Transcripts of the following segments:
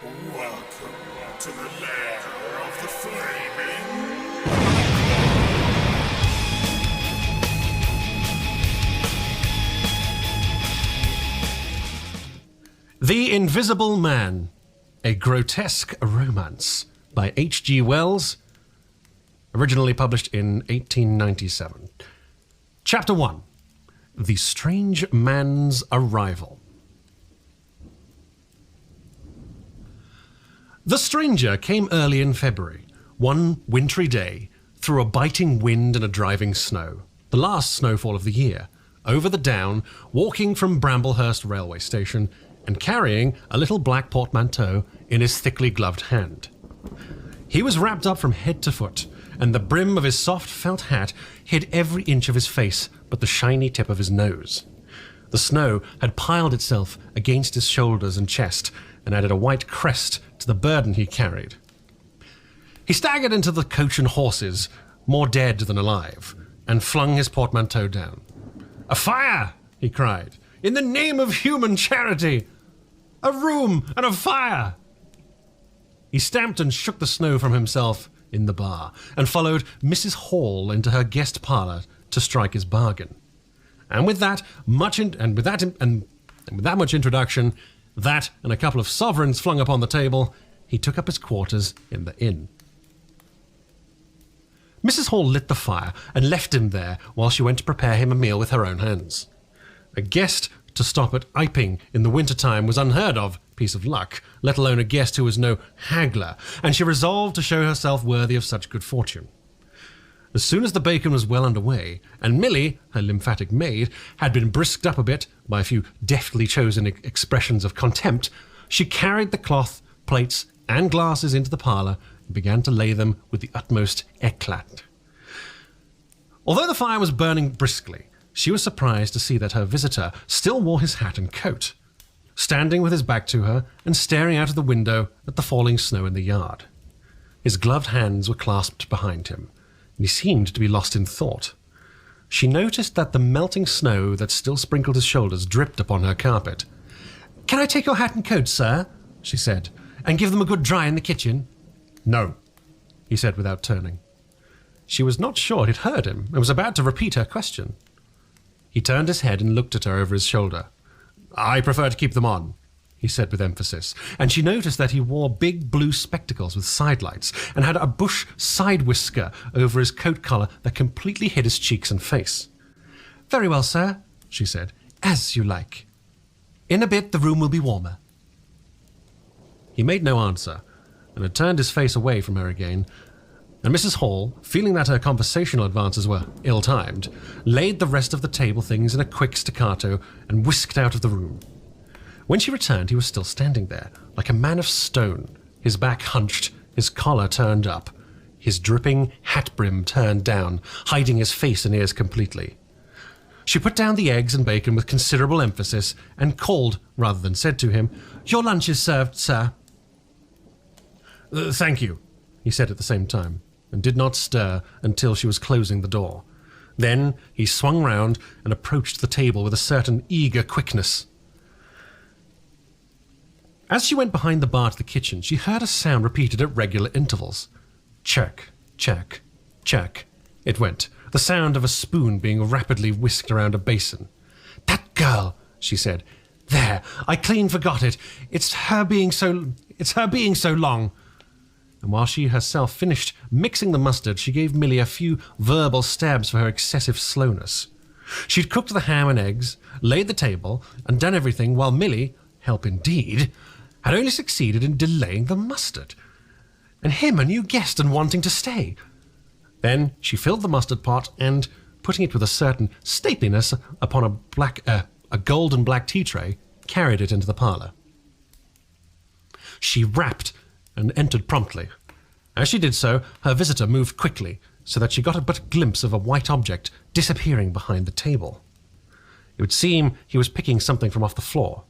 Welcome to the lair of the flaming. The Invisible Man, a grotesque romance by H.G. Wells, originally published in 1897. Chapter 1, The Strange Man's Arrival. The stranger came early in February, one wintry day, through a biting wind and a driving snow, the last snowfall of the year, over the down, walking from Bramblehurst railway station and carrying a little black portmanteau in his thickly gloved hand. He was wrapped up from head to foot, and the brim of his soft felt hat hid every inch of his face but the shiny tip of his nose. The snow had piled itself against his shoulders and chest and added a white crest to the burden he carried. He staggered into the coach and horses, more dead than alive, and flung his portmanteau down. "A fire!" he cried. "In the name of human charity! A room and a fire!" He stamped and shook the snow from himself in the bar, and followed Mrs. Hall into her guest parlour to strike his bargain. And with that much introduction, that and a couple of sovereigns flung upon the table, he took up his quarters in the inn. Mrs. Hall lit the fire and left him there while she went to prepare him a meal with her own hands. A guest to stop at Iping in the winter-time was unheard of piece of luck, let alone a guest who was no haggler, and she resolved to show herself worthy of such good fortune. As soon as the bacon was well under way, and Milly, her lymphatic maid, had been brisked up a bit by a few deftly chosen expressions of contempt, she carried the cloth, plates, and glasses into the parlour and began to lay them with the utmost éclat. Although the fire was burning briskly, she was surprised to see that her visitor still wore his hat and coat, standing with his back to her and staring out of the window at the falling snow in the yard. His gloved hands were clasped behind him, and he seemed to be lost in thought. She noticed that the melting snow that still sprinkled his shoulders dripped upon her carpet. "Can I take your hat and coat, sir?" she said, "and give them a good dry in the kitchen?" "No," he said without turning. She was not sure he'd heard him and was about to repeat her question. He turned his head and looked at her over his shoulder. "I prefer to keep them on," he said with emphasis, and she noticed that he wore big blue spectacles with sidelights and had a bush side whisker over his coat collar that completely hid his cheeks and face. "Very well, sir," she said, "as you like. In a bit the room will be warmer." He made no answer, and had turned his face away from her again, and Mrs. Hall, feeling that her conversational advances were ill-timed, laid the rest of the table things in a quick staccato and whisked out of the room. When she returned, he was still standing there, like a man of stone, his back hunched, his collar turned up, his dripping hat brim turned down, hiding his face and ears completely. She put down the eggs and bacon with considerable emphasis and called, rather than said to him, "Your lunch is served, sir." "Thank you," he said at the same time, and did not stir until she was closing the door. Then he swung round and approached the table with a certain eager quickness. As she went behind the bar to the kitchen, she heard a sound repeated at regular intervals. Chirk, chirk, chirk, it went, the sound of a spoon being rapidly whisked around a basin. "That girl," she said. "There, I clean forgot it. It's her being so long." And while she herself finished mixing the mustard, she gave Milly a few verbal stabs for her excessive slowness. She'd cooked the ham and eggs, laid the table, and done everything, while Milly, help indeed, had only succeeded in delaying the mustard. And him a new guest and wanting to stay. Then she filled the mustard pot and, putting it with a certain stateliness upon a gold and black tea tray, carried it into the parlour. She rapped and entered promptly. As she did so, her visitor moved quickly, so that she got but a glimpse of a white object disappearing behind the table. It would seem he was picking something from off the floor.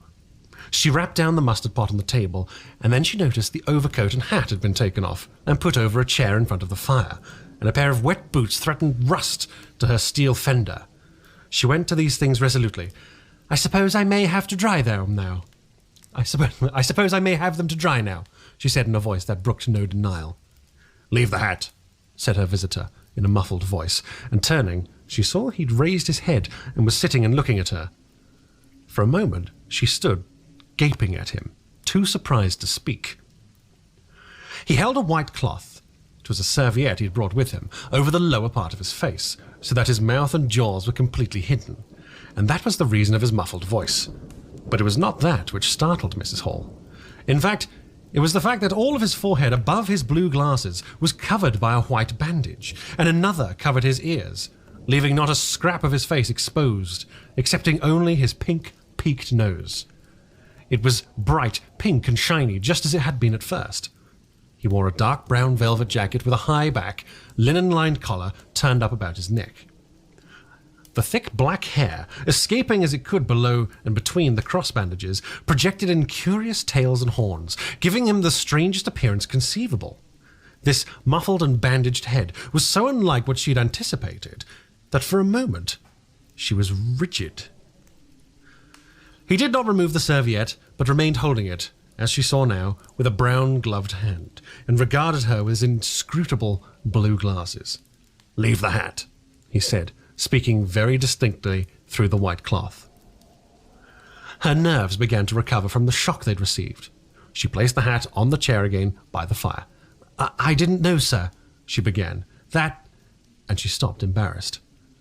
She rapped down the mustard pot on the table, and then she noticed the overcoat and hat had been taken off and put over a chair in front of the fire, and a pair of wet boots threatened rust to her steel fender. She went to these things resolutely. "I suppose I may have to dry them now." I suppose I may have them to dry now, she said in a voice that brooked no denial. Leave the hat, said her visitor in a muffled voice, and turning, she saw he'd raised his head and was sitting and looking at her. For a moment, she stood, gaping at him, too surprised to speak. He held a white cloth, it was a serviette he'd brought with him, over the lower part of his face, so that his mouth and jaws were completely hidden, and that was the reason of his muffled voice. But it was not that which startled Mrs. Hall. In fact, it was the fact that all of his forehead above his blue glasses was covered by a white bandage, and another covered his ears, leaving not a scrap of his face exposed, excepting only his pink, peaked nose. It was bright, pink and shiny, just as it had been at first. He wore a dark brown velvet jacket with a high back, linen-lined collar turned up about his neck. The thick black hair, escaping as it could below and between the cross bandages, projected in curious tails and horns, giving him the strangest appearance conceivable. This muffled and bandaged head was so unlike what she had anticipated that for a moment she was rigid. He did not remove the serviette, but remained holding it, as she saw now, with a brown gloved hand, and regarded her with his inscrutable blue glasses. "Leave the hat," he said, speaking very distinctly through the white cloth. Her nerves began to recover from the shock they'd received. She placed the hat on the chair again by the fire. I didn't know, sir," she began. "That—" and she stopped, embarrassed.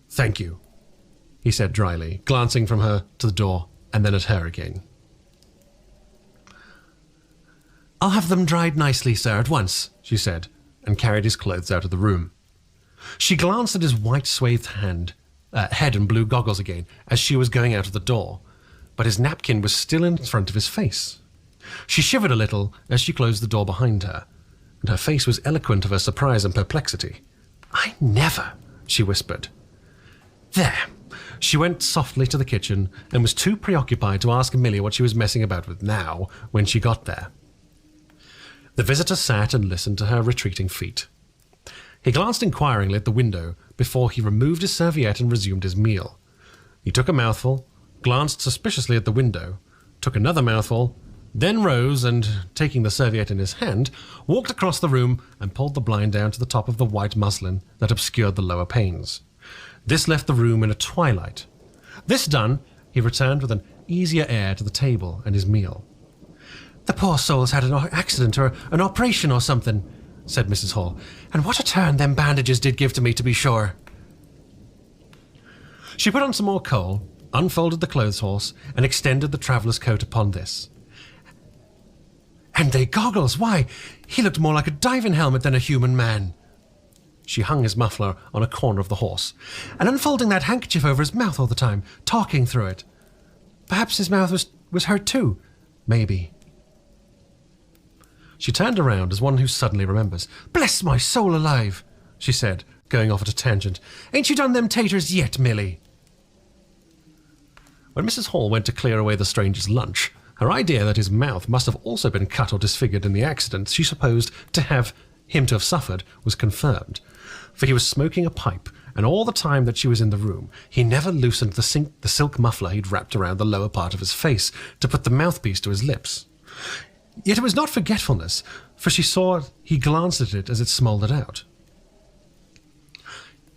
"Thank you," he said dryly, glancing from her to the door and then at her again. "I'll have them dried nicely, sir, at once," she said, and carried his clothes out of the room. She glanced at his white swathed head and blue goggles again as she was going out of the door, but his napkin was still in front of his face. She shivered a little as she closed the door behind her, and her face was eloquent of her surprise and perplexity. "I never," she whispered. "There." She went softly to the kitchen and was too preoccupied to ask Amelia what she was messing about with now when she got there. The visitor sat and listened to her retreating feet. He glanced inquiringly at the window before he removed his serviette and resumed his meal. He took a mouthful, glanced suspiciously at the window, took another mouthful, then rose and, taking the serviette in his hand, walked across the room and pulled the blind down to the top of the white muslin that obscured the lower panes. This left the room in a twilight. This done, he returned with an easier air to the table and his meal. "The poor soul's had an accident or an operation or something," said Mrs. Hall. "And what a turn them bandages did give to me, to be sure." She put on some more coal, unfolded the clothes horse, and extended the traveller's coat upon this. "And they goggles! Why, he looked more like a diving helmet than a human man." She hung his muffler on a corner of the horse, and unfolding that handkerchief over his mouth all the time, talking through it. Perhaps his mouth was hurt too. Maybe. She turned around as one who suddenly remembers. "Bless my soul alive," she said, going off at a tangent. "Ain't you done them taters yet, Millie?" When Mrs. Hall went to clear away the stranger's lunch, her idea that his mouth must have also been cut or disfigured in the accident she supposed to have suffered was confirmed, for he was smoking a pipe, and all the time that she was in the room he never loosened the silk muffler he'd wrapped around the lower part of his face to put the mouthpiece to his lips. Yet it was not forgetfulness, for she saw he glanced at it as it smouldered out.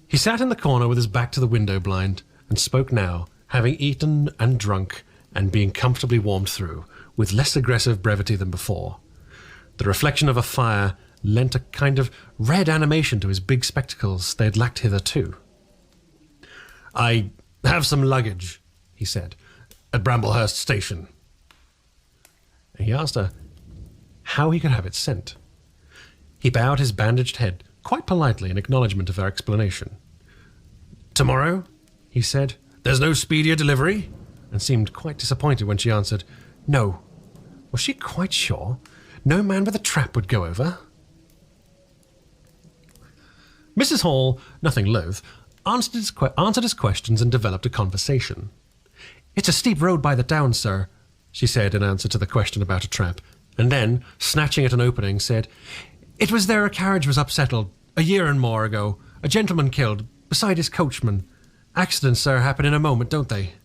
He sat in the corner with his back to the window blind, and spoke now, having eaten and drunk, and being comfortably warmed through, with less aggressive brevity than before. The reflection of a fire lent a kind of red animation to his big spectacles they had lacked hitherto. "I have some luggage," he said, "at Bramblehurst Station." And he asked her how he could have it sent. He bowed his bandaged head quite politely in acknowledgement of her explanation. "Tomorrow?" he said. "There's no speedier delivery?" And seemed quite disappointed when she answered, "No." Was she quite sure? No man with a trap would go over? Mrs. Hall, nothing loath, answered his questions and developed a conversation. "It's a steep road by the downs, sir," she said in answer to the question about a trap, and then, snatching at an opening, said, "It was there a carriage was upsettled, a year and more ago, a gentleman killed, beside his coachman. Accidents, sir, happen in a moment, don't they?"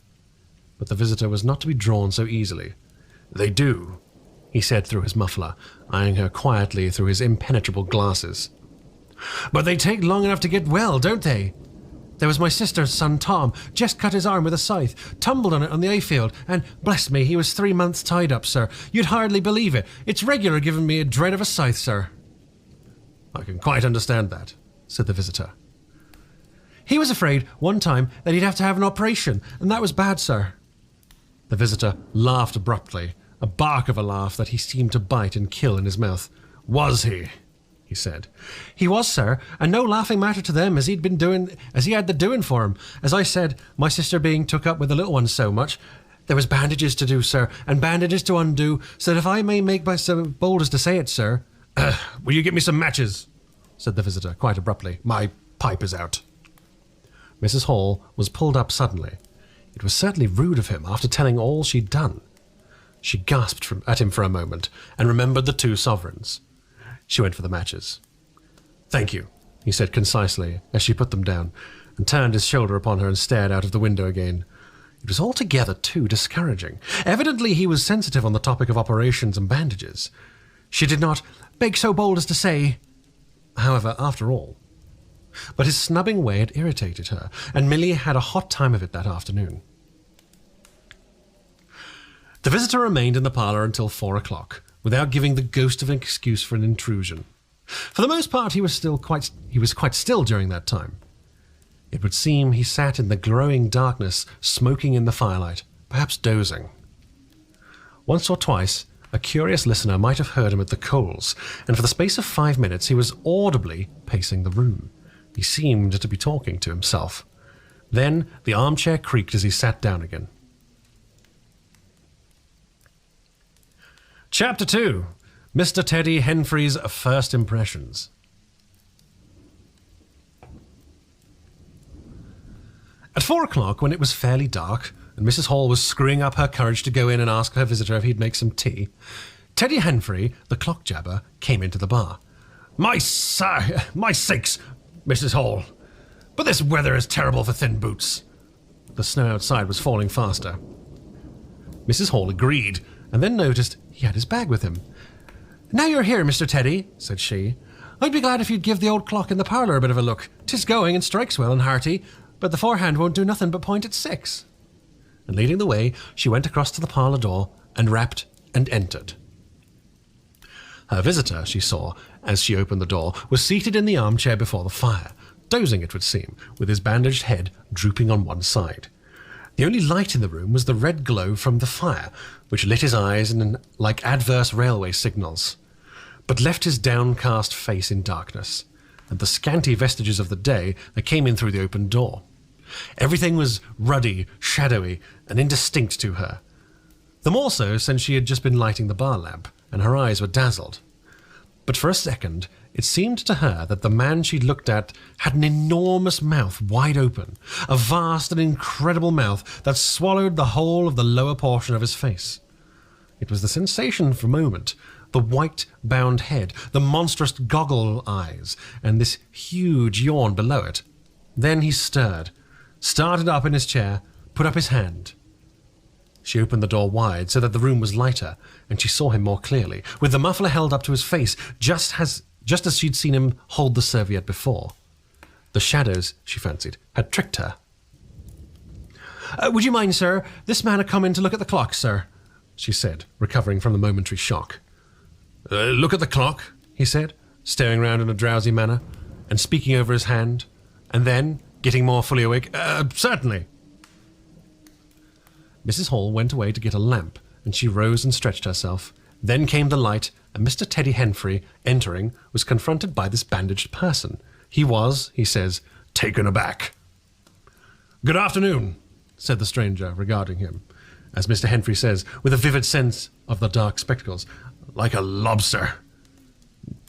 But the visitor was not to be drawn so easily. "They do," he said through his muffler, eyeing her quietly through his impenetrable glasses. "But they take long enough to get well, don't they? There was my sister's son Tom, just cut his arm with a scythe, tumbled on it on the hayfield, and, bless me, he was 3 months tied up, sir. You'd hardly believe it. It's regular giving me a dread of a scythe, sir." "I can quite understand that," said the visitor. "He was afraid, one time, that he'd have to have an operation, and that was bad, sir." The visitor laughed abruptly, a bark of a laugh that he seemed to bite and kill in his mouth. "Was he?" he said. "He was, sir, and no laughing matter to them, as he had the doing for him. As I said, my sister being took up with the little one so much, there was bandages to do, sir, and bandages to undo, so that if I may make myself bold as to say it, sir—" "Will you get me some matches?" said the visitor, quite abruptly. "My pipe is out." Mrs. Hall was pulled up suddenly. It was certainly rude of him after telling all she'd done. She gasped at him for a moment, and remembered the 2 sovereigns. She went for the matches. "Thank you," he said concisely, as she put them down, and turned his shoulder upon her and stared out of the window again. It was altogether too discouraging. Evidently he was sensitive on the topic of operations and bandages. She did not beg so bold as to say, however, after all. But his snubbing way had irritated her, and Millie had a hot time of it that afternoon. The visitor remained in the parlour until 4 o'clock, without giving the ghost of an excuse for an intrusion. For the most part, he was quite still during that time. It would seem he sat in the growing darkness, smoking in the firelight, perhaps dozing. Once or twice, a curious listener might have heard him at the coals, and for the space of 5 minutes he was audibly pacing the room. He seemed to be talking to himself. Then the armchair creaked as he sat down again. Chapter 2. Mr. Teddy Henfrey's First Impressions. At 4 o'clock, when it was fairly dark, and Mrs. Hall was screwing up her courage to go in and ask her visitor if he'd make some tea, Teddy Henfrey, the clock jabber, came into the bar. My sakes, Mrs. Hall, but this weather is terrible for thin boots." The snow outside was falling faster. Mrs. Hall agreed, and then noticed he had his bag with him. "Now you're here, Mr. Teddy," said she, "I'd be glad if you'd give the old clock in the parlour a bit of a look. 'Tis going and strikes well and hearty, but the forehand won't do nothing but point at 6. And leading the way, she went across to the parlour door and rapped and entered. Her visitor, she saw, as she opened the door, was seated in the armchair before the fire, dozing, it would seem, with his bandaged head drooping on one side. The only light in the room was the red glow from the fire, which lit his eyes like adverse railway signals, but left his downcast face in darkness, and the scanty vestiges of the day that came in through the open door. Everything was ruddy, shadowy, and indistinct to her, the more so since she had just been lighting the bar lamp, and her eyes were dazzled. But for a second, it seemed to her that the man she looked at had an enormous mouth wide open, a vast and incredible mouth that swallowed the whole of the lower portion of his face. It was the sensation for a moment, the white, bound head, the monstrous goggle eyes, and this huge yawn below it. Then he started up in his chair, put up his hand. She opened the door wide so that the room was lighter, and she saw him more clearly, with the muffler held up to his face, just as she'd seen him hold the serviette before. The shadows, she fancied, had tricked her. "Would you mind, sir? This man had come in to look at the clock, sir," she said, recovering from the momentary shock. "Look at the clock," he said, staring round in a drowsy manner, and speaking over his hand, and then, getting more fully awake, "Certainly." Mrs. Hall went away to get a lamp, and she rose and stretched herself. Then came the light, and Mr. Teddy Henfrey, entering, was confronted by this bandaged person. He was, he says, taken aback. "Good afternoon," said the stranger, regarding him, as Mr. Henfrey says, with a vivid sense of the dark spectacles, "like a lobster."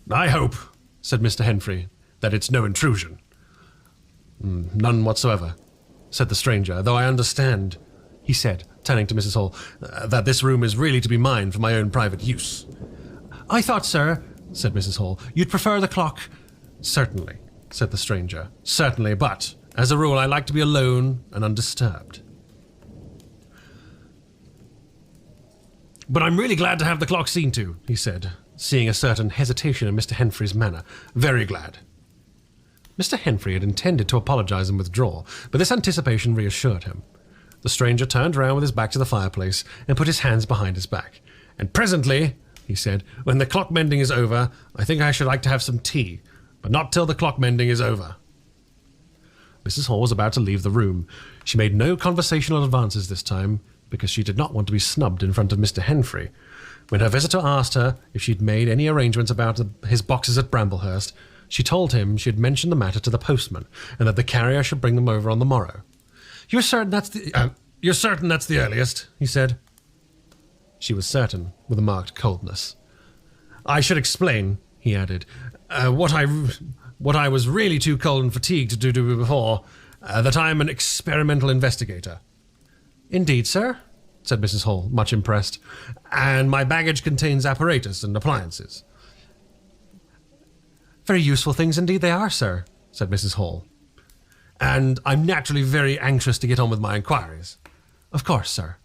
"I hope," said Mr. Henfrey, "that it's no intrusion." "None whatsoever," said the stranger, "though I understand," he said, turning to Mrs. Hall, "that this room is really to be mine for my own private use." "I thought, sir," said Mrs. Hall, "you'd prefer the clock." "Certainly," said the stranger, "certainly, but, as a rule, I like to be alone and undisturbed." But I'm really glad to have the clock seen to, he said, seeing a certain hesitation in Mr. Henfrey's manner. Very glad. Mr. Henfrey had intended to apologise and withdraw, but this anticipation reassured him. The stranger turned round with his back to the fireplace and put his hands behind his back. And presently, he said, when the clock mending is over, I think I should like to have some tea, but not till the clock mending is over. Mrs. Hall was about to leave the room. She made no conversational advances this time, because she did not want to be snubbed in front of Mr. Henfrey. When her visitor asked her if she'd made any arrangements about his boxes at Bramblehurst, she told him she had mentioned the matter to the postman, and that the carrier should bring them over on the morrow. You're certain that's the earliest, he said. She was certain, with a marked coldness. I should explain, he added, what I was really too cold and fatigued to do before, that I am an experimental investigator. Indeed, sir, said Mrs. Hall, much impressed, and my baggage contains apparatus and appliances. Very useful things indeed they are, sir, said Mrs. Hall. And I'm naturally very anxious to get on with my inquiries. Of course, sir.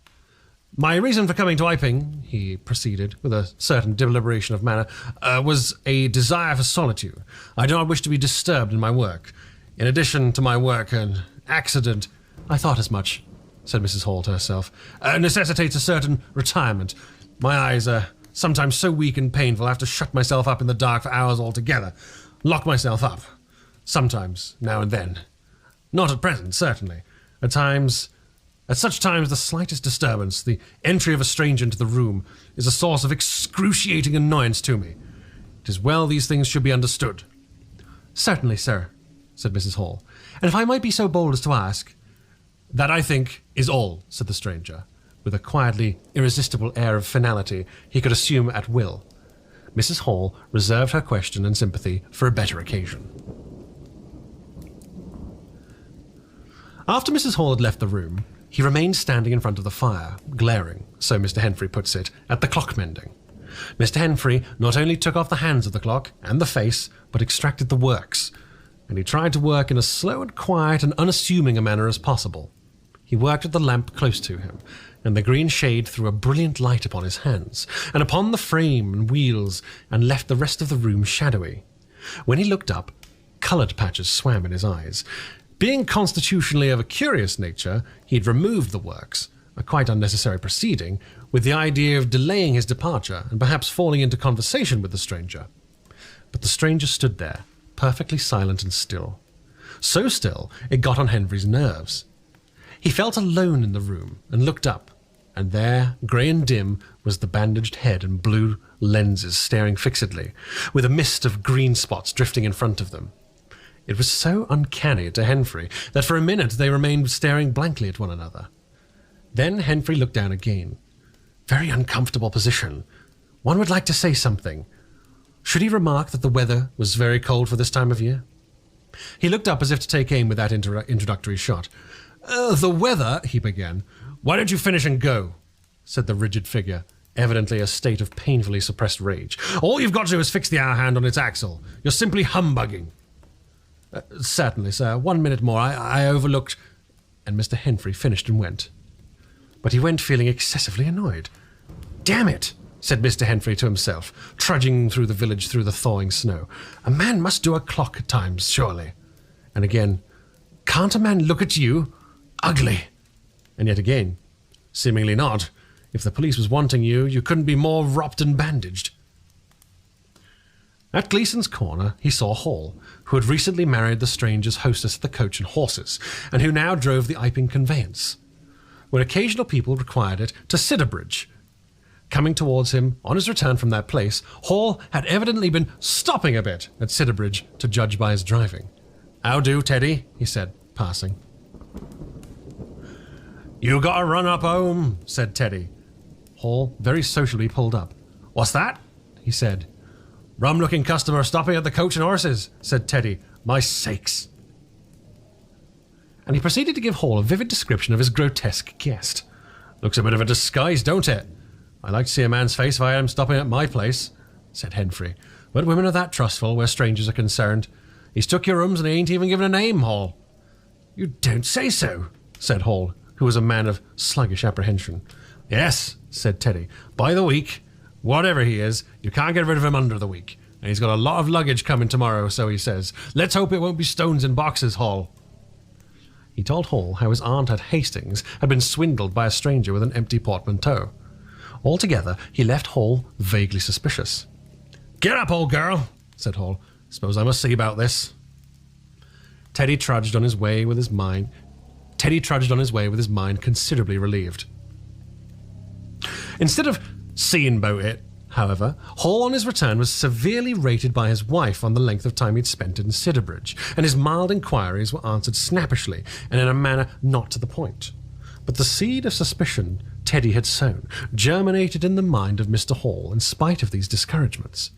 My reason for coming to Iping, he proceeded, with a certain deliberation of manner, was a desire for solitude. I do not wish to be disturbed in my work. In addition to my work, an accident, I thought as much, said Mrs. Hall to herself, necessitates a certain retirement. My eyes are sometimes so weak and painful I have to shut myself up in the dark for hours altogether. Lock myself up. Sometimes, now and then. Not at present, certainly. At such times, the slightest disturbance, the entry of a stranger into the room, is a source of excruciating annoyance to me. It is well these things should be understood. Certainly, sir, said Mrs. Hall. And if I might be so bold as to ask... That, I think, is all, said the stranger, with a quietly irresistible air of finality he could assume at will. Mrs. Hall reserved her question and sympathy for a better occasion. After Mrs. Hall had left the room, he remained standing in front of the fire, glaring, so Mr. Henfrey puts it, at the clock mending. Mr. Henfrey not only took off the hands of the clock and the face, but extracted the works, and he tried to work in as slow and quiet and unassuming a manner as possible. He worked with the lamp close to him, and the green shade threw a brilliant light upon his hands, and upon the frame and wheels, and left the rest of the room shadowy. When he looked up, coloured patches swam in his eyes. Being constitutionally of a curious nature, he had removed the works, a quite unnecessary proceeding, with the idea of delaying his departure and perhaps falling into conversation with the stranger. But the stranger stood there, perfectly silent and still. So still, it got on Henfrey's nerves. He felt alone in the room and looked up, and there, grey and dim, was the bandaged head and blue lenses staring fixedly, with a mist of green spots drifting in front of them. It was so uncanny to Henfrey that for a minute they remained staring blankly at one another. Then Henfrey looked down again. Very uncomfortable position. One would like to say something. Should he remark that the weather was very cold for this time of year? He looked up as if to take aim with that introductory shot. The weather, he began. Why don't you finish and go? Said the rigid figure, evidently a state of painfully suppressed rage. All you've got to do is fix the hour hand on its axle. You're simply humbugging. Certainly, sir. 1 minute more. I overlooked... And Mr. Henfrey finished and went. But he went feeling excessively annoyed. Damn it, said Mr. Henfrey to himself, trudging through the village through the thawing snow. A man must do a clock at times, surely. And again, can't a man look at you? Ugly. And yet again, seemingly not. If the police was wanting you, you couldn't be more wropped and bandaged. At Gleason's Corner, he saw Hall, who had recently married the stranger's hostess at the Coach and Horses, and who now drove the Iping conveyance. When occasional people required it, to Sidderbridge. Coming towards him, on his return from that place, Hall had evidently been stopping a bit at Sidderbridge, to judge by his driving. "How do, Teddy?" he said, passing. "You gotta run up home," said Teddy. Hall very sociably pulled up. "What's that?" he said. "Rum-looking customer stopping at the Coach and Horses," said Teddy. "My sakes." And he proceeded to give Hall a vivid description of his grotesque guest. "Looks a bit of a disguise, don't it? I'd like to see a man's face if I had him stopping at my place," said Henfrey. "But women are that trustful where strangers are concerned. He's took your rooms and he ain't even given a name, Hall." "You don't say so," said Hall, who was a man of sluggish apprehension. "Yes," said Teddy. "By the week. Whatever he is, you can't get rid of him under the week. And he's got a lot of luggage coming tomorrow, so he says. Let's hope it won't be stones in boxes, Hall." He told Hall how his aunt at Hastings had been swindled by a stranger with an empty portmanteau. Altogether, he left Hall vaguely suspicious. "Get up, old girl," said Hall. "Suppose I must see about this." Teddy trudged on his way with his mind considerably relieved. Instead of seeing about it, however, Hall on his return was severely rated by his wife on the length of time he'd spent in Sidderbridge, and his mild inquiries were answered snappishly and in a manner not to the point. But the seed of suspicion Teddy had sown germinated in the mind of Mr. Hall in spite of these discouragements.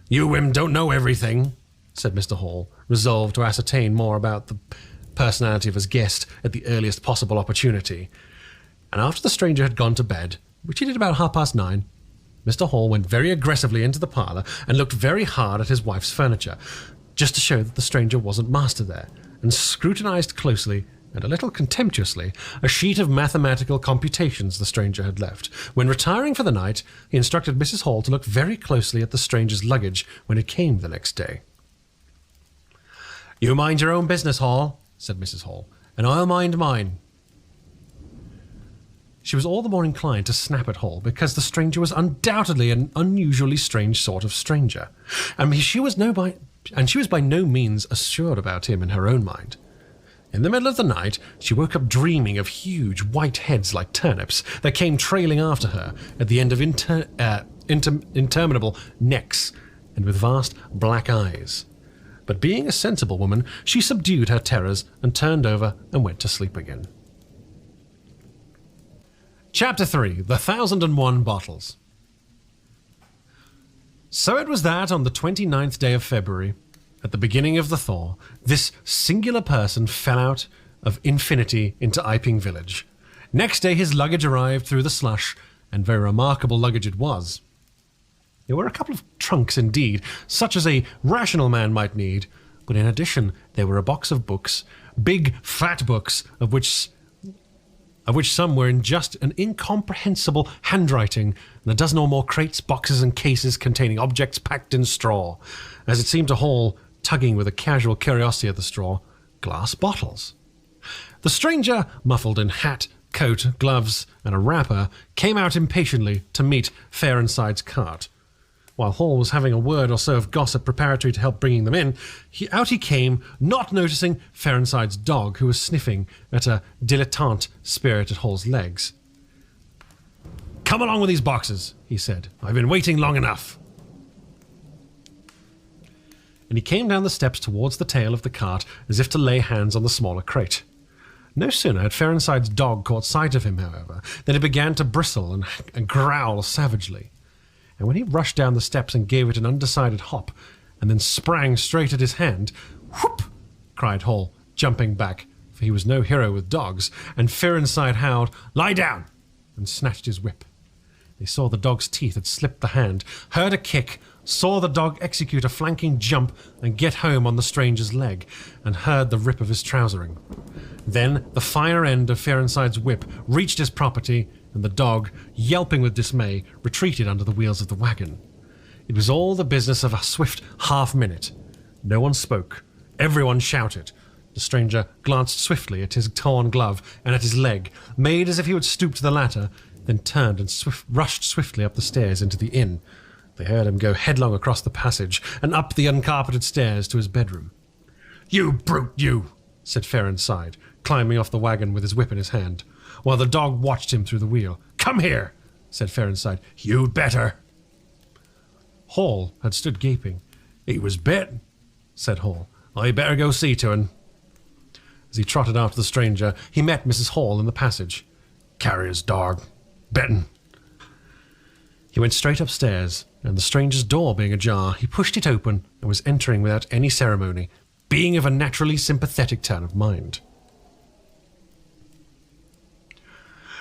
"You women don't know everything," said Mr. Hall, resolved to ascertain more about the personality of his guest at the earliest possible opportunity. And after the stranger had gone to bed, which he did about 9:30, Mr. Hall went very aggressively into the parlour and looked very hard at his wife's furniture, just to show that the stranger wasn't master there, and scrutinised closely and a little contemptuously a sheet of mathematical computations the stranger had left. When retiring for the night, he instructed Mrs. Hall to look very closely at the stranger's luggage when it came the next day. "You mind your own business, Hall," said Mrs. Hall, "and I'll mind mine." She was all the more inclined to snap at Hall because the stranger was undoubtedly an unusually strange sort of stranger, and she was by no means assured about him in her own mind. In the middle of the night, she woke up dreaming of huge white heads like turnips that came trailing after her at the end of interminable necks and with vast black eyes. But being a sensible woman, she subdued her terrors and turned over and went to sleep again. Chapter 3. The 1001 Bottles. So it was that on the 29th day of February, at the beginning of the thaw, this singular person fell out of infinity into Iping village. Next day his luggage arrived through the slush, and very remarkable luggage it was. There were a couple of trunks indeed, such as a rational man might need, but in addition there were a box of books, big fat books, of which some were in just an incomprehensible handwriting, and a dozen or more crates, boxes, and cases containing objects packed in straw. As it seemed to Hall, tugging with a casual curiosity at the straw, glass bottles. The stranger, muffled in hat, coat, gloves, and a wrapper, came out impatiently to meet Fairnside's cart. While Hall was having a word or so of gossip preparatory to help bringing them in, out he came, not noticing Fairnside's dog, who was sniffing at a dilettante spirit at Hall's legs. "Come along with these boxes," he said. "I've been waiting long enough." And he came down the steps towards the tail of the cart as if to lay hands on the smaller crate. No sooner had Fairnside's dog caught sight of him, however, than it began to bristle and growl savagely. And when he rushed down the steps and gave it an undecided hop, and then sprang straight at his hand, "Whoop!" cried Hall, jumping back, for he was no hero with dogs, and Fairnside howled, "Lie down!" and snatched his whip. They saw the dog's teeth had slipped the hand, heard a kick, saw the dog execute a flanking jump and get home on the stranger's leg, and heard the rip of his trousering. Then the finer end of Fairnside's whip reached his property, and the dog, yelping with dismay, retreated under the wheels of the wagon. It was all the business of a swift half-minute. No one spoke. Everyone shouted. The stranger glanced swiftly at his torn glove and at his leg, made as if he would stoop to the latter, then turned and rushed swiftly up the stairs into the inn. They heard him go headlong across the passage and up the uncarpeted stairs to his bedroom. "You brute, you!" said Fairnside, climbing off the wagon with his whip in his hand, while the dog watched him through the wheel. "Come here," said Fairnside. "You'd better." Hall had stood gaping. "He was bit," said Hall. "I better go see to him." As he trotted after the stranger, he met Mrs. Hall in the passage. "Carrier's dog. Bitten." He went straight upstairs, and the stranger's door being ajar, he pushed it open and was entering without any ceremony, being of a naturally sympathetic turn of mind.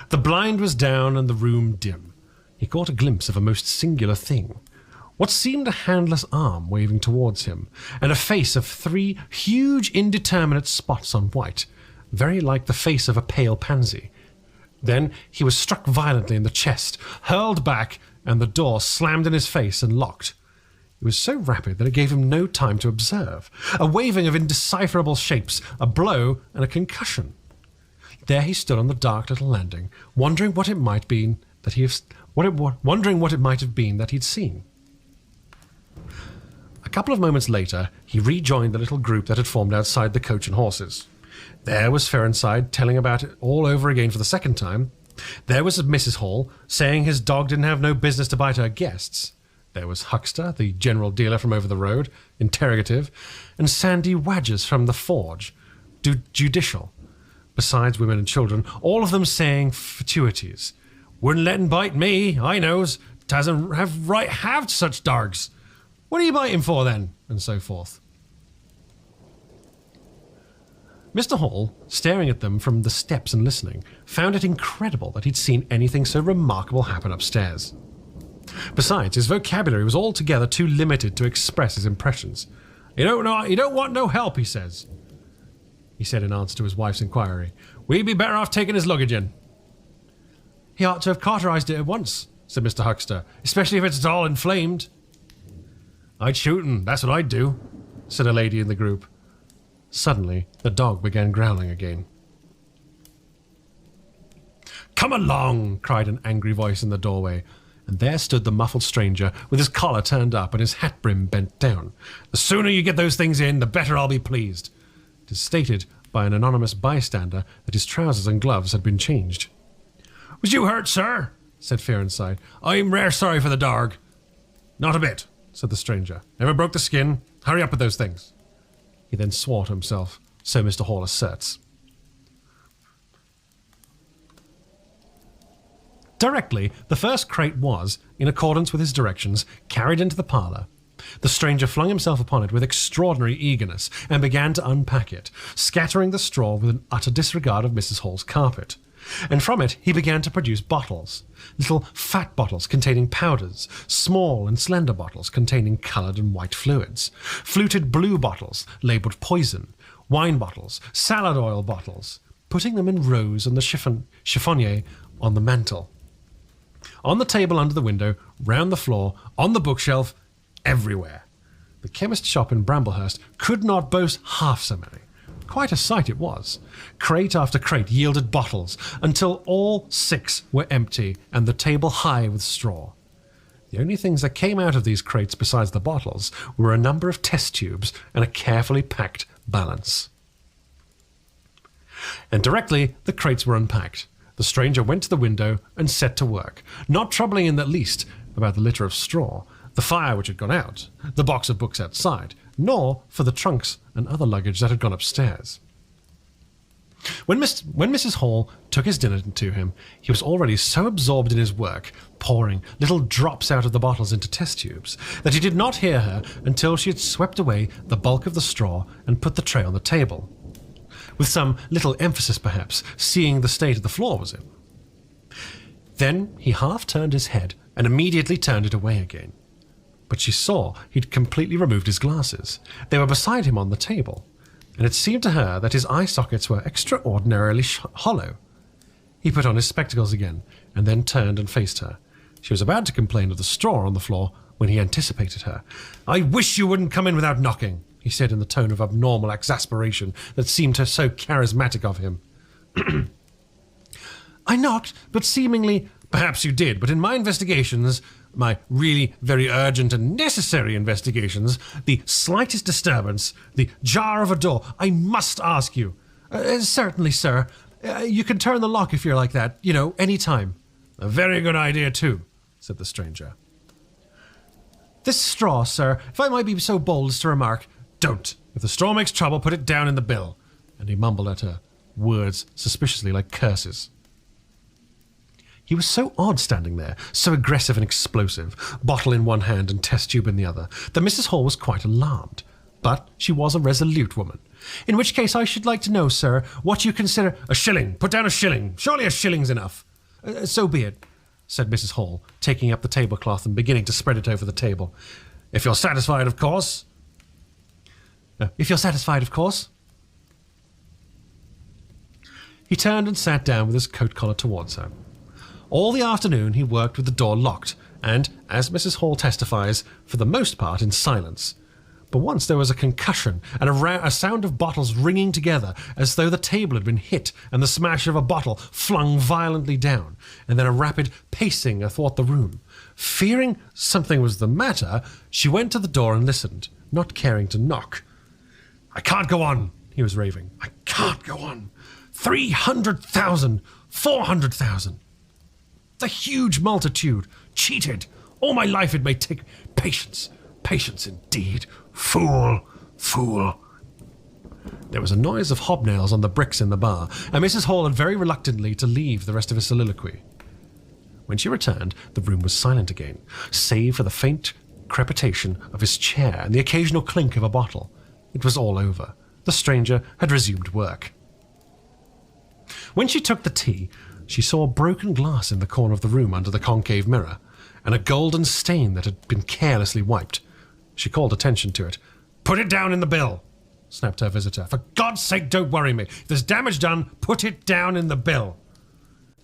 The blind was down and the room dim. He caught a glimpse of a most singular thing. What seemed a handless arm waving towards him, and a face of 3 huge indeterminate spots on white, very like the face of a pale pansy. Then he was struck violently in the chest, hurled back, and the door slammed in his face and locked. It was so rapid that it gave him no time to observe. A waving of indecipherable shapes, a blow, and a concussion. There he stood on the dark little landing, wondering what it might be that he'd seen. A couple of moments later, he rejoined the little group that had formed outside the Coach and Horses. There was Ferenside telling about it all over again for the second time. There was Mrs. Hall saying his dog didn't have no business to bite her guests. There was Huckster, the general dealer from over the road, interrogative, and Sandy Wadgers from the Forge, judicial. Besides women and children, all of them saying fatuities. Wouldn't let him bite me, I knows. Doesn't have right have such dogs. What are you biting for then? And so forth. Mr. Hall, staring at them from the steps and listening, found it incredible that he'd seen anything so remarkable happen upstairs. Besides, his vocabulary was altogether too limited to express his impressions. You don't want no help, he said in answer to his wife's inquiry. We'd be better off taking his luggage in. He ought to have cauterized it at once, said Mr. Huckster, especially if it's all inflamed. I'd shoot him, that's what I'd do, said a lady in the group. Suddenly, the dog began growling again. Come along, cried an angry voice in the doorway, and there stood the muffled stranger with his collar turned up and his hat brim bent down. The sooner you get those things in, the better I'll be pleased. It is stated by an anonymous bystander that his trousers and gloves had been changed. Was you hurt, sir? Said Ferenside. I'm rare sorry for the dog. Not a bit, said the stranger. Never broke the skin. Hurry up with those things. He then swore to himself, so Mr. Hall asserts. Directly, the first crate was, in accordance with his directions, carried into the parlour. The stranger flung himself upon it with extraordinary eagerness and began to unpack it, scattering the straw with an utter disregard of Mrs. Hall's carpet. And from it he began to produce bottles, little fat bottles containing powders, small and slender bottles containing coloured and white fluids, fluted blue bottles labelled poison, wine bottles, salad oil bottles, putting them in rows on the chiffonier on the mantel. On the table under the window, round the floor, on the bookshelf, everywhere. The chemist shop in Bramblehurst could not boast half so many. Quite a sight it was. Crate after crate yielded bottles, until all 6 were empty and the table high with straw. The only things that came out of these crates besides the bottles were a number of test tubes and a carefully packed balance. And directly the crates were unpacked, the stranger went to the window and set to work, not troubling in the least about the litter of straw, the fire which had gone out, the box of books outside, nor for the trunks and other luggage that had gone upstairs. When Mrs. Hall took his dinner to him, he was already so absorbed in his work, pouring little drops out of the bottles into test tubes, that he did not hear her until she had swept away the bulk of the straw and put the tray on the table, with some little emphasis perhaps, seeing the state of the floor was in. Then he half turned his head and immediately turned it away again. But she saw he'd completely removed his glasses. They were beside him on the table, and it seemed to her that his eye sockets were extraordinarily hollow. He put on his spectacles again, and then turned and faced her. She was about to complain of the straw on the floor when he anticipated her. "I wish you wouldn't come in without knocking," he said in the tone of abnormal exasperation that seemed to so charismatic of him. "I knocked, but seemingly—" "Perhaps you did, but in my investigations, my really very urgent and necessary investigations, the slightest disturbance, the jar of a door, I must ask you—" "Certainly, sir. You can turn the lock if you're like that, any time." "A very good idea, too," said the stranger. "This straw, sir, if I might be so bold as to remark—" "Don't. If the straw makes trouble, put it down in the bill." And he mumbled at her, words suspiciously like curses. He was so odd standing there, so aggressive and explosive, bottle in one hand and test tube in the other, that Mrs. Hall was quite alarmed. But she was a resolute woman. "In which case I should like to know, sir, what you consider—" "A shilling. Put down a shilling. Surely a shilling's enough." "So be it," said Mrs. Hall, taking up the tablecloth and beginning to spread it over the table. "If you're satisfied, of course." "If you're satisfied, of course." He turned and sat down with his coat collar towards her. All the afternoon he worked with the door locked, and, as Mrs. Hall testifies, for the most part in silence. But once there was a concussion and a sound of bottles ringing together as though the table had been hit and the smash of a bottle flung violently down, and then a rapid pacing athwart the room. Fearing something was the matter, she went to the door and listened, not caring to knock. "I can't go on," he was raving. "I can't go on. 300,000, 400,000. The huge multitude, cheated. All my life it may take patience. Patience indeed. Fool, fool." There was a noise of hobnails on the bricks in the bar, and Mrs. Hall had very reluctantly to leave the rest of his soliloquy. When she returned, the room was silent again, save for the faint crepitation of his chair and the occasional clink of a bottle. It was all over. The stranger had resumed work. When she took the tea, she saw broken glass in the corner of the room under the concave mirror, and a golden stain that had been carelessly wiped. She called attention to it. "Put it down in the bill," snapped her visitor. "For God's sake, don't worry me. If there's damage done, put it down in the bill."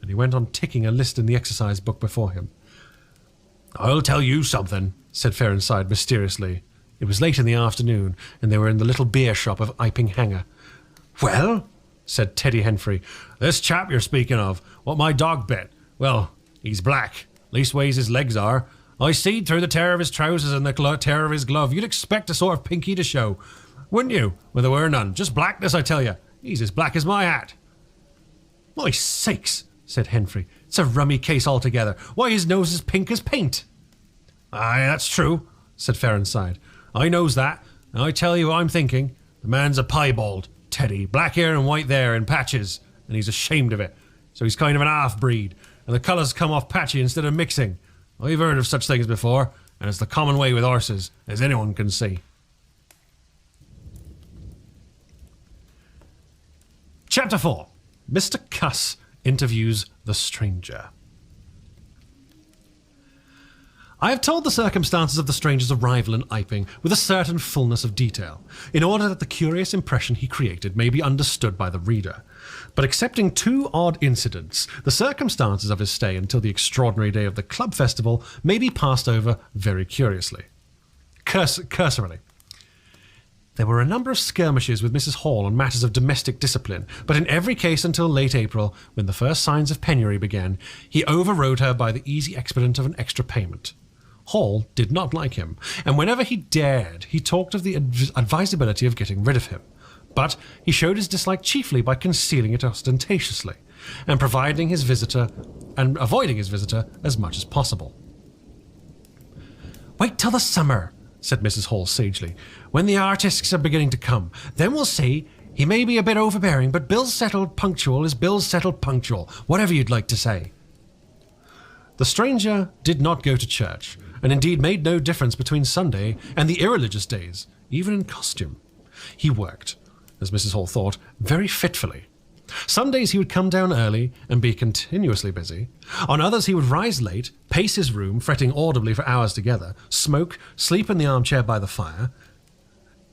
And he went on ticking a list in the exercise book before him. "I'll tell you something," said Ferenside mysteriously. It was late in the afternoon, and they were in the little beer shop of Iping Hanger. "Well," said Teddy Henfrey, "this chap you're speaking of, what my dog bit, well, he's black. Leastways his legs are. I seed through the tear of his trousers and the tear of his glove. You'd expect a sort of pinky to show, wouldn't you, when there were none? Just blackness, I tell you. He's as black as my hat." "My sakes," said Henfrey, "it's a rummy case altogether. Why, his nose is pink as paint." "Aye, that's true," said Ferenside. "I knows that, and I tell you what I'm thinking. The man's a piebald, Teddy, black here and white there in patches, and he's ashamed of it. So he's kind of an half-breed, and the colours come off patchy instead of mixing. I've heard of such things before, and it's the common way with horses, as anyone can see." Chapter 4. Mr. Cuss interviews the stranger. I have told the circumstances of the stranger's arrival in Iping with a certain fullness of detail, in order that the curious impression he created may be understood by the reader. But excepting two odd incidents, the circumstances of his stay until the extraordinary day of the club festival may be passed over very cursorily. There were a number of skirmishes with Mrs. Hall on matters of domestic discipline, but in every case until late April, when the first signs of penury began, he overrode her by the easy expedient of an extra payment. Hall did not like him, and whenever he dared, he talked of the advisability of getting rid of him. But he showed his dislike chiefly by concealing it ostentatiously, and avoiding his visitor as much as possible. "Wait till the summer," said Mrs. Hall sagely, "when the artists are beginning to come. Then we'll see. He may be a bit overbearing, but bills settled punctual is bills settled punctual, whatever you'd like to say." The stranger did not go to church, and indeed made no difference between Sunday and the irreligious days, even in costume. He worked, as Mrs. Hall thought, very fitfully. Some days he would come down early and be continuously busy. On others he would rise late, pace his room, fretting audibly for hours together, smoke, sleep in the armchair by the fire.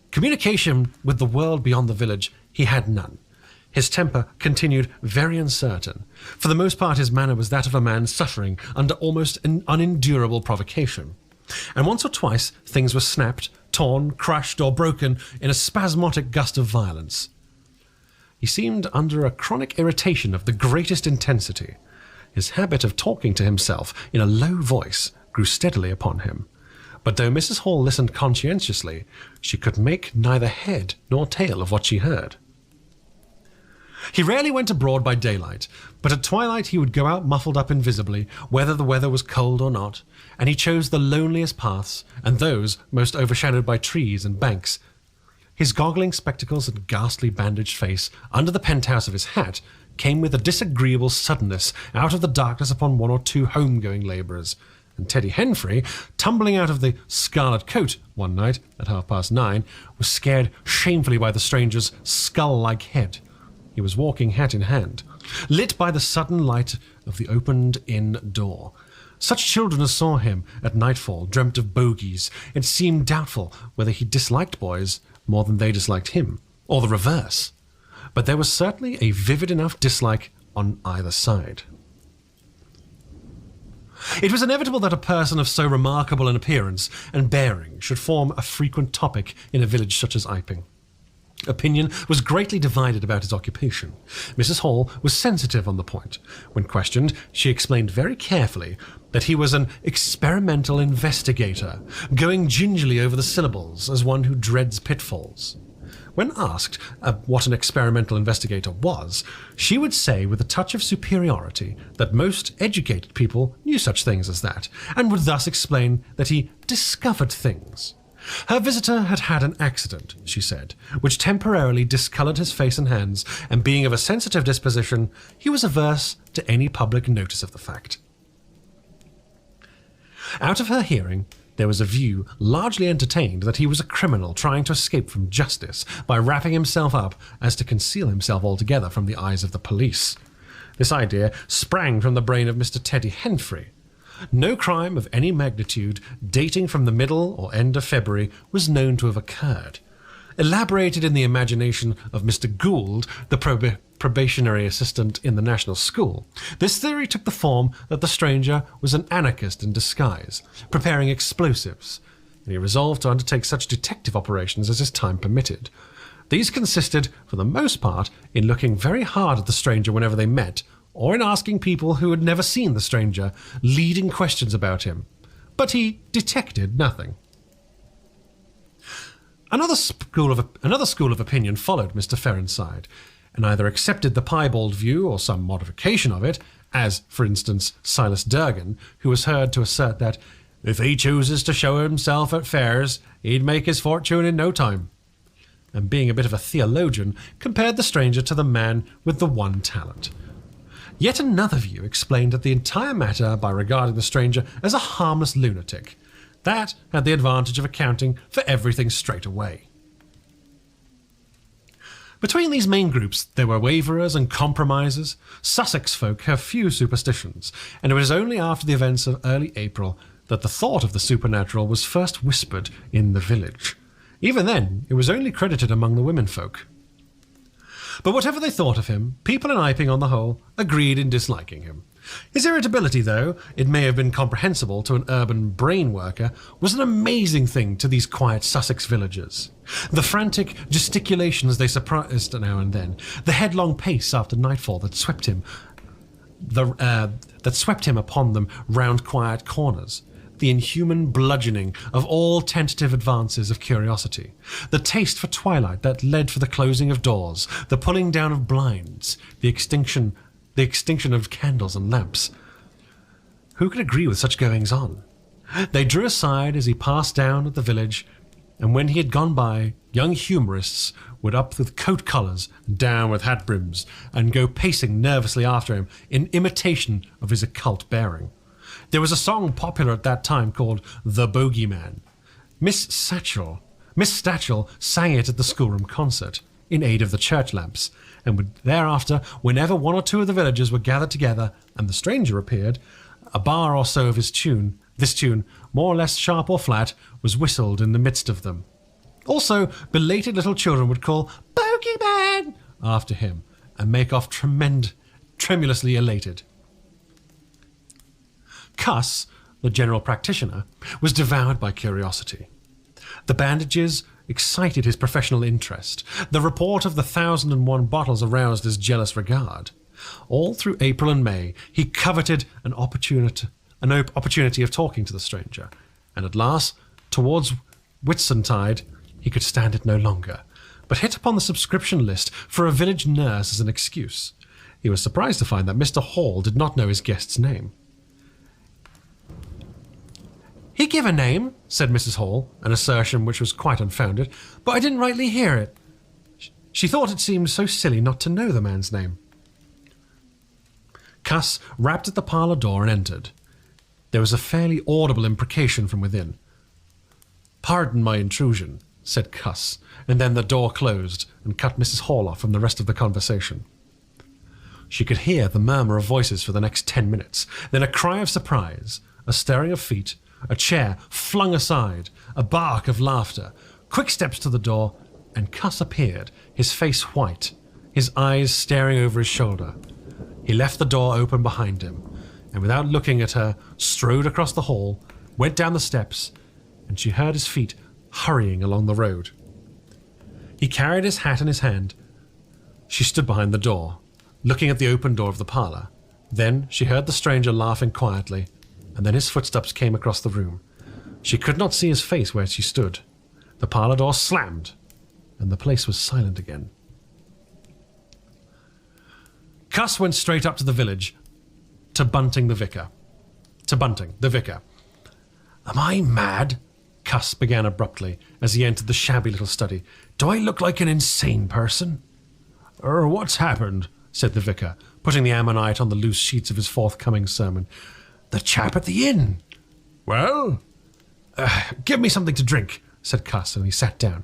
Communication with the world beyond the village he had none. His temper continued very uncertain. For the most part his manner was that of a man suffering under almost an unendurable provocation. And once or twice things were snapped, torn, crushed, or broken in a spasmodic gust of violence. He seemed under a chronic irritation of the greatest intensity. His habit of talking to himself in a low voice grew steadily upon him. But though Mrs. Hall listened conscientiously, she could make neither head nor tail of what she heard. He rarely went abroad by daylight, but at twilight he would go out muffled up invisibly, whether the weather was cold or not, and he chose the loneliest paths, and those most overshadowed by trees and banks. His goggling spectacles and ghastly bandaged face, under the penthouse of his hat, came with a disagreeable suddenness out of the darkness upon one or two home-going labourers, and Teddy Henfrey, tumbling out of the scarlet coat one night at 9:30, was scared shamefully by the stranger's skull-like head. He was walking hat in hand, lit by the sudden light of the opened inn door. Such children as saw him at nightfall dreamt of bogies. It seemed doubtful whether he disliked boys more than they disliked him, or the reverse. but there was certainly a vivid enough dislike on either side. It was inevitable that a person of so remarkable an appearance and bearing should form a frequent topic in a village such as Iping. Opinion was greatly divided about his occupation. Mrs. Hall was sensitive on the point. When questioned, she explained very carefully that he was an experimental investigator, going gingerly over the syllables as one who dreads pitfalls. When asked what an experimental investigator was, she would say with a touch of superiority that most educated people knew such things as that, and would thus explain that he discovered things. Her visitor had had an accident, she said, which temporarily discoloured his face and hands, and being of a sensitive disposition, he was averse to any public notice of the fact. Out of her hearing, there was a view largely entertained that he was a criminal trying to escape from justice by wrapping himself up as to conceal himself altogether from the eyes of the police. This idea sprang from the brain of Mr. Teddy Henfrey. No crime of any magnitude dating from the middle or end of February was known to have occurred. Elaborated in the imagination of Mr. Gould, the probationary assistant in the National School, this theory took the form that the stranger was an anarchist in disguise, preparing explosives, and he resolved to undertake such detective operations as his time permitted. These consisted, for the most part, in looking very hard at the stranger whenever they met, or in asking people who had never seen the stranger leading questions about him. But he detected nothing. Another school of opinion followed Mr. Ferronside, and either accepted the piebald view or some modification of it, as, for instance, Silas Durgan, who was heard to assert that, if he chooses to show himself at fairs, he'd make his fortune in no time, and being a bit of a theologian, compared the stranger to the man with the one talent. Yet another view explained the entire matter by regarding the stranger as a harmless lunatic. That had the advantage of accounting for everything straight away. Between these main groups there were waverers and compromisers. Sussex folk have few superstitions, and it was only after the events of early April that the thought of the supernatural was first whispered in the village. Even then, it was only credited among the womenfolk. But whatever they thought of him, people in Iping, on the whole, agreed in disliking him. His irritability, though it may have been comprehensible to an urban brain worker, was an amazing thing to these quiet Sussex villagers. The frantic gesticulations they surprised now and then, the headlong pace after nightfall that swept him upon them round quiet corners, the inhuman bludgeoning of all tentative advances of curiosity, the taste for twilight that led for the closing of doors, the pulling down of blinds, the extinction of candles and lamps. Who could agree with such goings-on? They drew aside as he passed down at the village, and when he had gone by, young humourists would up with coat collars and down with hat brims, and go pacing nervously after him in imitation of his occult bearing. There was a song popular at that time called The Bogeyman. Miss Satchel sang it at the schoolroom concert, in aid of the church lamps, and would thereafter, whenever one or two of the villagers were gathered together and the stranger appeared, a bar or so of this tune, more or less sharp or flat, was whistled in the midst of them. Also, belated little children would call "Bogeyman" after him, and make off tremulously elated. Cuss, the general practitioner, was devoured by curiosity. The bandages excited his professional interest. The report of the 1,001 bottles aroused his jealous regard. All through April and May, he coveted an opportunity of talking to the stranger, and at last, towards Whitsuntide, he could stand it no longer, but hit upon the subscription list for a village nurse as an excuse. He was surprised to find that Mr. Hall did not know his guest's name. "He give a name," said Mrs. Hall, an assertion which was quite unfounded, "but I didn't rightly hear it." She thought it seemed so silly not to know the man's name. Cuss rapped at the parlour door and entered. There was a fairly audible imprecation from within. "Pardon my intrusion," said Cuss, and then the door closed and cut Mrs. Hall off from the rest of the conversation. She could hear the murmur of voices for the next 10 minutes, then a cry of surprise, a stirring of feet, a chair flung aside, a bark of laughter, quick steps to the door, and Cuss appeared, his face white, his eyes staring over his shoulder. He left the door open behind him, and without looking at her, strode across the hall, went down the steps, and she heard his feet hurrying along the road. He carried his hat in his hand. She stood behind the door, looking at the open door of the parlour. Then she heard the stranger laughing quietly, and then his footsteps came across the room. She could not see his face where she stood. The parlour door slammed, and the place was silent again. Cuss went straight up to the village, to Bunting the vicar. "Am I mad?" Cuss began abruptly as he entered the shabby little study. "Do I look like an insane person?" What's happened?" said the vicar, putting the ammonite on the loose sheets of his forthcoming sermon. "The chap at the inn." "Well?" "Give me something to drink," said Cuss, and he sat down.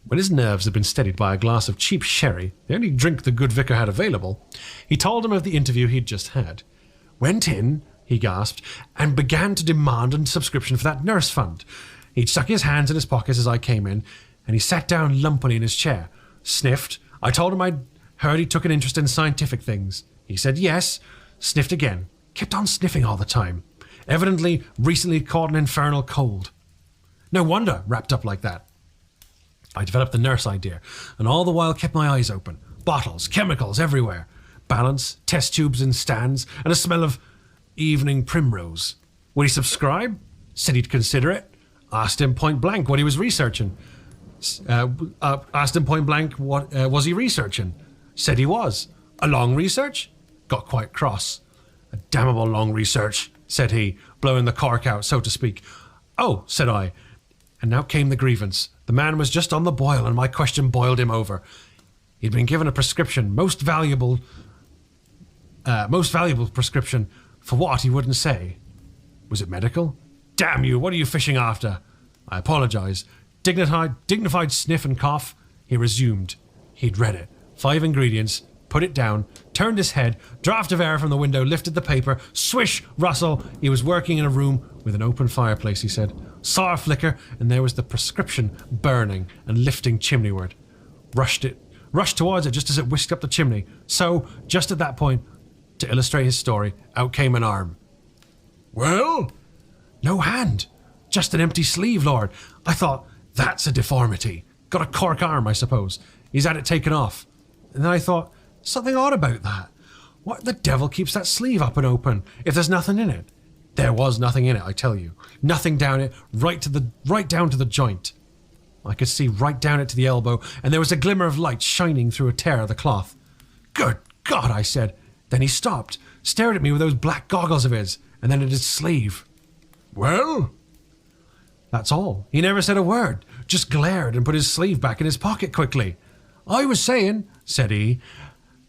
When his nerves had been steadied by a glass of cheap sherry, the only drink the good vicar had available, he told him of the interview he'd just had. "Went in," he gasped, "and began to demand a subscription for that nurse fund. He'd stuck his hands in his pockets as I came in, and he sat down lumpily in his chair, sniffed. I told him I'd heard he took an interest in scientific things. He said yes, sniffed again, kept on sniffing all the time. Evidently recently caught an infernal cold. No wonder wrapped up like that. I developed the nurse idea, and all the while kept my eyes open. Bottles, chemicals everywhere. Balance, test tubes in stands, and a smell of evening primrose. Would he subscribe? Said he'd consider it. Asked him point blank what he was researching. Asked him point blank what was he researching. Said he was. A long research? Got quite cross. A damnable long research, said he, blowing the cork out, so to speak. Oh, said I. And now came the grievance. The man was just on the boil, and my question boiled him over. He'd been given a prescription, most valuable prescription, for what he wouldn't say. Was it medical? Damn you, what are you fishing after? I apologise. Dignified sniff and cough. He resumed. He'd read it. 5 ingredients, put it down, turned his head, draught of air from the window, lifted the paper, swish, rustle. He was working in a room with an open fireplace, he said. Saw a flicker, and there was the prescription burning and lifting chimneyward. Rushed towards it just as it whisked up the chimney. So, just at that point, to illustrate his story, out came an arm. Well? No hand. Just an empty sleeve, Lord. I thought, that's a deformity. Got a cork arm, I suppose. He's had it taken off. And then I thought, something odd about that. What the devil keeps that sleeve up and open if there's nothing in it? There was nothing in it, I tell you. Nothing down it, right down to the joint. I could see right down it to the elbow, and there was a glimmer of light shining through a tear of the cloth. Good God, I said. Then he stopped, stared at me with those black goggles of his, and then at his sleeve. Well? That's all. He never said a word, just glared and put his sleeve back in his pocket quickly. I was saying, said he,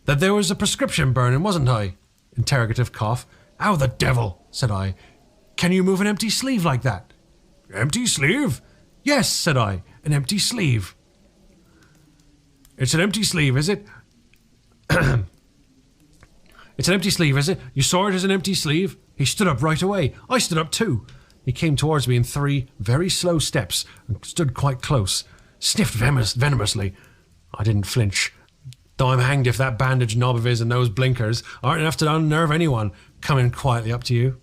that there was a prescription burning, wasn't I? Interrogative cough. How the devil, said I. Can you move an empty sleeve like that? Empty sleeve? Yes, said I, an empty sleeve. It's an empty sleeve, is it? It's an empty sleeve, is it? You saw it as an empty sleeve? He stood up right away. I stood up too. He came towards me in 3 very slow steps and stood quite close. Sniffed venomously. I didn't flinch. Though I'm hanged if that bandage knob of his and those blinkers aren't enough to unnerve anyone coming quietly up to you.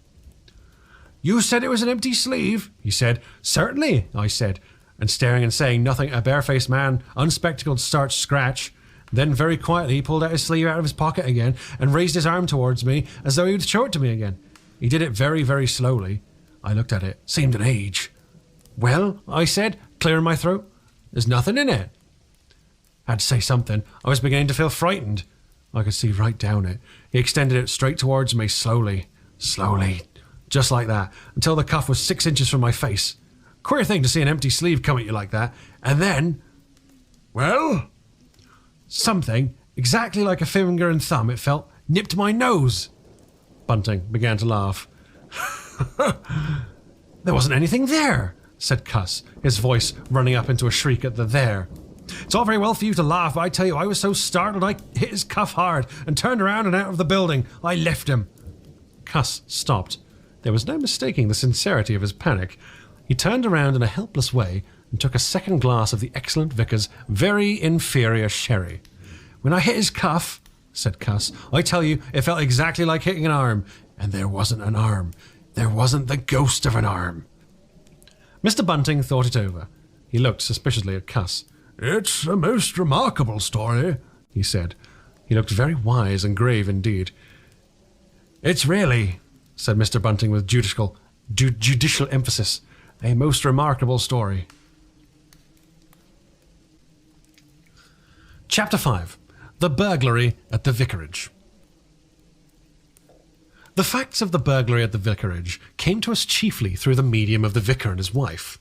You said it was an empty sleeve, he said. Certainly, I said, and staring and saying nothing, a barefaced man, unspectacled, starched scratch. Then very quietly he pulled out his sleeve out of his pocket again and raised his arm towards me as though he would show it to me again. He did it very, very slowly. I looked at it. Seemed an age. Well, I said, clearing my throat, there's nothing in it. Had to say something. I was beginning to feel frightened. I could see right down it. He extended it straight towards me, slowly, just like that, until the cuff was 6 inches from my face. Queer thing to see an empty sleeve come at you like that. And then, well, something, exactly like a finger and thumb, it felt, nipped my nose. Bunting began to laugh. There wasn't anything there, said Cuss, his voice running up into a shriek at the there. It's all very well for you to laugh, but I tell you, I was so startled I hit his cuff hard and turned around and out of the building. I left him. Cuss stopped. There was no mistaking the sincerity of his panic. He turned around in a helpless way and took a second glass of the excellent vicar's very inferior sherry. "When I hit his cuff," said Cuss, "I tell you, it felt exactly like hitting an arm. And there wasn't an arm. There wasn't the ghost of an arm." Mr. Bunting thought it over. He looked suspiciously at Cuss. "It's a most remarkable story," he said. He looked very wise and grave indeed. "It's really," said Mr. Bunting with judicial emphasis, "a most remarkable story." Chapter 5. The Burglary at the Vicarage. The facts of the burglary at the vicarage came to us chiefly through the medium of the vicar and his wife.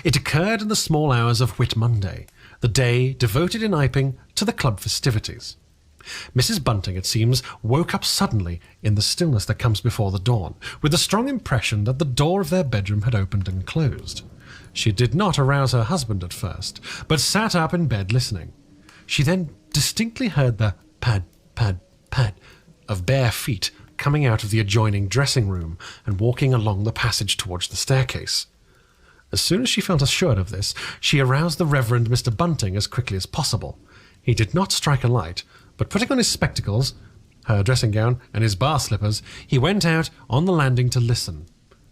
It occurred in the small hours of Whit Monday, the day devoted in Iping to the club festivities. Mrs. Bunting, it seems, woke up suddenly in the stillness that comes before the dawn, with a strong impression that the door of their bedroom had opened and closed. She did not arouse her husband at first, but sat up in bed listening. She then distinctly heard the pad, pad, pad of bare feet coming out of the adjoining dressing room and walking along the passage towards the staircase. As soon as she felt assured of this, she aroused the Reverend Mr. Bunting as quickly as possible. He did not strike a light, but putting on his spectacles, her dressing gown, and his bar slippers, he went out on the landing to listen.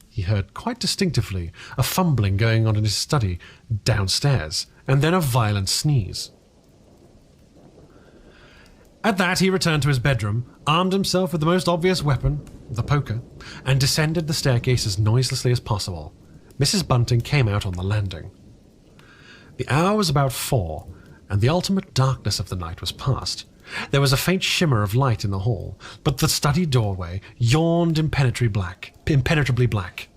He heard quite distinctively a fumbling going on in his study downstairs, and then a violent sneeze. At that, he returned to his bedroom, armed himself with the most obvious weapon, the poker, and descended the staircase as noiselessly as possible. Mrs. Bunting came out on the landing. The hour was about 4, and the ultimate darkness of the night was past. There was a faint shimmer of light in the hall, but the study doorway yawned impenetrably black.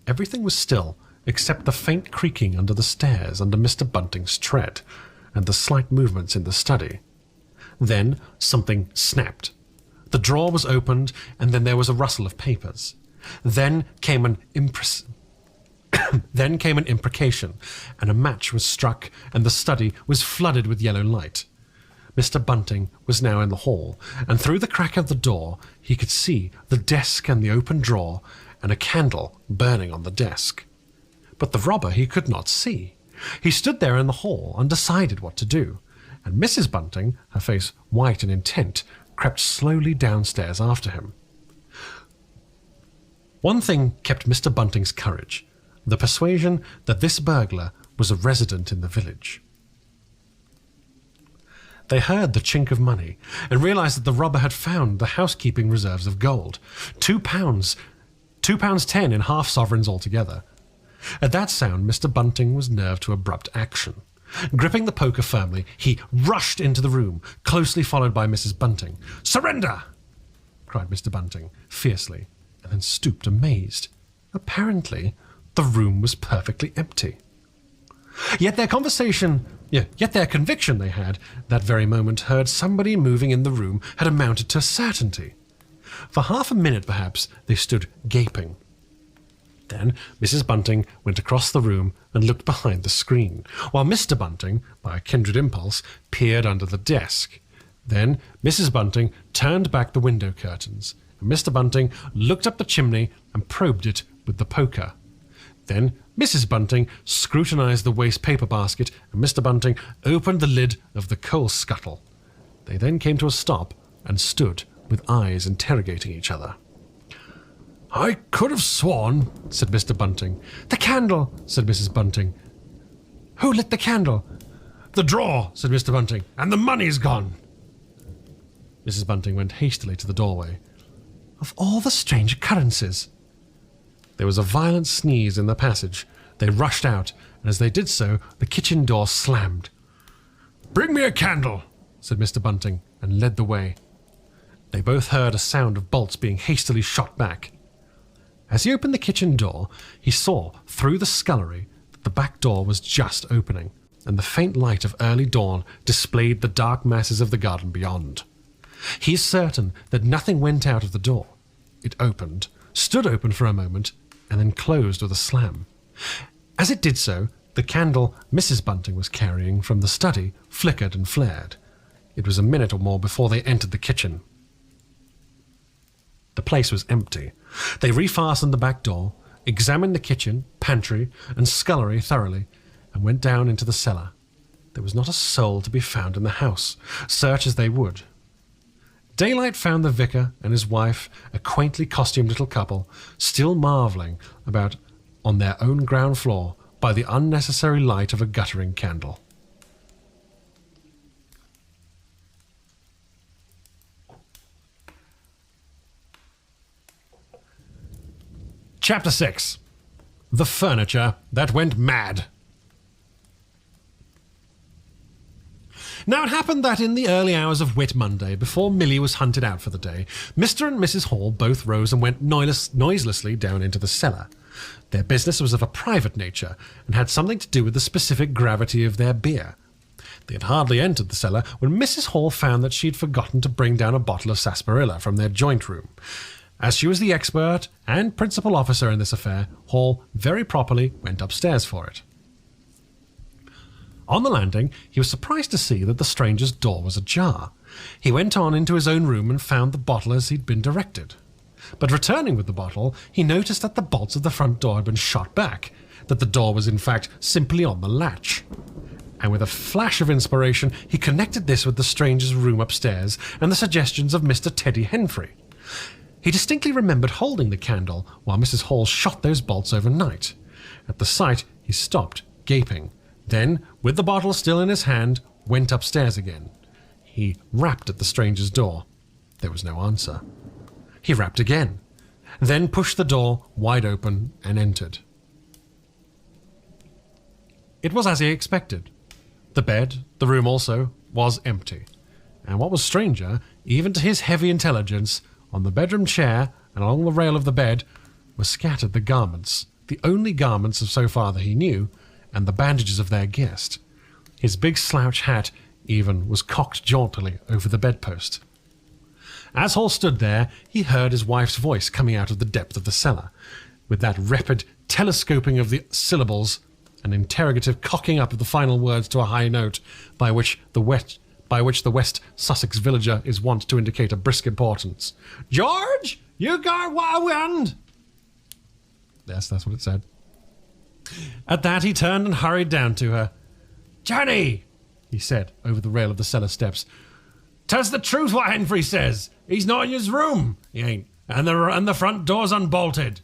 Everything was still, except the faint creaking under the stairs under Mr. Bunting's tread, and the slight movements in the study. Then something snapped. The drawer was opened, and then there was a rustle of papers. Then came an imprecation, and a match was struck, and the study was flooded with yellow light. Mr. Bunting was now in the hall, and through the crack of the door he could see the desk and the open drawer, and a candle burning on the desk. But the robber he could not see. He stood there in the hall, undecided what to do, and Mrs. Bunting, her face white and intent, crept slowly downstairs after him. One thing kept Mr. Bunting's courage, the persuasion that this burglar was a resident in the village. They heard the chink of money, and realised that the robber had found the housekeeping reserves of gold, £2.10 in half-sovereigns altogether. At that sound, Mr. Bunting was nerved to abrupt action. Gripping the poker firmly, he rushed into the room, closely followed by Mrs. Bunting. "Surrender!" cried Mr. Bunting, fiercely, and then stooped amazed. Apparently, the room was perfectly empty. Yet their conviction they had, that very moment heard somebody moving in the room, had amounted to certainty. For half a minute, perhaps, they stood gaping. Then Mrs. Bunting went across the room and looked behind the screen, while Mr. Bunting, by a kindred impulse, peered under the desk. Then Mrs. Bunting turned back the window curtains, and Mr. Bunting looked up the chimney and probed it with the poker. Then Mrs. Bunting scrutinised the waste paper basket, and Mr. Bunting opened the lid of the coal scuttle. They then came to a stop and stood with eyes interrogating each other. "I could have sworn," said Mr. Bunting. "The candle," said Mrs. Bunting. "Who lit the candle?" "The drawer," said Mr. Bunting, "and the money's gone." Mrs. Bunting went hastily to the doorway. "Of all the strange occurrences!" There was a violent sneeze in the passage. They rushed out, and as they did so, the kitchen door slammed. "Bring me a candle," said Mr. Bunting, and led the way. They both heard a sound of bolts being hastily shot back. As he opened the kitchen door, he saw, through the scullery, that the back door was just opening, and the faint light of early dawn displayed the dark masses of the garden beyond. He is certain that nothing went out of the door. It opened, stood open for a moment, and then closed with a slam. As it did so, the candle Mrs. Bunting was carrying from the study flickered and flared. It was a minute or more before they entered the kitchen. The place was empty. They refastened the back door, examined the kitchen, pantry, and scullery thoroughly, and went down into the cellar. There was not a soul to be found in the house, search as they would. Daylight found the vicar and his wife, a quaintly costumed little couple, still marvelling about on their own ground floor by the unnecessary light of a guttering candle. Chapter 6. The Furniture That Went Mad. Now it happened that in the early hours of Whit Monday, before Milly was hunted out for the day, Mr. and Mrs. Hall both rose and went noiselessly down into the cellar. Their business was of a private nature, and had something to do with the specific gravity of their beer. They had hardly entered the cellar when Mrs. Hall found that she had forgotten to bring down a bottle of sarsaparilla from their joint room. As she was the expert and principal officer in this affair, Hall very properly went upstairs for it. On the landing, he was surprised to see that the stranger's door was ajar. He went on into his own room and found the bottle as he'd been directed. But returning with the bottle, he noticed that the bolts of the front door had been shot back, that the door was in fact simply on the latch. And with a flash of inspiration, he connected this with the stranger's room upstairs and the suggestions of Mr. Teddy Henfrey. He distinctly remembered holding the candle while Mrs. Hall shot those bolts overnight. At the sight, he stopped, gaping. Then, with the bottle still in his hand, went upstairs again. He rapped at the stranger's door. There was no answer. He rapped again, then pushed the door wide open and entered. It was as he expected. The bed, the room also, was empty. And what was stranger, even to his heavy intelligence, on the bedroom chair and along the rail of the bed were scattered the garments, the only garments of so far that he knew, and the bandages of their guest. His big slouch hat, even, was cocked jauntily over the bedpost. As Hall stood there, he heard his wife's voice coming out of the depth of the cellar, with that rapid telescoping of the syllables, an interrogative cocking up of the final words to a high note, by which the West Sussex villager is wont to indicate a brisk importance. "George, you got what I want?" Yes, that's what it said. At that, he turned and hurried down to her. "Johnny," he said over the rail of the cellar steps, "'tis the truth what Henfrey says. He's not in his room, he ain't, and the front door's unbolted."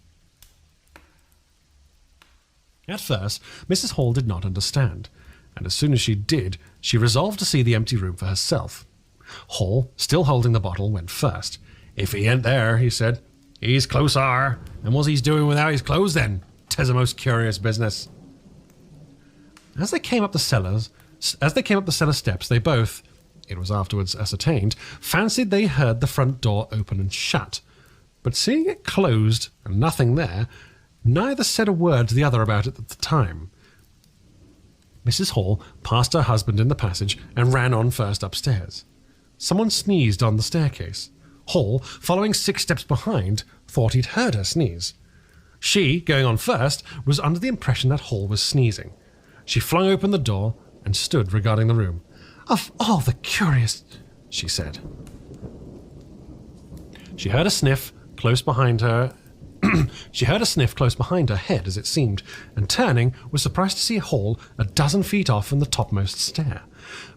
At first, Mrs. Hall did not understand, and as soon as she did, she resolved to see the empty room for herself. Hall, still holding the bottle, went first. "If he ain't there," he said, "he's close are, and what's he's doing without his clothes then? 'Tis a most curious business." As they came up the cellar steps, they both, it was afterwards ascertained, fancied they heard the front door open and shut. But seeing it closed and nothing there, neither said a word to the other about it at the time. Mrs. Hall passed her husband in the passage and ran on first upstairs. Someone sneezed on the staircase. Hall, following 6 steps behind, thought he'd heard her sneeze. She, going on first, was under the impression that Hall was sneezing. She flung open the door and stood regarding the room. "Of all the curious," she said. She heard a sniff close behind her head, as it seemed, and turning, was surprised to see Hall a dozen feet off from the topmost stair.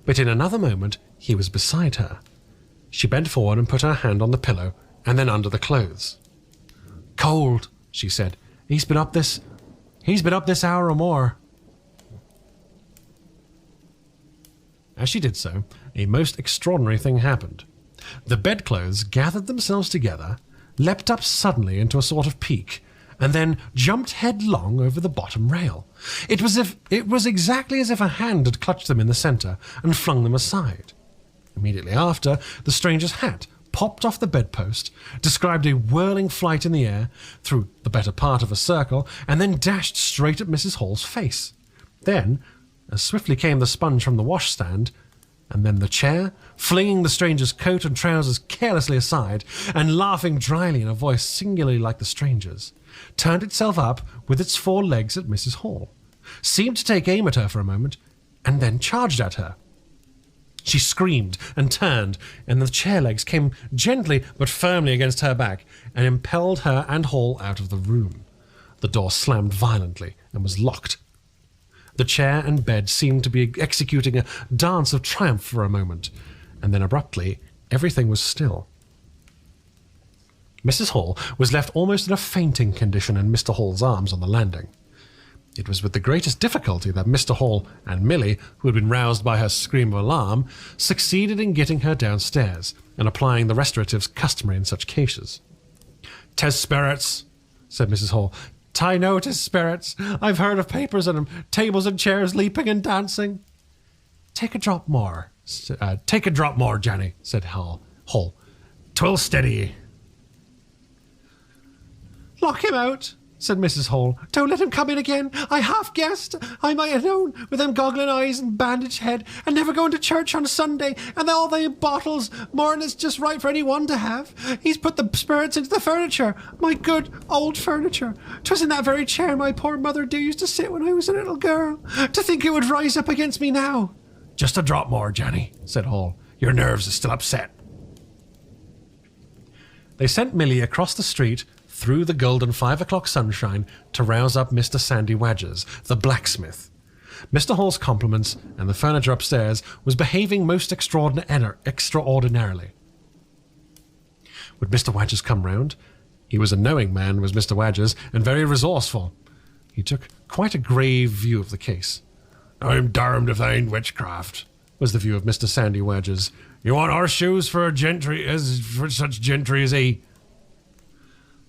But in another moment, he was beside her. She bent forward and put her hand on the pillow, and then under the clothes. "Cold," she said. He's been up this hour or more." As she did so, a most extraordinary thing happened. The bedclothes gathered themselves together, leapt up suddenly into a sort of peak, and then jumped headlong over the bottom rail. It was exactly as if a hand had clutched them in the centre and flung them aside. Immediately after, the stranger's hat popped off the bedpost, described a whirling flight in the air, through the better part of a circle, and then dashed straight at Mrs. Hall's face. Then, as swiftly came the sponge from the washstand, and then the chair, flinging the stranger's coat and trousers carelessly aside, and laughing dryly in a voice singularly like the stranger's, turned itself up with its 4 legs at Mrs. Hall, seemed to take aim at her for a moment, and then charged at her. She screamed and turned, and the chair legs came gently but firmly against her back and impelled her and Hall out of the room. The door slammed violently and was locked. The chair and bed seemed to be executing a dance of triumph for a moment, and then abruptly everything was still. Mrs. Hall was left almost in a fainting condition in Mr. Hall's arms on the landing. It was with the greatest difficulty that Mr. Hall and Milly, who had been roused by her scream of alarm, succeeded in getting her downstairs and applying the restoratives customary in such cases. "'Tis spirits," said Mrs. Hall. "I know 'tis spirits. I've heard of papers and 'em, tables and chairs leaping and dancing." Take a drop more, Janny," said Hall. "'Twill steady ye." "Lock him out," said Mrs. Hall. "Don't let him come in again. I half guessed. I might have known, with them goggling eyes and bandaged head, and never going to church on Sunday, and all them bottles, more'n it's just right for any one to have. He's put the spirits into the furniture, my good old furniture. 'Twas in that very chair my poor mother dear used to sit when I was a little girl. To think it would rise up against me now." "Just a drop more, Janny," said Hall. "Your nerves are still upset." They sent Milly across the street through the golden 5 o'clock sunshine to rouse up Mr. Sandy Wadgers, the blacksmith. Mr. Hall's compliments, and the furniture upstairs was behaving most extraordinarily. Would Mr. Wadgers come round? He was a knowing man, was Mr. Wadgers, and very resourceful. He took quite a grave view of the case. "I'm darned if they ain't witchcraft," was the view of Mr. Sandy Wadgers. "You want horseshoes for such gentry as he?"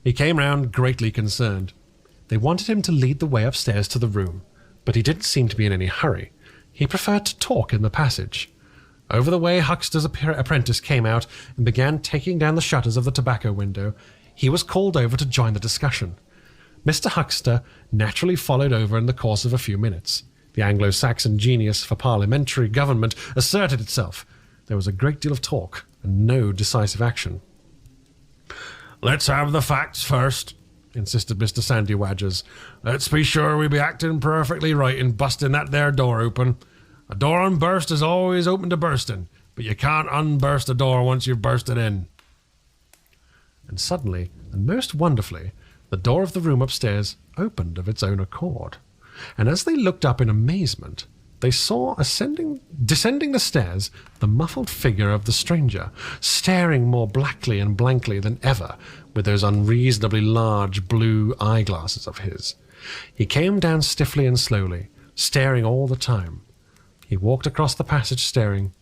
He came round greatly concerned. They wanted him to lead the way upstairs to the room, but he didn't seem to be in any hurry. He preferred to talk in the passage. Over the way Huxter's apprentice came out and began taking down the shutters of the tobacco window. He was called over to join the discussion. Mr. Huxter naturally followed over in the course of a few minutes. The Anglo-Saxon genius for parliamentary government asserted itself. There was a great deal of talk and no decisive action. "Let's have the facts first," insisted Mr. Sandy Wadgers. "Let's be sure we be acting perfectly right in busting that there door open. A door unburst is always open to bursting, but you can't unburst a door once you've burst it in." And suddenly, and most wonderfully, the door of the room upstairs opened of its own accord. And as they looked up in amazement, they saw descending the stairs the muffled figure of the stranger, staring more blackly and blankly than ever with those unreasonably large blue eyeglasses of his. He came down stiffly and slowly, staring all the time. He walked across the passage staring,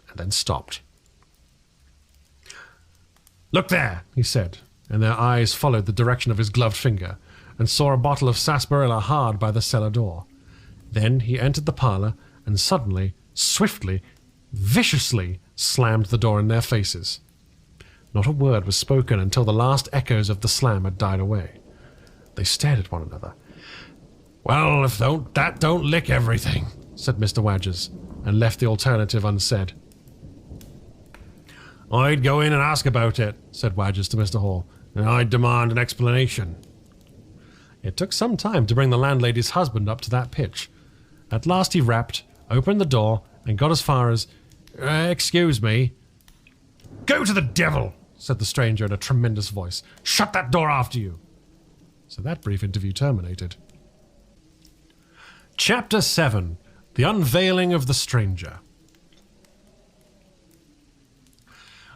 and then stopped. "Look there," he said, and their eyes followed the direction of his gloved finger, and saw a bottle of sarsaparilla hard by the cellar door. Then he entered the parlour, and suddenly, swiftly, viciously slammed the door in their faces. Not a word was spoken until the last echoes of the slam had died away. They stared at one another. "Well, if that don't lick everything," said Mr. Wadgers, and left the alternative unsaid. "I'd go in and ask about it," said Wadgers to Mr. Hall, "and I'd demand an explanation." It took some time to bring the landlady's husband up to that pitch. At last he rapped, opened the door, and got as far as, "Excuse me." "Go to the devil," said the stranger in a tremendous voice. "Shut that door after you." So that brief interview terminated. Chapter 7. The Unveiling of the Stranger.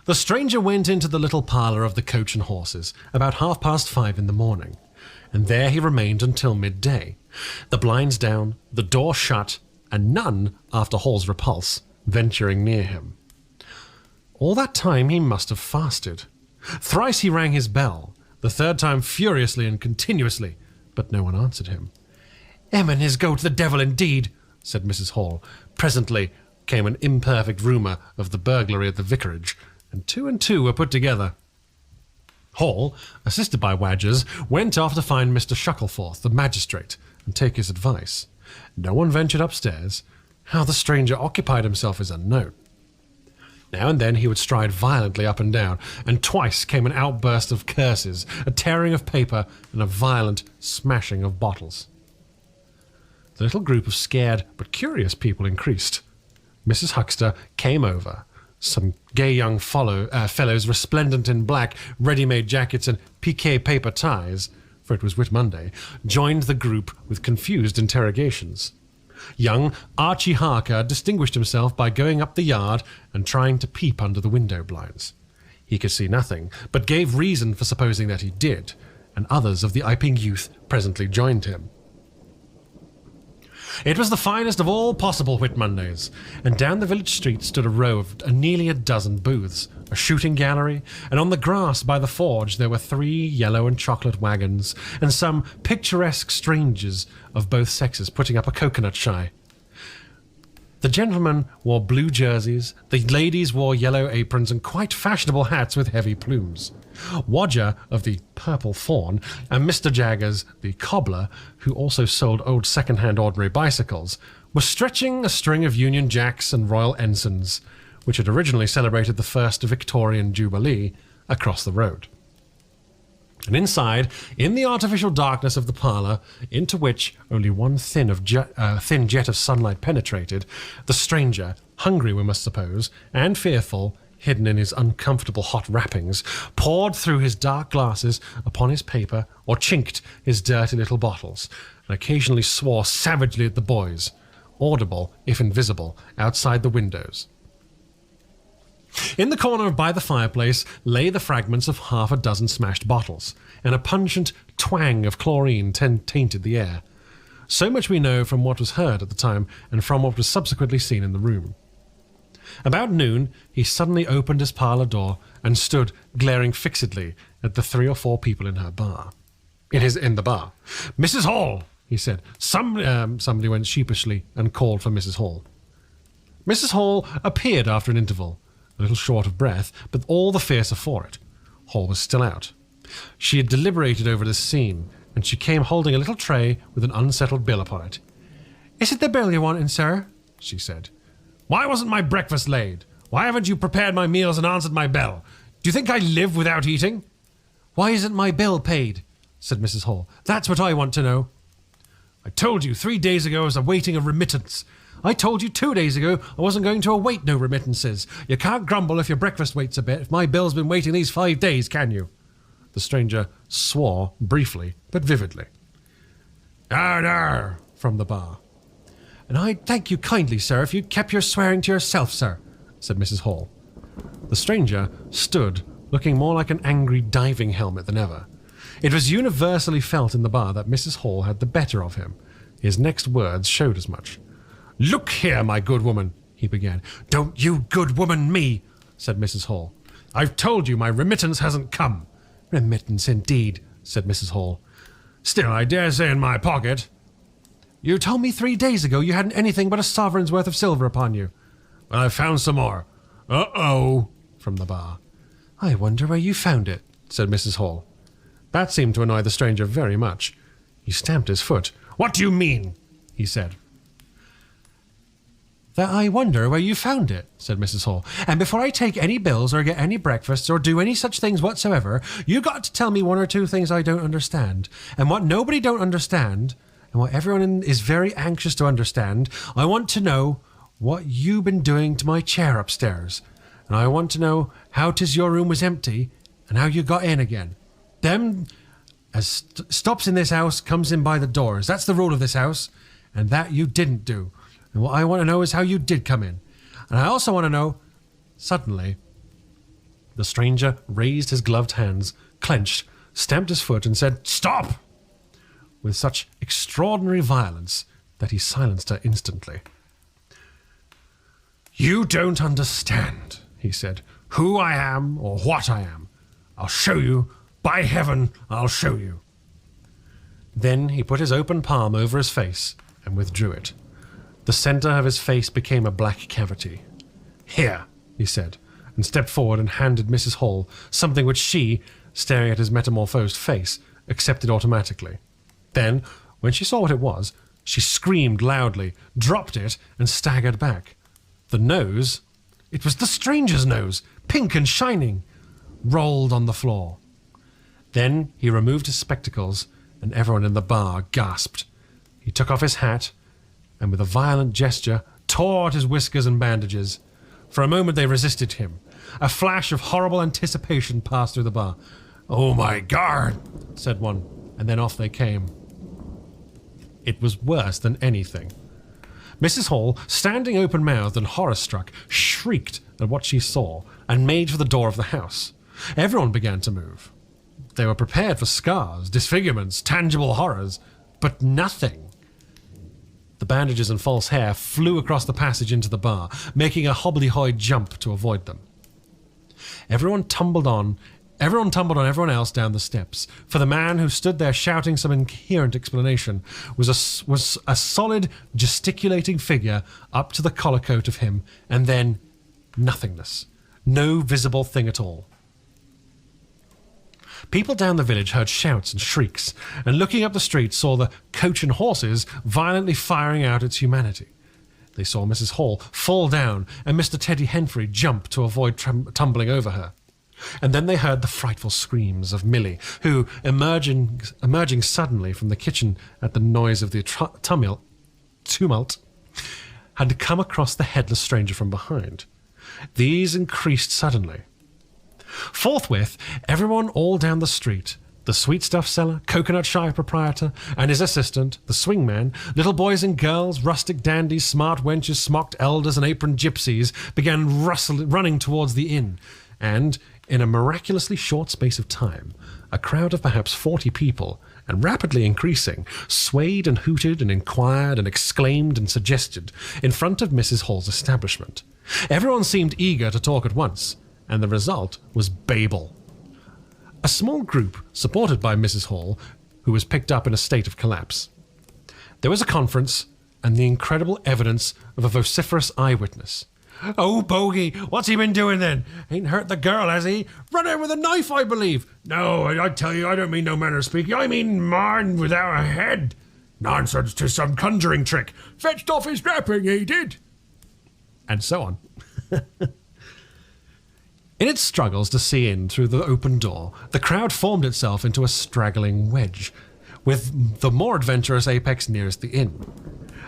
The stranger went into the little parlour of the Coach and Horses about 5:30 in the morning, and there he remained until midday, the blinds down, the door shut, and none, after Hall's repulse, venturing near him. All that time he must have fasted. Thrice he rang his bell, the third time furiously and continuously, but no one answered him. "Emmon is go to the devil indeed," said Mrs. Hall. Presently came an imperfect rumour of the burglary at the vicarage, and two were put together. Hall, assisted by Wadgers, went off to find Mr. Shuckleforth, the magistrate, and take his advice. No one ventured upstairs. How the stranger occupied himself is unknown. Now and then he would stride violently up and down, and twice came an outburst of curses, a tearing of paper, and a violent smashing of bottles. The little group of scared but curious people increased. Mrs. Huxter came over. Some gay young fellows resplendent in black, ready-made jackets and piqué paper ties, for it was Whit Monday, joined the group with confused interrogations. Young Archie Harker distinguished himself by going up the yard and trying to peep under the window blinds. He could see nothing, but gave reason for supposing that he did, and others of the Iping youth presently joined him. It was the finest of all possible Whit Mondays, and down the village street stood a row of nearly a dozen booths, a shooting gallery, and on the grass by the forge there were 3 yellow and chocolate wagons, and some picturesque strangers of both sexes putting up a coconut shy. The gentlemen wore blue jerseys, the ladies wore yellow aprons and quite fashionable hats with heavy plumes. Wodger of the Purple Fawn and Mr. Jaggers, the cobbler, who also sold old second-hand ordinary bicycles, were stretching a string of Union Jacks and Royal Ensigns, which had originally celebrated the first Victorian Jubilee, across the road. And inside, in the artificial darkness of the parlour, into which only one thin jet of sunlight penetrated, the stranger, hungry we must suppose, and fearful, hidden in his uncomfortable hot wrappings, poured through his dark glasses upon his paper or chinked his dirty little bottles, and occasionally swore savagely at the boys, audible, if invisible, outside the windows. In the corner by the fireplace lay the fragments of 6 smashed bottles, and a pungent twang of chlorine tainted the air. So much we know from what was heard at the time and from what was subsequently seen in the room. About noon, he suddenly opened his parlour door and stood glaring fixedly at the 3 or 4 people in the bar. "Mrs. Hall," he said. Somebody went sheepishly and called for Mrs. Hall. Mrs. Hall appeared after an interval, a little short of breath, but all the fiercer for it. Hall was still out. She had deliberated over this scene, and she came holding a little tray with an unsettled bill upon it. "Is it the bill you're wanting, sir?" she said. "Why wasn't my breakfast laid? Why haven't you prepared my meals and answered my bell? Do you think I live without eating?" "Why isn't my bill paid?" said Mrs. Hall. "That's what I want to know." "I told you 3 days ago I was awaiting a remittance. I told you 2 days ago I wasn't going to await no remittances. You can't grumble if your breakfast waits a bit, if my bill's been waiting these 5 days, can you?" The stranger swore briefly but vividly. "Arr, arr," from the bar. "And I'd thank you kindly, sir, if you'd kept your swearing to yourself, sir," said Mrs. Hall. The stranger stood, looking more like an angry diving helmet than ever. It was universally felt in the bar that Mrs. Hall had the better of him. His next words showed as much. "Look here, my good woman," he began. "Don't you good woman me," said Mrs. Hall. "I've told you my remittance hasn't come." "Remittance, indeed," said Mrs. Hall. "Still, I dare say in my pocket." "You told me 3 days ago you hadn't anything but a sovereign's worth of silver upon you." "Well, I've found some more." "Uh-oh," from the bar. "I wonder where you found it," said Mrs. Hall. That seemed to annoy the stranger very much. He stamped his foot. "What do you mean?" he said. "That I wonder where you found it," said Mrs. Hall. "And before I take any bills or get any breakfasts or do any such things whatsoever, you got to tell me 1 or 2 things I don't understand. And what nobody don't understand, and what everyone is very anxious to understand, I want to know what you been doing to my chair upstairs. And I want to know how 'tis your room was empty and how you got in again. Them as stops in this house comes in by the doors. That's the rule of this house, and that you didn't do. And what I want to know is how you did come in. And I also want to know..." Suddenly, the stranger raised his gloved hands, clenched, stamped his foot, and said, "Stop!" with such extraordinary violence that he silenced her instantly. "You don't understand," he said, "who I am or what I am. I'll show you. By heaven, I'll show you." Then he put his open palm over his face and withdrew it. The centre of his face became a black cavity. "Here," he said, and stepped forward and handed Mrs. Hall something which she, staring at his metamorphosed face, accepted automatically. Then, when she saw what it was, she screamed loudly, dropped it, and staggered back. The nose, it was the stranger's nose, pink and shining, rolled on the floor. Then he removed his spectacles, and everyone in the bar gasped. He took off his hat, and with a violent gesture tore at his whiskers and bandages. For a moment they resisted him. A flash of horrible anticipation passed through the bar. "Oh my God," said one, and then off they came. It was worse than anything. Mrs. Hall, standing open-mouthed and horror-struck, shrieked at what she saw and made for the door of the house. Everyone began to move. They were prepared for scars, disfigurements, tangible horrors, but nothing. The bandages and false hair flew across the passage into the bar, making a hobbly-hoy jump to avoid them. Everyone tumbled on everyone else down the steps, for the man who stood there shouting some incoherent explanation was a solid, gesticulating figure up to the collar coat of him, and then nothingness. No visible thing at all. People down the village heard shouts and shrieks, and looking up the street saw the coach and horses violently firing out its humanity. They saw Mrs. Hall fall down and Mr. Teddy Henfrey jump to avoid tumbling over her. And then they heard the frightful screams of Millie, who, emerging suddenly from the kitchen at the noise of the tumult, had come across the headless stranger from behind. These increased suddenly. Forthwith, everyone all down the street, the sweetstuff seller, coconut shy proprietor, and his assistant, the swingman, little boys and girls, rustic dandies, smart wenches, smocked elders, and aproned gypsies, began running towards the inn, and, in a miraculously short space of time, a crowd of perhaps 40 people, and rapidly increasing, swayed and hooted and inquired and exclaimed and suggested in front of Mrs. Hall's establishment. Everyone seemed eager to talk at once, and the result was Babel. A small group, supported by Mrs. Hall, who was picked up in a state of collapse. There was a conference, and the incredible evidence of a vociferous eyewitness. "Oh, Bogey, what's he been doing then? Ain't hurt the girl, has he? Run her with a knife, I believe." "No, I tell you, I don't mean no manner of speaking. I mean man without a head." "Nonsense, 'tis some conjuring trick. Fetched off his wrapping, he did." And so on. In its struggles to see in through the open door, the crowd formed itself into a straggling wedge, with the more adventurous apex nearest the inn.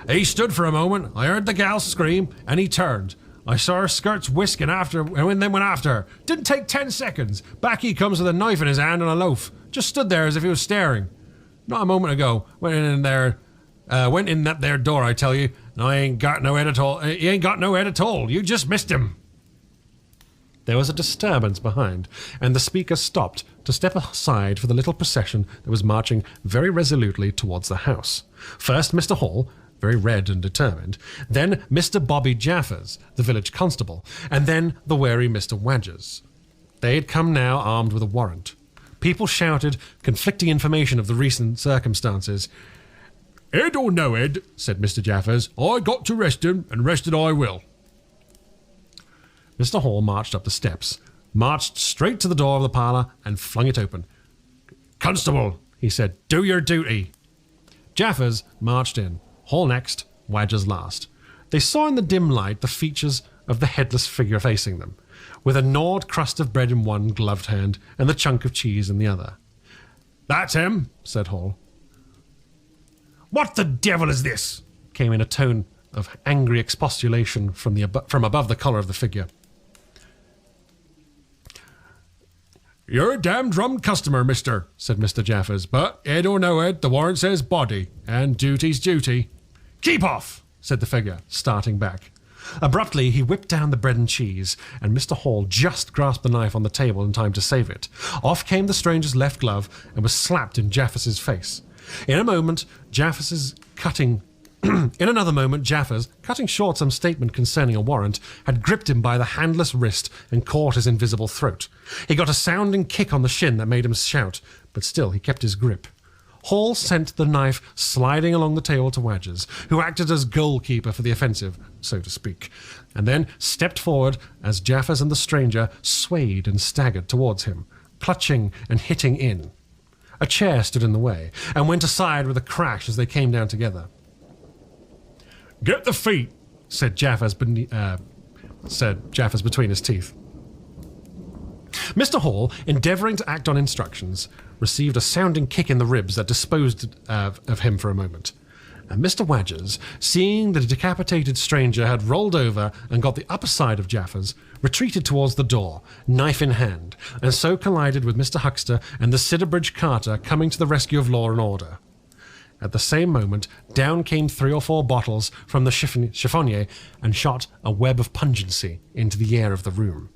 "He stood for a moment. I heard the gal scream, and he turned. I saw her skirts whisking after, and then went after her. Didn't take 10 seconds. Back he comes with a knife in his hand and a loaf. Just stood there as if he was staring. Not a moment ago. Went in that there door, I tell you, and I ain't got no head at all. He ain't got no head at all. You just missed him." There was a disturbance behind, and the speaker stopped to step aside for the little procession that was marching very resolutely towards the house. First Mr. Hall, very red and determined, then Mr. Bobby Jaffers, the village constable, and then the wary Mr. Wadgers. They had come now armed with a warrant. People shouted conflicting information of the recent circumstances. "Ed or no Ed," said Mr. Jaffers, "I got to rest him, and rested I will." Mr. Hall marched up the steps, marched straight to the door of the parlour, and flung it open. "Constable," he said, "do your duty." Jaffers marched in, Hall next, Wadgers last. They saw in the dim light the features of the headless figure facing them, with a gnawed crust of bread in one gloved hand and the chunk of cheese in the other. "That's him," said Hall. "What the devil is this?" came in a tone of angry expostulation from above the collar of the figure. "You're a damned rum customer, mister," said Mr. Jaffers, "but Ed or no Ed, the warrant says body, and duty's duty." "Keep off," said the figure, starting back. Abruptly, he whipped down the bread and cheese, and Mr. Hall just grasped the knife on the table in time to save it. Off came the stranger's left glove and was slapped in Jaffers's face. In another moment, Jaffers, cutting short some statement concerning a warrant, had gripped him by the handless wrist and caught his invisible throat. He got a sounding kick on the shin that made him shout, but still he kept his grip. Hall sent the knife sliding along the table to Wadgers, who acted as goalkeeper for the offensive, so to speak, and then stepped forward as Jaffers and the stranger swayed and staggered towards him, clutching and hitting in. A chair stood in the way, and went aside with a crash as they came down together. "Get the feet," said Jaffers between his teeth. Mr. Hall, endeavouring to act on instructions, received a sounding kick in the ribs that disposed of him for a moment. And Mr. Wadgers, seeing the decapitated stranger had rolled over and got the upper side of Jaffers, retreated towards the door, knife in hand, and so collided with Mr. Huxter and the Sidderbridge carter coming to the rescue of law and order. At the same moment, down came 3 or 4 bottles from the chiffonnier and shot a web of pungency into the air of the room.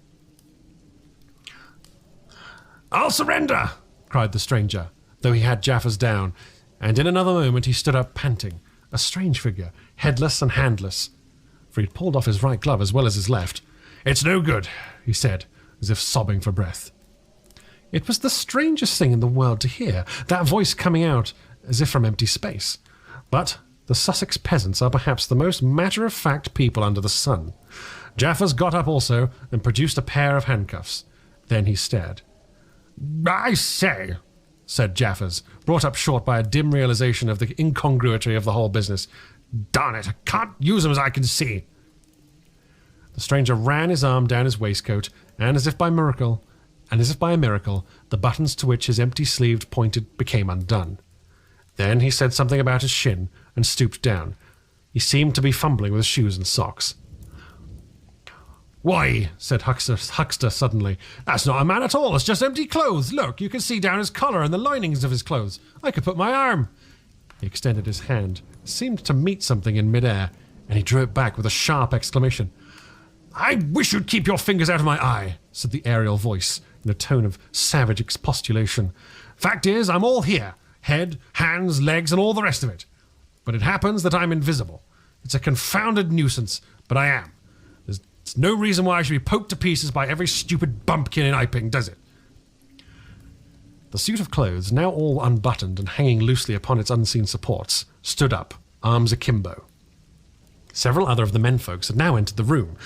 "I'll surrender!" cried the stranger, though he had Jaffers down, and in another moment he stood up panting, a strange figure, headless and handless, for he'd pulled off his right glove as well as his left. "It's no good," he said, as if sobbing for breath. It was the strangest thing in the world to hear, that voice coming out as if from empty space. But the Sussex peasants are perhaps the most matter-of-fact people under the sun. Jaffers got up also and produced a pair of handcuffs. Then he stared. "I say," said Jaffers, brought up short by a dim realization of the incongruity of the whole business. "Darn it, I can't use them as I can see." The stranger ran his arm down his waistcoat, and as if by a miracle, the buttons to which his empty sleeve pointed became undone. Then he said something about his shin and stooped down. He seemed to be fumbling with his shoes and socks. "Why," said Huckster suddenly, "that's not a man at all, it's just empty clothes. Look, you can see down his collar and the linings of his clothes. I could put my arm." He extended his hand, seemed to meet something in midair, and he drew it back with a sharp exclamation. "I wish you'd keep your fingers out of my eye," said the aerial voice, in a tone of savage expostulation. "Fact is, I'm all here. Head, hands, legs, and all the rest of it. But it happens that I'm invisible. It's a confounded nuisance, but I am. There's no reason why I should be poked to pieces by every stupid bumpkin in Iping, does it?" The suit of clothes, now all unbuttoned and hanging loosely upon its unseen supports, stood up, arms akimbo. Several other of the menfolks had now entered the room,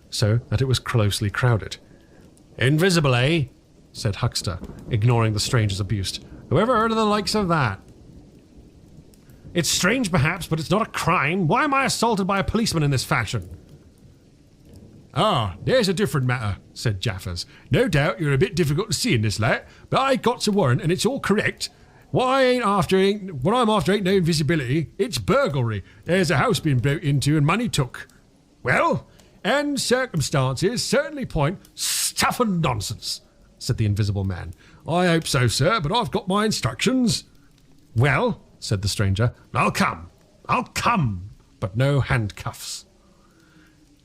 so that it was closely crowded. "Invisible, eh?" said Huckster, ignoring the stranger's abuse. "Whoever heard of the likes of that?" "It's strange, perhaps, but it's not a crime. Why am I assaulted by a policeman in this fashion?" "Ah, there's a different matter," said Jaffers. "No doubt you're a bit difficult to see in this light, but I got to warrant, and it's all correct. What I'm after ain't no invisibility, it's burglary. There's a house being broke into and money took. Well, and circumstances certainly point..." "Stuff and nonsense," said the invisible man. "I hope so, sir, but I've got my instructions." "Well," said the stranger, I'll come, but no handcuffs."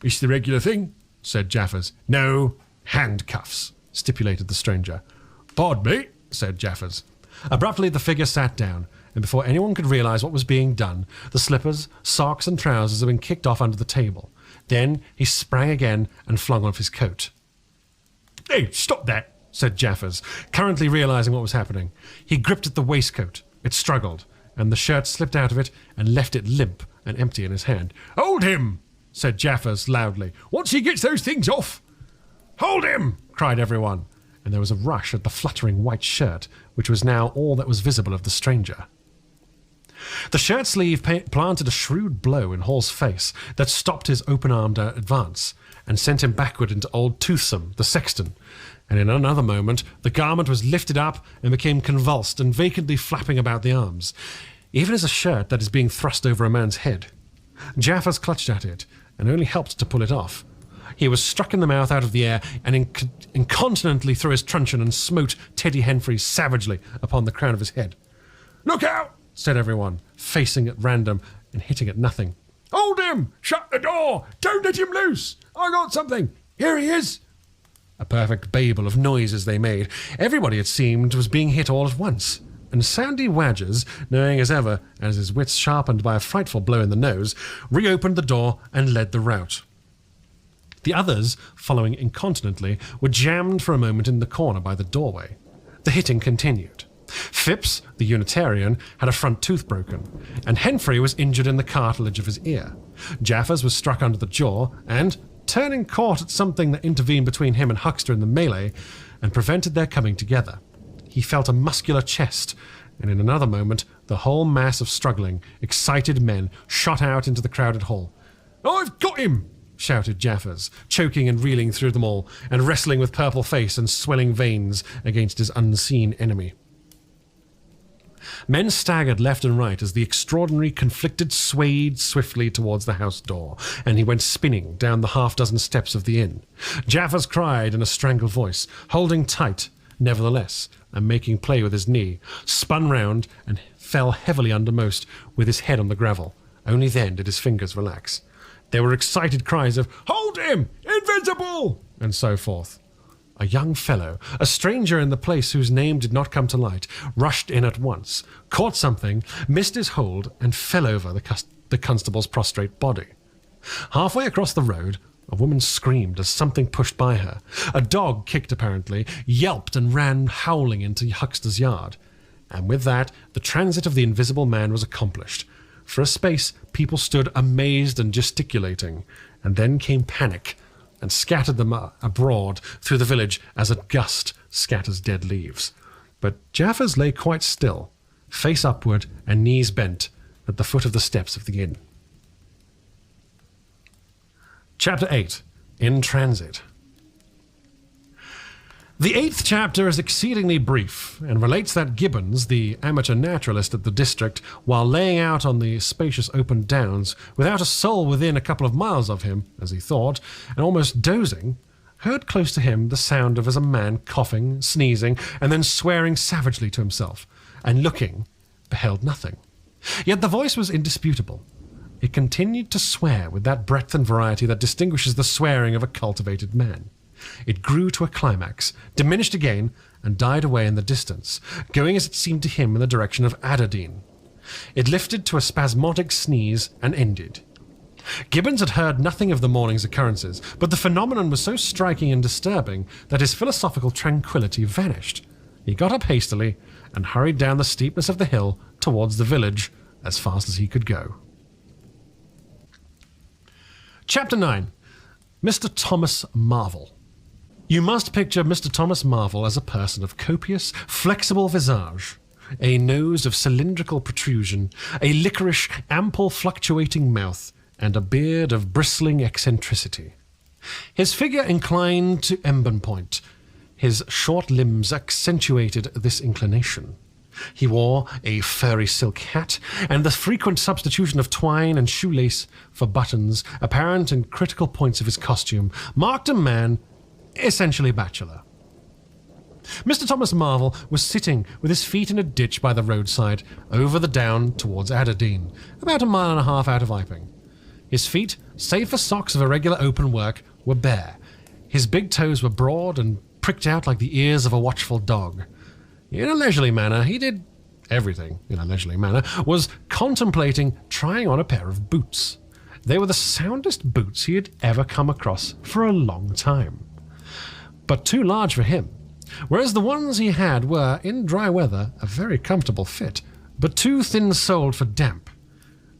"It's the regular thing," said Jaffers. "No handcuffs," stipulated the stranger. "Pardon me," said Jaffers. Abruptly the figure sat down, and before anyone could realise what was being done, the slippers, socks and trousers had been kicked off under the table. Then he sprang again and flung off his coat. "Hey, stop that," said Jaffers, currently realising what was happening. He gripped at the waistcoat. It struggled, and the shirt slipped out of it and left it limp and empty in his hand. "Hold him," said Jaffers loudly. "Once he gets those things off..." "Hold him!" cried everyone, and there was a rush at the fluttering white shirt, which was now all that was visible of the stranger. The shirt sleeve planted a shrewd blow in Hall's face that stopped his open-armed advance and sent him backward into old Toothsome, the sexton, and in another moment the garment was lifted up and became convulsed and vacantly flapping about the arms, even as a shirt that is being thrust over a man's head. Jaffers clutched at it and only helped to pull it off. He was struck in the mouth out of the air and incontinently threw his truncheon and smote Teddy Henfrey savagely upon the crown of his head. "Look out!" said everyone, facing at random and hitting at nothing. "Hold him! Shut the door! Don't let him loose! I got something! Here he is!" A perfect babel of noises they made. Everybody, it seemed, was being hit all at once, and Sandy Wadgers, knowing as ever, as his wits sharpened by a frightful blow in the nose, reopened the door and led the rout. The others, following incontinently, were jammed for a moment in the corner by the doorway. The hitting continued. Phipps, the Unitarian, had a front tooth broken, and Henfrey was injured in the cartilage of his ear. Jaffers was struck under the jaw, and, turning caught at something that intervened between him and Huckster in the melee, and prevented their coming together. He felt a muscular chest, and in another moment the whole mass of struggling, excited men shot out into the crowded hall. "I've got him!" shouted Jaffers, choking and reeling through them all, and wrestling with purple face and swelling veins against his unseen enemy. Men staggered left and right as the extraordinary conflicted swayed swiftly towards the house door, and he went spinning down the half-dozen steps of the inn. Jaffers cried in a strangled voice, holding tight, nevertheless, and making play with his knee, spun round and fell heavily undermost with his head on the gravel. Only then did his fingers relax. There were excited cries of, "Hold him! Invincible!" and so forth. A young fellow, a stranger in the place whose name did not come to light, rushed in at once, caught something, missed his hold, and fell over the constable's prostrate body. Halfway across the road, a woman screamed as something pushed by her. A dog kicked apparently, yelped and ran howling into Huxter's yard. And with that, the transit of the invisible man was accomplished. For a space, people stood amazed and gesticulating, and then came panic, and scattered them abroad through the village as a gust scatters dead leaves. But Jaffers lay quite still, face upward and knees bent, at the foot of the steps of the inn. Chapter 8. In Transit. The 8th chapter is exceedingly brief, and relates that Gibbons, the amateur naturalist at the district, while laying out on the spacious open downs, without a soul within a couple of miles of him, as he thought, and almost dozing, heard close to him the sound of as a man coughing, sneezing, and then swearing savagely to himself, and looking, beheld nothing. Yet the voice was indisputable. It continued to swear with that breadth and variety that distinguishes the swearing of a cultivated man. It grew to a climax, diminished again, and died away in the distance, going as it seemed to him in the direction of Adderdean. It lifted to a spasmodic sneeze and ended. Gibbons had heard nothing of the morning's occurrences, but the phenomenon was so striking and disturbing that his philosophical tranquillity vanished. He got up hastily and hurried down the steepness of the hill towards the village as fast as he could go. Chapter 9. Mr. Thomas Marvel. You must picture Mr. Thomas Marvel as a person of copious, flexible visage, a nose of cylindrical protrusion, a liquorish, ample, fluctuating mouth, and a beard of bristling eccentricity. His figure inclined to embonpoint. His short limbs accentuated this inclination. He wore a furry silk hat, and the frequent substitution of twine and shoelace for buttons, apparent in critical points of his costume, marked a man essentially bachelor. Mr. Thomas Marvel was sitting with his feet in a ditch by the roadside, over the down towards Adderdean, about 1.5 miles out of Iping. His feet, save for socks of irregular open work, were bare. His big toes were broad and pricked out like the ears of a watchful dog. In a leisurely manner, he did everything in a leisurely manner, was contemplating trying on a pair of boots. They were the soundest boots he had ever come across for a long time, but too large for him, whereas the ones he had were, in dry weather, a very comfortable fit, but too thin-soled for damp.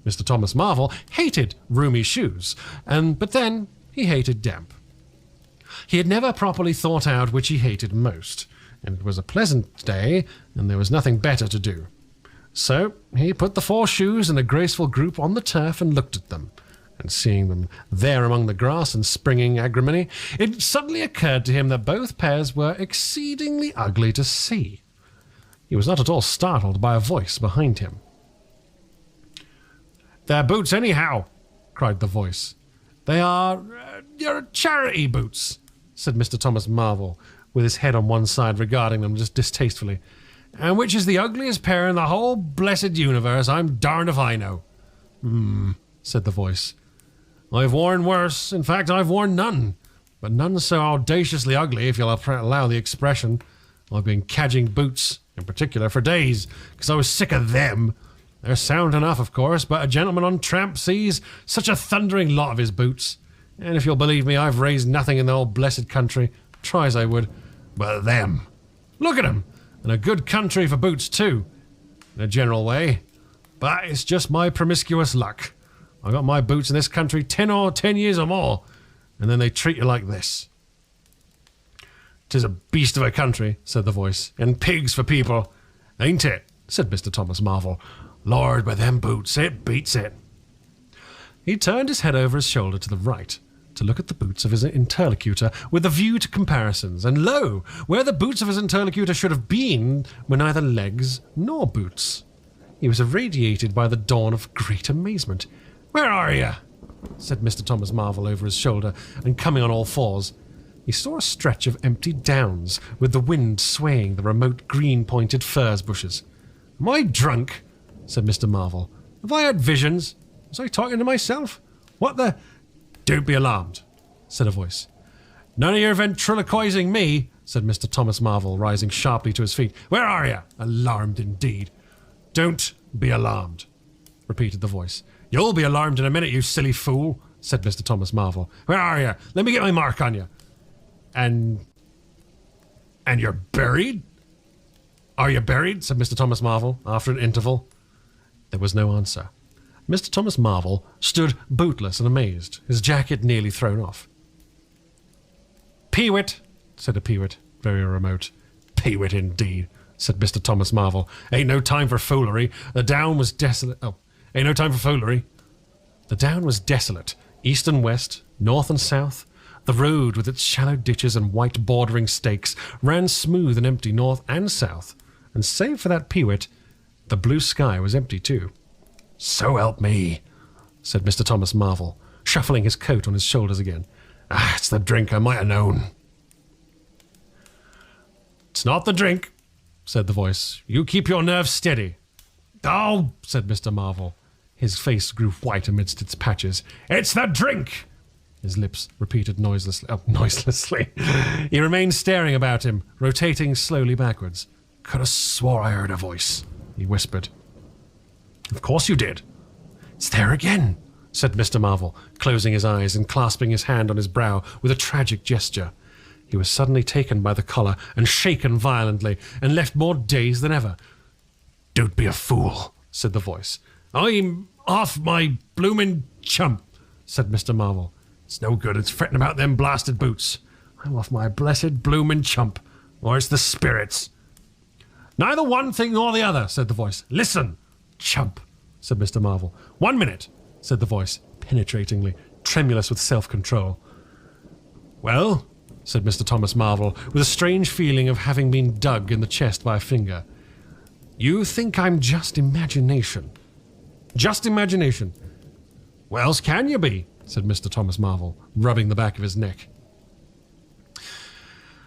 Mr. Thomas Marvel hated roomy shoes, but then he hated damp. He had never properly thought out which he hated most, and it was a pleasant day, and there was nothing better to do. So he put the 4 shoes in a graceful group on the turf and looked at them, and seeing them there among the grass and springing agrimony, it suddenly occurred to him that both pairs were exceedingly ugly to see. He was not at all startled by a voice behind him. "They're boots anyhow," cried the voice. "They are charity boots," said Mr. Thomas Marvel, with his head on one side regarding them just distastefully. "And which is the ugliest pair in the whole blessed universe, I'm darned if I know." Said the voice. "I've worn worse. In fact, I've worn none. But none so audaciously ugly, if you'll allow the expression. I've been cadging boots, in particular, for days, because I was sick of them. They're sound enough, of course, but a gentleman on tramp sees such a thundering lot of his boots. And if you'll believe me, I've raised nothing in the whole blessed country, try as I would. But them. Look at 'em. And a good country for boots, too, in a general way. But it's just my promiscuous luck. I got my boots in this country 10 years or more, and then they treat you like this." "'Tis a beast of a country," said the voice, "and pigs for people." "Ain't it?" said Mr. Thomas Marvel. "Lord, by them boots, it beats it." He turned his head over his shoulder to the right, to look at the boots of his interlocutor with a view to comparisons, and lo, where the boots of his interlocutor should have been were neither legs nor boots. He was irradiated by the dawn of great amazement. "Where are you?" said Mr. Thomas Marvel over his shoulder, and coming on all fours. He saw a stretch of empty downs, with the wind swaying the remote green-pointed furze bushes. "Am I drunk?" said Mr. Marvel. Have I had visions? Was I talking to myself? What the... Don't be alarmed, said a voice. None of your ventriloquizing me, said Mr. Thomas Marvel, rising sharply to his feet. Where are you? Alarmed indeed. Don't be alarmed, repeated the voice. You'll be alarmed in a minute, you silly fool, said Mr. Thomas Marvel. Where are you? Let me get my mark on you. And you're buried? Are you buried? Said Mr. Thomas Marvel, after an interval. There was no answer. Mr. Thomas Marvel stood bootless and amazed, his jacket nearly thrown off. Peewit, said a peewit, very remote. Peewit indeed, said Mr. Thomas Marvel. Ain't no time for foolery. The down was desolate. Oh, ain't no time for foolery. The down was desolate, east and west, north and south. The road, with its shallow ditches and white bordering stakes, ran smooth and empty north and south, and save for that peewit, the blue sky was empty too. So help me, said Mr. Thomas Marvel, shuffling his coat on his shoulders again. Ah, it's the drink, I might have known. It's not the drink, said the voice. You keep your nerves steady. Oh, said Mr. Marvel. His face grew white amidst its patches. It's the drink! His lips repeated noiselessly. He remained staring about him, rotating slowly backwards. Could have swore I heard a voice, he whispered. Of course you did. It's there again, said Mr. Marvel, closing his eyes and clasping his hand on his brow with a tragic gesture. He was suddenly taken by the collar and shaken violently, and left more dazed than ever. Don't be a fool, said the voice. I'm off my bloomin' chump, said Mr. Marvel. It's no good, it's fretting about them blasted boots. I'm off my blessed bloomin' chump, or it's the spirits. Neither one thing nor the other, said the voice. Listen, chump, said Mr. Marvel. 1 minute, said the voice, penetratingly, tremulous with self-control. Well, said Mr. Thomas Marvel, with a strange feeling of having been dug in the chest by a finger. You think I'm just imagination. Just imagination. What else can you be? Said Mr. Thomas Marvel, rubbing the back of his neck.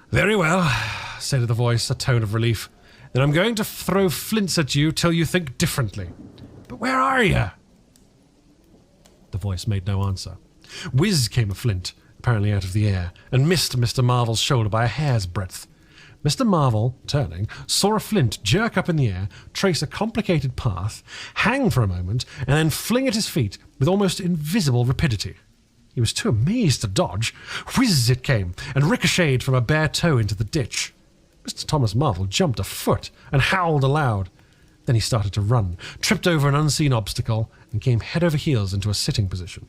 Very well, said the voice, a tone of relief. Then I'm going to throw flints at you till you think differently. But where are you? The voice made no answer. Whiz came a flint, apparently out of the air, and missed Mr. Marvel's shoulder by a hair's breadth. Mr. Marvel, turning, saw a flint jerk up in the air, trace a complicated path, hang for a moment, and then fling at his feet with almost invisible rapidity. He was too amazed to dodge. Whiz it came, and ricocheted from a bare toe into the ditch. Mr. Thomas Marvel jumped a foot and howled aloud. Then he started to run, tripped over an unseen obstacle, and came head over heels into a sitting position.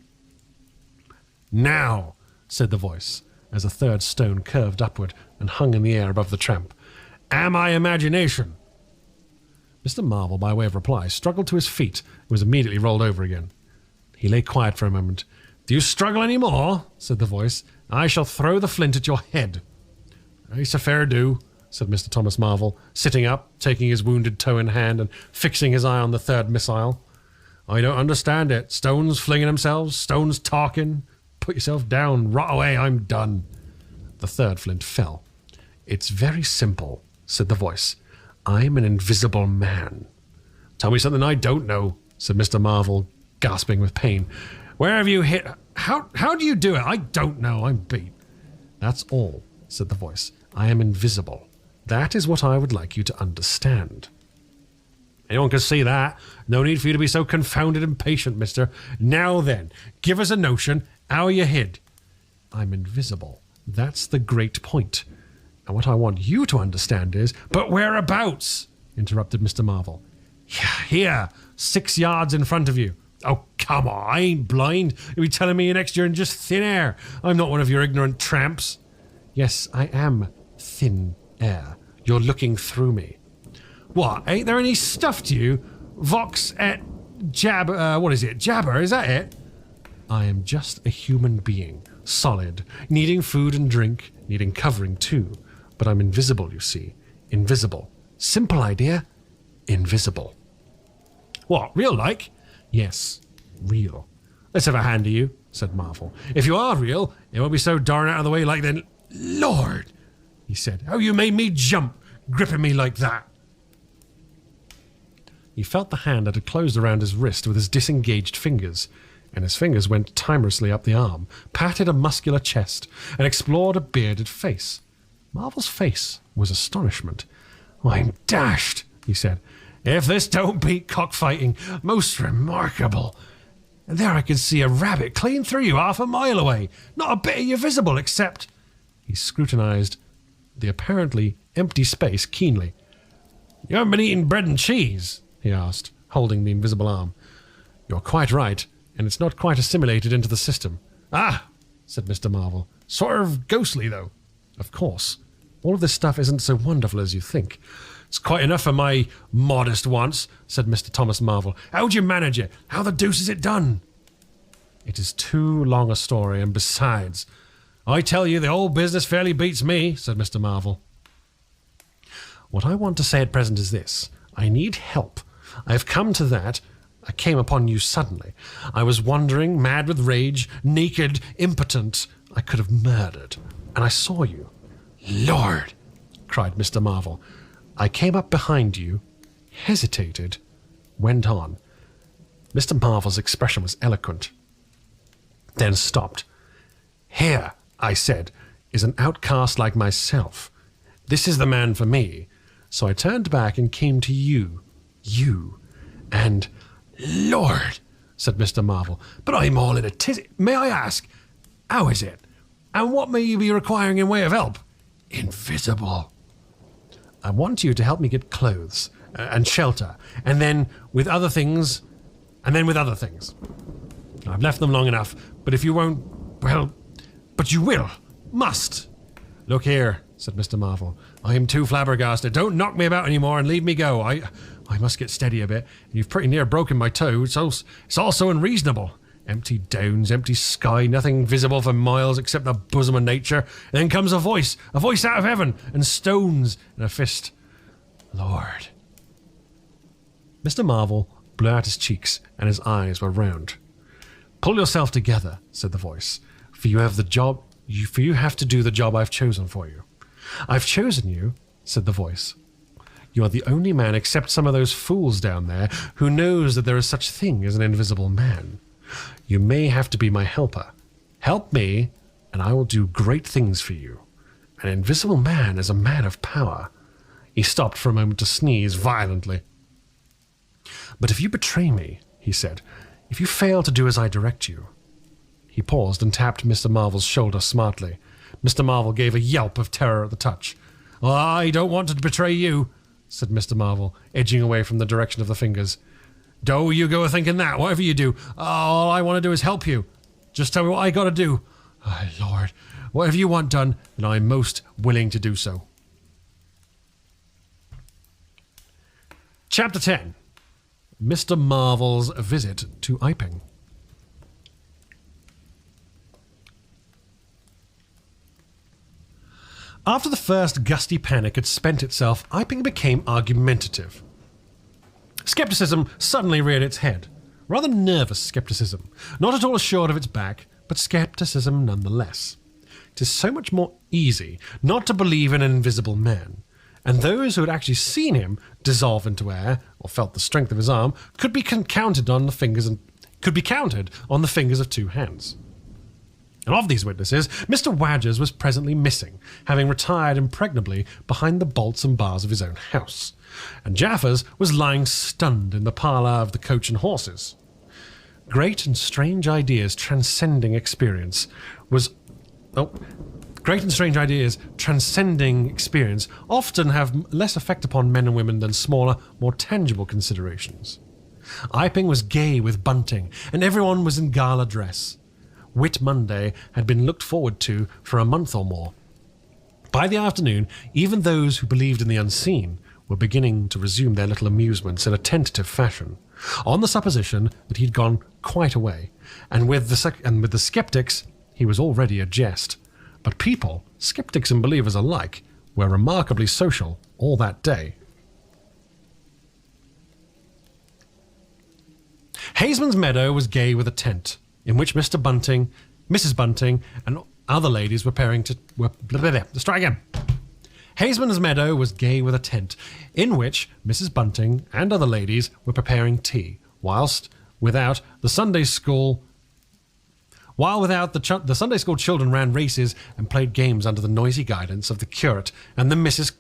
Now, said the voice, as a third stone curved upward and hung in the air above the tramp. Am I imagination? Mr. Marvel, by way of reply, struggled to his feet and was immediately rolled over again. He lay quiet for a moment. Do you struggle any more? Said the voice. I shall throw the flint at your head. It's a fair do, said Mr. Thomas Marvel, sitting up, taking his wounded toe in hand and fixing his eye on the third missile. I don't understand it. Stones flinging themselves, stones talking. Put yourself down, rot away, I'm done. The third flint fell. It's very simple, said the voice. I'm an invisible man. Tell me something I don't know, said Mr. Marvel, gasping with pain. Where have you hit? How do you do it? I don't know, I'm beat. That's all, said the voice. I am invisible. That is what I would like you to understand. Anyone can see that. No need for you to be so confounded impatient, mister. Now then, give us a notion. How are you hid? I'm invisible. That's the great point. And what I want you to understand is... But whereabouts? Interrupted Mr. Marvel. Here, 6 yards in front of you. Oh, come on, I ain't blind. You'll be telling me next you're in just thin air. I'm not one of your ignorant tramps. Yes, I am thin air. You're looking through me. What, ain't there any stuff to you? Vox et what is it? Jabber, is that it? I am just a human being, solid, needing food and drink, needing covering too. But I'm invisible, you see. Invisible. Simple idea. Invisible. What, real like? Yes, real. Let's have a hand to you, said Marvel. If you are real, it won't be so darn out of the way like then. Lord, he said, how you made me jump, gripping me like that. He felt the hand that had closed around his wrist with his disengaged fingers, and his fingers went timorously up the arm, patted a muscular chest, and explored a bearded face. Marvel's face was astonishment. "I'm dashed," he said. "If this don't beat cockfighting, most remarkable. And there I could see a rabbit clean through you 1/2 mile away. Not a bit of you visible except..." He scrutinized the apparently empty space keenly. "You haven't been eating bread and cheese?" he asked, holding the invisible arm. "You're quite right, and it's not quite assimilated into the system." "Ah," said Mr. Marvel. "Sort of ghostly, though." "Of course. All of this stuff isn't so wonderful as you think." "It's quite enough for my modest wants," said Mr. Thomas Marvel. "How'd you manage it? How the deuce is it done?" "It is too long a story, and besides, I tell you the whole business fairly beats me," said Mr. Marvel. "What I want to say at present is this. I need help. I have come to that. I came upon you suddenly. I was wandering, mad with rage, naked, impotent. I could have murdered. And I saw you." "Lord!" cried Mr. Marvel. "I came up behind you, hesitated, went on." Mr. Marvel's expression was eloquent, then stopped. "Here," I said, "is an outcast like myself. This is the man for me. So I turned back and came to you. And..." "Lord!" said Mr. Marvel. "But I'm all in a tizzy. May I ask, how is it? And what may you be requiring in way of help?" "Invisible." "I want you to help me get clothes and shelter, and then with other things. I've left them long enough, but if you won't, well, but you will, must." "Look here," said Mr. Marvel. "I am too flabbergasted. Don't knock me about anymore and leave me go. I must get steady a bit. You've pretty near broken my toe. It's all so unreasonable. Empty downs, empty sky, nothing visible for miles except the bosom of nature. And then comes a voice out of heaven, and stones and a fist. Lord." Mr. Marvel blew out his cheeks, and his eyes were round. "Pull yourself together," said the voice, "for you have to do the job I've chosen for you." "I've chosen you," said the voice. "You are the only man except some of those fools down there who knows that there is such thing as an invisible man. You may have to be my helper. Help me, and I will do great things for you. An invisible man is a man of power." He stopped for a moment to sneeze violently. "But if you betray me," he said, "if you fail to do as I direct you..." He paused and tapped Mr. Marvel's shoulder smartly. Mr. Marvel gave a yelp of terror at the touch. "I don't want to betray you," said Mr. Marvel, edging away from the direction of the fingers. "Don't you go a-thinking that, whatever you do. All I want to do is help you. Just tell me what I got to do. Oh, Lord, whatever you want done, then I'm most willing to do so." Chapter 10. Mr. Marvel's visit to Iping. After the first gusty panic had spent itself, Iping became argumentative. Skepticism suddenly reared its head. Rather nervous skepticism, not at all assured of its back, but skepticism nonetheless. It is so much more easy not to believe in an invisible man, and those who had actually seen him dissolve into air, or felt the strength of his arm, could be counted on the fingers of 2 hands. And of these witnesses, Mr. Wadgers was presently missing, having retired impregnably behind the bolts and bars of his own house, and Jaffers was lying stunned in the parlour of the Coach and Horses. Great and strange ideas transcending experience often have less effect upon men and women than smaller, more tangible considerations. Iping was gay with bunting, and everyone was in gala dress. Whit Monday had been looked forward to for a month or more. By the afternoon, even those who believed in the unseen were beginning to resume their little amusements in a tentative fashion, on the supposition that he'd gone quite away, and with the skeptics he was already a jest. But people, skeptics and believers alike, were remarkably social all that day. Hazeman's Meadow was gay with a tent, in which Mr. Bunting, Mrs. Bunting, and other ladies were preparing to... Let's try again. Hazeman's meadow was gay with a tent, in which Mrs. Bunting and other ladies were preparing tea, whilst without the Sunday school children ran races and played games under the noisy guidance of the curate and the Mrs.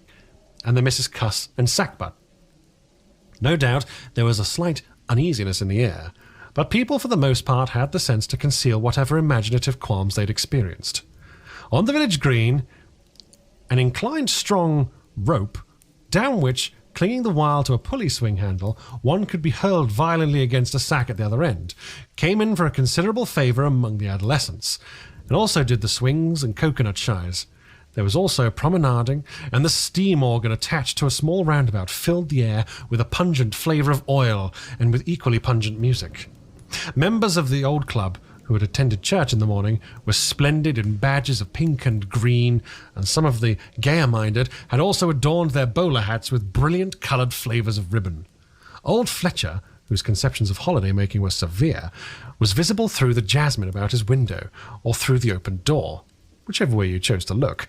Cuss and Sackbut. No doubt there was a slight uneasiness in the air, but people for the most part had the sense to conceal whatever imaginative qualms they'd experienced. On the village green, an inclined strong rope, down which, clinging the while to a pulley swing handle, one could be hurled violently against a sack at the other end, came in for a considerable favour among the adolescents, and also did the swings and coconut shies. There was also promenading, and the steam organ attached to a small roundabout filled the air with a pungent flavour of oil and with equally pungent music. Members of the old club, who had attended church in the morning, were splendid in badges of pink and green, and some of the gayer-minded had also adorned their bowler hats with brilliant coloured flavours of ribbon. Old Fletcher, whose conceptions of holiday-making were severe, was visible through the jasmine about his window, or through the open door, whichever way you chose to look,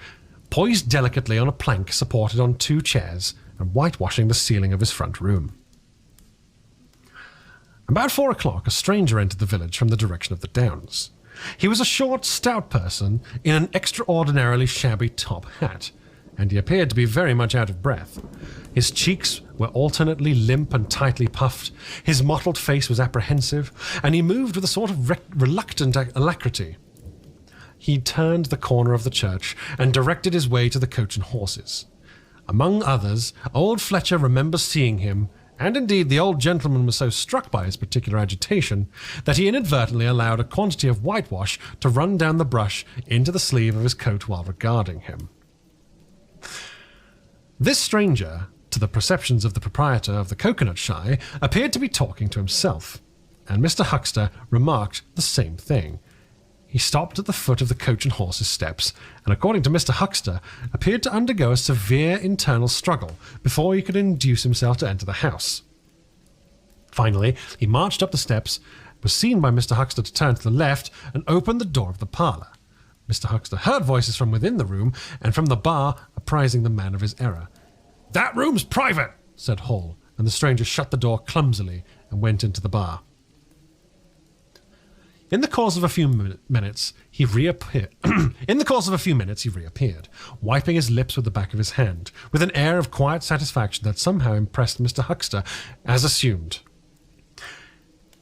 poised delicately on a plank supported on 2 chairs, and whitewashing the ceiling of his front room. About 4 o'clock, a stranger entered the village from the direction of the Downs. He was a short, stout person in an extraordinarily shabby top hat, and he appeared to be very much out of breath. His cheeks were alternately limp and tightly puffed, his mottled face was apprehensive, and he moved with a sort of reluctant alacrity. He turned the corner of the church and directed his way to the Coach and Horses. Among others, old Fletcher remembers seeing him, and indeed the old gentleman was so struck by his particular agitation that he inadvertently allowed a quantity of whitewash to run down the brush into the sleeve of his coat while regarding him. This stranger, to the perceptions of the proprietor of the coconut shy, appeared to be talking to himself, and Mr. Huxter remarked the same thing. He stopped at the foot of the Coach and Horses steps, and according to Mr. Huxter, appeared to undergo a severe internal struggle before he could induce himself to enter the house. Finally, he marched up the steps, was seen by Mr. Huxter to turn to the left, and opened the door of the parlour. Mr. Huxter heard voices from within the room, and from the bar, apprising the man of his error. "That room's private," said Hall, and the stranger shut the door clumsily and went into the bar. In the course of a few minutes, he reappeared, wiping his lips with the back of his hand, with an air of quiet satisfaction that somehow impressed Mr. Huxter, as assumed.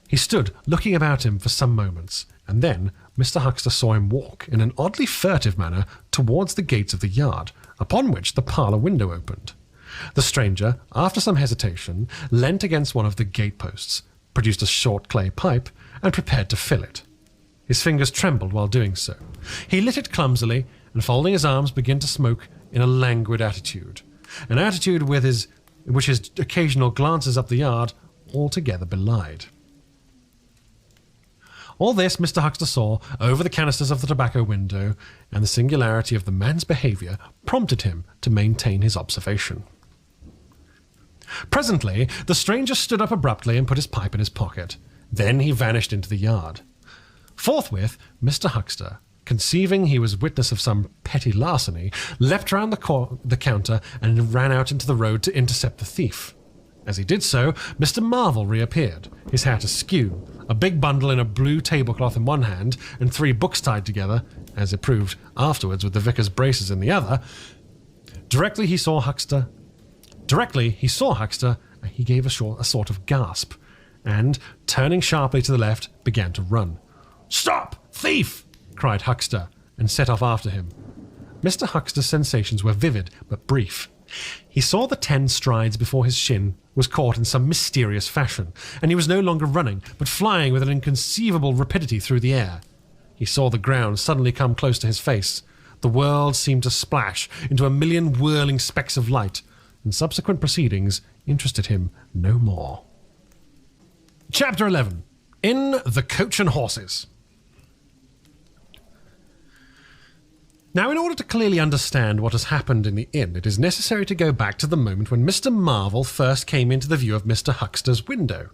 He stood looking about him for some moments, and then Mr. Huxter saw him walk in an oddly furtive manner towards the gates of the yard, upon which the parlour window opened. The stranger, after some hesitation, leant against one of the gate-posts, produced a short clay pipe, and prepared to fill it. His fingers trembled while doing so. He lit it clumsily, and folding his arms began to smoke in a languid attitude, an attitude which his occasional glances up the yard altogether belied. All this Mr. Huxter saw over the canisters of the tobacco window, and the singularity of the man's behaviour prompted him to maintain his observation. Presently, the stranger stood up abruptly and put his pipe in his pocket. Then he vanished into the yard. Forthwith, Mr. Huxter, conceiving he was witness of some petty larceny, leapt round the counter and ran out into the road to intercept the thief. As he did so, Mr. Marvel reappeared, his hat askew, a big bundle in a blue tablecloth in one hand, and 3 books tied together, as it proved afterwards with the vicar's braces in the other. Directly he saw Huxter, he gave a sort of gasp, and, turning sharply to the left, began to run. "Stop! Thief!" cried Huxter, and set off after him. Mr. Huxter's sensations were vivid, but brief. He saw the 10 strides before his shin was caught in some mysterious fashion, and he was no longer running, but flying with an inconceivable rapidity through the air. He saw the ground suddenly come close to his face. The world seemed to splash into a million whirling specks of light, and subsequent proceedings interested him no more. Chapter 11. In the Coach and Horses. Now, in order to clearly understand what has happened in the inn, it is necessary to go back to the moment when Mr. Marvel first came into the view of Mr. Huxter's window.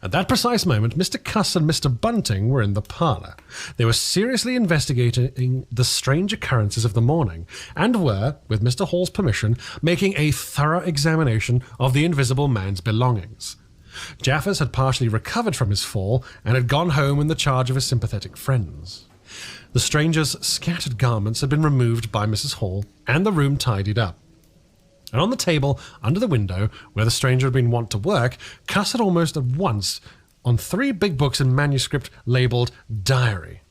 At that precise moment, Mr. Cuss and Mr. Bunting were in the parlour. They were seriously investigating the strange occurrences of the morning, and were, with Mr. Hall's permission, making a thorough examination of the invisible man's belongings. Jaffers had partially recovered from his fall, and had gone home in the charge of his sympathetic friends. The stranger's scattered garments had been removed by Mrs. Hall, and the room tidied up. And on the table, under the window, where the stranger had been wont to work, Cuss had almost at once, on 3 big books in manuscript labelled Diary,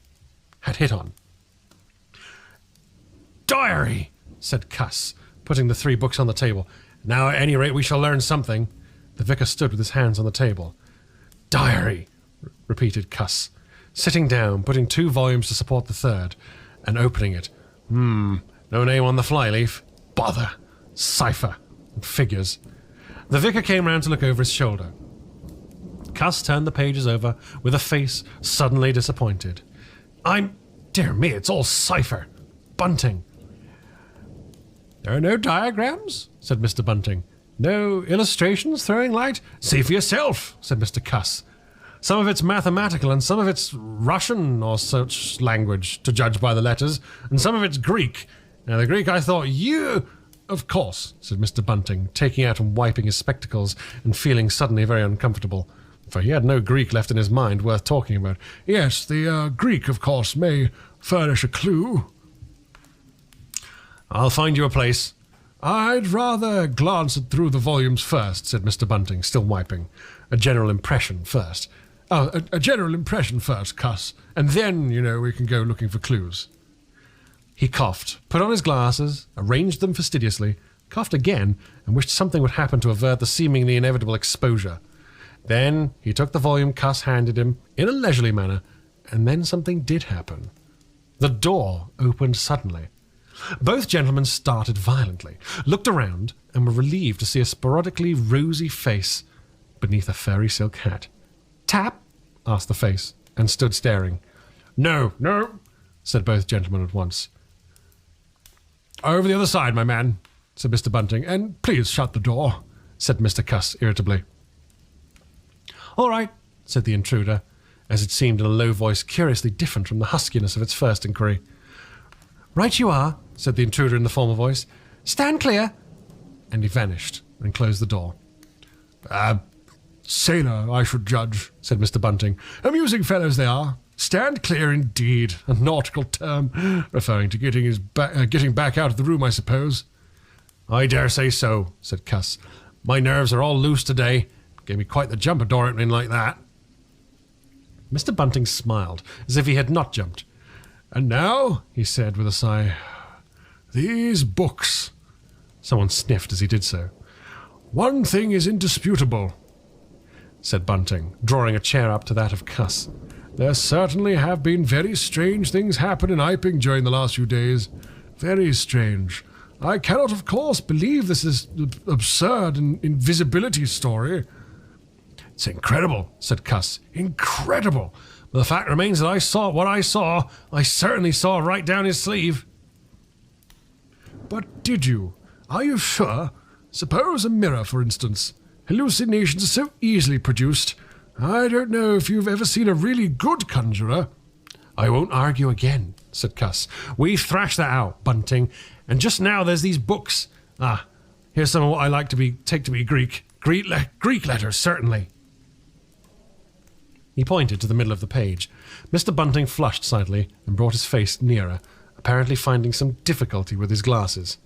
had hit on. "Diary," said Cuss, putting the 3 books on the table. "Now, at any rate, we shall learn something." The vicar stood with his hands on the table. "Diary," repeated Cuss, sitting down, putting 2 volumes to support the 3rd, and opening it. No name on the flyleaf. Bother. Cipher. And figures. The vicar came round to look over his shoulder. Cuss turned the pages over with a face suddenly disappointed. Dear me, it's all cipher. Bunting." "There are no diagrams?" said Mr. Bunting. "No illustrations throwing light?" "See for yourself," said Mr. Cuss. "Some of it's mathematical, and some of it's Russian or such language, to judge by the letters, and some of it's Greek. Now, the Greek I thought you—" "Of course," said Mr. Bunting, taking out and wiping his spectacles, and feeling suddenly very uncomfortable, for he had no Greek left in his mind worth talking about. "Yes, the Greek, of course, may furnish a clue." "I'll find you a place." "I'd rather glance through the volumes first," said Mr. Bunting, still wiping. "A general impression first." A general impression first, Cuss, and then, we can go looking for clues." He coughed, put on his glasses, arranged them fastidiously, coughed again, and wished something would happen to avert the seemingly inevitable exposure. Then he took the volume Cuss handed him in a leisurely manner, and then something did happen. The door opened suddenly. Both gentlemen started violently, looked around, and were relieved to see a sporadically rosy face beneath a furry silk hat. "Tap?" asked the face, and stood staring. No, said both gentlemen at once. "Over the other side, my man," said Mr. Bunting, "and please shut the door," said Mr. Cuss irritably. "All right," said the intruder, as it seemed in a low voice curiously different from the huskiness of its first inquiry. "Right you are," said the intruder in the former voice. "Stand clear." And he vanished and closed the door. "Sailor, I should judge," said Mr. Bunting. "Amusing fellows they are. Stand clear, indeed. A nautical term, referring to getting back out of the room, I suppose." "I dare say so," said Cuss. "My nerves are all loose today. Gave me quite the jump a door opening like that." Mr. Bunting smiled, as if he had not jumped. "And now," he said with a sigh, "these books." Someone sniffed as he did so. "One thing is indisputable," said Bunting, drawing a chair up to that of Cuss. "There certainly have been very strange things happen in Iping during the last few days. Very strange. I cannot, of course, believe this is absurd invisibility story." "It's incredible," said Cuss. "Incredible. But the fact remains that I saw what I saw. I certainly saw right down his sleeve." "But did you? Are you sure? Suppose a mirror, for instance. Hallucinations are so easily produced. I don't know if you've ever seen a really good conjurer." "I won't argue again," said Cuss. "We've thrashed that out, Bunting. And just now there's these books. Here's some of what I like to take to be Greek. Greek letters, certainly." He pointed to the middle of the page. Mr. Bunting flushed slightly and brought his face nearer, apparently finding some difficulty with his glasses.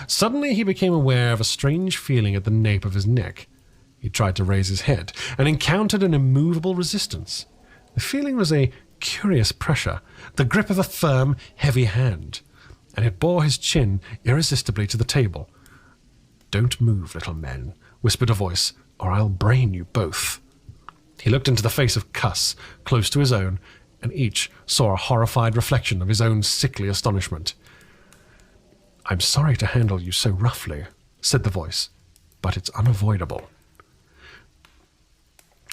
Suddenly he became aware of a strange feeling at the nape of his neck. He tried to raise his head, and encountered an immovable resistance. The feeling was a curious pressure, the grip of a firm, heavy hand, and it bore his chin irresistibly to the table. "Don't move, little men," whispered a voice, "or I'll brain you both." He looked into the face of Cuss, close to his own, and each saw a horrified reflection of his own sickly astonishment. "I'm sorry to handle you so roughly," said the voice, "but it's unavoidable."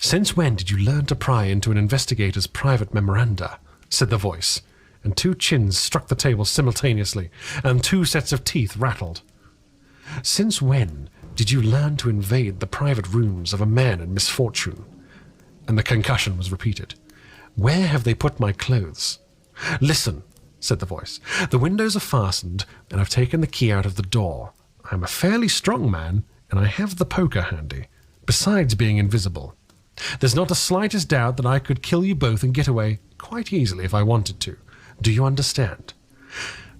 "Since when did you learn to pry into an investigator's private memoranda?" said the voice, and 2 chins struck the table simultaneously, and 2 sets of teeth rattled. "Since when did you learn to invade the private rooms of a man in misfortune?" and the concussion was repeated. "Where have they put my clothes?" "Listen," said the voice. "The windows are fastened, and I've taken the key out of the door. I'm a fairly strong man, and I have the poker handy, besides being invisible. There's not the slightest doubt that I could kill you both and get away quite easily if I wanted to. Do you understand?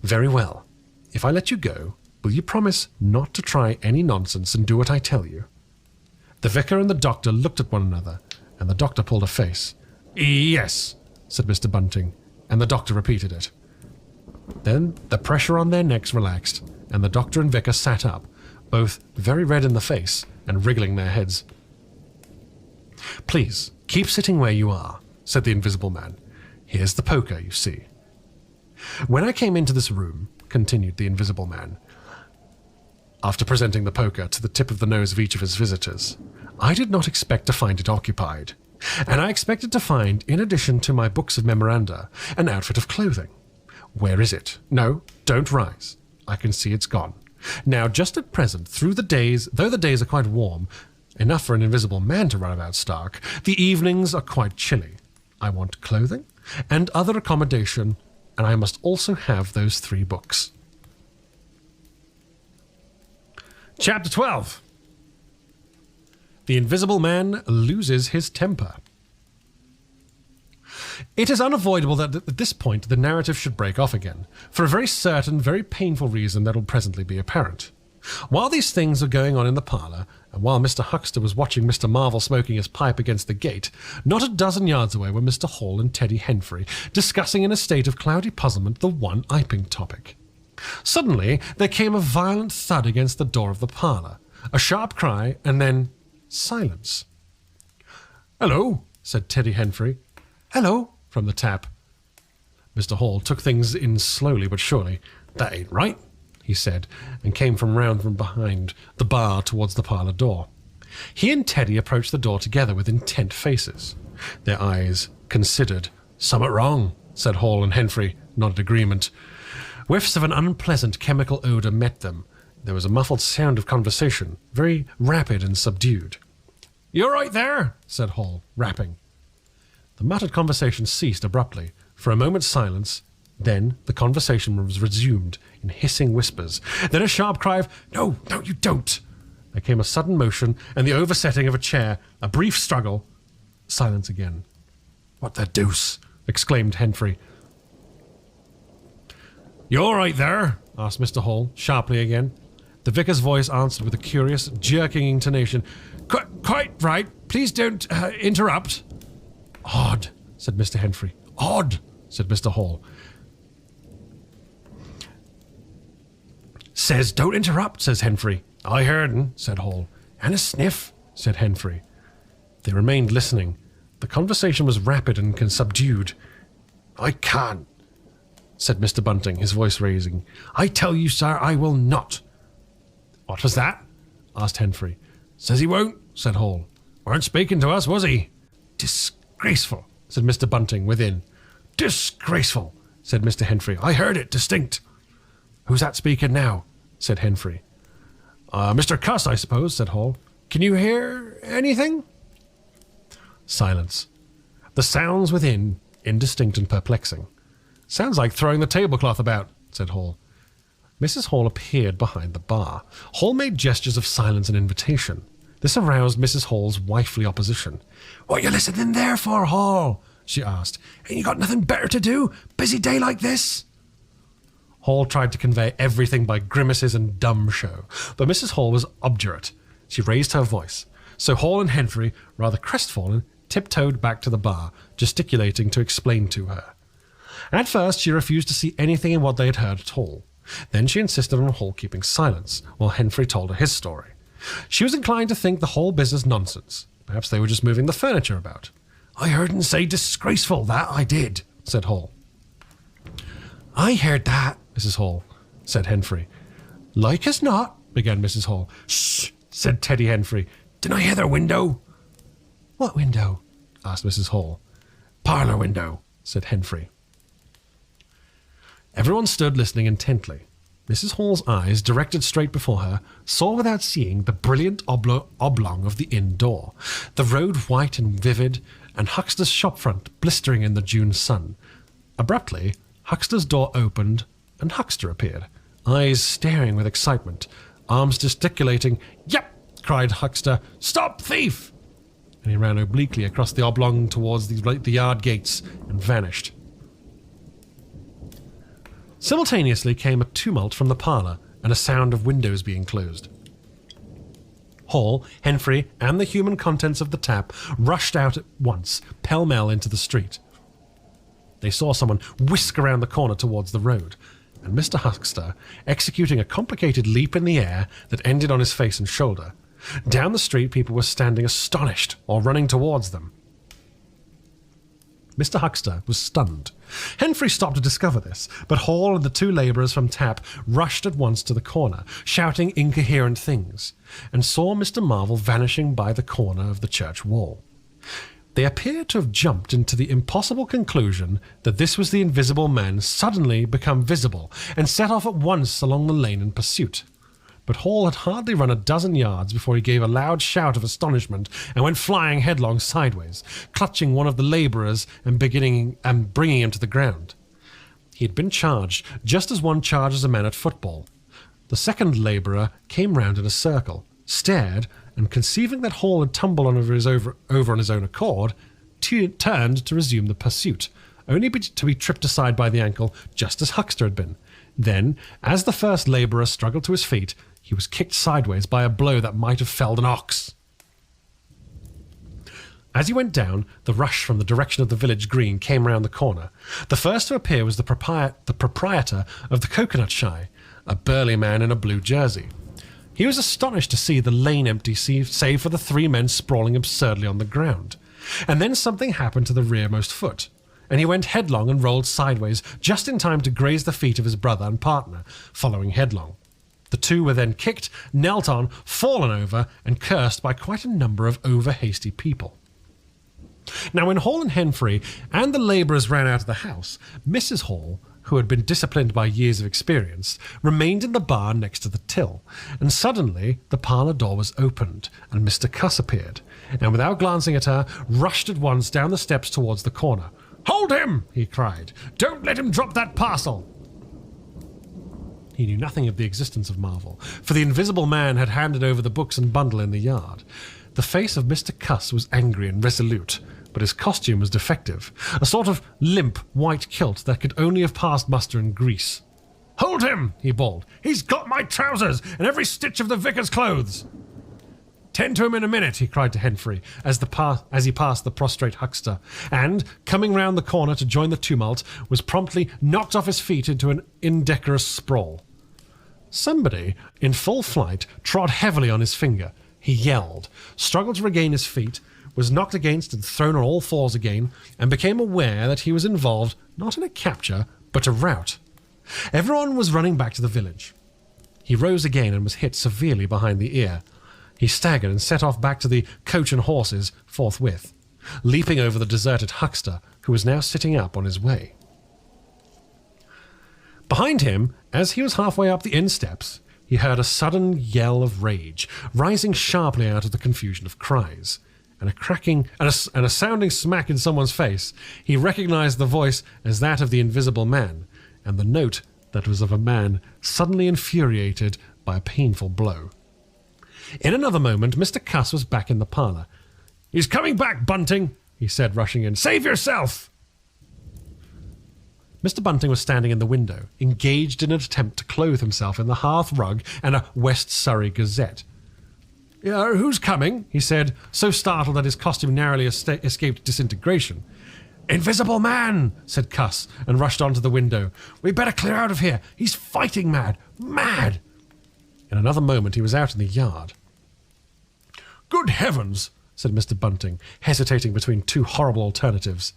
Very well. If I let you go, will you promise not to try any nonsense and do what I tell you?" The vicar and the doctor looked at one another, and the doctor pulled a face. "Yes," said Mr. Bunting, and the doctor repeated it. Then the pressure on their necks relaxed, and the doctor and vicar sat up, both very red in the face and wriggling their heads. "Please, keep sitting where you are," said the Invisible Man. "Here's the poker, you see." "When I came into this room," continued the Invisible Man, after presenting the poker to the tip of the nose of each of his visitors, "I did not expect to find it occupied, and I expected to find, in addition to my books of memoranda, an outfit of clothing. Where is it? No, don't rise. I can see it's gone. Now, just at present, though the days are quite warm, enough for an invisible man to run about stark, the evenings are quite chilly. I want clothing and other accommodation, and I must also have those 3 books." Chapter 12. The Invisible Man loses his temper. It is unavoidable that at this point the narrative should break off again, for a very certain, very painful reason that will presently be apparent. While these things were going on in the parlour, and while Mr. Huxter was watching Mr. Marvel smoking his pipe against the gate, not a dozen yards away were Mr. Hall and Teddy Henfrey discussing in a state of cloudy puzzlement the one Iping topic. Suddenly there came a violent thud against the door of the parlour, a sharp cry, and then silence. "Hello," said Teddy Henfrey. "Hello," from the tap. Mr. Hall took things in slowly but surely. "That ain't right," he said, and came from behind the bar towards the parlour door. He and Teddy approached the door together with intent faces. Their eyes considered. "Summat wrong," said Hall, and Henfrey nodded agreement. Whiffs of an unpleasant chemical odour met them. There was a muffled sound of conversation, very rapid and subdued. "You're right there," said Hall, rapping. The muttered conversation ceased abruptly. For a moment's silence. Then the conversation was resumed in hissing whispers. Then a sharp cry of, "No, no, you don't!" There came a sudden motion and the oversetting of a chair. A brief struggle. Silence again. "What the deuce?" exclaimed Henfrey. "You all right there?" asked Mr. Hall, sharply again. The vicar's voice answered with a curious, jerking intonation. Quite right. Please don't interrupt." "Odd," said Mr. Henfrey. "Odd," said Mr. Hall. "Says don't interrupt," says Henfrey. "I heard'n," said Hall. "And a sniff," said Henfrey. They remained listening. The conversation was rapid and subdued. "I can't," said Mr. Bunting, his voice raising. "I tell you, sir, I will not." "What was that?" asked Henfrey. "Says he won't," said Hall. "Weren't speaking to us, was he?" "Disgraceful," said Mr. Bunting within. "Disgraceful," said Mr. Henfrey. "I heard it distinct." "Who's that speaking now?" said Henfrey. "Mr. Cuss, I suppose," said Hall. "Can you hear anything?" Silence. The sounds within, indistinct and perplexing. "Sounds like throwing the tablecloth about," said Hall. Mrs. Hall appeared behind the bar. Hall made gestures of silence and invitation. This aroused Mrs. Hall's wifely opposition. "What you listening there for, Hall?" she asked. "Ain't you got nothing better to do? Busy day like this?" Hall tried to convey everything by grimaces and dumb show, but Mrs. Hall was obdurate. She raised her voice. So Hall and Henfrey, rather crestfallen, tiptoed back to the bar, gesticulating to explain to her. At first she refused to see anything in what they had heard at all. Then she insisted on Hall keeping silence, while Henfrey told her his story. She was inclined to think the whole business nonsense. Perhaps they were just moving the furniture about. "I heard him say disgraceful, that I did," said Hall. "I heard that, Mrs. Hall," said Henfrey. "Like as not," began Mrs. Hall. "Shh," said Teddy Henfrey. "Didn't I hear their window?" "What window?" asked Mrs. Hall. "Parlour window," said Henfrey. Everyone stood listening intently. Mrs. Hall's eyes, directed straight before her, saw without seeing the brilliant oblong of the inn door, the road white and vivid, and Huckster's shopfront blistering in the June sun. Abruptly, Huckster's door opened, and Huckster appeared, eyes staring with excitement, arms gesticulating. "Yep!" cried Huckster. "Stop, thief!" And he ran obliquely across the oblong towards the yard gates and vanished. Simultaneously came a tumult from the parlour and a sound of windows being closed. Hall, Henfrey, and the human contents of the tap rushed out at once, pell-mell into the street. They saw someone whisk around the corner towards the road, and Mr. Huckster, executing a complicated leap in the air that ended on his face and shoulder. Down the street, people were standing astonished or running towards them. Mr. Huckster was stunned. Henfrey stopped to discover this, but Hall and the two labourers from Tap rushed at once to the corner, shouting incoherent things, and saw Mr. Marvel vanishing by the corner of the church wall. They appeared to have jumped into the impossible conclusion that this was the invisible man suddenly become visible, and set off at once along the lane in pursuit. But Hall had hardly run a dozen yards before he gave a loud shout of astonishment and went flying headlong sideways, clutching one of the labourers and bringing him to the ground. He had been charged just as one charges a man at football. The second labourer came round in a circle, stared, and conceiving that Hall had tumbled over on his own accord, turned to resume the pursuit, only to be tripped aside by the ankle just as Huckster had been. Then, as the first labourer struggled to his feet, he was kicked sideways by a blow that might have felled an ox. As he went down, the rush from the direction of the village green came round the corner. The first to appear was the proprietor of the Coconut Shy, a burly man in a blue jersey. He was astonished to see the lane empty save for the three men sprawling absurdly on the ground. And then something happened to the rearmost foot, and he went headlong and rolled sideways just in time to graze the feet of his brother and partner, following headlong. The two were then kicked, knelt on, fallen over, and cursed by quite a number of over-hasty people. Now, when Hall and Henfrey and the labourers ran out of the house, Mrs. Hall, who had been disciplined by years of experience, remained in the bar next to the till, and suddenly the parlour door was opened, and Mr. Cuss appeared, and without glancing at her, rushed at once down the steps towards the corner. "Hold him!" he cried. "Don't let him drop that parcel!" He knew nothing of the existence of Marvel, for the invisible man had handed over the books and bundle in the yard. The face of Mr. Cuss was angry and resolute, but his costume was defective, a sort of limp white kilt that could only have passed muster in Greece. "Hold him!" he bawled. "He's got my trousers and every stitch of the vicar's clothes!" "Tend to him in a minute," he cried to Henfrey as he passed the prostrate Huckster, and, coming round the corner to join the tumult, was promptly knocked off his feet into an indecorous sprawl. Somebody, in full flight, trod heavily on his finger. He yelled, struggled to regain his feet, was knocked against and thrown on all fours again, and became aware that he was involved not in a capture, but a rout. Everyone was running back to the village. He rose again and was hit severely behind the ear. He staggered and set off back to the coach and horses forthwith, leaping over the deserted Huckster, who was now sitting up on his way. Behind him, as he was halfway up the inn steps, he heard a sudden yell of rage, rising sharply out of the confusion of cries, and a cracking and a sounding smack in someone's face. He recognized the voice as that of the invisible man, and the note that was of a man suddenly infuriated by a painful blow. In another moment, Mr. Cuss was back in the parlour. "He's coming back, Bunting," he said, rushing in. "Save yourself!" Mr. Bunting was standing in the window, engaged in an attempt to clothe himself in the hearth rug and a West Surrey Gazette. "Who's coming?" he said, so startled that his costume narrowly escaped disintegration. "Invisible man," said Cuss, and rushed onto the window. "We'd better clear out of here. He's fighting mad. Mad!" In another moment he was out in the yard. "Good heavens!" said Mr. Bunting, hesitating between two horrible alternatives.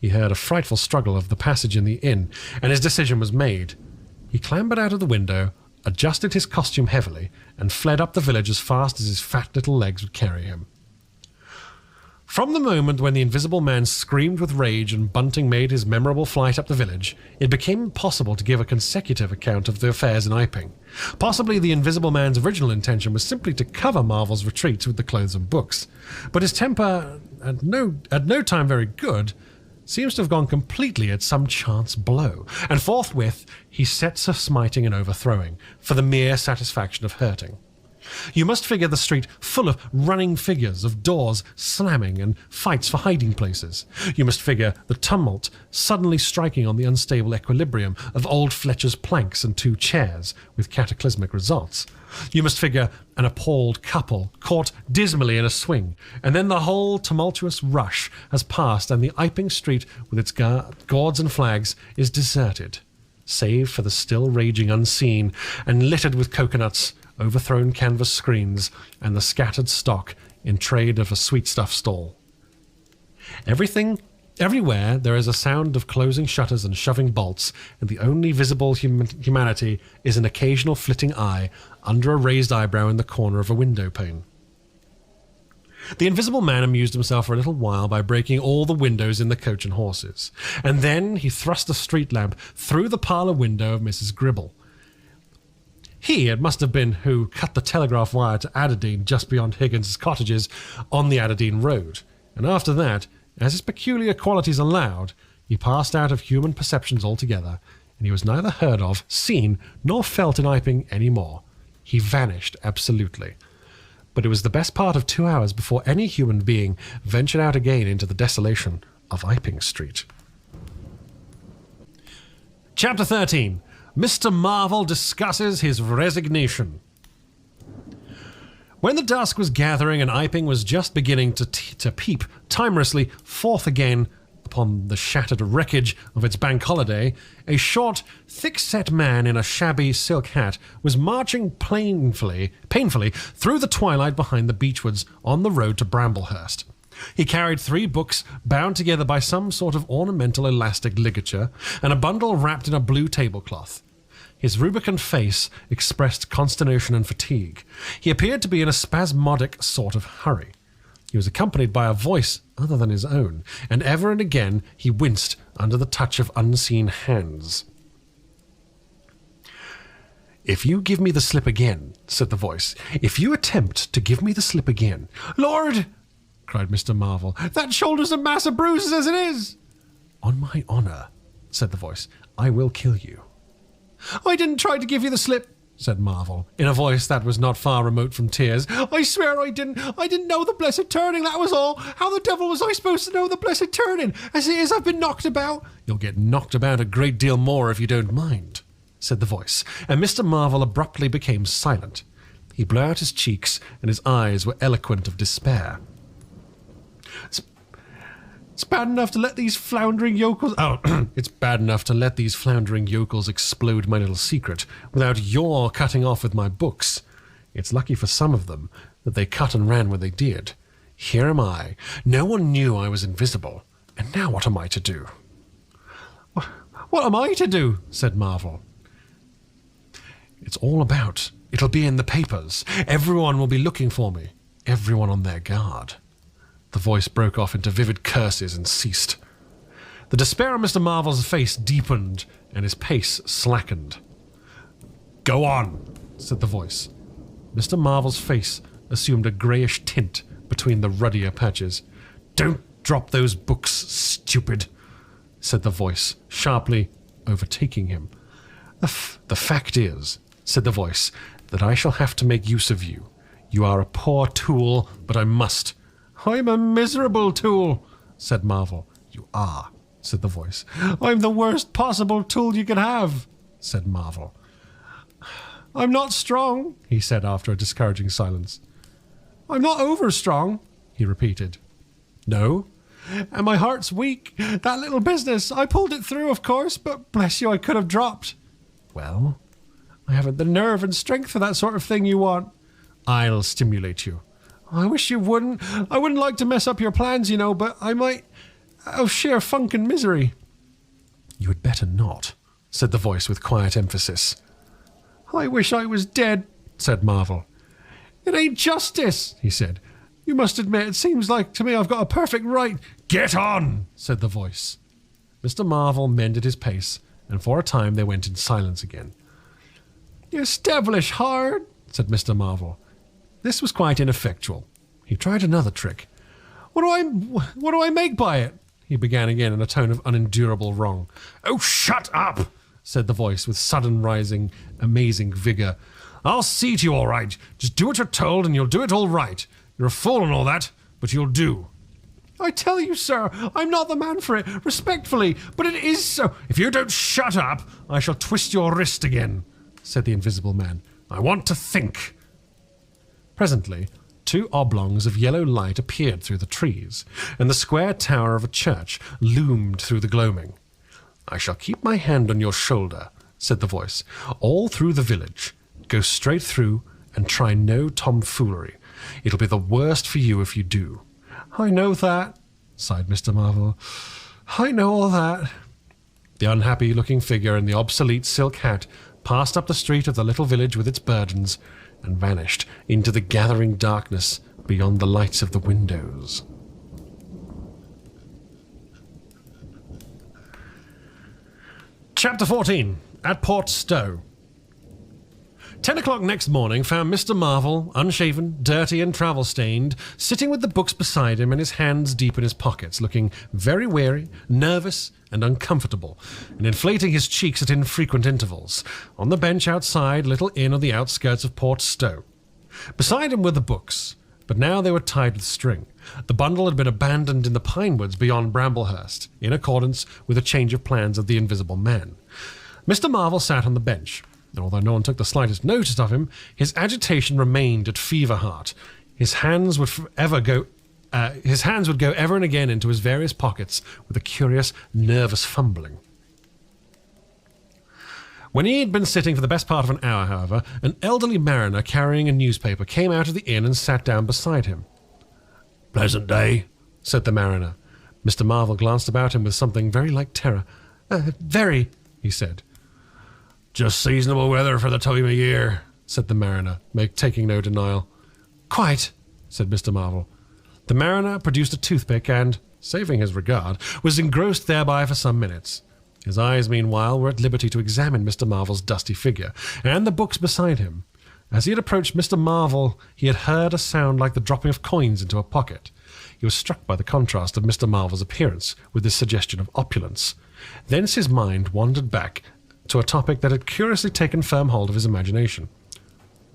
He heard a frightful struggle of the passage in the inn, and his decision was made. He clambered out of the window, adjusted his costume heavily, and fled up the village as fast as his fat little legs would carry him. From the moment when the Invisible Man screamed with rage and Bunting made his memorable flight up the village, it became impossible to give a consecutive account of the affairs in Iping. Possibly the Invisible Man's original intention was simply to cover Marvel's retreats with the clothes and books, but his temper, at no time very good, seems to have gone completely at some chance blow, and forthwith he sets to smiting and overthrowing, for the mere satisfaction of hurting. You must figure the street full of running figures, of doors slamming and fights for hiding places. You must figure the tumult suddenly striking on the unstable equilibrium of old Fletcher's planks and 2 chairs, with cataclysmic results. You must figure an appalled couple caught dismally in a swing, and then the whole tumultuous rush has passed and the Iping street with its gauds and flags is deserted, save for the still raging unseen and littered with coconuts, overthrown canvas screens, and the scattered stock in trade of a sweetstuff stall. Everywhere there is a sound of closing shutters and shoving bolts, and the only visible humanity is an occasional flitting eye under a raised eyebrow in the corner of a window pane. The Invisible Man amused himself for a little while by breaking all the windows in the coach and horses, and then he thrust a street lamp through the parlour window of Mrs. Gribble. It must have been who cut the telegraph wire to Adderdean just beyond Higgins's cottages on the Adderdean road, and after that, as his peculiar qualities allowed, he passed out of human perceptions altogether, and he was neither heard of, seen, nor felt in Iping any more. He vanished absolutely. But it was the best part of 2 hours before any human being ventured out again into the desolation of Iping Street. Chapter 13. Mr. Marvel discusses his resignation. When the dusk was gathering and Iping was just beginning to peep timorously forth again upon the shattered wreckage of its bank holiday, a short, thick-set man in a shabby silk hat was marching painfully through the twilight behind the beechwoods on the road to Bramblehurst. He carried 3 books bound together by some sort of ornamental elastic ligature, and a bundle wrapped in a blue tablecloth. His rubicund face expressed consternation and fatigue. He appeared to be in a spasmodic sort of hurry. He was accompanied by a voice other than his own, and ever and again he winced under the touch of unseen hands. "If you give me the slip again," said the voice, "if you attempt to give me the slip again—" "Lord!" cried Mr. Marvel, "that shoulder's a mass of bruises as it is." "On my honour," said the voice, "I will kill you." "I didn't try to give you the slip," said Marvel, in a voice that was not far remote from tears. "I swear I didn't. I didn't know the blessed turning, that was all. How the devil was I supposed to know the blessed turning? As it is, I've been knocked about." "You'll get knocked about a great deal more if you don't mind," said the voice, and Mr. Marvel abruptly became silent. He blew out his cheeks, and his eyes were eloquent of despair. It's bad enough to let these floundering yokels... It's bad enough to let these floundering yokels explode my little secret without your cutting off with my books. It's lucky for some of them that they cut and ran when they did. Here am I. No one knew I was invisible. And now what am I to do?" What am I to do?" said Marvel. "It's all about. It'll be in the papers. Everyone will be looking for me. Everyone on their guard." The voice broke off into vivid curses and ceased. The despair on Mr. Marvel's face deepened, and his pace slackened. "Go on," said the voice. Mr. Marvel's face assumed a greyish tint between the ruddier patches. "Don't drop those books, stupid," said the voice, sharply overtaking him. The fact is," said the voice, "that I shall have to make use of you. You are a poor tool, but I must." "I'm a miserable tool," said Marvel. "You are," said the voice. "I'm the worst possible tool you can have," said Marvel. "I'm not strong," he said after a discouraging silence. "I'm not over-strong," he repeated. "No? And my heart's weak. That little business, I pulled it through, of course, but bless you, I could have dropped." "Well?" "I haven't the nerve and strength for that sort of thing you want." "I'll stimulate you." "I wish you wouldn't. I wouldn't like to mess up your plans, you know, but I might, out of sheer funk and misery." "You had better not," said the voice with quiet emphasis. "I wish I was dead," said Marvel. "It ain't justice," he said. You must admit, it seems like to me I've got a perfect right. Get on, said the voice. Mr. Marvel mended his pace, and for a time they went in silence again. It's devilish hard, said Mr. Marvel. This was quite ineffectual. He tried another trick. What do I make by it? He began again in a tone of unendurable wrong. Oh, shut up, said the voice with sudden rising, amazing vigour. I'll see to you all right. Just do what you're told and you'll do it all right. You're a fool and all that, but you'll do. I tell you, sir, I'm not the man for it, respectfully, but it is so. If you don't shut up, I shall twist your wrist again, said the Invisible Man. I want to think. Presently, 2 oblongs of yellow light appeared through the trees, and the square tower of a church loomed through the gloaming. I shall keep my hand on your shoulder, said the voice, all through the village. Go straight through and try no tomfoolery. It'll be the worst for you if you do. I know that, sighed Mr. Marvel. I know all that. The unhappy-looking figure in the obsolete silk hat passed up the street of the little village with its burdens and vanished into the gathering darkness beyond the lights of the windows. Chapter 14. At Port Stowe. 10 o'clock next morning found Mr. Marvel, unshaven, dirty and travel-stained, sitting with the books beside him and his hands deep in his pockets, looking very weary, nervous and uncomfortable, and inflating his cheeks at infrequent intervals, on the bench outside a little inn on the outskirts of Port Stowe. Beside him were the books, but now they were tied with string. The bundle had been abandoned in the pine woods beyond Bramblehurst, in accordance with a change of plans of the Invisible Man. Mr. Marvel sat on the bench. And although no one took the slightest notice of him, his agitation remained at fever heart. His hands would go ever and again into his various pockets with a curious, nervous fumbling. When he had been sitting for the best part of an hour, however, an elderly mariner carrying a newspaper came out of the inn and sat down beside him. Pleasant day, said the mariner. Mr. Marvel glanced about him with something very like terror. Very, he said. Just seasonable weather for the time of year, said the mariner, taking no denial. Quite, said Mr. Marvel. The mariner produced a toothpick and, saving his regard, was engrossed thereby for some minutes. His eyes, meanwhile, were at liberty to examine Mr. Marvel's dusty figure, and the books beside him. As he had approached Mr. Marvel, he had heard a sound like the dropping of coins into a pocket. He was struck by the contrast of Mr. Marvel's appearance with this suggestion of opulence. Thence his mind wandered back to a topic that had curiously taken firm hold of his imagination.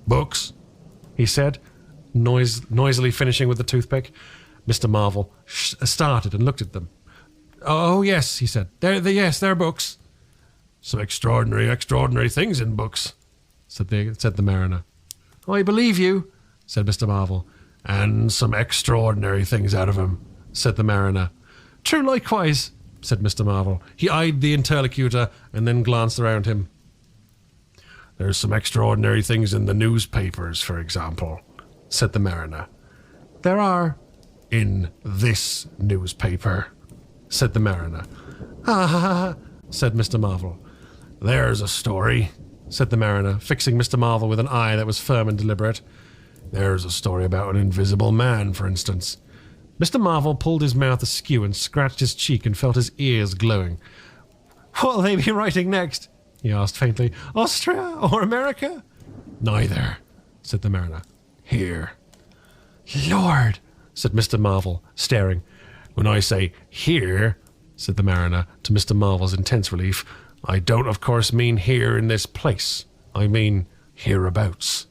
Books, he said, noisily finishing with the toothpick. Mr. Marvel started and looked at them. Oh, yes, he said. They're books. Some extraordinary things in books, said the mariner. I believe you, said Mr. Marvel. And some extraordinary things out of 'em, said the mariner. True likewise, said Mr. Marvel. He eyed the interlocutor and then glanced around him. There's some extraordinary things in the newspapers, for example, said the mariner. There are. In this newspaper, said the mariner. Ah, said Mr. Marvel. There's a story, said the mariner, fixing Mr. Marvel with an eye that was firm and deliberate. There's a story about an invisible man, for instance. Mr. Marvel pulled his mouth askew and scratched his cheek and felt his ears glowing. What'll they be writing next? He asked faintly. Austria or America? Neither, said the mariner. Here. Lord, said Mr. Marvel, staring. When I say here, said the mariner, to Mr. Marvel's intense relief, I don't, of course, mean here in this place. I mean hereabouts.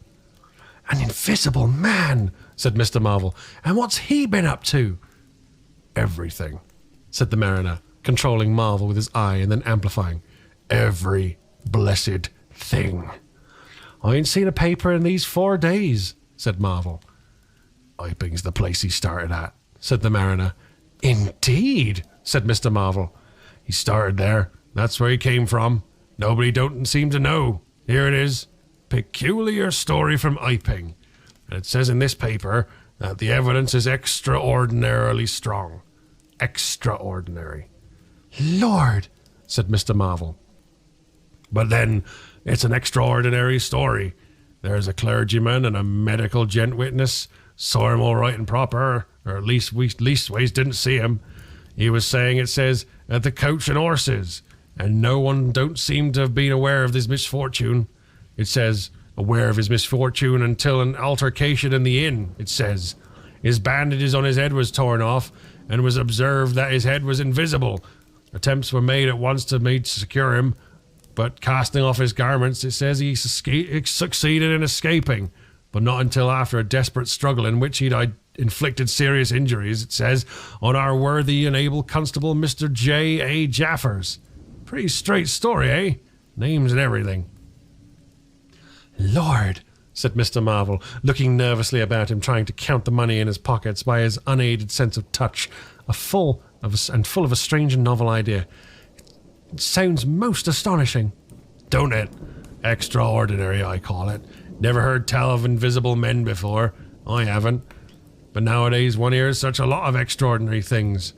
An invisible man, said Mr. Marvel. And what's he been up to? Everything, said the mariner, controlling Marvel with his eye and then amplifying. Every blessed thing. I ain't seen a paper in these 4 days, said Marvel. Iping's the place he started at, said the mariner. Indeed, said Mr. Marvel. He started there. That's where he came from. Nobody don't seem to know. Here it is. Peculiar story from Iping. And it says in this paper that the evidence is extraordinarily strong. Extraordinary. Lord, said Mr. Marvel. But then, it's an extraordinary story. There's a clergyman and a medical gent witness, Saw him all right and proper, or at least leastways didn't see him. He was saying, it says, at the Coach and Horses, and no one don't seem to have been aware of this misfortune. It says, aware of his misfortune until an altercation in the inn, it says. His bandages on his head was torn off, and was observed that his head was invisible. Attempts were made at once to secure him, but casting off his garments, it says he succeeded in escaping, but not until after a desperate struggle in which he'd inflicted serious injuries, it says, on our worthy and able constable, Mr. J.A. Jaffers. Pretty straight story, eh? Names and everything. Lord, said Mr. Marvel, looking nervously about him, trying to count the money in his pockets by his unaided sense of touch, full of a strange and novel idea. It sounds most astonishing. Don't it? Extraordinary, I call it. Never heard tell of invisible men before. I haven't. But nowadays one hears such a lot of extraordinary things.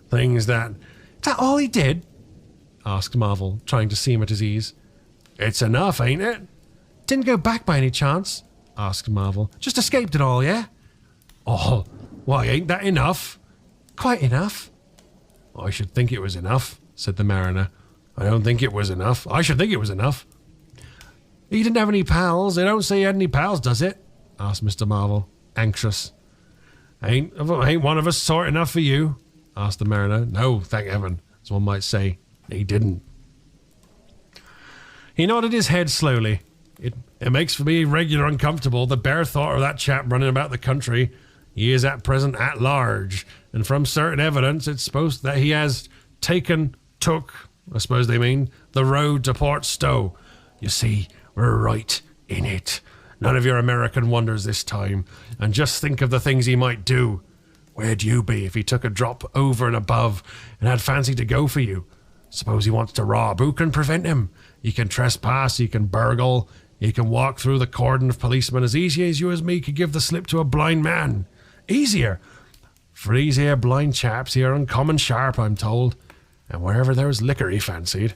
Things that... Is that all he did? Asked Marvel, trying to seem at his ease. It's enough, ain't it? Didn't go back by any chance? Asked Marvel. Just escaped it all, yeah? Oh, why, ain't that enough? Quite enough. I should think it was enough, said the mariner. I don't think it was enough. I should think it was enough. He didn't have any pals. They don't say he had any pals, does it? Asked Mr. Marvel, anxious. Ain't one of us sort enough for you? Asked the mariner. No, thank heaven, as one might say. He didn't. He nodded his head slowly. It makes me regular uncomfortable, the bare thought of that chap running about the country. He is at present at large, and from certain evidence it's supposed that he has took, I suppose they mean, the road to Port Stowe. You see, we're right in it. None of your American wonders this time, and just think of the things he might do. Where'd you be if he took a drop over and above and had fancy to go for you? Suppose he wants to rob, who can prevent him? He can trespass, he can burgle, he can walk through the cordon of policemen as easy as you as me could give the slip to a blind man. Easier. For these here blind chaps here uncommon sharp, I'm told, and wherever there's liquor he fancied.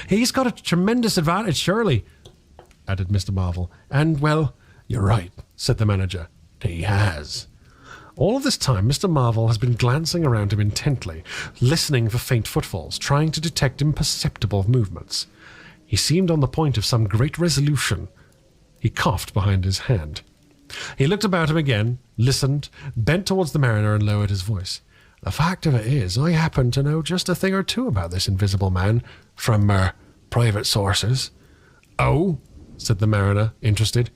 He's got a tremendous advantage, surely, added Mr. Marvel. And, well, you're right, said the manager. He has. All of this time, Mr. Marvel has been glancing around him intently, listening for faint footfalls, trying to detect imperceptible movements. He seemed on the point of some great resolution. He coughed behind his hand. He looked about him again, listened, bent towards the mariner and lowered his voice. The fact of it is, I happen to know just a thing or two about this invisible man from private sources. Oh, said the mariner, interested.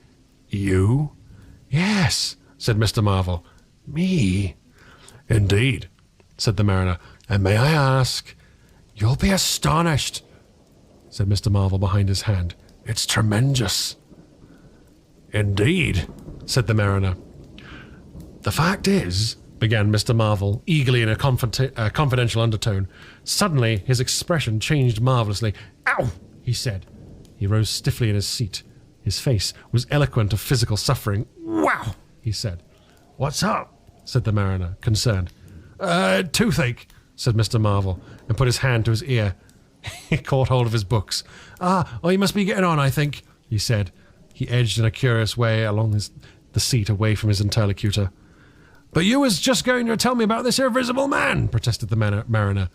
You? Yes, said Mr. Marvel. Me? Indeed, said the mariner. And may I ask? You'll be astonished, said Mr. Marvel behind his hand. It's tremendous. Indeed, said the mariner. The fact is, began Mr. Marvel, eagerly in a confidential undertone. Suddenly, his expression changed marvellously. Ow! He said. He rose stiffly in his seat. His face was eloquent of physical suffering. Wow! He said. What's up? Said the mariner, concerned. Toothache, said Mr. Marvel, and put his hand to his ear. He caught hold of his books. You must be getting on, I think, he said. He edged in a curious way along the seat away from his interlocutor. But you was just going to tell me about this invisible man, protested the mariner.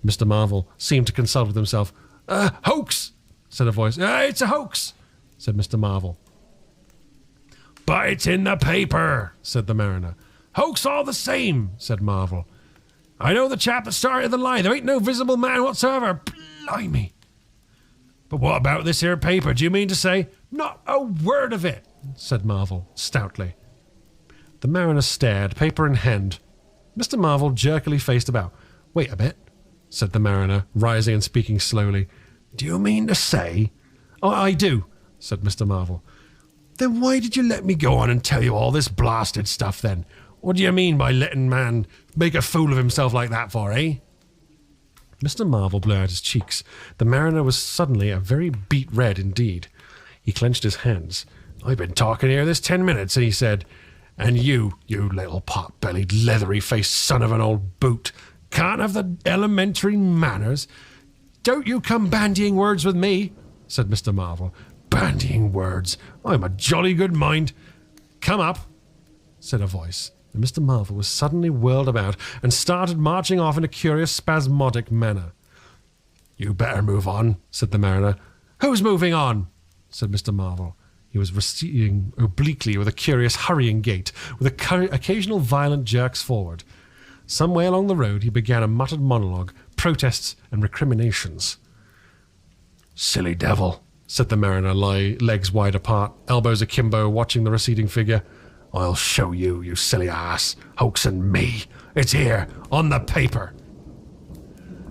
Mr. Marvel seemed to consult with himself. Hoax, said a voice. It's a hoax, said Mr. Marvel. But it's in the paper, said the mariner. Hoax all the same, said Marvel. I know the chap that started the lie. There ain't no visible man whatsoever. Blimey. But what about this here paper? Do you mean to say? Not a word of it, said Marvel, stoutly. The mariner stared, paper in hand. Mr. Marvel jerkily faced about. Wait a bit, said the mariner, rising and speaking slowly. Do you mean to say? Oh, I do, said Mr. Marvel. Then why did you let me go on and tell you all this blasted stuff then? What do you mean by letting man make a fool of himself like that for, eh? Mr. Marvel blew out his cheeks. The mariner was suddenly a very beet red indeed. He clenched his hands. I've been talking here this 10 minutes, and he said, and you little pot-bellied, leathery-faced son of an old boot, can't have the elementary manners. Don't you come bandying words with me, said Mr. Marvel. Bandying words. I'm a jolly good mind. Come up. said a voice, and Mr. Marvel was suddenly whirled about and started marching off in a curious spasmodic manner. "You better move on," said the mariner. "Who's moving on?" said Mr. Marvel. He was receding obliquely with a curious hurrying gait, with occasional violent jerks forward. Some way along the road he began a muttered monologue, protests and recriminations. "Silly devil," said the mariner, legs wide apart, elbows akimbo, watching the receding figure. "I'll show you, you silly ass, hoaxing me. It's here, on the paper."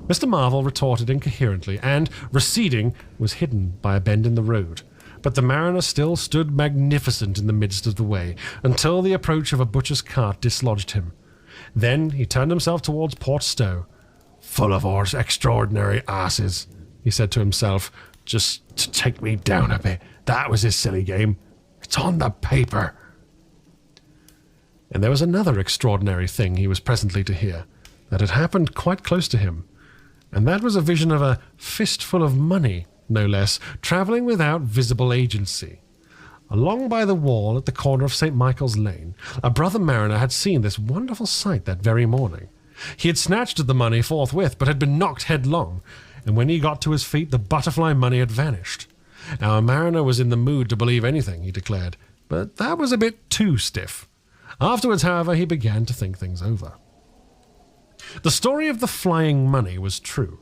Mr. Marvel retorted incoherently, and, receding, was hidden by a bend in the road. But the mariner still stood magnificent in the midst of the way, until the approach of a butcher's cart dislodged him. Then he turned himself towards Port Stowe. "Full of horse extraordinary asses," he said to himself, "just to take me down a bit. That was his silly game. It's on the paper." And there was another extraordinary thing he was presently to hear, that had happened quite close to him, and that was a vision of a fistful of money, no less, travelling without visible agency. Along by the wall at the corner of St. Michael's Lane, a brother mariner had seen this wonderful sight that very morning. He had snatched at the money forthwith, but had been knocked headlong, and when he got to his feet, the butterfly money had vanished. Our mariner was in the mood to believe anything, he declared, but that was a bit too stiff. Afterwards, however, he began to think things over. The story of the flying money was true,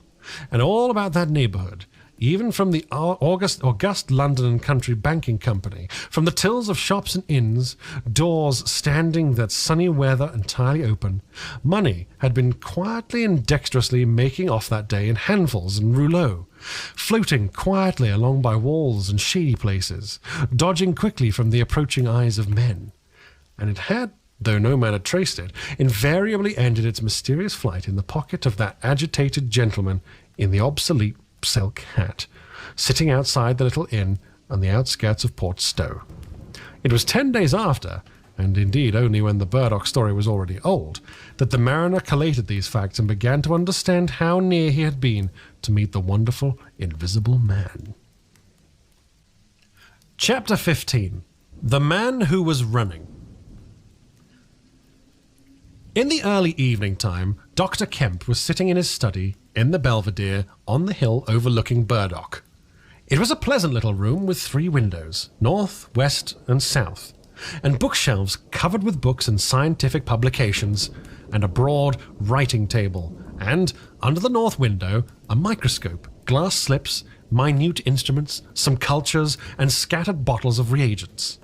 and all about that neighbourhood, even from the august London and Country Banking Company, from the tills of shops and inns, doors standing that sunny weather entirely open, money had been quietly and dexterously making off that day in handfuls and rouleaux, floating quietly along by walls and shady places, dodging quickly from the approaching eyes of men. And it had, though no man had traced it, invariably ended its mysterious flight in the pocket of that agitated gentleman in the obsolete silk hat, sitting outside the little inn on the outskirts of Port Stowe. It was 10 days after, and indeed only when the Burdock story was already old, that the mariner collated these facts and began to understand how near he had been to meet the wonderful Invisible Man. Chapter 15. The Man Who Was Running. In the early evening time, Dr. Kemp was sitting in his study in the Belvedere on the hill overlooking Burdock. It was a pleasant little room with 3 windows, north, west, and south, and bookshelves covered with books and scientific publications, and a broad writing table, and, under the north window, a microscope, glass slips, minute instruments, some cultures, and scattered bottles of reagents.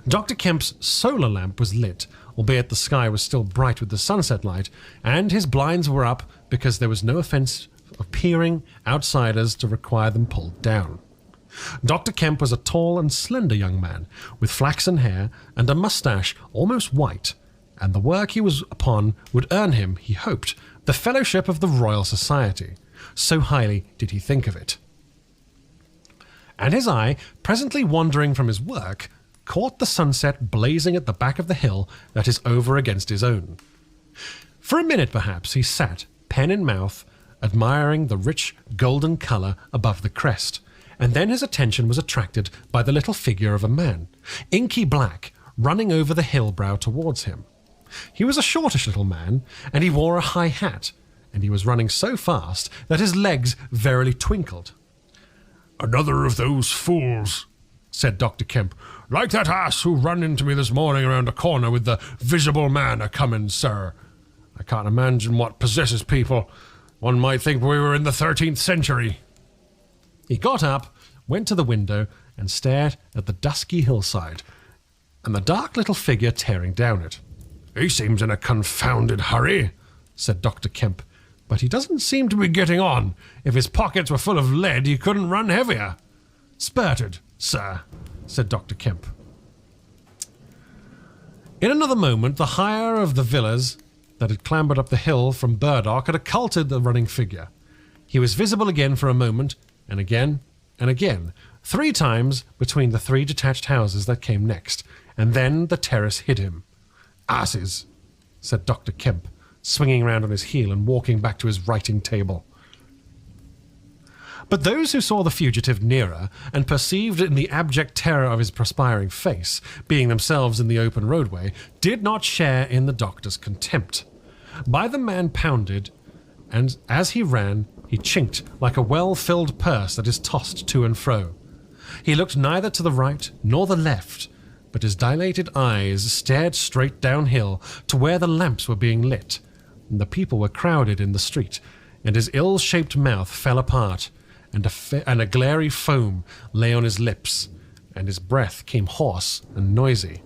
Dr. Kemp's solar lamp was lit, albeit the sky was still bright with the sunset light, and his blinds were up because there was no offence of peering outsiders to require them pulled down. Dr. Kemp was a tall and slender young man, with flaxen hair and a moustache almost white, and the work he was upon would earn him, he hoped, the fellowship of the Royal Society. So highly did he think of it. And his eye, presently wandering from his work, caught the sunset blazing at the back of the hill that is over against his own. For a minute, perhaps, he sat, pen in mouth, admiring the rich golden colour above the crest, and then his attention was attracted by the little figure of a man, inky black, running over the hill brow towards him. He was a shortish little man, and he wore a high hat, and he was running so fast that his legs verily twinkled. "Another of those fools," said Dr. Kemp, "like that ass who run into me this morning around a corner with the Visible Man a-coming, sir. I can't imagine what possesses people. One might think we were in the 13th century." He got up, went to the window, and stared at the dusky hillside, and the dark little figure tearing down it. "He seems in a confounded hurry," said Dr. Kemp, "but he doesn't seem to be getting on. If his pockets were full of lead, he couldn't run heavier." "Spurted, sir," said Dr. Kemp. In another moment, the higher of the villas that had clambered up the hill from Burdock had occulted the running figure. He was visible again for a moment, and again, and again, 3 times between the 3 detached houses that came next, and then the terrace hid him. "Asses," said Dr. Kemp, swinging round on his heel and walking back to his writing table. But those who saw the fugitive nearer and perceived in the abject terror of his perspiring face, being themselves in the open roadway, did not share in the doctor's contempt. By the man pounded, and as he ran, he chinked like a well-filled purse that is tossed to and fro. He looked neither to the right nor the left, but his dilated eyes stared straight downhill to where the lamps were being lit, and the people were crowded in the street, and his ill-shaped mouth fell apart, and a glary foam lay on his lips, and his breath came hoarse and noisy.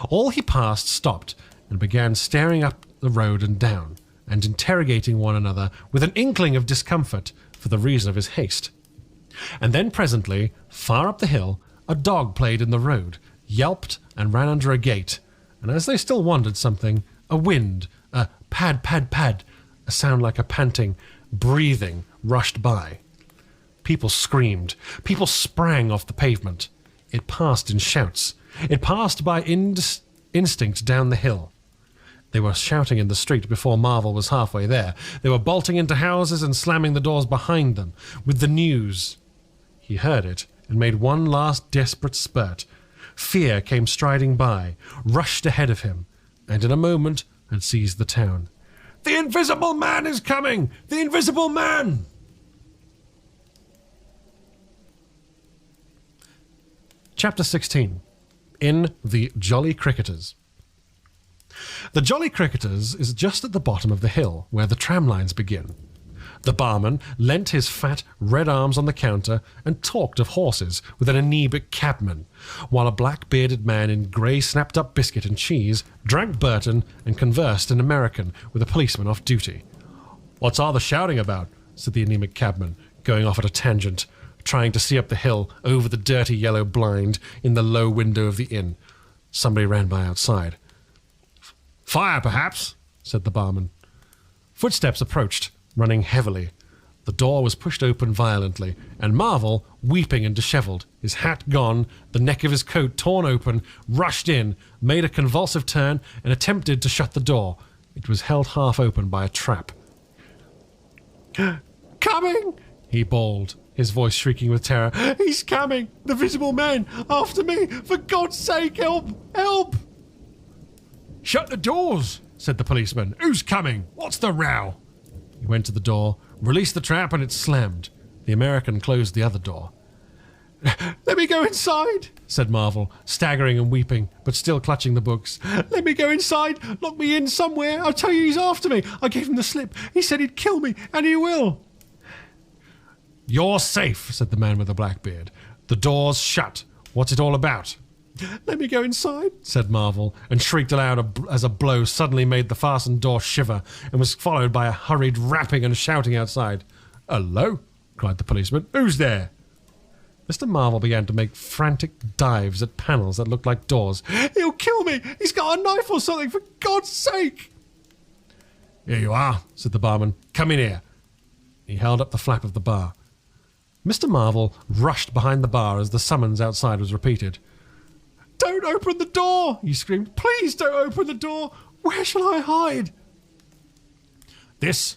All he passed stopped and began staring up the road and down, and interrogating one another with an inkling of discomfort for the reason of his haste. And then presently, far up the hill, a dog played in the road, yelped and ran under a gate, and as they still wondered something, a wind, a pad, pad, pad, a sound like a panting, breathing, rushed by. People screamed. People sprang off the pavement. It passed in shouts. It passed by instinct down the hill. They were shouting in the street before Marvel was halfway there. They were bolting into houses and slamming the doors behind them with the news. He heard it and made one last desperate spurt. Fear came striding by, rushed ahead of him, and in a moment had seized the town. "The Invisible Man is coming! The Invisible Man!" Chapter 16. In the Jolly Cricketers. The Jolly Cricketers is just at the bottom of the hill, where the tram lines begin. The barman leant his fat, red arms on the counter and talked of horses with an anaemic cabman, while a black-bearded man in grey snapped-up biscuit and cheese drank Burton and conversed in American with a policeman off duty. "What's all the shouting about?" said the anaemic cabman, going off at a tangent, trying to see up the hill over the dirty yellow blind in the low window of the inn. Somebody ran by outside. "Fire, perhaps," said the barman. Footsteps approached, running heavily. The door was pushed open violently, and Marvel, weeping and dishevelled, his hat gone, the neck of his coat torn open, rushed in, made a convulsive turn, and attempted to shut the door. It was held half open by a trap. "Coming!" he bawled, his voice shrieking with terror. "He's coming! The Visible Man! After me! For God's sake, help! Help!" "Shut the doors," said the policeman. "Who's coming? What's the row?" He went to the door, released the trap, and it slammed. The American closed the other door. "Let me go inside," said Marvel, staggering and weeping, but still clutching the books. "Let me go inside. Lock me in somewhere. I tell you, he's after me. I gave him the slip. He said he'd kill me, and he will." "You're safe," said the man with the black beard. "The door's shut. What's it all about?" "Let me go inside," said Marvel, and shrieked aloud as a blow suddenly made the fastened door shiver and was followed by a hurried rapping and shouting outside. "Hello?" cried the policeman. "Who's there?" Mr. Marvel began to make frantic dives at panels that looked like doors. "He'll kill me! He's got a knife or something, for God's sake!" "Here you are," said the barman. "Come in here." He held up the flap of the bar. Mr. Marvel rushed behind the bar as the summons outside was repeated. "Don't open the door!" he screamed. "Please don't open the door! Where shall I hide?" "This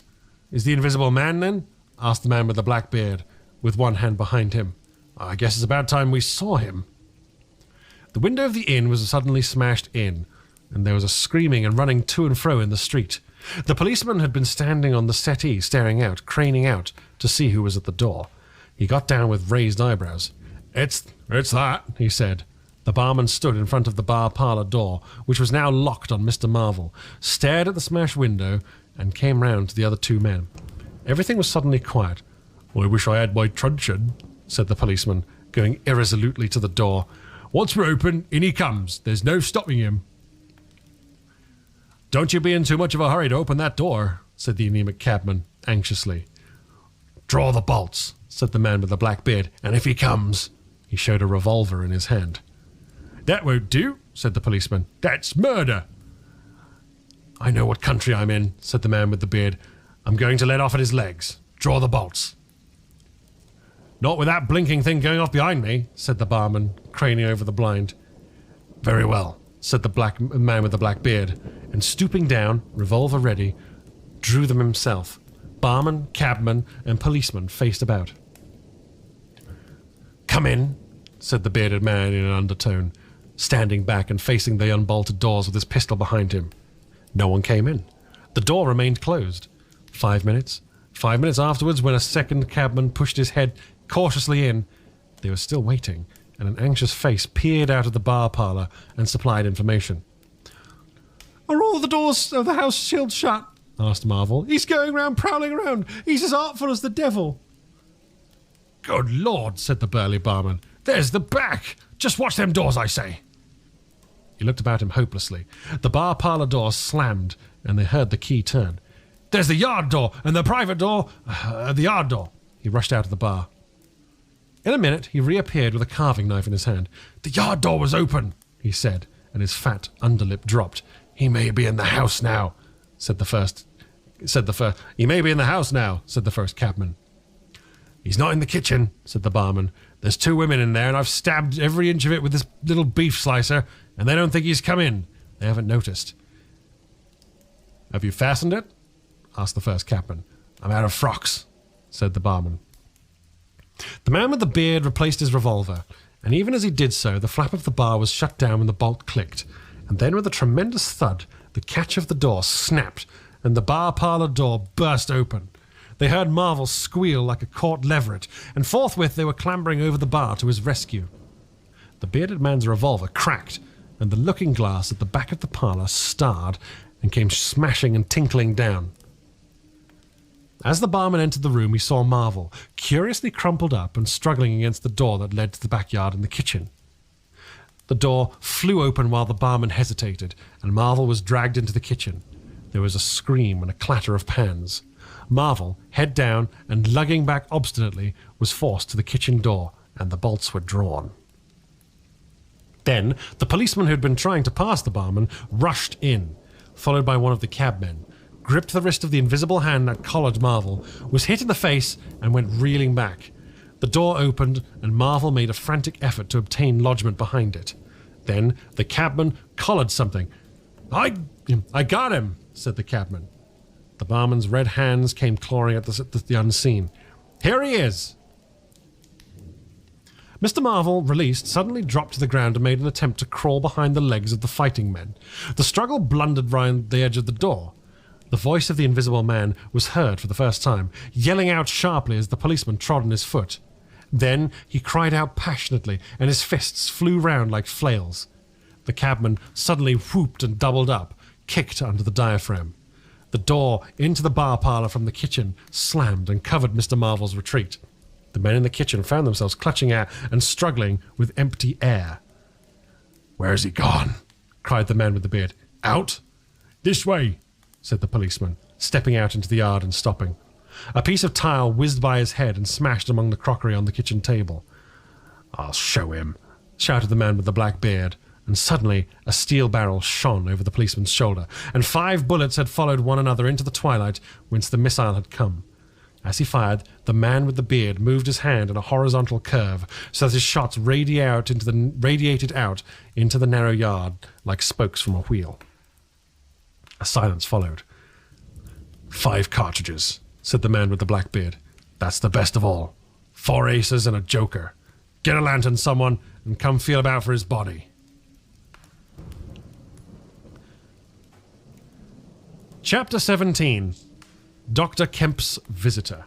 is the Invisible Man, then?" asked the man with the black beard, with one hand behind him. "I guess it's about time we saw him." The window of the inn was suddenly smashed in, and there was a screaming and running to and fro in the street. The policeman had been standing on the settee, staring out, craning out, to see who was at the door. He got down with raised eyebrows. It's that," he said. The barman stood in front of the bar parlour door, which was now locked on Mr. Marvel, stared at the smashed window, and came round to the other two men. Everything was suddenly quiet. "I wish I had my truncheon," said the policeman, going irresolutely to the door. "Once we're open, in he comes. There's no stopping him." "Don't you be in too much of a hurry to open that door," said the anaemic cabman, anxiously. "Draw the bolts," said the man with the black beard, "and if he comes—" He showed a revolver in his hand. "That won't do," said the policeman. "That's murder." "I know what country I'm in," said the man with the beard. "I'm going to let off at his legs. Draw the bolts." "Not with that blinking thing going off behind me," said the barman, craning over the blind. "Very well," said the man with the black beard, and stooping down, revolver ready, drew them himself. Barman, cabman, and policeman faced about. "Come in," said the bearded man in an undertone, standing back and facing the unbolted doors with his pistol behind him. No one came in. The door remained closed. 5 minutes. 5 minutes afterwards, when a second cabman pushed his head cautiously in, they were still waiting, and an anxious face peered out of the bar parlour and supplied information. "Are all the doors of the house sealed shut?" asked Marvel. "He's going round prowling around. He's as artful as the devil." "Good Lord," said the burly barman. "There's the back. Just watch them doors, I say." He looked about him hopelessly. The bar parlour door slammed, and they heard the key turn. "There's the yard door, and the private door, the yard door." He rushed out of the bar. In a minute, he reappeared with a carving knife in his hand. "The yard door was open," he said, and his fat underlip dropped. "He may be in the house now," said the first. "He may be in the house now," said the first cabman. "He's not in the kitchen," said the barman. "There's 2 women in there, and I've stabbed every inch of it with this little beef slicer, and they don't think he's come in. They haven't noticed." "Have you fastened it?" asked the first cabman. "I'm out of frocks," said the barman. The man with the beard replaced his revolver, and even as he did so, the flap of the bar was shut down when the bolt clicked, and then with a tremendous thud, the catch of the door snapped, and the bar parlour door burst open. They heard Marvel squeal like a caught leveret, and forthwith they were clambering over the bar to his rescue. The bearded man's revolver cracked, and the looking-glass at the back of the parlour starred and came smashing and tinkling down. As the barman entered the room, he saw Marvel, curiously crumpled up and struggling against the door that led to the backyard and the kitchen. The door flew open while the barman hesitated, and Marvel was dragged into the kitchen. There was a scream and a clatter of pans. Marvel, head down and lugging back obstinately, was forced to the kitchen door, and the bolts were drawn. Then the policeman who had been trying to pass the barman rushed in, followed by one of the cabmen, gripped the wrist of the invisible hand that collared Marvel, was hit in the face, and went reeling back. The door opened, and Marvel made a frantic effort to obtain lodgment behind it. Then the cabman collared something. I got him," said the cabman. The barman's red hands came clawing at the unseen. "Here he is." Mr. Marvel, released, suddenly dropped to the ground and made an attempt to crawl behind the legs of the fighting men. The struggle blundered round the edge of the door. The voice of the invisible man was heard for the first time, yelling out sharply as the policeman trod on his foot. Then he cried out passionately, and his fists flew round like flails. The cabman suddenly whooped and doubled up, kicked under the diaphragm. The door into the bar parlour from the kitchen slammed and covered Mr. Marvel's retreat. The men in the kitchen found themselves clutching air and struggling with empty air. "Where's he gone?" cried the man with the beard. "Out?" "This way," said the policeman, stepping out into the yard and stopping. A piece of tile whizzed by his head and smashed among the crockery on the kitchen table. "I'll show him," shouted the man with the black beard, and suddenly a steel barrel shone over the policeman's shoulder, and 5 bullets had followed one another into the twilight whence the missile had come. As he fired, the man with the beard moved his hand in a horizontal curve, so that his shots radiated out into the narrow yard like spokes from a wheel. A silence followed. "5 cartridges," said the man with the black beard. "That's the best of all. 4 aces and a joker. Get a lantern, someone, and come feel about for his body." Chapter 17. Dr. Kemp's Visitor.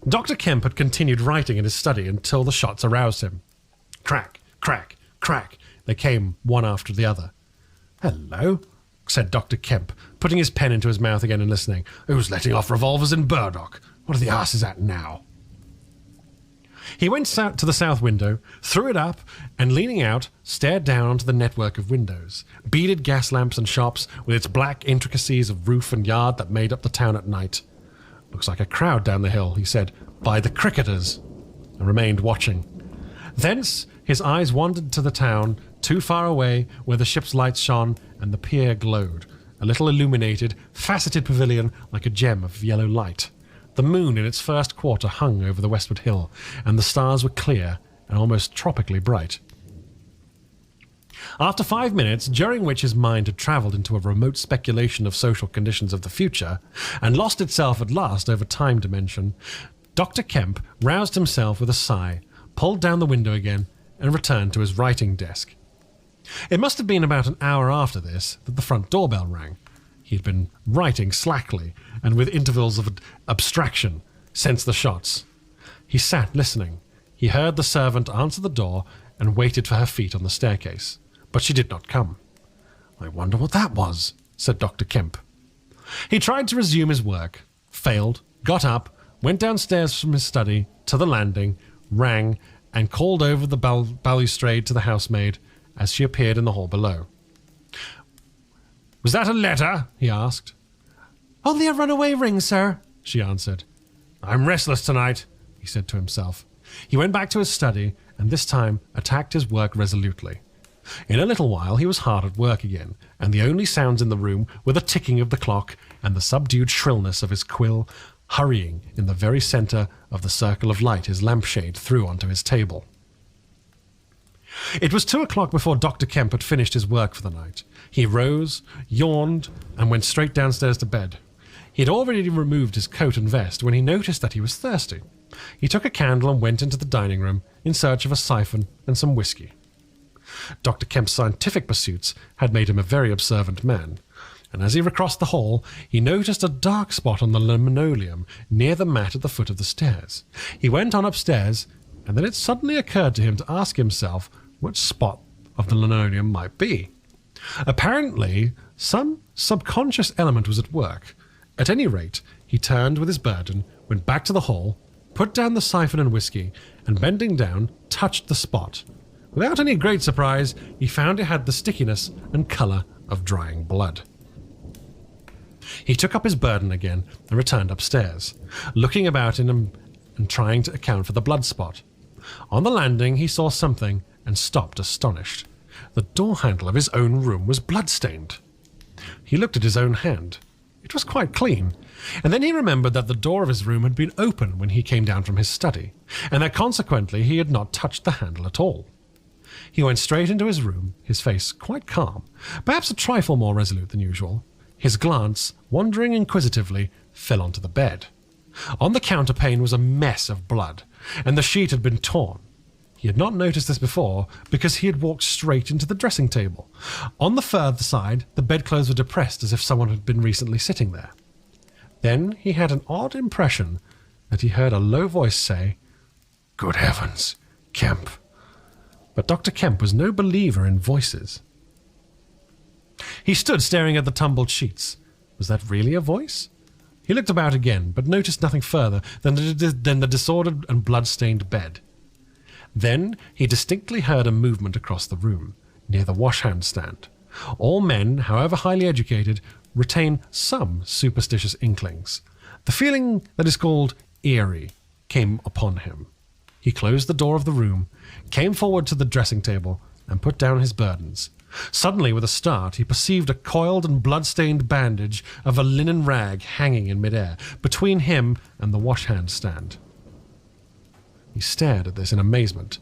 Dr. Kemp had continued writing in his study until the shots aroused him. Crack, crack, crack, they came one after the other. "Hello," said Dr. Kemp, putting his pen into his mouth again and listening. "Who's letting off revolvers in Burdock? What are the arses at now?" He went to the south window, threw it up, and leaning out, stared down onto the network of windows, beaded gas lamps and shops, with its black intricacies of roof and yard that made up the town at night. "Looks like a crowd down the hill," he said, "by the cricketers," and remained watching. Thence his eyes wandered to the town, too far away, where the ship's lights shone and the pier glowed, a little illuminated, faceted pavilion like a gem of yellow light. The moon in its first quarter hung over the westward hill, and the stars were clear and almost tropically bright. After 5 minutes, during which his mind had travelled into a remote speculation of social conditions of the future, and lost itself at last over time dimension, Dr. Kemp roused himself with a sigh, pulled down the window again, and returned to his writing desk. It must have been about an hour after this that the front doorbell rang. He had been writing slackly and with intervals of abstraction since the shots. He sat listening. He heard the servant answer the door and waited for her feet on the staircase, but she did not come. "I wonder what that was," said Dr. Kemp. He tried to resume his work, failed, got up, went downstairs from his study to the landing, rang, and called over the balustrade to the housemaid as she appeared in the hall below. "Was that a letter?" he asked. "Only a runaway ring, sir," she answered. "I'm restless tonight," he said to himself. He went back to his study and this time attacked his work resolutely. In a little while he was hard at work again, and the only sounds in the room were the ticking of the clock and the subdued shrillness of his quill hurrying in the very centre of the circle of light his lampshade threw onto his table. It was 2 o'clock before Dr. Kemp had finished his work for the night. He rose, yawned, and went straight downstairs to bed. He had already removed his coat and vest when he noticed that he was thirsty. He took a candle and went into the dining room in search of a siphon and some whiskey. Dr. Kemp's scientific pursuits had made him a very observant man, and as he recrossed the hall, he noticed a dark spot on the linoleum near the mat at the foot of the stairs. He went on upstairs, and then it suddenly occurred to him to ask himself which spot of the linoleum might be. Apparently, some subconscious element was at work. At any rate, he turned with his burden, went back to the hall, put down the siphon and whiskey, and bending down, touched the spot. Without any great surprise, he found it had the stickiness and colour of drying blood. He took up his burden again and returned upstairs, looking about him and trying to account for the blood spot. On the landing, he saw something and stopped astonished. The door handle of his own room was blood-stained. He looked at his own hand. It was quite clean, and then he remembered that the door of his room had been open when he came down from his study, and that consequently he had not touched the handle at all. He went straight into his room, his face quite calm, perhaps a trifle more resolute than usual. His glance, wandering inquisitively, fell onto the bed. On the counterpane was a mess of blood, and the sheet had been torn. He had not noticed this before because he had walked straight into the dressing table. On the further side, the bedclothes were depressed as if someone had been recently sitting there. Then he had an odd impression that he heard a low voice say, "Good heavens, Kemp." But Dr. Kemp was no believer in voices. He stood staring at the tumbled sheets. Was that really a voice? He looked about again, but noticed nothing further than the disordered and blood-stained bed. Then he distinctly heard a movement across the room, near the wash-hand stand. All men, however highly educated, retain some superstitious inklings. The feeling that is called eerie came upon him. He closed the door of the room, came forward to the dressing table, and put down his burdens. Suddenly, with a start, he perceived a coiled and blood-stained bandage of a linen rag hanging in mid-air, between him and the wash-hand stand. He stared at this in amazement.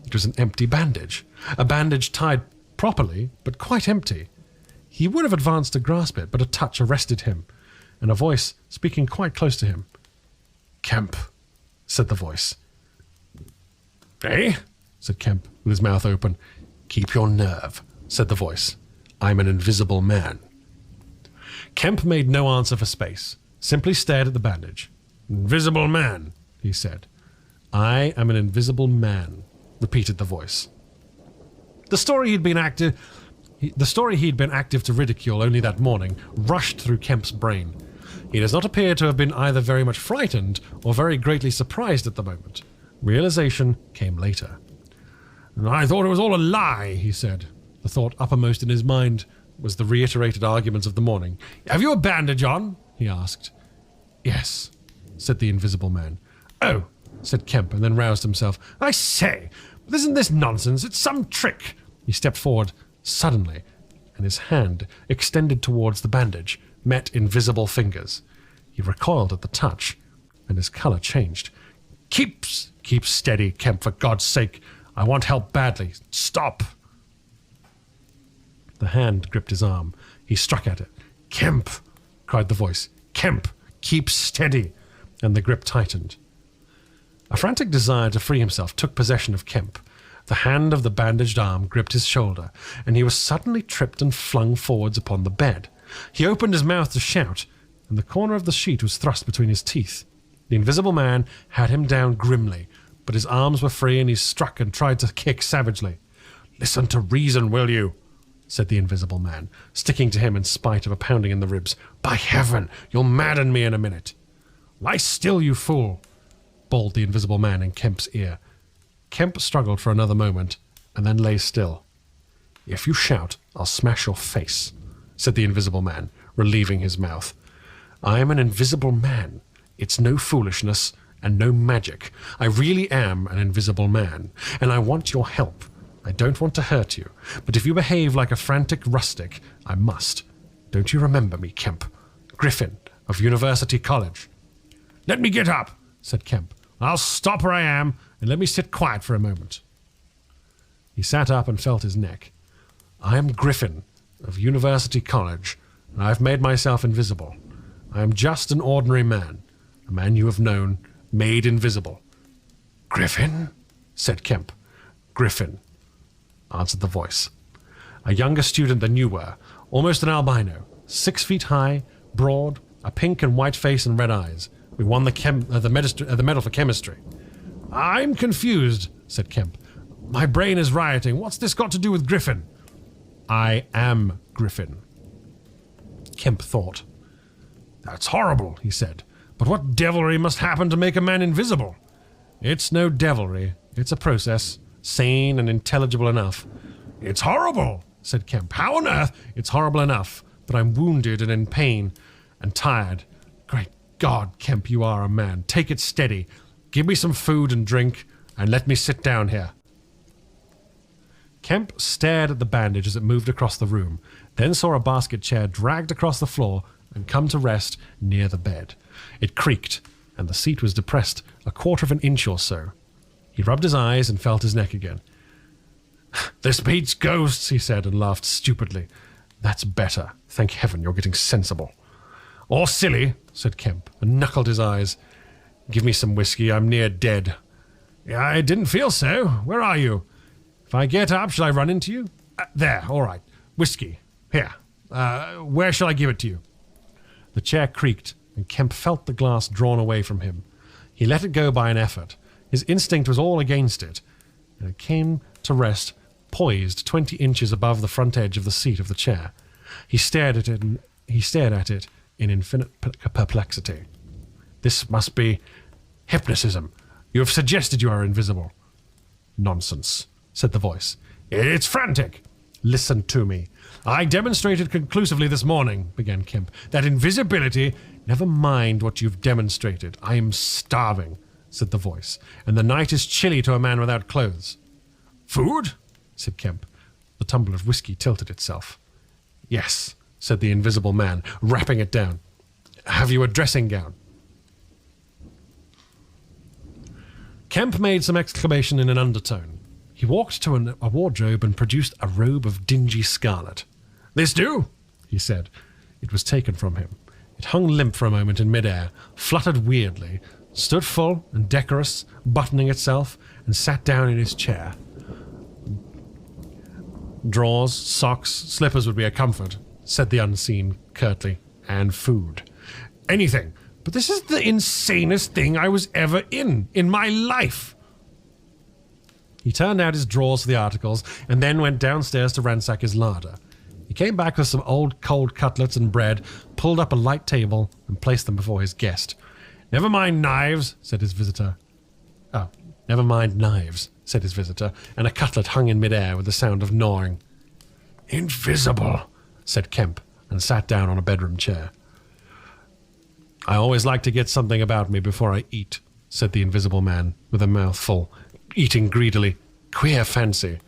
It was an empty bandage, a bandage tied properly, but quite empty. He would have advanced to grasp it, but a touch arrested him, and a voice speaking quite close to him. "Kemp," said the voice. "Eh?" said Kemp, with his mouth open. "Keep your nerve," said the voice. "I'm an invisible man." Kemp made no answer for space, simply stared at the bandage. "Invisible man," he said. "I am an invisible man," repeated the voice. The story he'd been active to ridicule only that morning rushed through Kemp's brain. He does not appear to have been either very much frightened or very greatly surprised at the moment. Realization came later. "I thought it was all a lie," he said. The thought uppermost in his mind was the reiterated arguments of the morning. "Have you a bandage on?" he asked. "Yes," said the invisible man. "Oh," said Kemp, and then roused himself. "I say, isn't this nonsense? It's some trick." He stepped forward suddenly, and his hand, extended towards the bandage, met invisible fingers. He recoiled at the touch, and his colour changed. Keep steady, Kemp, for God's sake. I want help badly. Stop." The hand gripped his arm. He struck at it. "Kemp," cried the voice. "Kemp, keep steady." And the grip tightened. A frantic desire to free himself took possession of Kemp. The hand of the bandaged arm gripped his shoulder, and he was suddenly tripped and flung forwards upon the bed. He opened his mouth to shout, and the corner of the sheet was thrust between his teeth. The invisible man had him down grimly, but his arms were free and he struck and tried to kick savagely. "Listen to reason, will you?" said the invisible man, sticking to him in spite of a pounding in the ribs. "By heaven, you'll madden me in a minute." "Lie still, you fool," bawled the invisible man in Kemp's ear. Kemp struggled for another moment, and then lay still. "If you shout, I'll smash your face," said the invisible man, relieving his mouth. "I am an invisible man. It's no foolishness and no magic. I really am an invisible man, and I want your help. I don't want to hurt you, but if you behave like a frantic rustic, I must. Don't you remember me, Kemp? Griffin, of University College." "Let me get up," said Kemp. "I'll stop where I am, and let me sit quiet for a moment." He sat up and felt his neck. "I am Griffin, of University College, and I have made myself invisible. I am just an ordinary man, a man you have known, made invisible." "Griffin?" said Kemp. "Griffin," answered the voice. "A younger student than you were, almost an albino, 6 feet high, broad, a pink and white face and red eyes. We won the medal for chemistry." "I'm confused," said Kemp. "My brain is rioting. What's this got to do with Griffin?" "I am Griffin." Kemp thought. "That's horrible," he said. "But what devilry must happen to make a man invisible?" "It's no devilry. It's a process, sane and intelligible enough." "It's horrible," said Kemp. "How on earth—" "It's horrible enough, but I'm wounded and in pain and tired. Great God, Kemp, you are a man. Take it steady. Give me some food and drink, and let me sit down here." Kemp stared at the bandage as it moved across the room, then saw a basket chair dragged across the floor and come to rest near the bed. It creaked, and the seat was depressed a quarter of an inch or so. He rubbed his eyes and felt his neck again. "This beats ghosts," he said, and laughed stupidly. "That's better. Thank heaven you're getting sensible." "Or silly," said Kemp, and knuckled his eyes. "Give me some whiskey. I'm near dead." "I didn't feel so. Where are you? If I get up, shall I run into you?" "There, all right. Whiskey. Here. Where shall I give it to you?" The chair creaked, and Kemp felt the glass drawn away from him. He let it go by an effort. His instinct was all against it, and it came to rest poised 20 inches above the front edge of the seat of the chair. He stared at it in infinite perplexity. "This must be hypnotism. You have suggested you are invisible." "Nonsense," said the voice. "It's frantic." "Listen to me. I demonstrated conclusively this morning," began Kemp, "that invisibility—" "Never mind what you've demonstrated. I am starving," said the voice, "and the night is chilly to a man without clothes." "Food?" said Kemp. The tumbler of whiskey tilted itself. "Yes," said the invisible man, wrapping it down. "Have you a dressing gown?" Kemp made some exclamation in an undertone. He walked to a wardrobe and produced a robe of dingy scarlet. "This do?" he said. It was taken from him. It hung limp for a moment in mid-air, fluttered weirdly, stood full and decorous, buttoning itself, and sat down in his chair. "Drawers, socks, slippers would be a comfort," said the unseen curtly, "and food." "Anything. But this is the insanest thing I was ever in my life." He turned out his drawers for the articles, and then went downstairs to ransack his larder. He came back with some old cold cutlets and bread, pulled up a light table, and placed them before his guest. "Never mind knives," said his visitor. "Oh, never mind knives," said his visitor, and a cutlet hung in mid-air with the sound of gnawing. "Invisible," said Kemp, and sat down on a bedroom chair. "I always like to get something about me before I eat," said the invisible man, with a mouth full, eating greedily. "Queer fancy."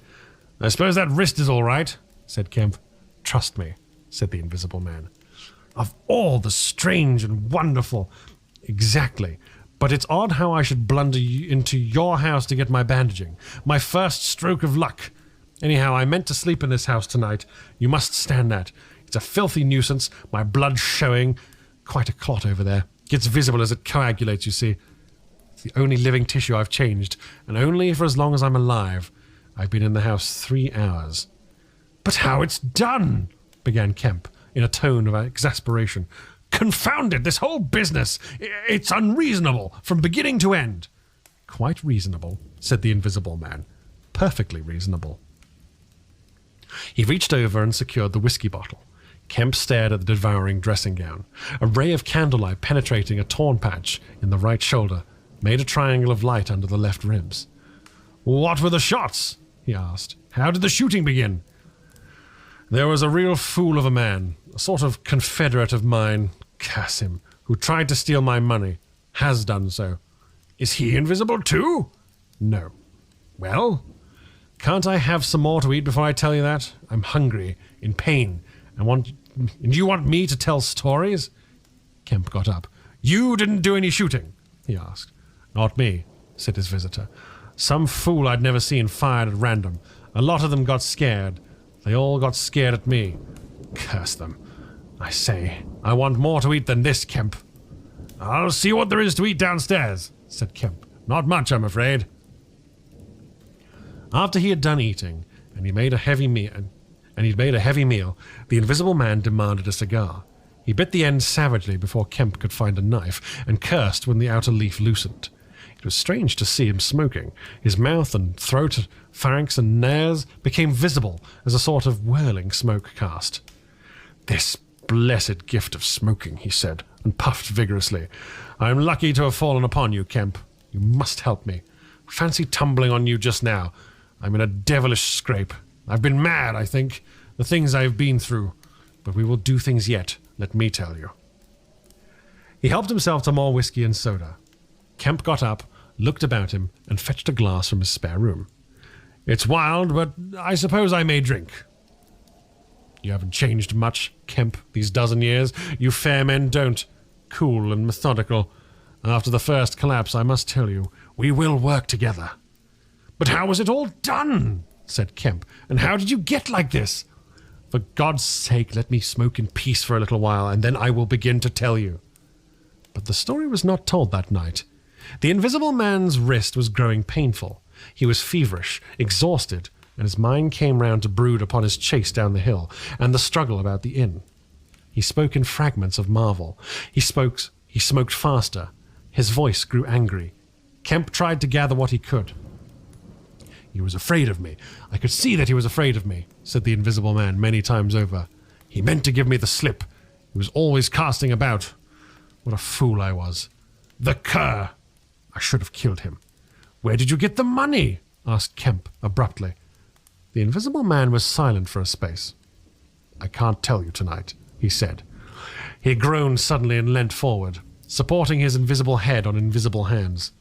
"I suppose that wrist is all right," said Kemp. "Trust me," said the invisible man. "Of all the strange and wonderful—" "Exactly. But it's odd how I should blunder into your house to get my bandaging. My first stroke of luck. Anyhow, I meant to sleep in this house tonight. You must stand that. It's a filthy nuisance, my blood showing. Quite a clot over there. Gets visible as it coagulates, you see." It's the only living tissue I've changed, and only for as long as I'm alive. I've been in the house 3 hours. But how it's done, began Kemp, in a tone of exasperation. Confound it, this whole business! It's unreasonable, from beginning to end. Quite reasonable, said the Invisible Man. Perfectly reasonable. He reached over and secured the whiskey bottle. Kemp stared at the devouring dressing gown. A ray of candlelight penetrating a torn patch in the right shoulder made a triangle of light under the left ribs. What were the shots? He asked. How did the shooting begin? There was a real fool of a man, a sort of confederate of mine, curse him, who tried to steal my money. Has done so. Is he invisible too? No. Well, can't I have some more to eat before I tell you that? I'm hungry, in pain, and you want me to tell stories? Kemp got up. You didn't do any shooting? He asked. Not me, said his visitor. Some fool I'd never seen fired at random. A lot of them got scared. They all got scared at me. Curse them. I say, I want more to eat than this, Kemp. I'll see what there is to eat downstairs, said Kemp. Not much, I'm afraid. After he had done eating, and he'd made a heavy meal, the Invisible Man demanded a cigar. He bit the end savagely before Kemp could find a knife, and cursed when the outer leaf loosened. It was strange to see him smoking. His mouth and throat, pharynx and nares became visible as a sort of whirling smoke cast. This blessed gift of smoking, he said, and puffed vigorously. I'm lucky to have fallen upon you, Kemp. You must help me. Fancy tumbling on you just now. I'm in a devilish scrape. I've been mad, I think, the things I've been through. But we will do things yet, let me tell you. He helped himself to more whiskey and soda. Kemp got up, looked about him, and fetched a glass from his spare room. It's wild, but I suppose I may drink. You haven't changed much, Kemp, these dozen years. You fair men don't. Cool and methodical. After the first collapse, I must tell you, we will work together. But how was it all done? Said Kemp. And how did you get like this? For God's sake, let me smoke in peace for a little while, and then I will begin to tell you. But the story was not told that night. The Invisible Man's wrist was growing painful. He was feverish, exhausted, and his mind came round to brood upon his chase down the hill and the struggle about the inn. He spoke in fragments of marvel. He smoked faster. His voice grew angry. Kemp tried to gather what he could. He was afraid of me. I could see that he was afraid of me, said the Invisible Man many times over. He meant to give me the slip. He was always casting about. What a fool I was. The cur! I should have killed him. Where did you get the money? Asked Kemp abruptly. The Invisible Man was silent for a space. I can't tell you tonight, he said. He groaned suddenly and leant forward, supporting his invisible head on invisible hands.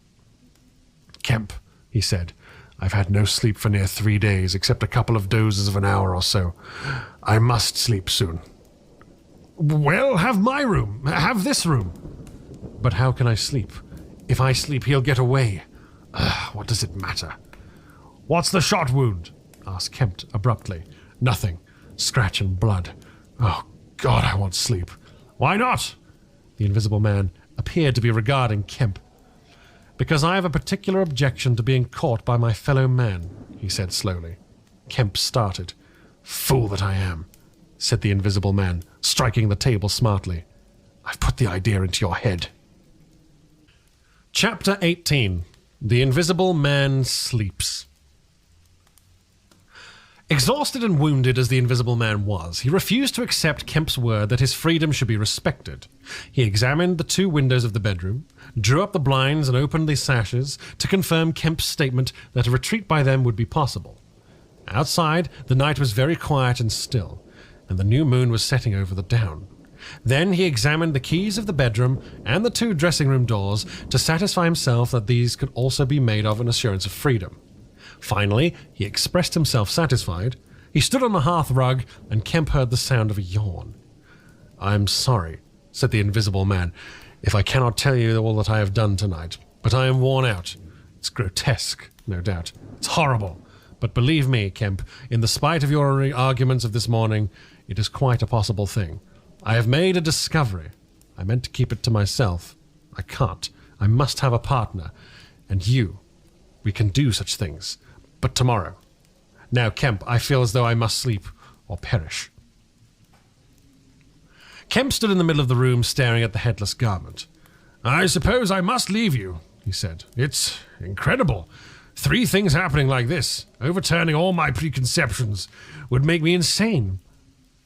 Kemp, he said, I've had no sleep for near 3 days, except a couple of dozes of an hour or so. I must sleep soon. Well, have my room. Have this room. But how can I sleep? If I sleep, he'll get away. What does it matter? What's the shot wound? Asked Kemp abruptly. Nothing. Scratch and blood. Oh, God, I want sleep. Why not? The Invisible Man appeared to be regarding Kemp. Because I have a particular objection to being caught by my fellow man, he said slowly. Kemp started. Fool that I am, said the Invisible Man, striking the table smartly. I've put the idea into your head. Chapter 18. The Invisible Man Sleeps. Exhausted and wounded as the Invisible Man was, he refused to accept Kemp's word that his freedom should be respected. He examined the 2 windows of the bedroom, drew up the blinds and opened the sashes to confirm Kemp's statement that a retreat by them would be possible. Outside, the night was very quiet and still, and the new moon was setting over the down. Then he examined the keys of the bedroom and the 2 dressing-room doors to satisfy himself that these could also be made of an assurance of freedom. Finally, he expressed himself satisfied. He stood on the hearth rug, and Kemp heard the sound of a yawn. I'm sorry, said the Invisible Man, if I cannot tell you all that I have done tonight, but I am worn out. It's grotesque, no doubt. It's horrible. But believe me, Kemp, in the spite of your arguments of this morning, it is quite a possible thing. I have made a discovery. I meant to keep it to myself. I can't. I must have a partner. And you. We can do such things. But tomorrow. Now, Kemp, I feel as though I must sleep or perish. Kemp stood in the middle of the room staring at the headless garment. I suppose I must leave you, he said. It's incredible. 3 things happening like this, overturning all my preconceptions, would make me insane.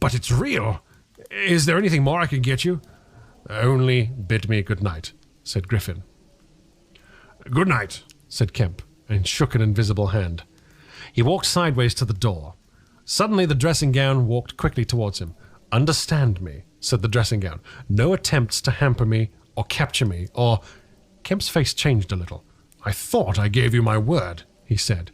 But it's real. Is there anything more I can get you? Only bid me good night, said Griffin. Good night, said Kemp, and shook an invisible hand. He walked sideways to the door. Suddenly the dressing gown walked quickly towards him. Understand me, said the dressing gown. No attempts to hamper me or capture me or... Kemp's face changed a little. I thought I gave you my word, he said.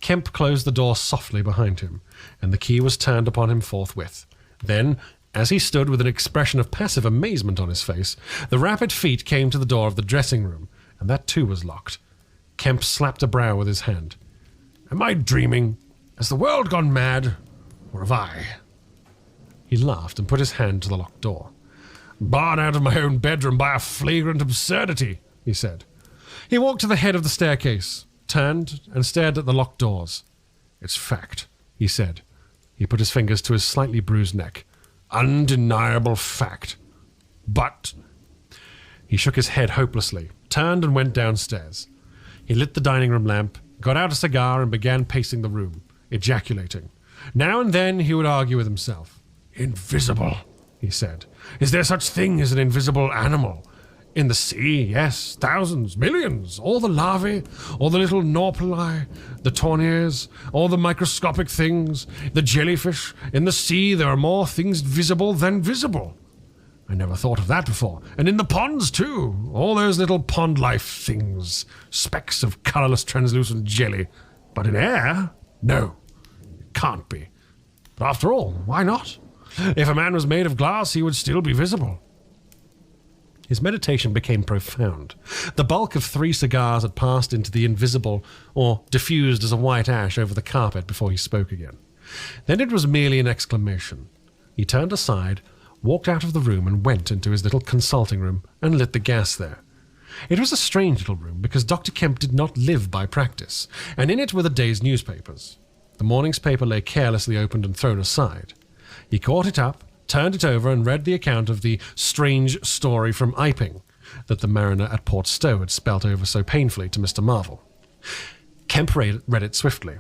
Kemp closed the door softly behind him, and the key was turned upon him forthwith. Then, as he stood with an expression of passive amazement on his face, the rapid feet came to the door of the dressing room, and that too was locked. Kemp slapped a brow with his hand. Am I dreaming? Has the world gone mad? Or have I? He laughed and put his hand to the locked door. Barred out of my own bedroom by a flagrant absurdity, he said. He walked to the head of the staircase, turned, and stared at the locked doors. It's fact, he said. He put his fingers to his slightly bruised neck. Undeniable fact. But... He shook his head hopelessly, turned and went downstairs. He lit the dining room lamp, got out a cigar and began pacing the room, ejaculating. Now and then he would argue with himself. Invisible, he said. Is there such thing as an invisible animal? In the sea, yes, thousands, millions, all the larvae, all the little norpali, the torniers, all the microscopic things, the jellyfish. In the sea there are more things visible than visible. I never thought of that before. And in the ponds, too, all those little pond life things, specks of colourless translucent jelly. But in air? No, it can't be. But after all, why not? If a man was made of glass, he would still be visible. His meditation became profound. The bulk of 3 cigars had passed into the invisible, or diffused as a white ash over the carpet before he spoke again. Then it was merely an exclamation. He turned aside, walked out of the room and went into his little consulting room and lit the gas there. It was a strange little room because Dr. Kemp did not live by practice, and in it were the day's newspapers. The morning's paper lay carelessly opened and thrown aside. He caught it up, turned it over and read the account of the strange story from Iping that the mariner at Port Stowe had spelt over so painfully to Mr. Marvel. Kemp read it swiftly.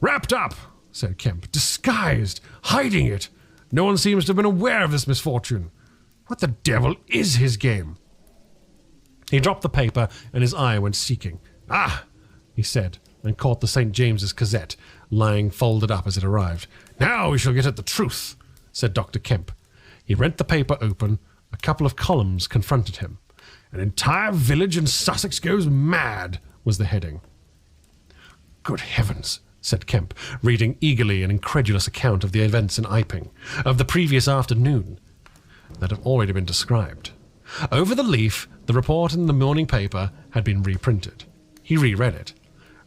Wrapped up, said Kemp. Disguised, hiding it. No one seems to have been aware of this misfortune. What the devil is his game? He dropped the paper and his eye went seeking. Ah, he said, and caught the St. James's Gazette, lying folded up as it arrived. Now we shall get at the truth, said Dr. Kemp. He rent the paper open. A couple of columns confronted him. An entire village in Sussex goes mad, was the heading. Good heavens, said Kemp, reading eagerly an incredulous account of the events in Iping, of the previous afternoon that have already been described. Over the leaf, the report in the morning paper had been reprinted. He reread it.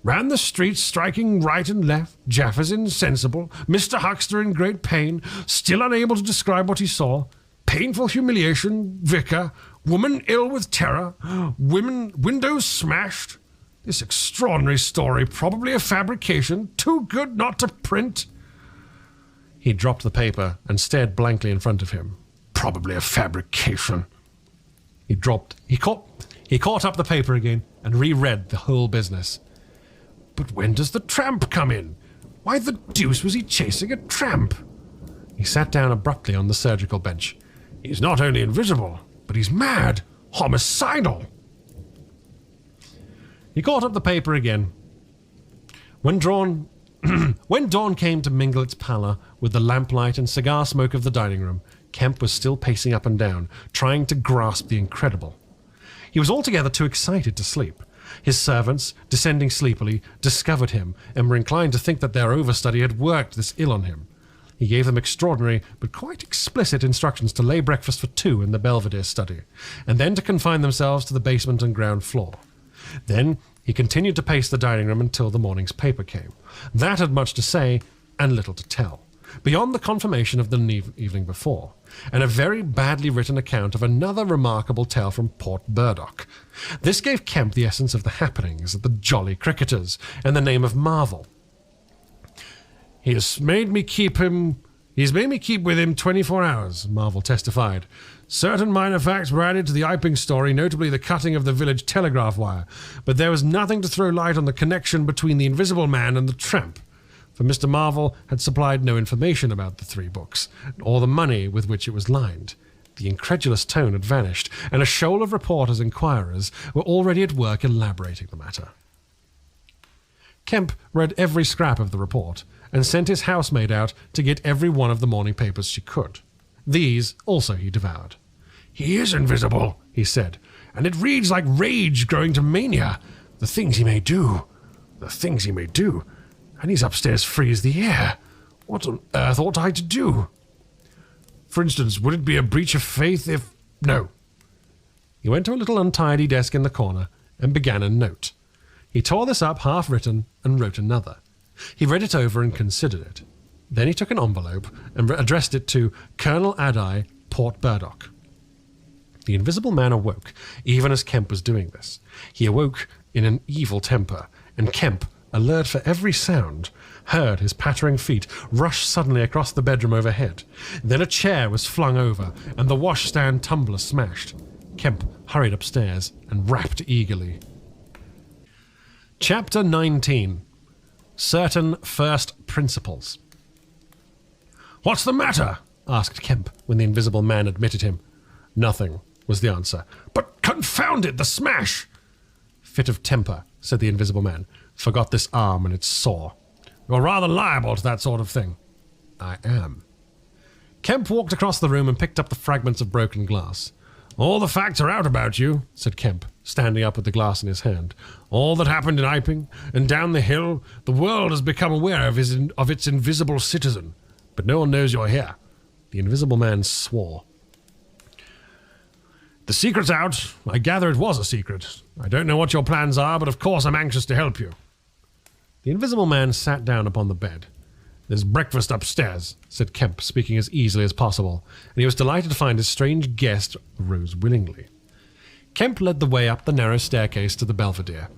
Ran the streets striking right and left, Jaffers insensible, Mr. Huxter in great pain, still unable to describe what he saw, painful humiliation, vicar, woman ill with terror, windows smashed. This extraordinary story, probably a fabrication, too good not to print. He dropped the paper and stared blankly in front of him. Probably a fabrication. He caught up the paper again and reread the whole business. But when does the tramp come in? Why the deuce was he chasing a tramp? He sat down abruptly on the surgical bench. He's not only invisible, but he's mad, homicidal. He caught up the paper again. When dawn came to mingle its pallor with the lamplight and cigar smoke of the dining room, Kemp was still pacing up and down, trying to grasp the incredible. He was altogether too excited to sleep. His servants, descending sleepily, discovered him and were inclined to think that their overstudy had worked this ill on him. He gave them extraordinary but quite explicit instructions to lay breakfast for 2 in the Belvedere study, and then to confine themselves to the basement and ground floor. Then he continued to pace the dining room until the morning's paper came. That had much to say and little to tell. beyond the confirmation of the evening before, and a very badly written account of another remarkable tale from Port Burdock. This gave Kemp the essence of the happenings at the Jolly Cricketers, and the name of Marvel. He's made me keep with him 24 hours, Marvel testified. Certain minor facts were added to the Iping story, notably the cutting of the village telegraph wire, but there was nothing to throw light on the connection between the Invisible Man and the tramp, for Mr. Marvel had supplied no information about the 3 books, or the money with which it was lined. The incredulous tone had vanished, and a shoal of reporters and inquirers were already at work elaborating the matter. Kemp read every scrap of the report, and sent his housemaid out to get every one of the morning papers she could. These also he devoured. "He is invisible," he said, "and it reads like rage growing to mania. The things he may do. And he's upstairs free as the air. What on earth ought I to do? For instance, would it be a breach of faith if... No." He went to a little untidy desk in the corner and began a note. He tore this up half-written and wrote another. He read it over and considered it. Then he took an envelope and addressed it to Colonel Adai, Port Burdock. The Invisible Man awoke, even as Kemp was doing this. He awoke in an evil temper, and Kemp, alert for every sound, heard his pattering feet rush suddenly across the bedroom overhead. Then a chair was flung over, and the washstand tumbler smashed. Kemp hurried upstairs and rapped eagerly. Chapter 19. Certain First Principles. "What's the matter?" asked Kemp when the Invisible Man admitted him. "Nothing," was the answer. "But confound it, the smash!" "Fit of temper," said the Invisible Man. "Forgot this arm and it's sore." "You're rather liable to that sort of thing." "I am." Kemp walked across the room and picked up the fragments of broken glass. "All the facts are out about you," said Kemp, standing up with the glass in his hand. "All that happened in Iping and down the hill, the world has become aware of its invisible citizen. But no one knows you're here." The Invisible Man swore. "The secret's out. I gather it was a secret. I don't know what your plans are, but of course I'm anxious to help you." The Invisible Man sat down upon the bed. "There's breakfast upstairs," said Kemp, speaking as easily as possible, and he was delighted to find his strange guest rose willingly. Kemp led the way up the narrow staircase to the Belvedere.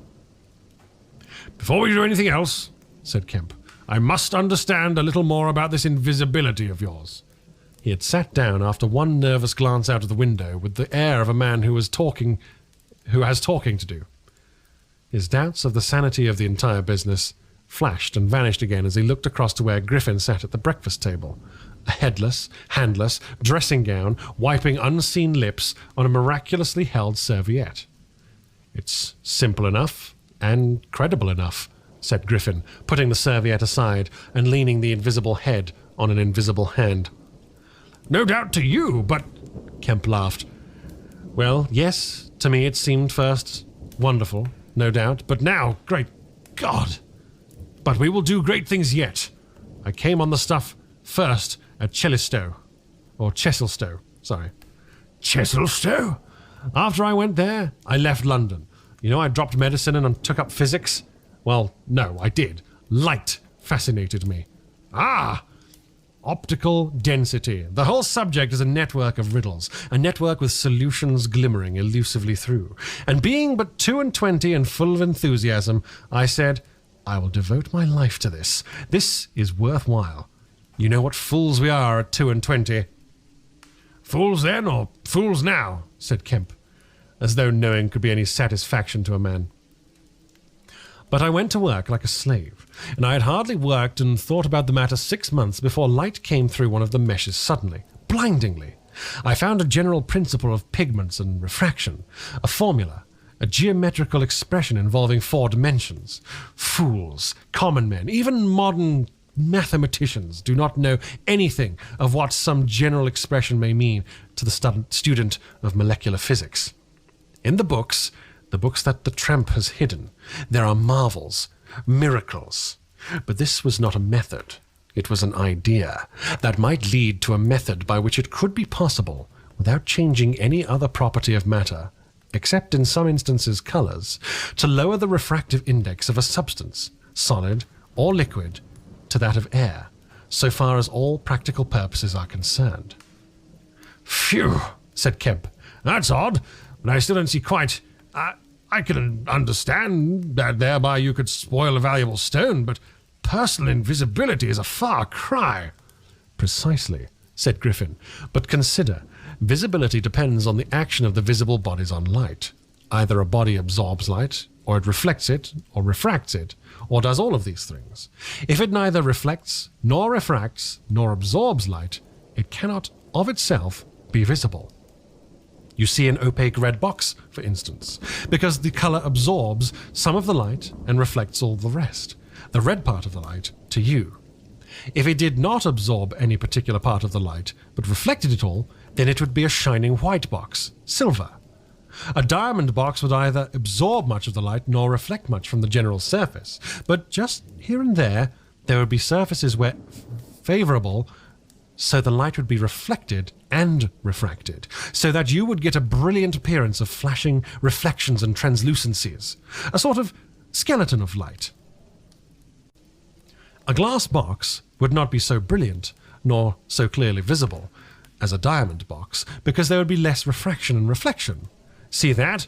"Before we do anything else," said Kemp, "I must understand a little more about this invisibility of yours." He had sat down after one nervous glance out of the window with the air of a man who has talking to do. His doubts of the sanity of the entire business flashed and vanished again as he looked across to where Griffin sat at the breakfast table, a headless, handless dressing gown, wiping unseen lips on a miraculously held serviette. "It's simple enough and credible enough," said Griffin, putting the serviette aside and leaning the invisible head on an invisible hand. "No doubt to you, but..." Kemp laughed. "Well, yes, to me it seemed first wonderful, no doubt, but now, great God! But we will do great things yet. I came on the stuff first at Chesilstowe. "Chesilstowe?" "After I went there, I left London. You know, I dropped medicine and took up physics. Well, no, I did. Light fascinated me." "Ah!" "Optical density. The whole subject is a network of riddles, a network with solutions glimmering elusively through. And being but 22 and full of enthusiasm, I said, I will devote my life to this. This is worthwhile. You know what fools we are at 22. "Fools then, or fools now?" said Kemp, as though knowing could be any satisfaction to a man. But I went to work like a slave, and I had hardly worked and thought about the matter 6 months before light came through one of the meshes suddenly, blindingly. I found a general principle of pigments and refraction, a formula, a geometrical expression involving 4 dimensions. Fools, common men, even modern mathematicians do not know anything of what some general expression may mean to the student of molecular physics. In the books that the tramp has hidden, there are marvels, miracles. But this was not a method. It was an idea that might lead to a method by which it could be possible, without changing any other property of matter, except in some instances colors, to lower the refractive index of a substance, solid or liquid, to that of air, so far as all practical purposes are concerned. Phew, said Kemp. that's odd, but I still don't see quite... I can understand that thereby you could spoil a valuable stone, but personal invisibility is a far cry. Precisely, said Griffin. But consider, visibility depends on the action of the visible bodies on light. Either a body absorbs light, or it reflects it, or refracts it, or does all of these things. If it neither reflects, nor refracts, nor absorbs light, it cannot, of itself, be visible. You see an opaque red box, for instance, because the color absorbs some of the light and reflects all the rest, the red part of the light, to you. If it did not absorb any particular part of the light, but reflected it all, then it would be a shining white box, silver. A diamond box would either absorb much of the light nor reflect much from the general surface, but just here and there would be surfaces where favorable, so the light would be reflected and refracted, so that you would get a brilliant appearance of flashing reflections and translucencies, a sort of skeleton of light. A glass box would not be so brilliant, nor so clearly visible, as a diamond box, because there would be less refraction and reflection. See that?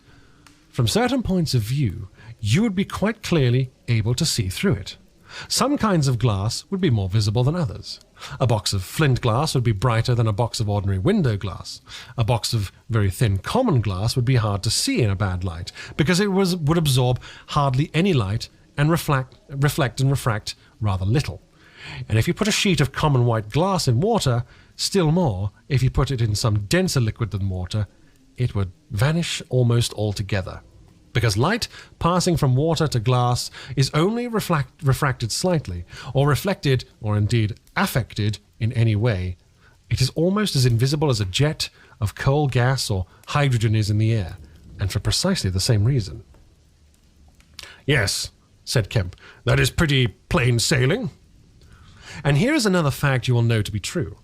From certain points of view, you would be quite clearly able to see through it. Some kinds of glass would be more visible than others. A box of flint glass would be brighter than a box of ordinary window glass. A box of very thin common glass would be hard to see in a bad light, because it would absorb hardly any light and reflect and refract rather little. And if you put a sheet of common white glass in water, still more, if you put it in some denser liquid than water, it would vanish almost altogether. Because light passing from water to glass is only refracted slightly, or reflected, or indeed affected in any way. It is almost as invisible as a jet of coal gas or hydrogen is in the air, and for precisely the same reason. Yes, said Kemp, that is pretty plain sailing. And here is another fact you will know to be true.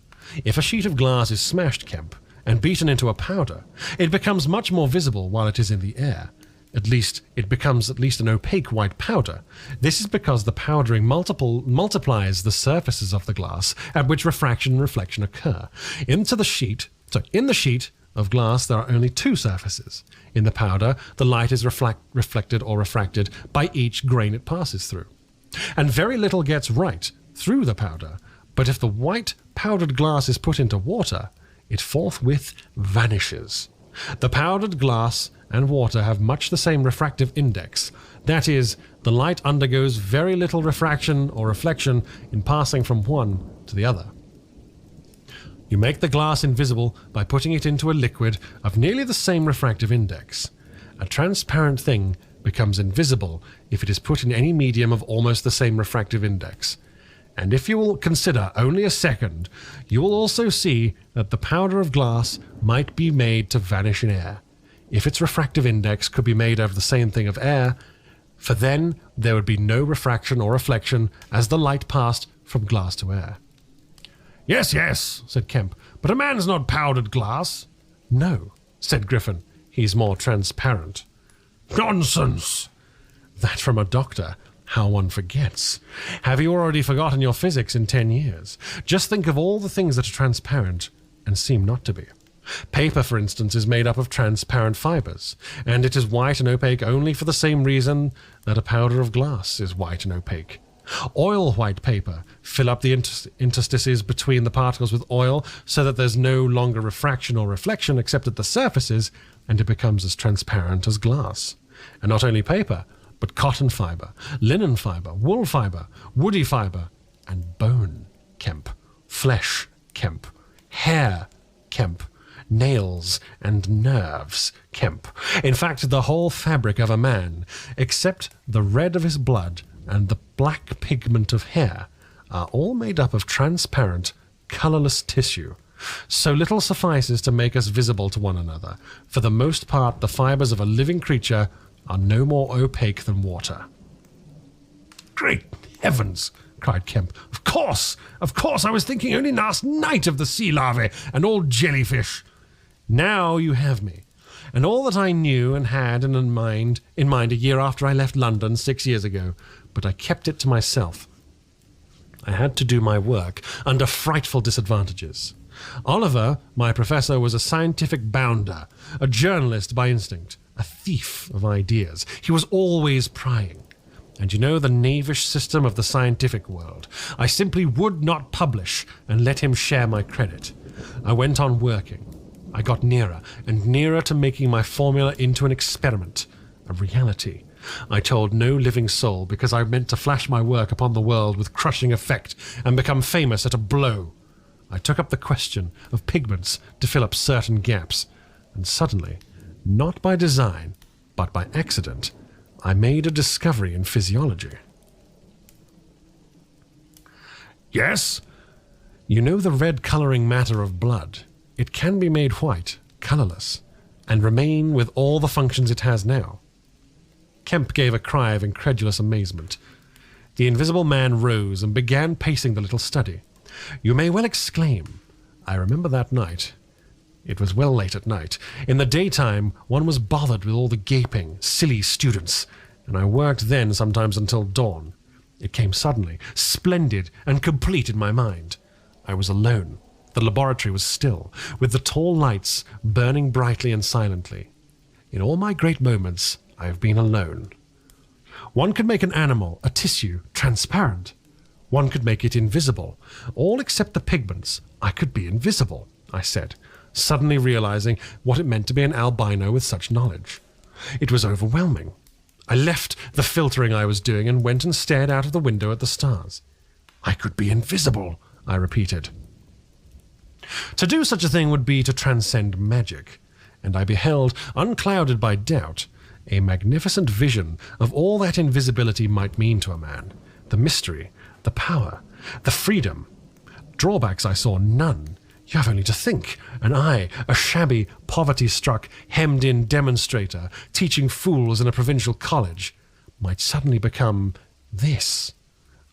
If a sheet of glass is smashed, Kemp, and beaten into a powder, it becomes much more visible while it is in the air. At least, it becomes at least an opaque white powder. This is because the powdering multiplies the surfaces of the glass at which refraction and reflection occur. In the sheet of glass, there are only two surfaces. In the powder, the light is reflected or refracted by each grain it passes through. And very little gets right through the powder, but if the white powdered glass is put into water, it forthwith vanishes. The powdered glass and water have much the same refractive index. That is, the light undergoes very little refraction or reflection in passing from one to the other. You make the glass invisible by putting it into a liquid of nearly the same refractive index. A transparent thing becomes invisible if it is put in any medium of almost the same refractive index. And if you will consider only a second, you will also see that the powder of glass might be made to vanish in air, if its refractive index could be made of the same thing of air, for then there would be no refraction or reflection as the light passed from glass to air. Yes, yes, said Kemp, but a man's not powdered glass. No, said Griffin, he's more transparent. Nonsense! That from a doctor. How one forgets. Have you already forgotten your physics in 10 years? Just think of all the things that are transparent and seem not to be. Paper, for instance, is made up of transparent fibers, and it is white and opaque only for the same reason that a powder of glass is white and opaque. Oil-white paper fill up the interstices between the particles with oil so that there's no longer refraction or reflection except at the surfaces, and it becomes as transparent as glass. And not only paper, but cotton fiber, linen fiber, wool fiber, woody fiber, and bone, Kemp, flesh, Kemp, hair, Kemp, nails and nerves, Kemp. In fact, the whole fabric of a man, except the red of his blood and the black pigment of hair, are all made up of transparent, colourless tissue. So little suffices to make us visible to one another. For the most part, the fibres of a living creature are no more opaque than water. Great heavens, cried Kemp. Of course, I was thinking only last night of the sea larvae and all jellyfish. Now you have me. And all that I knew and had in mind a year after I left London 6 years ago, but I kept it to myself. I had to do my work under frightful disadvantages. Oliver, my professor, was a scientific bounder, a journalist by instinct, a thief of ideas. He was always prying. And you know the knavish system of the scientific world. I simply would not publish and let him share my credit. I went on working. I got nearer and nearer to making my formula into an experiment, a reality. I told no living soul because I meant to flash my work upon the world with crushing effect and become famous at a blow. I took up the question of pigments to fill up certain gaps, and suddenly, not by design, but by accident, I made a discovery in physiology. Yes? You know the red colouring matter of blood? It can be made white, colourless, and remain with all the functions it has now. Kemp gave a cry of incredulous amazement. The Invisible Man rose and began pacing the little study. You may well exclaim, I remember that night. It was well late at night. In the daytime, one was bothered with all the gaping, silly students, and I worked then sometimes until dawn. It came suddenly, splendid and complete in my mind. I was alone. The laboratory was still, with the tall lights burning brightly and silently. In all my great moments, I have been alone. One could make an animal, a tissue, transparent. One could make it invisible. All except the pigments. I could be invisible, I said, suddenly realizing what it meant to be an albino with such knowledge. It was overwhelming. I left the filtering I was doing and went and stared out of the window at the stars. I could be invisible, I repeated. To do such a thing would be to transcend magic, and I beheld, unclouded by doubt, a magnificent vision of all that invisibility might mean to a man, the mystery, the power, the freedom. Drawbacks I saw none. You have only to think, and I, a shabby, poverty-struck, hemmed-in demonstrator, teaching fools in a provincial college, might suddenly become this.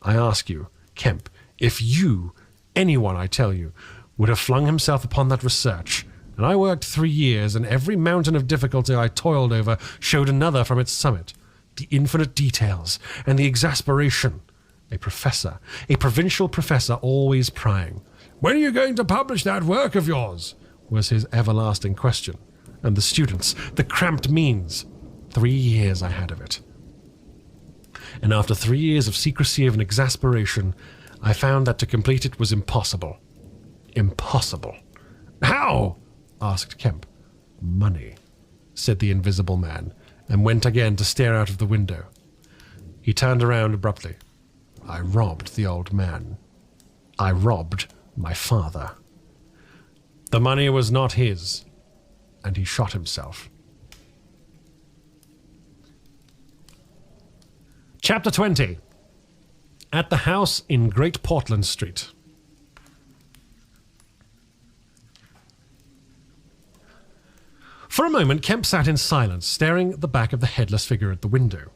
I ask you, Kemp, if you, anyone I tell you, would have flung himself upon that research, and I worked 3 years, and every mountain of difficulty I toiled over showed another from its summit, the infinite details, and the exasperation. A professor, a provincial professor always prying. When are you going to publish that work of yours? Was his everlasting question. And the students, the cramped means. 3 years I had of it. And after 3 years of secrecy and exasperation, I found that to complete it was impossible. Impossible. How? Asked Kemp. Money, said the Invisible Man, and went again to stare out of the window. He turned around abruptly. I robbed the old man. I robbed my father. The money was not his, and he shot himself. Chapter 20. At the house in Great Portland Street. For a moment, Kemp sat in silence, staring at the back of the headless figure at the window.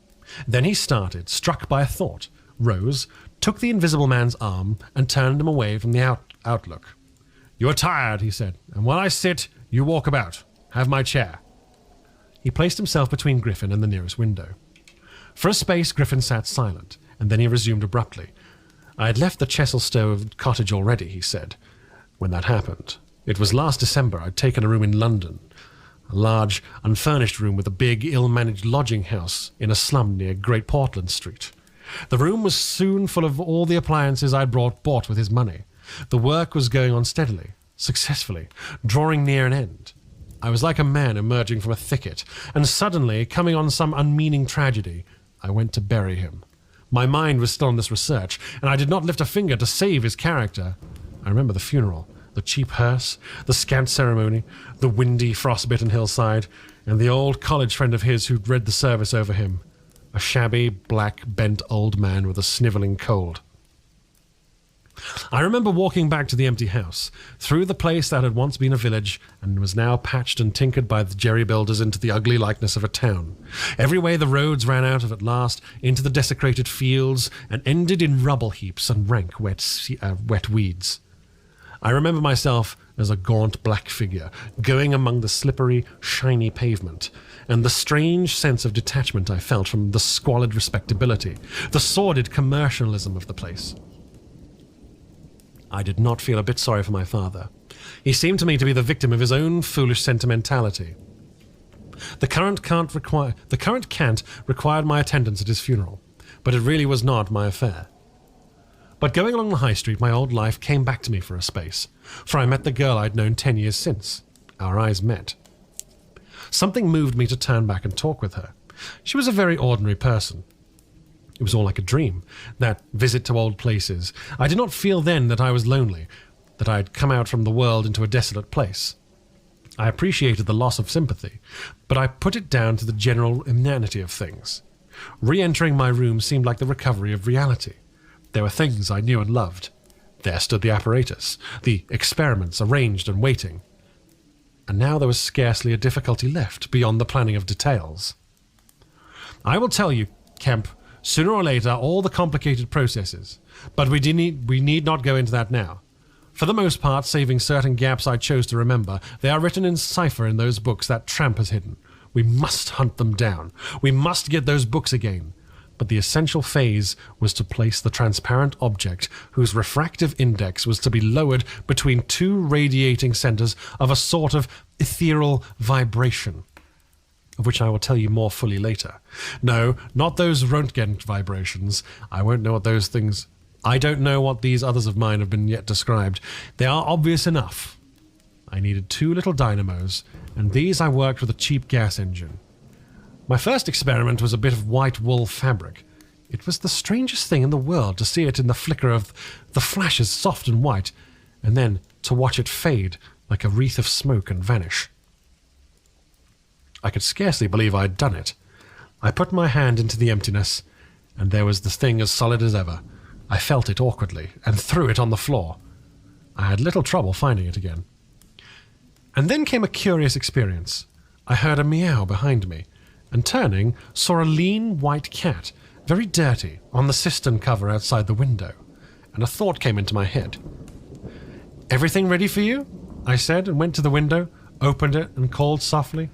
Then he started, struck by a thought, rose, took the Invisible Man's arm, and turned him away from the outlook. You are tired, he said, and while I sit, you walk about. Have my chair. He placed himself between Griffin and the nearest window. For a space, Griffin sat silent, and then he resumed abruptly. I had left the Chesilstowe cottage already, he said, when that happened. It was last December. I'd taken a room in London. A large, unfurnished room with a big, ill-managed lodging house in a slum near Great Portland Street. The room was soon full of all the appliances I'd bought with his money. The work was going on steadily, successfully, drawing near an end. I was like a man emerging from a thicket, and suddenly, coming on some unmeaning tragedy, I went to bury him. My mind was still on this research, and I did not lift a finger to save his character. I remember the funeral. The cheap hearse, the scant ceremony, the windy, frost-bitten hillside, and the old college friend of his who'd read the service over him, a shabby, black, bent old man with a snivelling cold. I remember walking back to the empty house, through the place that had once been a village and was now patched and tinkered by the jerry builders into the ugly likeness of a town. Every way the roads ran out of at last into the desecrated fields and ended in rubble heaps and rank, wet weeds. I remember myself as a gaunt black figure, going among the slippery, shiny pavement, and the strange sense of detachment I felt from the squalid respectability, the sordid commercialism of the place. I did not feel a bit sorry for my father. He seemed to me to be the victim of his own foolish sentimentality. The current cant required my attendance at his funeral, but it really was not my affair. But going along the high street, my old life came back to me for a space, for I met the girl I'd known 10 years since. Our eyes met. Something moved me to turn back and talk with her. She was a very ordinary person. It was all like a dream, that visit to old places. I did not feel then that I was lonely, that I had come out from the world into a desolate place. I appreciated the loss of sympathy, but I put it down to the general inanity of things. Re-entering my room seemed like the recovery of reality. There were things I knew and loved. There stood the apparatus, the experiments arranged and waiting. And now there was scarcely a difficulty left beyond the planning of details. I will tell you, Kemp, sooner or later, all the complicated processes, but we need not go into that now. For the most part, saving certain gaps I chose to remember, they are written in cipher in those books that Tramp has hidden. We must hunt them down. We must get those books again. But the essential phase was to place the transparent object whose refractive index was to be lowered between two radiating centers of a sort of ethereal vibration, of which I will tell you more fully later. No, not those Röntgen vibrations. I won't know what those things... I don't know what these others of mine have been yet described. They are obvious enough. I needed 2 little dynamos, and these I worked with a cheap gas engine. My first experiment was a bit of white wool fabric. It was the strangest thing in the world to see it in the flicker of the flashes soft and white, and then to watch it fade like a wreath of smoke and vanish. I could scarcely believe I had done it. I put my hand into the emptiness, and there was the thing as solid as ever. I felt it awkwardly, and threw it on the floor. I had little trouble finding it again. And then came a curious experience. I heard a meow behind me, and turning, saw a lean white cat, very dirty, on the cistern cover outside the window, and a thought came into my head. "Everything ready for you?" I said, and went to the window, opened it, and called softly.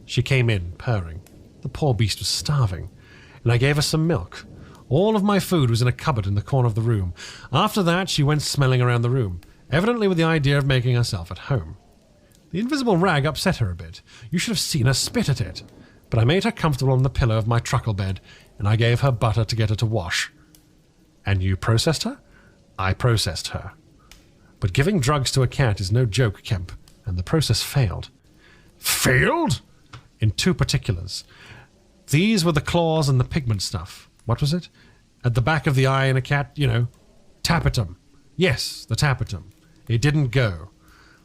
She came in, purring. The poor beast was starving, and I gave her some milk. All of my food was in a cupboard in the corner of the room. After that, she went smelling around the room, evidently with the idea of making herself at home. The invisible rag upset her a bit. You should have seen her spit at it. But I made her comfortable on the pillow of my truckle bed, and I gave her butter to get her to wash. And you processed her? I processed her. But giving drugs to a cat is no joke, Kemp, and the process failed. Failed? In 2 particulars. These were the claws and the pigment stuff. What was it? At the back of the eye in a cat, tapetum. Yes, the tapetum. It didn't go.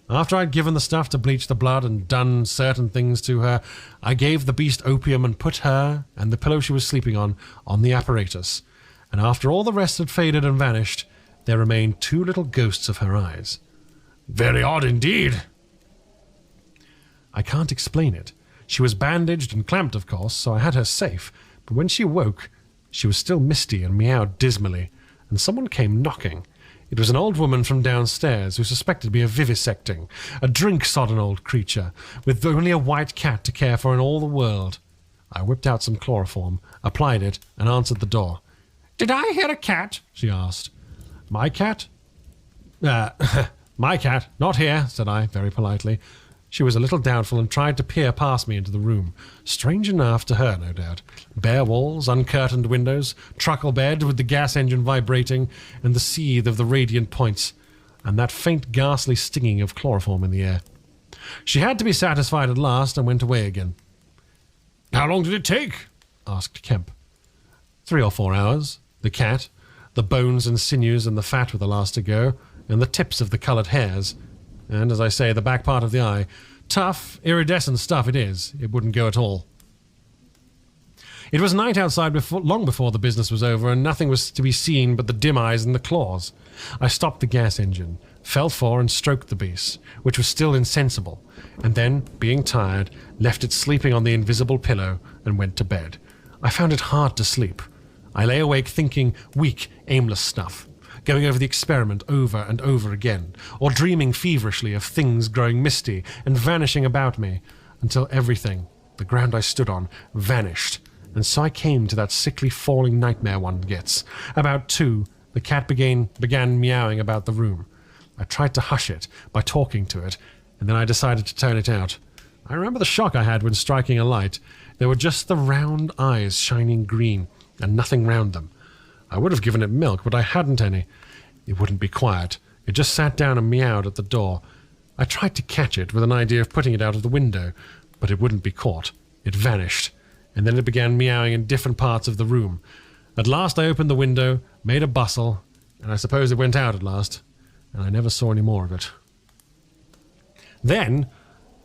After I'd given the stuff to bleach the blood and done certain things to her, I gave the beast opium and put her, and the pillow she was sleeping on the apparatus. And after all the rest had faded and vanished, there remained 2 little ghosts of her eyes. Very odd indeed. I can't explain it. She was bandaged and clamped, of course, so I had her safe. But when she woke, she was still misty and meowed dismally, and someone came knocking. It was an old woman from downstairs who suspected me of vivisecting, a drink-sodden old creature, with only a white cat to care for in all the world. I whipped out some chloroform, applied it, and answered the door. "Did I hear a cat?" she asked. "My cat?" My cat, not here," said I, very politely. She was a little doubtful and tried to peer past me into the room. Strange enough to her, no doubt. Bare walls, uncurtained windows, truckle bed with the gas engine vibrating, and the seethe of the radiant points, and that faint ghastly stinging of chloroform in the air. She had to be satisfied at last and went away again. "How long did it take?" asked Kemp. 3 or 4 hours. The cat, the bones and sinews and the fat were the last to go, and the tips of the coloured hairs, and, as I say, the back part of the eye. Tough, iridescent stuff it is. It wouldn't go at all. It was night outside long before the business was over, and nothing was to be seen but the dim eyes and the claws. I stopped the gas engine, felt for and stroked the beast, which was still insensible, and then, being tired, left it sleeping on the invisible pillow and went to bed. I found it hard to sleep. I lay awake thinking weak, aimless stuff, going over the experiment over and over again, or dreaming feverishly of things growing misty and vanishing about me, until everything, the ground I stood on, vanished, and so I came to that sickly falling nightmare one gets. About 2, the cat began meowing about the room. I tried to hush it by talking to it, and then I decided to turn it out. I remember the shock I had when striking a light. There were just the round eyes shining green, and nothing round them. I would have given it milk, but I hadn't any. It wouldn't be quiet. It just sat down and meowed at the door. I tried to catch it with an idea of putting it out of the window, but it wouldn't be caught. It vanished, and then it began meowing in different parts of the room. At last I opened the window, made a bustle, and I suppose it went out at last, and I never saw any more of it. Then,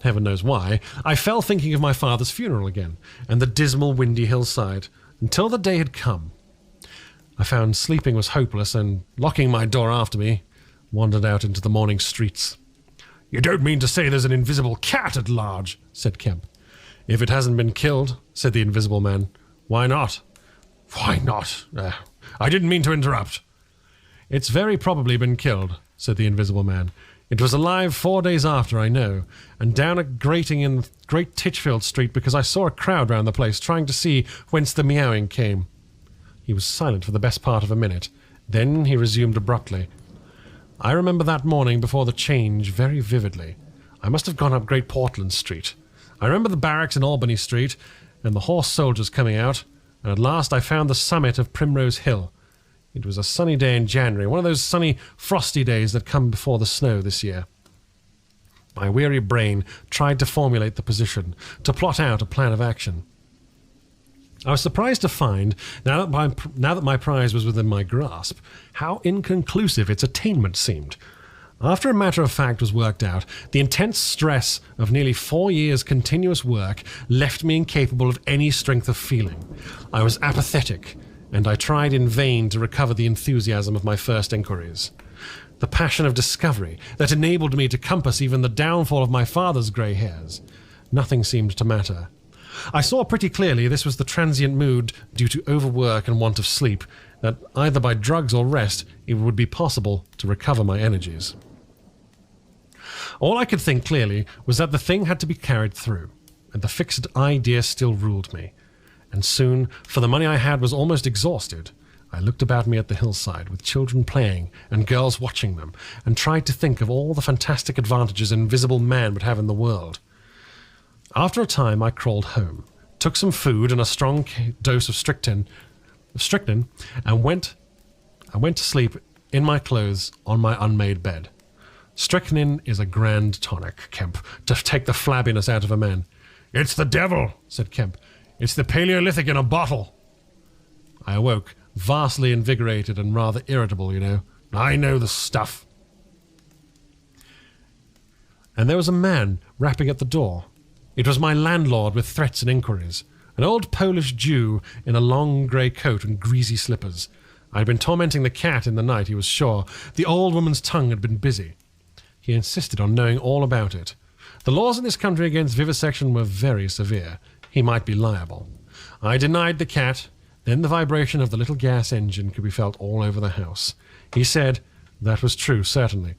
heaven knows why, I fell thinking of my father's funeral again, and the dismal, windy hillside, until the day had come. I found sleeping was hopeless, and, locking my door after me, wandered out into the morning streets. "You don't mean to say there's an invisible cat at large?" said Kemp. "If it hasn't been killed," said the invisible man. "Why not?" "Why not? I didn't mean to interrupt." "It's very probably been killed," said the invisible man. "It was alive 4 days after, I know, and down a grating in Great Titchfield Street because I saw a crowd round the place trying to see whence the meowing came." He was silent for the best part of a minute. Then he resumed abruptly. "I remember that morning before the change very vividly. I must have gone up Great Portland Street. I remember the barracks in Albany Street, and the horse soldiers coming out, and at last I found the summit of Primrose Hill. It was a sunny day in January, one of those sunny, frosty days that come before the snow this year. My weary brain tried to formulate the position, to plot out a plan of action. I was surprised to find, now that my prize was within my grasp, how inconclusive its attainment seemed. After a matter of fact was worked out, the intense stress of nearly 4 years' continuous work left me incapable of any strength of feeling. I was apathetic, and I tried in vain to recover the enthusiasm of my first inquiries. The passion of discovery that enabled me to compass even the downfall of my father's grey hairs. Nothing seemed to matter. I saw pretty clearly this was the transient mood due to overwork and want of sleep, that either by drugs or rest it would be possible to recover my energies. All I could think clearly was that the thing had to be carried through, and the fixed idea still ruled me. And soon, for the money I had was almost exhausted, I looked about me at the hillside, with children playing and girls watching them, and tried to think of all the fantastic advantages an invisible man would have in the world. After a time I crawled home, took some food and a strong dose of strychnine, and went to sleep in my clothes on my unmade bed. Strychnine is a grand tonic, Kemp, to take the flabbiness out of a man. "It's the devil," said Kemp. "It's the Paleolithic in a bottle." I awoke, vastly invigorated and rather irritable, you know. I know the stuff. And there was a man rapping at the door. It was my landlord with threats and inquiries, an old Polish Jew in a long grey coat and greasy slippers. I had been tormenting the cat in the night, he was sure. The old woman's tongue had been busy. He insisted on knowing all about it. The laws in this country against vivisection were very severe. He might be liable. I denied the cat. Then the vibration of the little gas engine could be felt all over the house. He said that was true, certainly.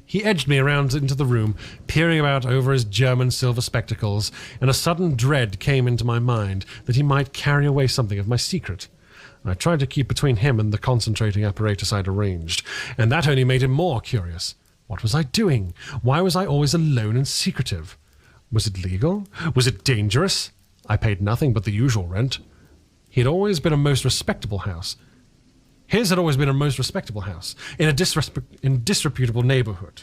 He edged me around into the room, peering about over his German silver spectacles, and a sudden dread came into my mind that he might carry away something of my secret. I tried to keep between him and the concentrating apparatus I'd arranged, and that only made him more curious. What was I doing? Why was I always alone and secretive? Was it legal? Was it dangerous? I paid nothing but the usual rent. His had always been a most respectable house, in a disreputable neighborhood.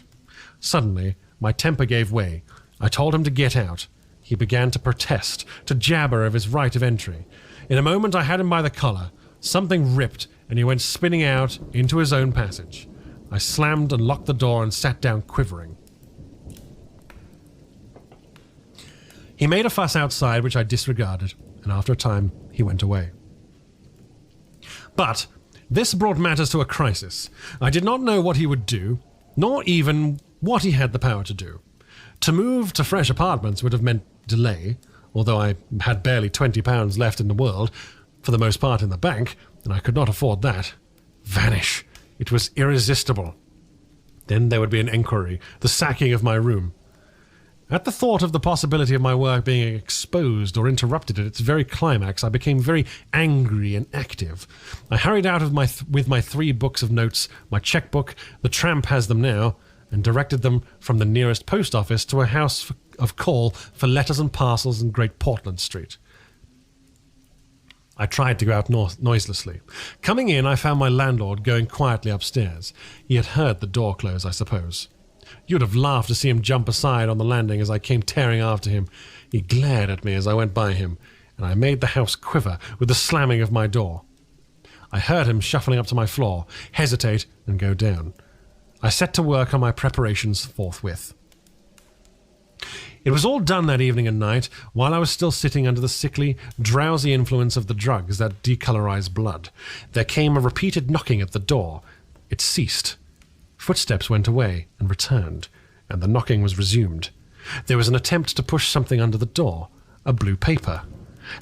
Suddenly, my temper gave way. I told him to get out. He began to protest, to jabber of his right of entry. In a moment, I had him by the collar. Something ripped, and he went spinning out into his own passage. I slammed and locked the door and sat down quivering. He made a fuss outside, which I disregarded, and after a time, he went away. But this brought matters to a crisis. I did not know what he would do, nor even what he had the power to do. To move to fresh apartments would have meant delay, although I had barely £20 left in the world, for the most part in the bank, and I could not afford that. Vanish. It was irresistible. Then there would be an enquiry, the sacking of my room. At the thought of the possibility of my work being exposed or interrupted at its very climax, I became very angry and active. I hurried out of with my 3 books of notes, my checkbook, the tramp has them now, and directed them from the nearest post office to a house of call for letters and parcels in Great Portland Street. I tried to go out noiselessly. Coming in, I found my landlord going quietly upstairs. He had heard the door close, I suppose. You would have laughed to see him jump aside on the landing as I came tearing after him. He glared at me as I went by him, and I made the house quiver with the slamming of my door. I heard him shuffling up to my floor, hesitate, and go down. I set to work on my preparations forthwith. It was all done that evening and night, while I was still sitting under the sickly, drowsy influence of the drugs that decolorized blood. There came a repeated knocking at the door. It ceased. Footsteps went away and returned, and the knocking was resumed. There was an attempt to push something under the door, a blue paper.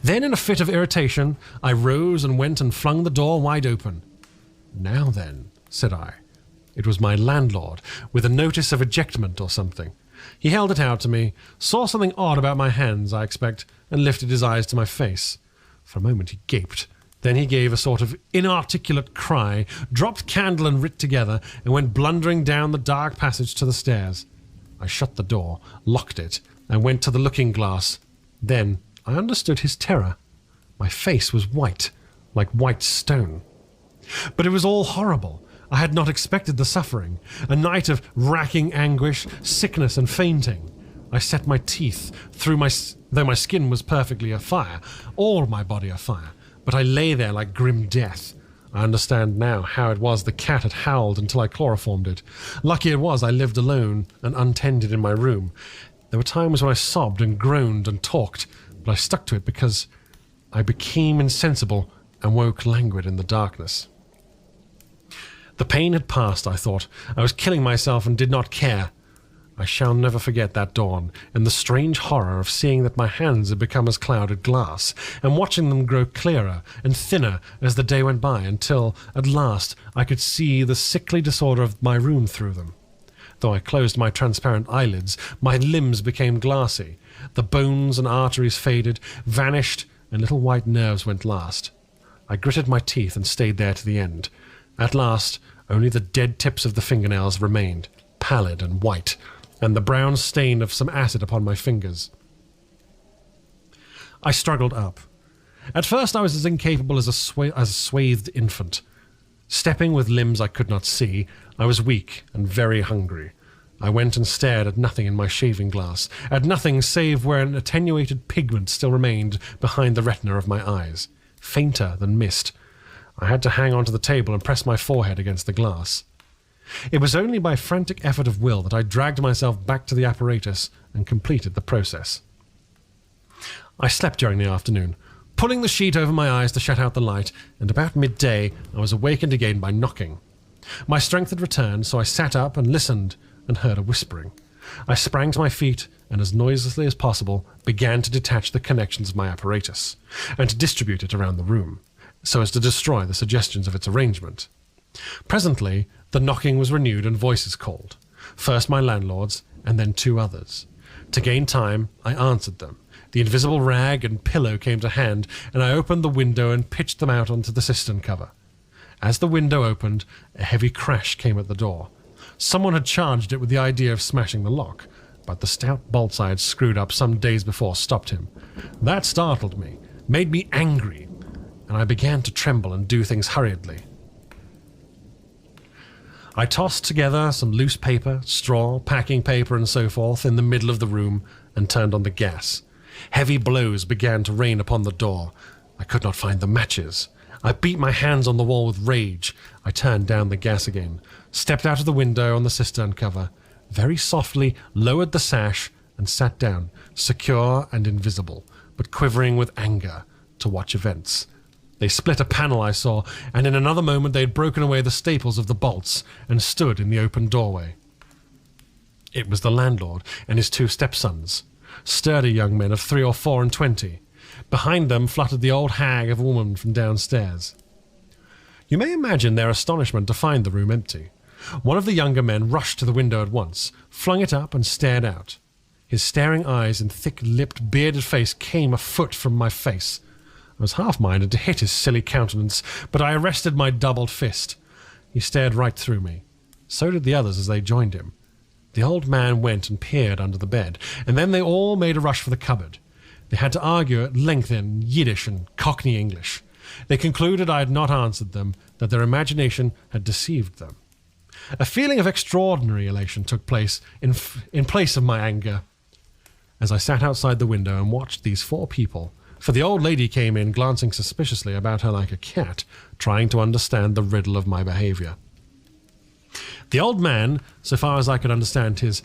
Then, in a fit of irritation, I rose and went and flung the door wide open. "Now then," said I. It was my landlord, with a notice of ejectment or something. He held it out to me, saw something odd about my hands, I expect, and lifted his eyes to my face. For a moment he gaped. Then he gave a sort of inarticulate cry, dropped candle and writ together, and went blundering down the dark passage to the stairs. I shut the door, locked it, and went to the looking-glass. Then I understood his terror. My face was white, like white stone. But it was all horrible. I had not expected the suffering. A night of racking anguish, sickness, and fainting. I set my teeth, though my skin was perfectly afire, all my body afire. But I lay there like grim death. I understand now how it was the cat had howled until I chloroformed it. Lucky it was I lived alone and untended in my room. There were times when I sobbed and groaned and talked, but I stuck to it because I became insensible and woke languid in the darkness. The pain had passed, I thought. I was killing myself and did not care. I shall never forget that dawn, and the strange horror of seeing that my hands had become as clouded glass, and watching them grow clearer and thinner as the day went by, until, at last, I could see the sickly disorder of my room through them. Though I closed my transparent eyelids, my limbs became glassy. The bones and arteries faded, vanished, and little white nerves went last. I gritted my teeth and stayed there to the end. At last, only the dead tips of the fingernails remained, pallid and white, and the brown stain of some acid upon my fingers. I struggled up. At first I was as incapable as a swathed infant. Stepping with limbs I could not see, I was weak and very hungry. I went and stared at nothing in my shaving glass, at nothing save where an attenuated pigment still remained behind the retina of my eyes, fainter than mist. I had to hang onto the table and press my forehead against the glass. It was only by frantic effort of will that I dragged myself back to the apparatus and completed the process. I slept during the afternoon, pulling the sheet over my eyes to shut out the light, and about midday I was awakened again by knocking. My strength had returned, so I sat up and listened and heard a whispering. I sprang to my feet and, as noiselessly as possible, began to detach the connections of my apparatus and to distribute it around the room, so as to destroy the suggestions of its arrangement. Presently, the knocking was renewed and voices called, first my landlord's and then 2 others. To gain time, I answered them. The invisible rag and pillow came to hand, and I opened the window and pitched them out onto the cistern cover. As the window opened, a heavy crash came at the door. Someone had charged it with the idea of smashing the lock, but the stout bolts I had screwed up some days before stopped him. That startled me, made me angry, and I began to tremble and do things hurriedly. I tossed together some loose paper, straw, packing paper, and so forth in the middle of the room and turned on the gas. Heavy blows began to rain upon the door. I could not find the matches. I beat my hands on the wall with rage. I turned down the gas again, stepped out of the window on the cistern cover, very softly lowered the sash, and sat down, secure and invisible, but quivering with anger, to watch events. They split a panel I saw, and in another moment they had broken away the staples of the bolts and stood in the open doorway. It was the landlord and his 2 stepsons, sturdy young men of 3 or 4 and 20. Behind them fluttered the old hag of a woman from downstairs. You may imagine their astonishment to find the room empty. One of the younger men rushed to the window at once, flung it up and stared out. His staring eyes and thick-lipped, bearded face came a foot from my face. I was half-minded to hit his silly countenance, but I arrested my doubled fist. He stared right through me. So did the others as they joined him. The old man went and peered under the bed, and then they all made a rush for the cupboard. They had to argue at length in Yiddish and Cockney English. They concluded I had not answered them, that their imagination had deceived them. A feeling of extraordinary elation took place in place of my anger as I sat outside the window and watched these 4 people, for the old lady came in, glancing suspiciously about her like a cat, trying to understand the riddle of my behaviour. The old man, so far as I could understand his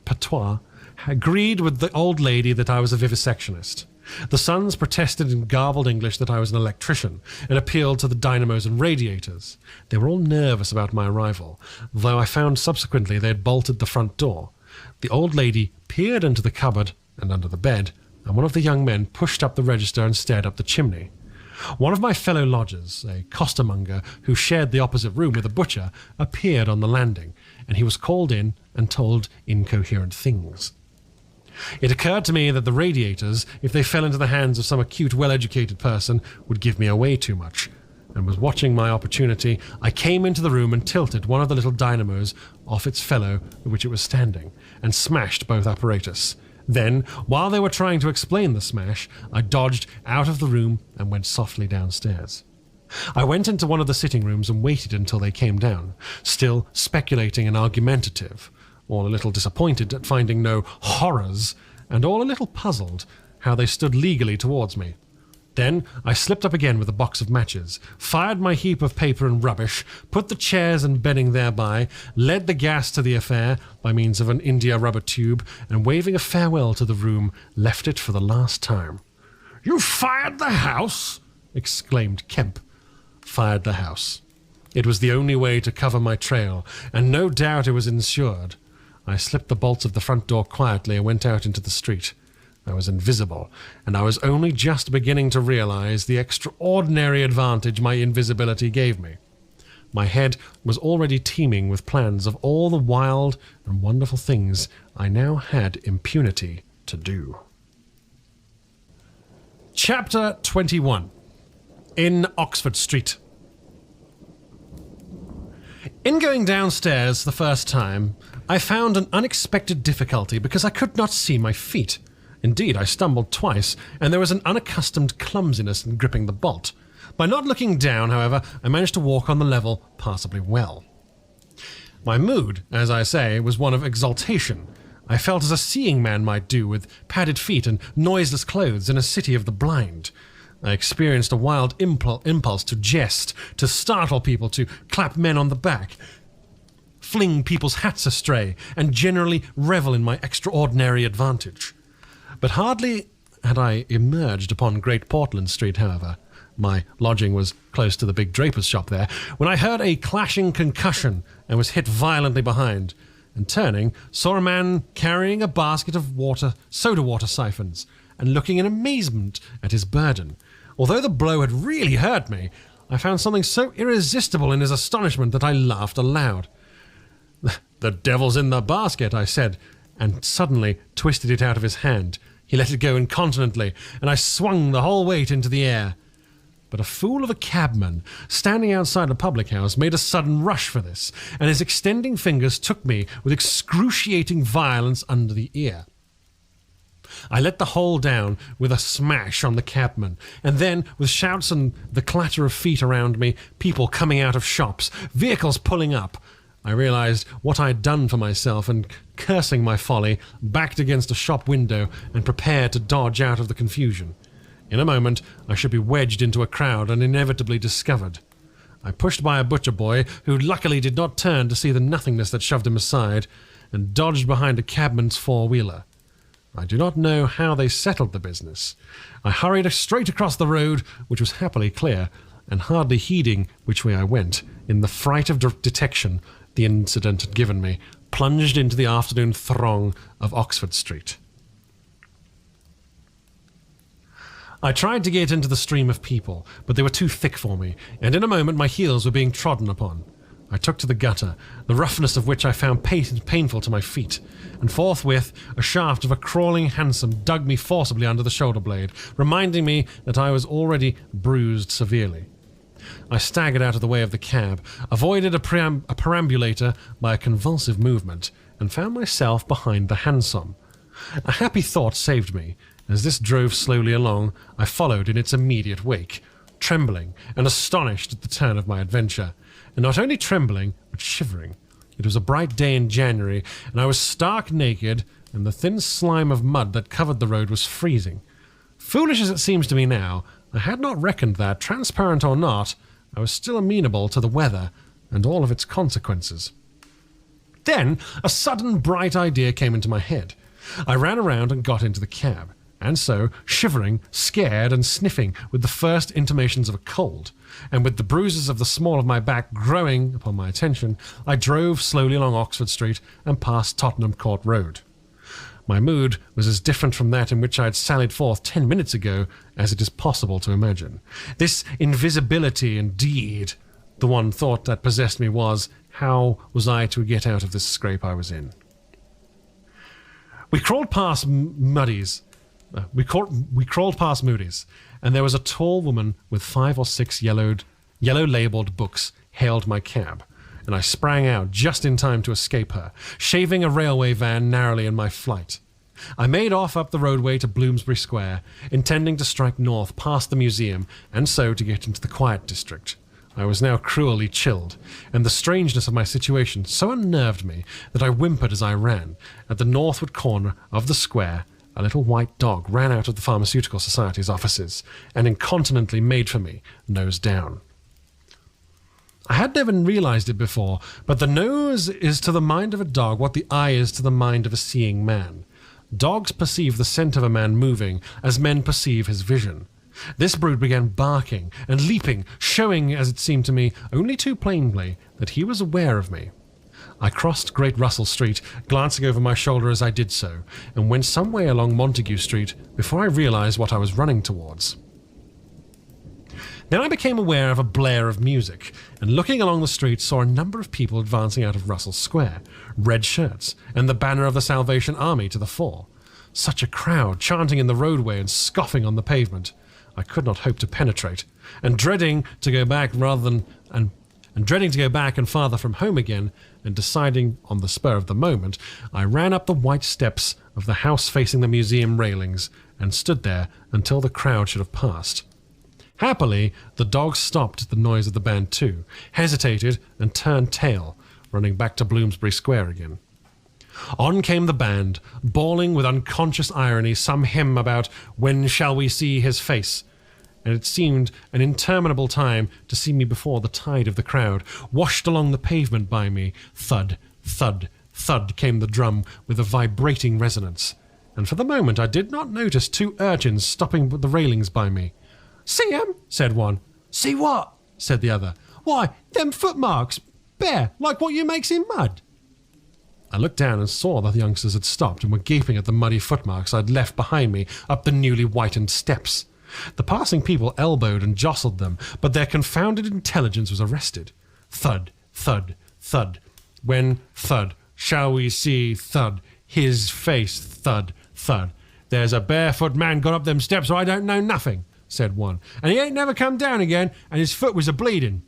patois, agreed with the old lady that I was a vivisectionist. The sons protested in garbled English that I was an electrician and appealed to the dynamos and radiators. They were all nervous about my arrival, though I found subsequently they had bolted the front door. The old lady peered into the cupboard and under the bed, and one of the young men pushed up the register and stared up the chimney. One of my fellow lodgers, a costermonger who shared the opposite room with a butcher, appeared on the landing, and he was called in and told incoherent things. It occurred to me that the radiators, if they fell into the hands of some acute, well-educated person, would give me away too much, and was watching my opportunity. I came into the room and tilted one of the little dynamos off its fellow at which it was standing, and smashed both apparatus. Then, while they were trying to explain the smash, I dodged out of the room and went softly downstairs. I went into one of the sitting rooms and waited until they came down, still speculating and argumentative, all a little disappointed at finding no horrors, and all a little puzzled how they stood legally towards me. Then I slipped up again with a box of matches, fired my heap of paper and rubbish, put the chairs and bedding thereby, led the gas to the affair by means of an India rubber tube, and waving a farewell to the room, left it for the last time. "You fired the house?" exclaimed Kemp. Fired the house. It was the only way to cover my trail, and no doubt it was insured. I slipped the bolts of the front door quietly and went out into the street. I was invisible, and I was only just beginning to realize the extraordinary advantage my invisibility gave me. My head was already teeming with plans of all the wild and wonderful things I now had impunity to do. Chapter 21. In Oxford Street. In going downstairs the first time, I found an unexpected difficulty because I could not see my feet. Indeed, I stumbled twice, and there was an unaccustomed clumsiness in gripping the bolt. By not looking down, however, I managed to walk on the level passably well. My mood, as I say, was one of exaltation. I felt as a seeing man might do with padded feet and noiseless clothes in a city of the blind. I experienced a wild impulse to jest, to startle people, to clap men on the back, fling people's hats astray, and generally revel in my extraordinary advantage. But hardly had I emerged upon Great Portland Street, however, my lodging was close to the big draper's shop there, when I heard a clashing concussion and was hit violently behind, and turning, saw a man carrying a basket of soda water siphons, and looking in amazement at his burden. Although the blow had really hurt me, I found something so irresistible in his astonishment that I laughed aloud. "The devil's in the basket," I said, and suddenly twisted it out of his hand. He let it go incontinently, and I swung the whole weight into the air. But a fool of a cabman, standing outside a public house, made a sudden rush for this, and his extending fingers took me with excruciating violence under the ear. I let the whole down with a smash on the cabman, and then, with shouts and the clatter of feet around me, people coming out of shops, vehicles pulling up, I realized what I had done for myself, and, cursing my folly, backed against a shop window and prepared to dodge out of the confusion. In a moment, I should be wedged into a crowd and inevitably discovered. I pushed by a butcher boy, who luckily did not turn to see the nothingness that shoved him aside, and dodged behind a cabman's four-wheeler. I do not know how they settled the business. I hurried straight across the road, which was happily clear, and hardly heeding which way I went, in the fright of detection the incident had given me, plunged into the afternoon throng of Oxford Street. I tried to get into the stream of people, but they were too thick for me, and in a moment my heels were being trodden upon. I took to the gutter, the roughness of which I found painful to my feet, and forthwith a shaft of a crawling hansom dug me forcibly under the shoulder blade, reminding me that I was already bruised severely. I staggered out of the way of the cab, avoided a perambulator by a convulsive movement, and found myself behind the hansom. A happy thought saved me. As this drove slowly along, I followed in its immediate wake, trembling and astonished at the turn of my adventure, and not only trembling, but shivering. It was a bright day in January, and I was stark naked, and the thin slime of mud that covered the road was freezing. Foolish as it seems to me now, I had not reckoned that, transparent or not, I was still amenable to the weather and all of its consequences. Then a sudden bright idea came into my head. I ran around and got into the cab, and so, shivering, scared, and sniffing with the first intimations of a cold, and with the bruises of the small of my back growing upon my attention, I drove slowly along Oxford Street and past Tottenham Court Road. My mood was as different from that in which I had sallied forth 10 minutes ago as it is possible to imagine. This invisibility, indeed. The one thought that possessed me was, how was I to get out of this scrape I was in? We crawled past Moody's, and there was a tall woman with 5 or 6 yellow-labelled books hailed my cab, and I sprang out just in time to escape her, shaving a railway van narrowly in my flight. I made off up the roadway to Bloomsbury Square, intending to strike north past the museum, and so to get into the quiet district. I was now cruelly chilled, and the strangeness of my situation so unnerved me that I whimpered as I ran. At the northward corner of the square, a little white dog ran out of the Pharmaceutical Society's offices, and incontinently made for me, nose down. I had never realized it before, but the nose is to the mind of a dog what the eye is to the mind of a seeing man. Dogs perceive the scent of a man moving as men perceive his vision. This brute began barking and leaping, showing, as it seemed to me, only too plainly that he was aware of me. I crossed Great Russell Street, glancing over my shoulder as I did so, and went some way along Montague Street before I realized what I was running towards. Then I became aware of a blare of music, and looking along the street saw a number of people advancing out of Russell Square, red shirts, and the banner of the Salvation Army to the fore. Such a crowd, chanting in the roadway and scoffing on the pavement. I could not hope to penetrate, and dreading to go back and farther from home again, and deciding on the spur of the moment, I ran up the white steps of the house facing the museum railings, and stood there until the crowd should have passed. Happily, the dog stopped at the noise of the band too, hesitated, and turned tail, running back to Bloomsbury Square again. On came the band, bawling with unconscious irony some hymn about "When shall we see his face?" And it seemed an interminable time to see me before the tide of the crowd washed along the pavement by me. Thud, thud, thud came the drum with a vibrating resonance, and for the moment I did not notice 2 urchins stopping at the railings by me. "See 'em?" said one. "See what?" said the other. "Why, them footmarks, bare, like what you makes in mud." I looked down and saw that the youngsters had stopped and were gaping at the muddy footmarks I'd left behind me up the newly whitened steps. The passing people elbowed and jostled them, but their confounded intelligence was arrested. Thud, thud, thud. When thud, shall we see thud, his face thud, thud. "There's a barefoot man gone up them steps, or I don't know nothing," said one, "and he ain't never come down again, and his foot was a-bleeding."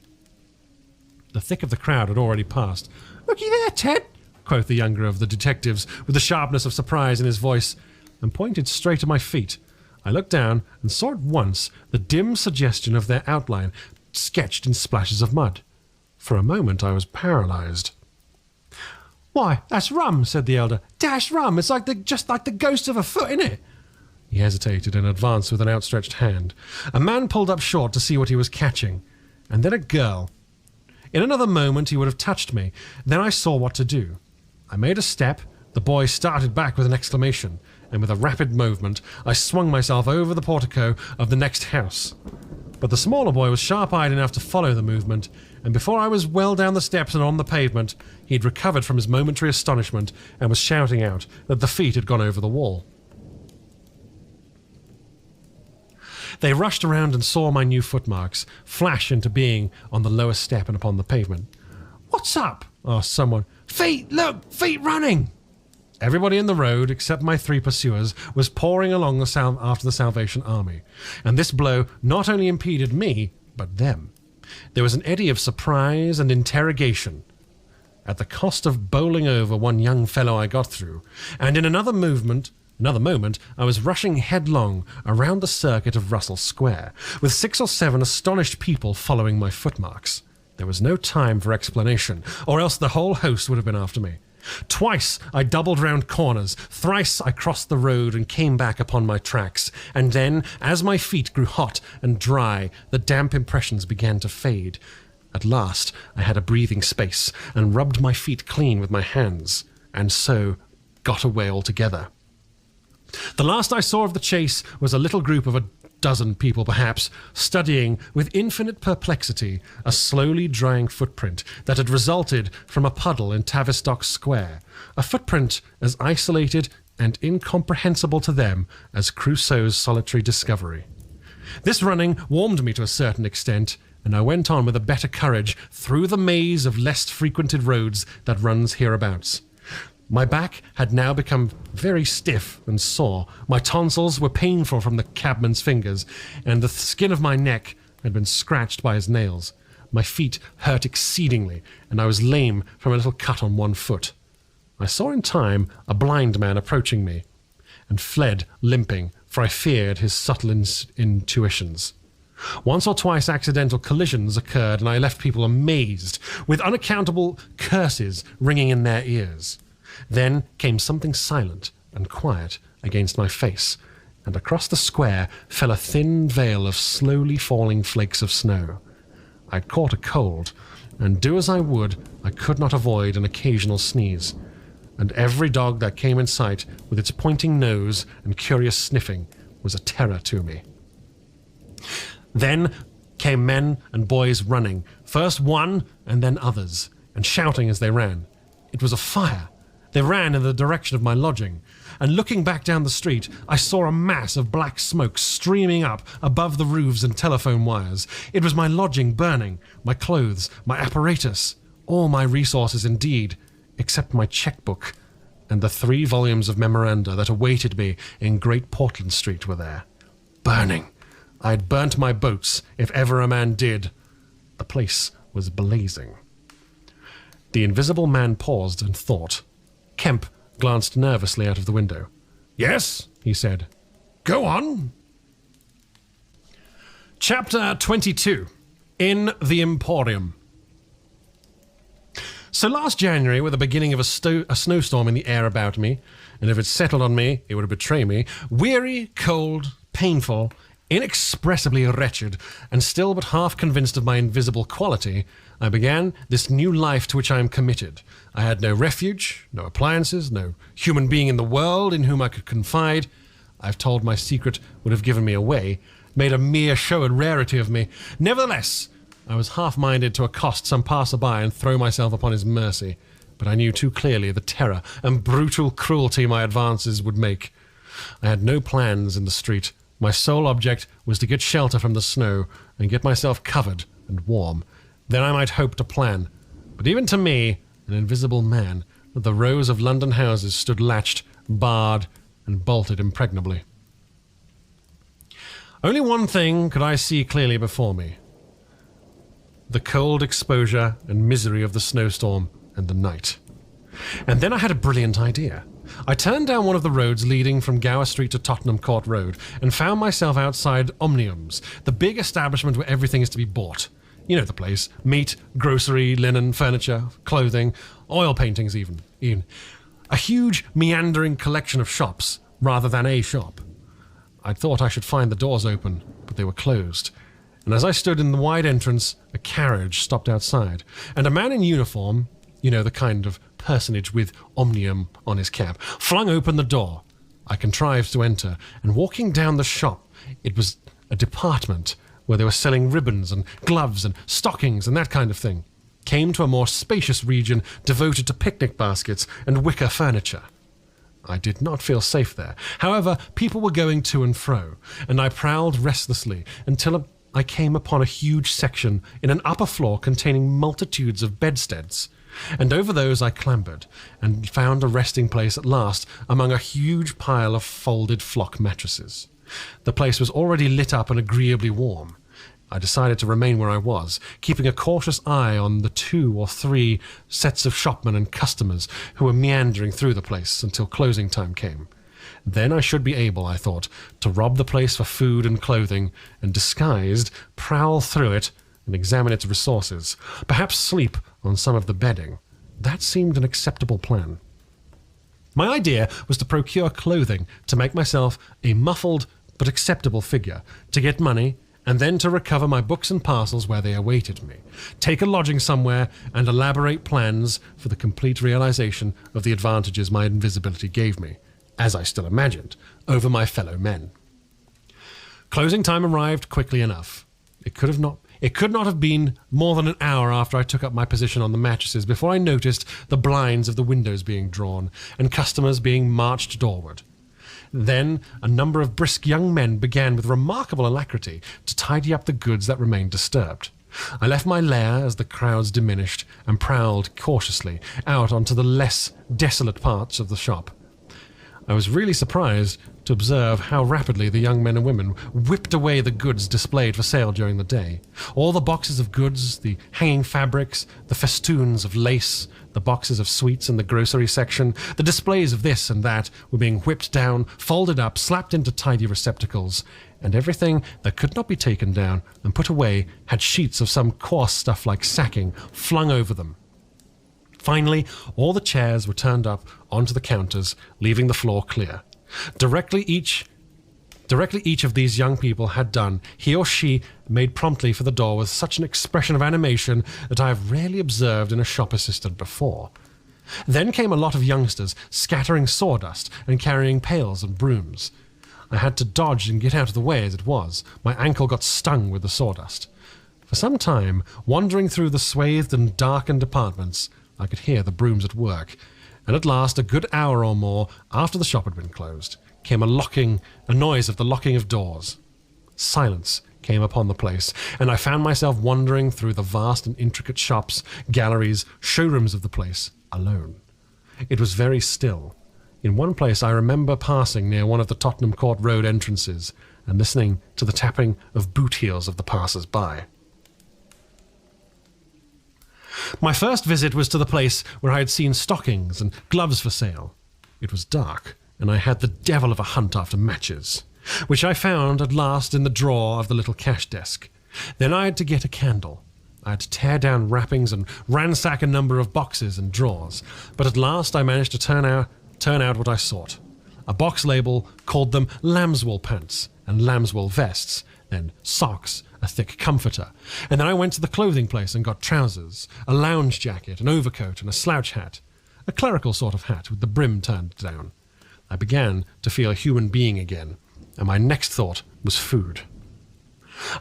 The thick of the crowd had already passed. "Looky there, Ted," quoth the younger of the detectives, with the sharpness of surprise in his voice, and pointed straight at my feet. I looked down and saw at once the dim suggestion of their outline sketched in splashes of mud. For a moment I was paralysed. "Why, that's rum," said the elder. "Dash rum. It's just like the ghost of a foot, innit?" He hesitated and advanced with an outstretched hand. A man pulled up short to see what he was catching, and then a girl. In another moment he would have touched me. Then I saw what to do. I made a step. The boy started back with an exclamation, and with a rapid movement I swung myself over the portico of the next house. But the smaller boy was sharp-eyed enough to follow the movement, and before I was well down the steps and on the pavement, he had recovered from his momentary astonishment and was shouting out that the feet had gone over the wall. They rushed around and saw my new footmarks flash into being on the lower step and upon the pavement. What's up? asked someone. Feet, look, feet running. Everybody in the road, except my 3 pursuers, was pouring along after the Salvation Army, and this blow not only impeded me, but them. There was an eddy of surprise and interrogation, at the cost of bowling over one young fellow I got through, and in another moment, I was rushing headlong around the circuit of Russell Square, with 6 or 7 astonished people following my footmarks. There was no time for explanation, or else the whole host would have been after me. Twice I doubled round corners, thrice I crossed the road and came back upon my tracks, and then, as my feet grew hot and dry, the damp impressions began to fade. At last I had a breathing space, and rubbed my feet clean with my hands, and so got away altogether. The last I saw of the chase was a little group of a dozen people perhaps, studying with infinite perplexity a slowly drying footprint that had resulted from a puddle in Tavistock Square, a footprint as isolated and incomprehensible to them as Crusoe's solitary discovery. This running warmed me to a certain extent, and I went on with a better courage through the maze of less frequented roads that runs hereabouts. My back had now become very stiff and sore, my tonsils were painful from the cabman's fingers, and the skin of my neck had been scratched by his nails. My feet hurt exceedingly, and I was lame from a little cut on one foot. I saw in time a blind man approaching me, and fled limping, for I feared his subtle intuitions. Once or twice accidental collisions occurred, and I left people amazed, with unaccountable curses ringing in their ears. Then came something silent and quiet against my face, and across the square fell a thin veil of slowly falling flakes of snow. I caught a cold, and do as I would, I could not avoid an occasional sneeze, and every dog that came in sight, with its pointing nose and curious sniffing, was a terror to me. Then came men and boys running, first one and then others, and shouting as they ran. It was a fire. They ran in the direction of my lodging, and looking back down the street, I saw a mass of black smoke streaming up above the roofs and telephone wires. It was my lodging burning, my clothes, my apparatus, all my resources indeed, except my checkbook, and the 3 volumes of memoranda that awaited me in Great Portland Street were there. Burning. I had burnt my boats, if ever a man did. The place was blazing. The invisible man paused and thought. Kemp glanced nervously out of the window. Yes, he said. Go on. Chapter 22. In the Emporium. So last January, with the beginning of a snowstorm in the air about me, and if it settled on me, it would betray me, weary, cold, painful, inexpressibly wretched, and still but half convinced of my invisible quality, I began this new life to which I am committed. I had no refuge, no appliances, no human being in the world in whom I could confide. I've told my secret would have given me away, made a mere show and rarity of me. Nevertheless, I was half-minded to accost some passer-by and throw myself upon his mercy, but I knew too clearly the terror and brutal cruelty my advances would make. I had no plans in the street. My sole object was to get shelter from the snow and get myself covered and warm. Then I might hope to plan. But even to me, an invisible man, the rows of London houses stood latched, barred, and bolted impregnably. Only one thing could I see clearly before me. The cold exposure and misery of the snowstorm and the night. And then I had a brilliant idea. I turned down one of the roads leading from Gower Street to Tottenham Court Road and found myself outside Omnium's, the big establishment where everything is to be bought. You know the place. Meat, grocery, linen, furniture, clothing, oil paintings even. A huge, meandering collection of shops, rather than a shop. I thought I should find the doors open, but they were closed. And as I stood in the wide entrance, a carriage stopped outside, and a man in uniform, you know, the kind of personage with Omnium on his cap, flung open the door. I contrived to enter, and walking down the shop, it was a department where they were selling ribbons and gloves and stockings and that kind of thing, came to a more spacious region devoted to picnic baskets and wicker furniture. I did not feel safe there. However, people were going to and fro, and I prowled restlessly until I came upon a huge section in an upper floor containing multitudes of bedsteads, and over those I clambered, and found a resting place at last among a huge pile of folded flock mattresses. The place was already lit up and agreeably warm. I decided to remain where I was, keeping a cautious eye on the 2 or 3 sets of shopmen and customers who were meandering through the place until closing time came. Then I should be able, I thought, to rob the place for food and clothing, and disguised, prowl through it and examine its resources, perhaps sleep on some of the bedding. That seemed an acceptable plan. My idea was to procure clothing to make myself a muffled but acceptable figure, to get money, and then to recover my books and parcels where they awaited me, take a lodging somewhere, and elaborate plans for the complete realization of the advantages my invisibility gave me, as I still imagined, over my fellow men. Closing time arrived quickly enough. It could not have been more than an hour after I took up my position on the mattresses before I noticed the blinds of the windows being drawn and customers being marched doorward. Then a number of brisk young men began with remarkable alacrity to tidy up the goods that remained disturbed. I left my lair as the crowds diminished and prowled cautiously out onto the less desolate parts of the shop. I was really surprised to observe how rapidly the young men and women whipped away the goods displayed for sale during the day. All the boxes of goods, the hanging fabrics, the festoons of lace, the boxes of sweets in the grocery section, the displays of this and that were being whipped down, folded up, slapped into tidy receptacles, and everything that could not be taken down and put away had sheets of some coarse stuff like sacking flung over them. Finally, all the chairs were turned up onto the counters, leaving the floor clear. Directly each of these young people had done, he or she made promptly for the door with such an expression of animation that I have rarely observed in a shop assistant before. Then came a lot of youngsters scattering sawdust and carrying pails and brooms. I had to dodge and get out of the way as it was. My ankle got stung with the sawdust. For some time, wandering through the swathed and darkened apartments, I could hear the brooms at work, and at last, a good hour or more after the shop had been closed, came a noise of the locking of doors. Silence came upon the place, and I found myself wandering through the vast and intricate shops, galleries, showrooms of the place, alone. It was very still. In one place I remember passing near one of the Tottenham Court Road entrances and listening to the tapping of boot heels of the passers-by. My first visit was to the place where I had seen stockings and gloves for sale. It was dark, and I had the devil of a hunt after matches, which I found at last in the drawer of the little cash desk. Then I had to get a candle. I had to tear down wrappings and ransack a number of boxes and drawers, but at last I managed to turn out what I sought. A box label called them lambswool pants and lambswool vests, then socks, a thick comforter, and then I went to the clothing place and got trousers, a lounge jacket, an overcoat, and a slouch hat, a clerical sort of hat with the brim turned down. I began to feel a human being again, and my next thought was food.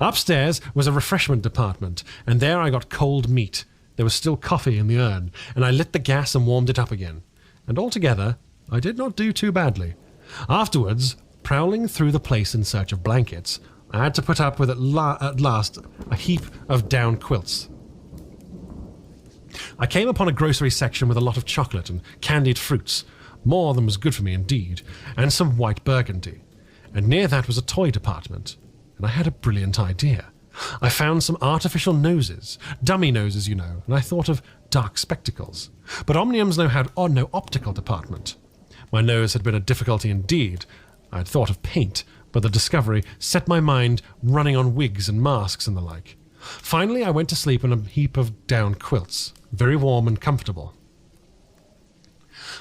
Upstairs was a refreshment department, and there I got cold meat. There was still coffee in the urn, and I lit the gas and warmed it up again. And altogether, I did not do too badly. Afterwards, prowling through the place in search of blankets, I had to put up with at last a heap of down quilts. I came upon a grocery section with a lot of chocolate and candied fruits, more than was good for me indeed, and some white burgundy. And near that was a toy department, and I had a brilliant idea. I found some artificial noses, dummy noses, you know, and I thought of dark spectacles. But Omniums had no optical department. My nose had been a difficulty indeed. I had thought of paint, but the discovery set my mind running on wigs and masks and the like. Finally, I went to sleep in a heap of down quilts, very warm and comfortable.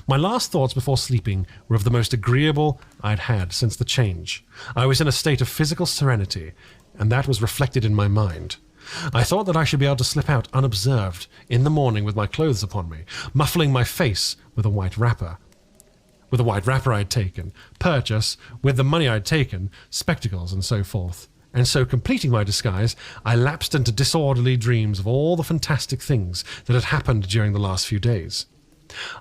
My last thoughts before sleeping were of the most agreeable I had had since the change. I was in a state of physical serenity, and that was reflected in my mind. I thought that I should be able to slip out unobserved in the morning with my clothes upon me, muffling my face with a white wrapper I had taken, purchase, with the money I had taken, spectacles and so forth. And so, completing my disguise, I lapsed into disorderly dreams of all the fantastic things that had happened during the last few days.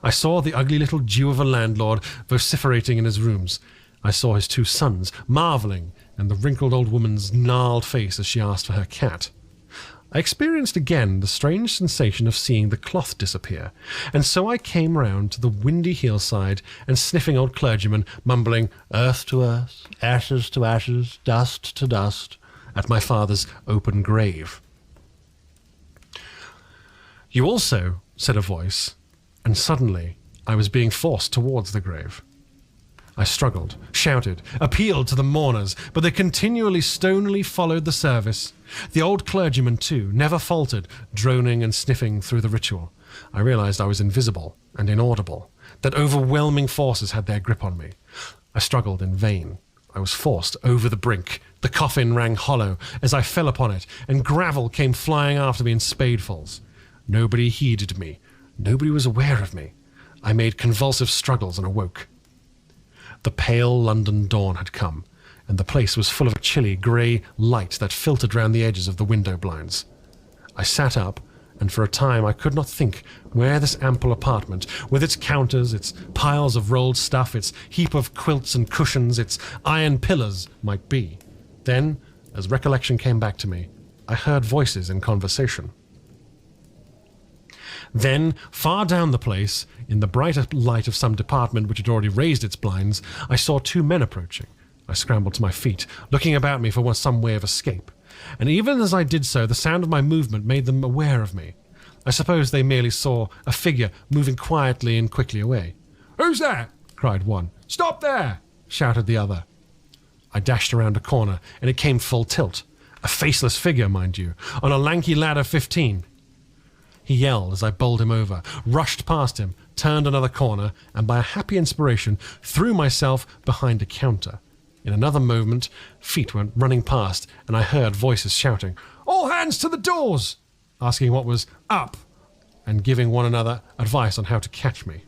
I saw the ugly little Jew of a landlord vociferating in his rooms. I saw his 2 sons marvelling and the wrinkled old woman's gnarled face as she asked for her cat. I experienced again the strange sensation of seeing the cloth disappear, and so I came round to the windy hillside and sniffing old clergyman, mumbling, "Earth to earth, ashes to ashes, dust to dust," at my father's open grave. "You also," said a voice, and suddenly I was being forced towards the grave. I struggled, shouted, appealed to the mourners, but they continually stonily followed the service. The old clergyman, too, never faltered, droning and sniffing through the ritual. I realized I was invisible and inaudible, that overwhelming forces had their grip on me. I struggled in vain. I was forced over the brink. The coffin rang hollow as I fell upon it, and gravel came flying after me in spadefuls. Nobody heeded me. Nobody was aware of me. I made convulsive struggles and awoke. The pale London dawn had come, and the place was full of a chilly, grey light that filtered round the edges of the window blinds. I sat up, and for a time I could not think where this ample apartment, with its counters, its piles of rolled stuff, its heap of quilts and cushions, its iron pillars, might be. Then, as recollection came back to me, I heard voices in conversation. Then, far down the place, in the brighter light of some department which had already raised its blinds, I saw two men approaching. I scrambled to my feet, looking about me for some way of escape. And even as I did so, the sound of my movement made them aware of me. I suppose they merely saw a figure moving quietly and quickly away. "Who's that?" cried one. "Stop there!" shouted the other. I dashed around a corner, and it came full tilt. A faceless figure, mind you, on a lanky lad of 15. He yelled as I bowled him over, rushed past him, turned another corner, and by a happy inspiration threw myself behind a counter. In another moment, feet went running past, and I heard voices shouting, "All hands to the doors!" asking what was up, and giving one another advice on how to catch me.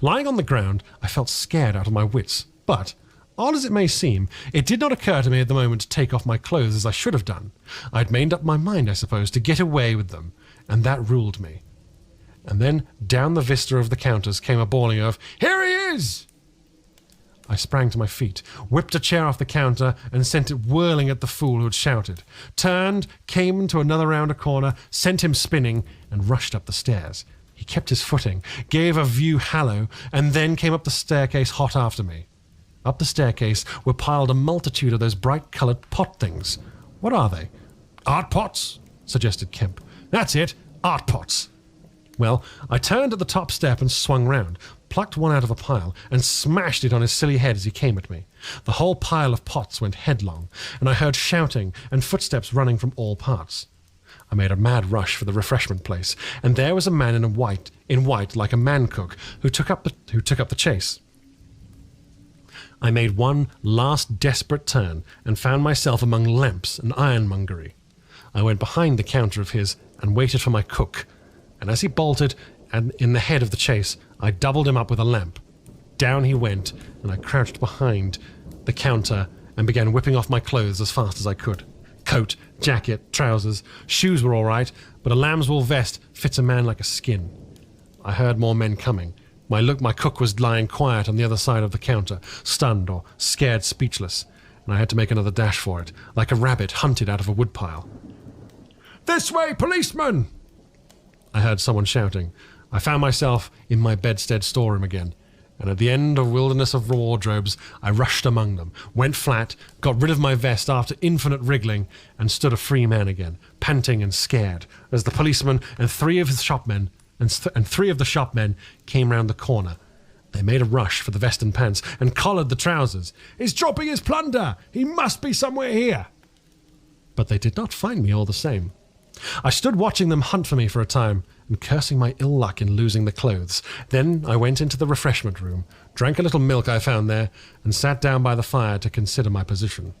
Lying on the ground, I felt scared out of my wits, but, odd as it may seem, it did not occur to me at the moment to take off my clothes as I should have done. I had made up my mind, I suppose, to get away with them, and that ruled me. And then down the vista of the counters came a bawling of, "Here he is!" I sprang to my feet, whipped a chair off the counter, and sent it whirling at the fool who had shouted, turned, came into another round a corner, sent him spinning, and rushed up the stairs. He kept his footing, gave a view hallow, and then came up the staircase hot after me. Up the staircase were piled a multitude of those bright-coloured pot things. What are they? "Art pots," suggested Kemp. "That's it, art pots." Well, I turned at the top step and swung round, plucked one out of a pile, and smashed it on his silly head as he came at me. The whole pile of pots went headlong, and I heard shouting and footsteps running from all parts. I made a mad rush for the refreshment place, and there was a man in white like a man-cook, who took up the chase. I made one last desperate turn, and found myself among lamps and ironmongery. I went behind the counter of his, and waited for my cook, and as he bolted and in the head of the chase, I doubled him up with a lamp. Down he went, and I crouched behind the counter and began whipping off my clothes as fast as I could. Coat, jacket, trousers, shoes were all right, but a lamb's-wool vest fits a man like a skin. I heard more men coming. My cook was lying quiet on the other side of the counter, stunned or scared speechless, and I had to make another dash for it, like a rabbit hunted out of a woodpile. "This way, policeman!" I heard someone shouting. I found myself in my bedstead storeroom again, and at the end of a wilderness of wardrobes, I rushed among them, went flat, got rid of my vest after infinite wriggling, and stood a free man again, panting and scared, as the policeman and three of the shopmen came round the corner. They made a rush for the vest and pants, and collared the trousers. "He's dropping his plunder! He must be somewhere here!" But they did not find me all the same. I stood watching them hunt for me for a time, and cursing my ill luck in losing the clothes. Then I went into the refreshment room, drank a little milk I found there, and sat down by the fire to consider my position.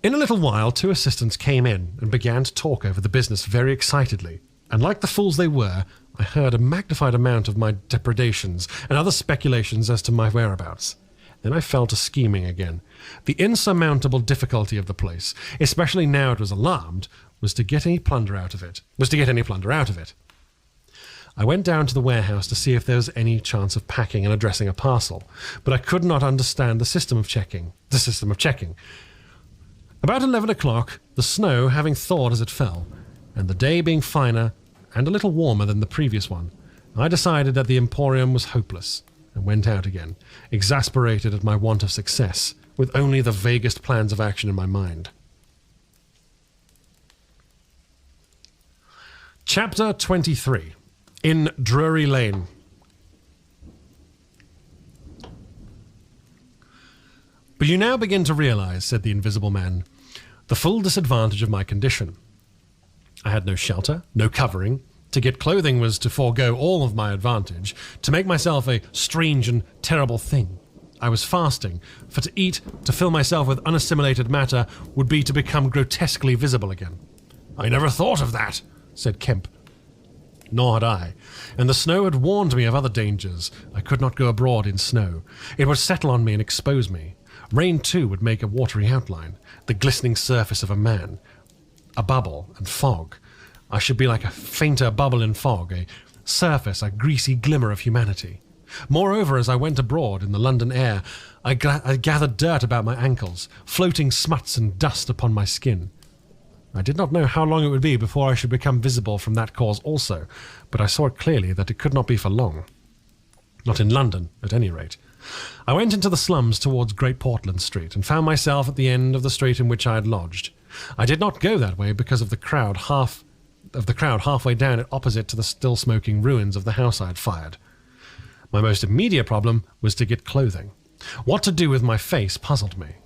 In a little while, two assistants came in and began to talk over the business very excitedly, and like the fools they were, I heard a magnified amount of my depredations and other speculations as to my whereabouts. Then I fell to scheming again. The insurmountable difficulty of the place, especially now it was alarmed, was to get any plunder out of it. I went down to the warehouse to see if there was any chance of packing and addressing a parcel, but I could not understand the system of checking. About 11 o'clock, the snow having thawed as it fell, and the day being finer and a little warmer than the previous one, I decided that the Emporium was hopeless and went out again, exasperated at my want of success, with only the vaguest plans of action in my mind. Chapter 23. In Drury Lane. "But you now begin to realize," said the Invisible Man, "the full disadvantage of my condition. I had no shelter, no covering. To get clothing was to forego all of my advantage, to make myself a strange and terrible thing. I was fasting, for to eat, to fill myself with unassimilated matter, would be to become grotesquely visible again." "I never thought of that," said Kemp. Nor had I, and the snow had warned me of other dangers. I could not go abroad in snow. It would settle on me and expose me. Rain, too, would make a watery outline, the glistening surface of a man. A bubble and fog. I should be like a fainter bubble in fog, a surface, a greasy glimmer of humanity. Moreover, as I went abroad in the London air, I gathered dirt about my ankles, floating smuts and dust upon my skin. I did not know how long it would be before I should become visible from that cause also, but I saw it clearly that it could not be for long. Not in London, at any rate. I went into the slums towards Great Portland Street, and found myself at the end of the street in which I had lodged. I did not go that way because of the crowd halfway down it opposite to the still smoking ruins of the house I had fired. My most immediate problem was to get clothing. What to do with my face puzzled me.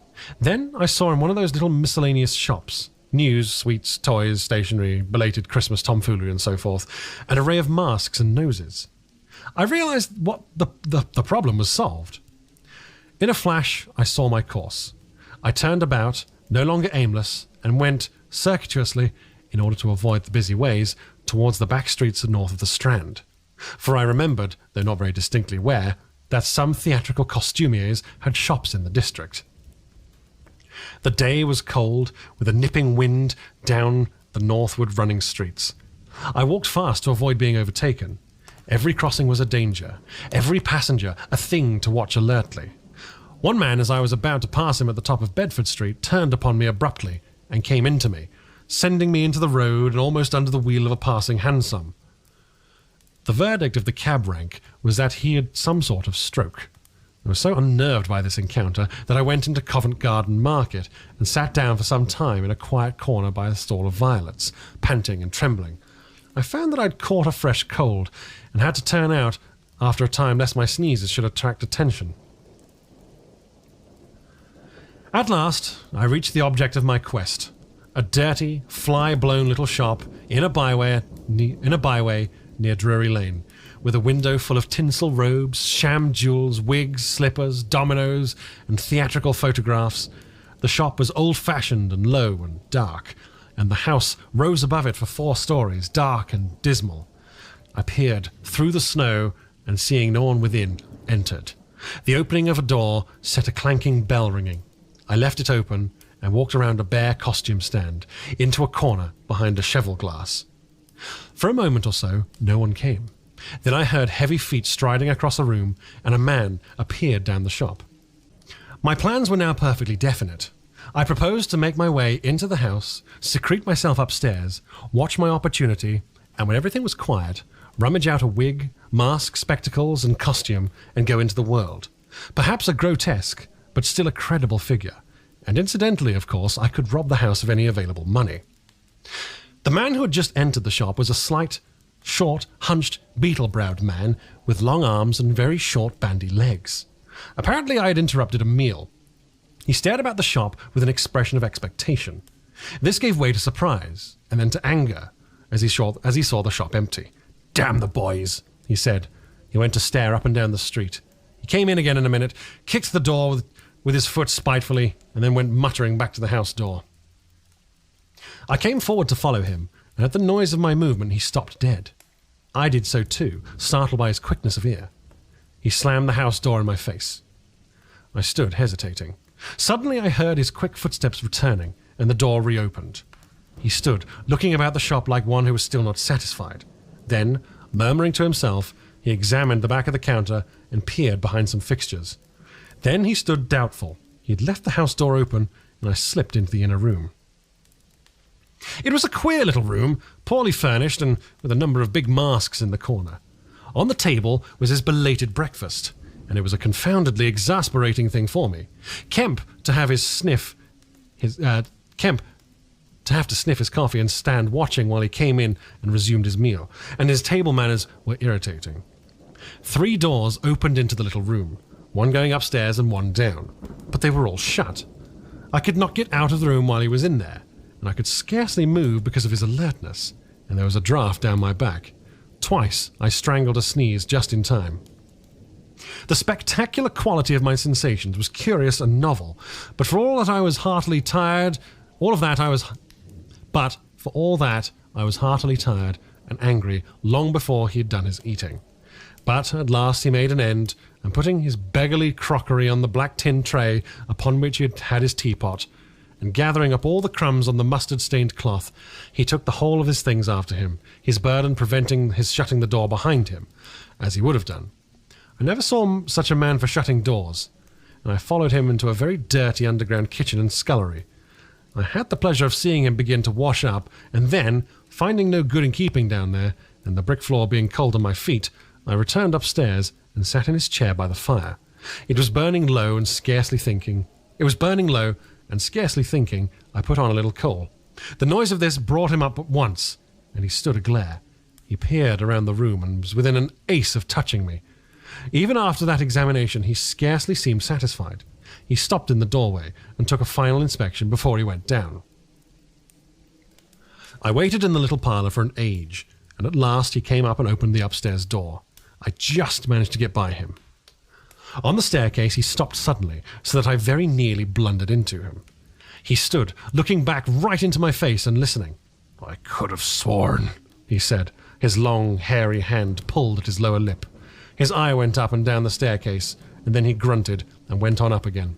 Then I saw in one of those little miscellaneous shops, news, sweets, toys, stationery, belated Christmas tomfoolery, and so forth, an array of masks and noses. I realized what the problem was solved. In a flash, I saw my course. I turned about, no longer aimless, and went circuitously, in order to avoid the busy ways, towards the back streets north of the Strand. For I remembered, though not very distinctly where, that some theatrical costumiers had shops in the district. The day was cold, with a nipping wind down the northward running streets. I walked fast to avoid being overtaken. Every crossing was a danger, every passenger a thing to watch alertly. One man, as I was about to pass him at the top of Bedford Street, turned upon me abruptly and came into me, sending me into the road and almost under the wheel of a passing hansom. The verdict of the cab rank was that he had some sort of stroke. I was so unnerved by this encounter that I went into Covent Garden Market and sat down for some time in a quiet corner by a stall of violets, panting and trembling. I found that I'd caught a fresh cold and had to turn out after a time lest my sneezes should attract attention. At last, I reached the object of my quest, a dirty, fly-blown little shop in a byway near Drury Lane, with a window full of tinsel robes, sham jewels, wigs, slippers, dominoes, and theatrical photographs. The shop was old-fashioned and low and dark, and the house rose above it for 4 stories, dark and dismal. I peered through the snow, and seeing no one within, entered. The opening of a door set a clanking bell ringing. I left it open and walked around a bare costume stand, into a corner behind a cheval glass. For a moment or so, no one came. Then I heard heavy feet striding across a room, and a man appeared down the shop. My plans were now perfectly definite. I proposed to make my way into the house, secrete myself upstairs, watch my opportunity, and when everything was quiet, rummage out a wig, mask, spectacles, and costume, and go into the world. Perhaps a grotesque, but still a credible figure. And incidentally, of course, I could rob the house of any available money. The man who had just entered the shop was a slight, short, hunched, beetle-browed man with long arms and very short, bandy legs. Apparently I had interrupted a meal. He stared about the shop with an expression of expectation. This gave way to surprise, and then to anger, as he saw the shop empty. "Damn the boys," he said. He went to stare up and down the street. He came in again in a minute, kicked the door with his foot spitefully, and then went muttering back to the house door. I came forward to follow him, and at the noise of my movement he stopped dead. I did so too, startled by his quickness of ear. He slammed the house door in my face. I stood hesitating. Suddenly I heard his quick footsteps returning, and the door reopened. He stood, looking about the shop like one who was still not satisfied. Then, Murmuring to himself, he examined the back of the counter and peered behind some fixtures. Then he stood doubtful. He had left the house door open, and I slipped into the inner room. It was a queer little room, poorly furnished and with a number of big masks in the corner. On the table was his belated breakfast, and it was a confoundedly exasperating thing for me. Kemp to have to sniff his coffee and stand watching while he came in and resumed his meal, and his table manners were irritating. 3 doors opened into the little room, one going upstairs and one down, but they were all shut. I could not get out of the room while he was in there, and I could scarcely move because of his alertness, and there was a draft down my back. Twice I strangled a sneeze just in time. The spectacular quality of my sensations was curious and novel, but for all that I was heartily tired and angry long before he had done his eating. But at last he made an end, and putting his beggarly crockery on the black tin tray upon which he had had his teapot, and gathering up all the crumbs on the mustard-stained cloth, he took the whole of his things after him, his burden preventing his shutting the door behind him, as he would have done. I never saw such a man for shutting doors, and I followed him into a very dirty underground kitchen and scullery. I had the pleasure of seeing him begin to wash up, and then, finding no good in keeping down there, and the brick floor being cold on my feet, I returned upstairs and sat in his chair by the fire. It was burning low, and scarcely thinking, I put on a little coal. The noise of this brought him up at once, and he stood aglare. He peered around the room and was within an ace of touching me. Even after that examination, he scarcely seemed satisfied. He stopped in the doorway and took a final inspection before he went down. I waited in the little parlour for an age, and at last he came up and opened the upstairs door. I just managed to get by him. On the staircase, he stopped suddenly, so that I very nearly blundered into him. He stood, looking back right into my face and listening. "I could have sworn," he said, his long, hairy hand pulled at his lower lip. His eye went up and down the staircase, and then he grunted and went on up again.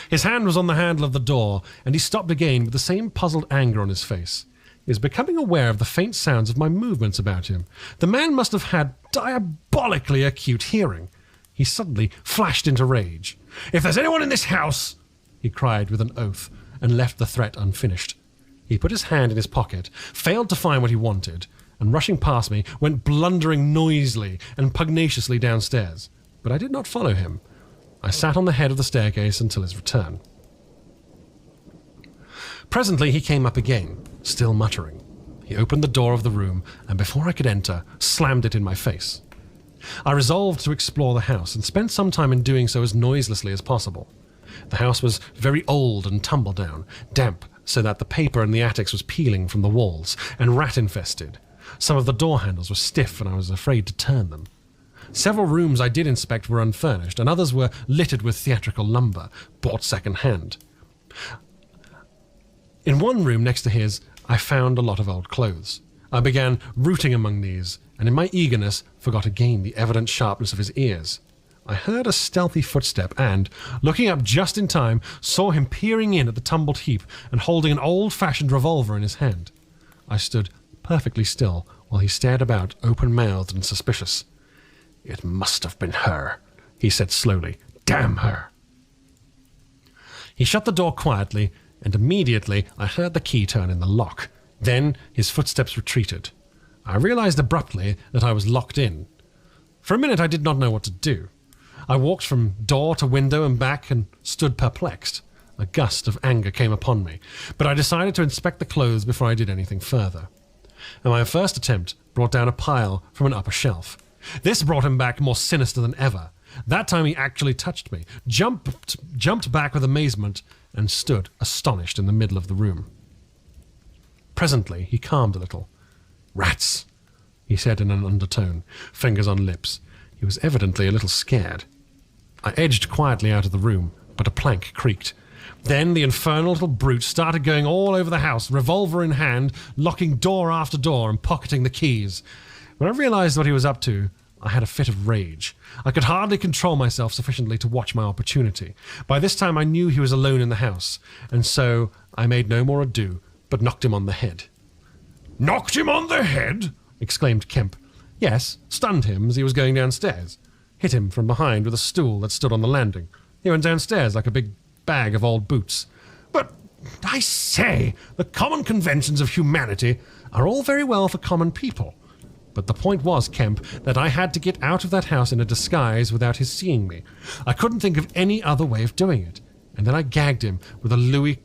His hand was on the handle of the door, and he stopped again with the same puzzled anger on his face. He was becoming aware of the faint sounds of my movements about him. The man must have had diabolically acute hearing. He suddenly flashed into rage. "If there's anyone in this house," he cried with an oath, and left the threat unfinished. He put his hand in his pocket, failed to find what he wanted, and rushing past me, went blundering noisily and pugnaciously downstairs. But I did not follow him. I sat on the head of the staircase until his return. Presently he came up again, still muttering. He opened the door of the room, and before I could enter, slammed it in my face. I resolved to explore the house, and spent some time in doing so as noiselessly as possible. The house was very old and tumble-down, damp so that the paper in the attics was peeling from the walls, and rat-infested. Some of the door handles were stiff, and I was afraid to turn them. Several rooms I did inspect were unfurnished, and others were littered with theatrical lumber, bought second-hand. In one room next to his, I found a lot of old clothes. I began rooting among these, and in my eagerness forgot again the evident sharpness of his ears. I heard a stealthy footstep and, looking up just in time, saw him peering in at the tumbled heap and holding an old-fashioned revolver in his hand. I stood perfectly still while he stared about, open-mouthed and suspicious. "It must have been her," he said slowly. "Damn her!" He shut the door quietly, and immediately I heard the key turn in the lock. Then his footsteps retreated. I realized abruptly that I was locked in. For a minute I did not know what to do. I walked from door to window and back and stood perplexed. A gust of anger came upon me, but I decided to inspect the clothes before I did anything further. And my first attempt brought down a pile from an upper shelf. This brought him back more sinister than ever. That time he actually touched me, jumped back with amazement, and stood astonished in the middle of the room. Presently he calmed a little. "Rats," he said in an undertone, fingers on lips. He was evidently a little scared. I edged quietly out of the room, but a plank creaked. Then the infernal little brute started going all over the house, revolver in hand, locking door after door and pocketing the keys. When I realized what he was up to, I had a fit of rage. I could hardly control myself sufficiently to watch my opportunity. By this time I knew he was alone in the house, and so I made no more ado, but knocked him on the head. "Knocked him on the head?" exclaimed Kemp, Yes, stunned him as he was going downstairs. Hit him from behind with a stool that stood on the landing. He went downstairs like a big bag of old boots. But, I say, the common conventions of humanity are all very well for common people. But the point was, Kemp, that I had to get out of that house in a disguise without his seeing me. I couldn't think of any other way of doing it. And then I gagged him with a Louis...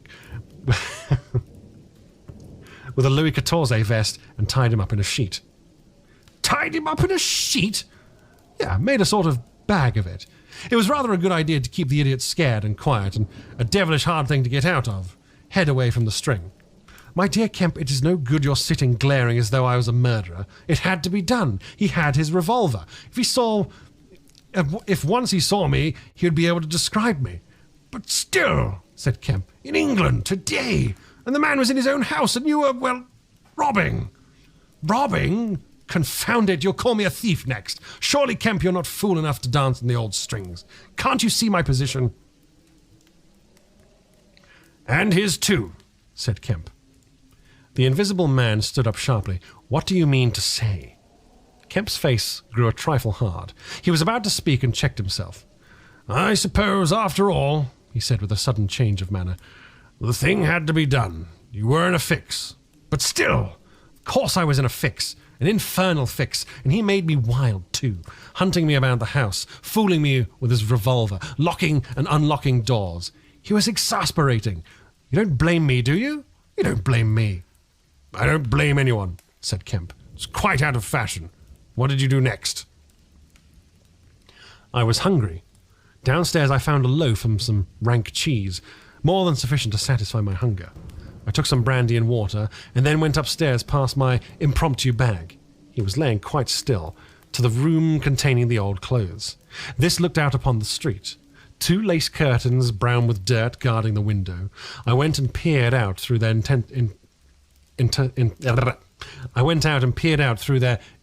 with a Louis XIV vest and tied him up in a sheet. Tied him up in a sheet? Yeah, made a sort of bag of it. It was rather a good idea to keep the idiot scared and quiet, and a devilish hard thing to get out of. Head away from the string. My dear Kemp, it is no good your sitting glaring as though I was a murderer. It had to be done. He had his revolver. If once he saw me, he would be able to describe me. But still, said Kemp, in England, today, and the man was in his own house, and you were, well, robbing. Robbing? Confound it, you'll call me a thief next. Surely, Kemp, you're not fool enough to dance on the old strings. Can't you see my position? And his too, said Kemp. The invisible man stood up sharply. What do you mean to say? Kemp's face grew a trifle hard. He was about to speak and checked himself. I suppose, after all, he said with a sudden change of manner, the thing had to be done. You were in a fix. But still, of course I was in a fix. An infernal fix, and he made me wild too, hunting me about the house, fooling me with his revolver, locking and unlocking doors. He was exasperating. You don't blame me, do you? You don't blame me. I don't blame anyone, said Kemp. It's quite out of fashion. What did you do next? I was hungry. Downstairs I found a loaf and some rank cheese, more than sufficient to satisfy my hunger. I took some brandy and water, and then went upstairs past my impromptu bag. He was laying quite still, to the room containing the old clothes. This looked out upon the street. 2 lace curtains, brown with dirt, guarding the window. I went and peered out through their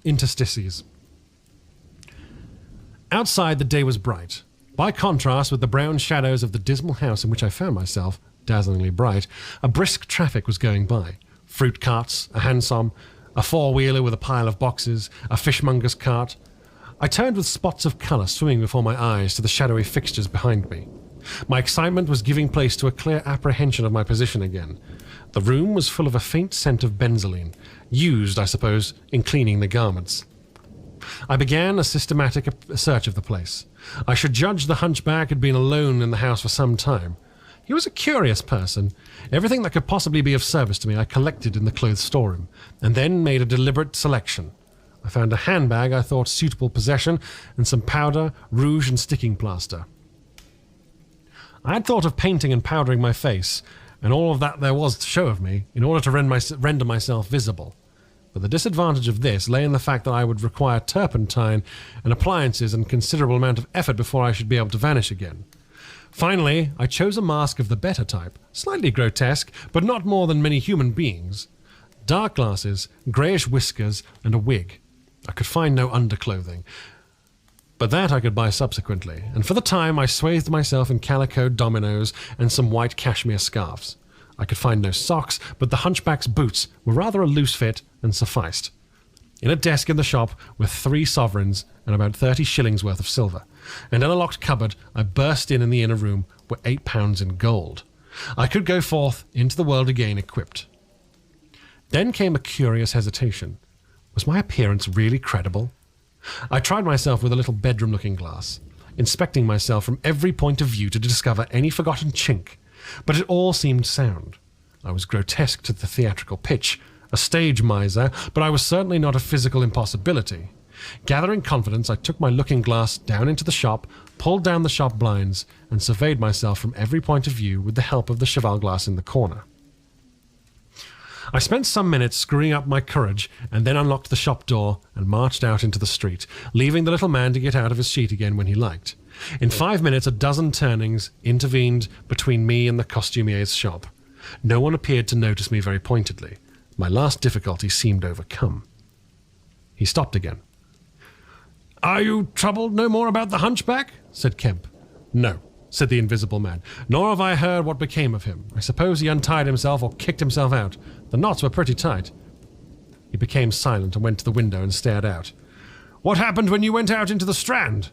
interstices. Outside, the day was bright. By contrast with the brown shadows of the dismal house in which I found myself, dazzlingly bright, a brisk traffic was going by. Fruit carts, a hansom, a four-wheeler with a pile of boxes, a fishmonger's cart. I turned with spots of colour swimming before my eyes to the shadowy fixtures behind me. My excitement was giving place to a clear apprehension of my position again. The room was full of a faint scent of benzoline, used, I suppose, in cleaning the garments. I began a systematic search of the place. I should judge the hunchback had been alone in the house for some time. He was a curious person. Everything that could possibly be of service to me I collected in the clothes storeroom, and then made a deliberate selection. I found a handbag I thought suitable possession, and some powder, rouge, and sticking plaster. I had thought of painting and powdering my face, and all of that there was to show of me, in order to render myself visible. But the disadvantage of this lay in the fact that I would require turpentine and appliances and considerable amount of effort before I should be able to vanish again. Finally, I chose a mask of the better type, slightly grotesque, but not more than many human beings. Dark glasses, greyish whiskers, and a wig. I could find no underclothing, but that I could buy subsequently, and for the time I swathed myself in calico dominoes and some white cashmere scarves. I could find no socks, but the hunchback's boots were rather a loose fit and sufficed. In a desk in the shop were 3 sovereigns and about 30 shillings worth of silver, and in a locked cupboard I burst in the inner room were £8 in gold. I could go forth into the world again equipped. Then came a curious hesitation. Was my appearance really credible? I tried myself with a little bedroom-looking glass, inspecting myself from every point of view to discover any forgotten chink, but it all seemed sound. I was grotesque to the theatrical pitch, a stage miser, but I was certainly not a physical impossibility. Gathering confidence, I took my looking-glass down into the shop, pulled down the shop blinds, and surveyed myself from every point of view with the help of the cheval-glass in the corner. I spent some minutes screwing up my courage, and then unlocked the shop door and marched out into the street, leaving the little man to get out of his sheet again when he liked. In 5 minutes, a dozen turnings intervened between me and the costumier's shop. No one appeared to notice me very pointedly. My last difficulty seemed overcome. He stopped again. "Are you troubled no more about the hunchback?" said Kemp. "No," said the invisible man, "nor have I heard what became of him. I suppose he untied himself or kicked himself out. The knots were pretty tight." He became silent and went to the window and stared out. What happened when you went out into the Strand?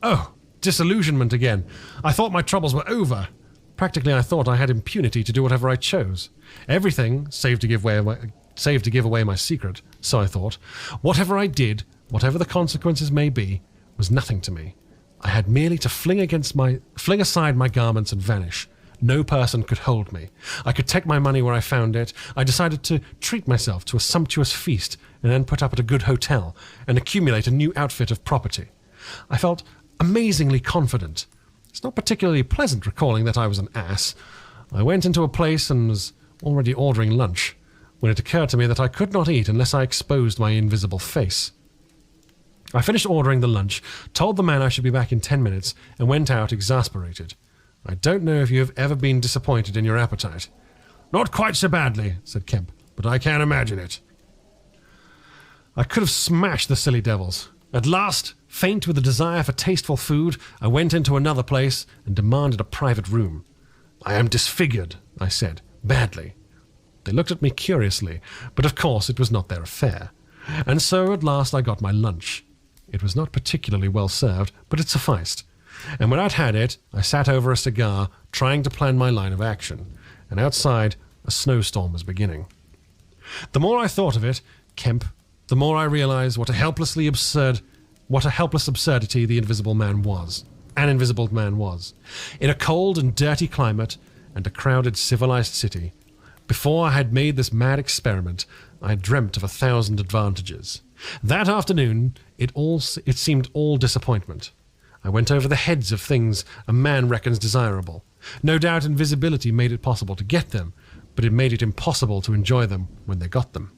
Oh, disillusionment again. I thought my troubles were over. Practically, I thought I had impunity to do whatever I chose. Everything, save to give away my secret, so I thought. Whatever I did, whatever the consequences may be, was nothing to me. I had merely to fling aside my garments and vanish. No person could hold me. I could take my money where I found it. I decided to treat myself to a sumptuous feast and then put up at a good hotel and accumulate a new outfit of property. I felt amazingly confident. It's not particularly pleasant recalling that I was an ass. I went into a place and was already ordering lunch when it occurred to me that I could not eat unless I exposed my invisible face. I finished ordering the lunch, told the man I should be back in 10 minutes, and went out exasperated. I don't know if you have ever been disappointed in your appetite. Not quite so badly, said Kemp, but I can't imagine it. I could have smashed the silly devils. At last, faint with a desire for tasteful food, I went into another place and demanded a private room. I am disfigured, I said, badly. They looked at me curiously, but of course it was not their affair. And so at last I got my lunch. It was not particularly well served, but it sufficed. And when I'd had it, I sat over a cigar, trying to plan my line of action. And outside, a snowstorm was beginning. The more I thought of it, Kemp, the more I realized what a helpless absurdity the invisible man was. An invisible man was. In a cold and dirty climate and a crowded civilized city, before I had made this mad experiment, I had dreamt of 1,000 advantages. That afternoon, it seemed all disappointment. I went over the heads of things a man reckons desirable. No doubt invisibility made it possible to get them, but it made it impossible to enjoy them when they got them.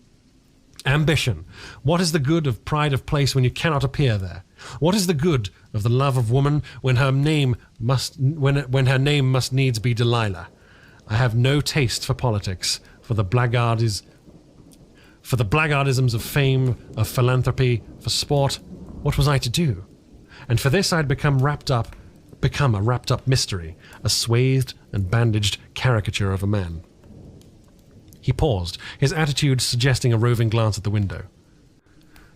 Ambition. What is the good of pride of place when you cannot appear there? What is the good of the love of woman when her name must needs be Delilah? I have no taste for politics, for the blackguardisms of fame, of philanthropy, for sport. What was I to do? And for this I had become a wrapped up mystery, a swathed and bandaged caricature of a man. He paused, his attitude suggesting a roving glance at the window.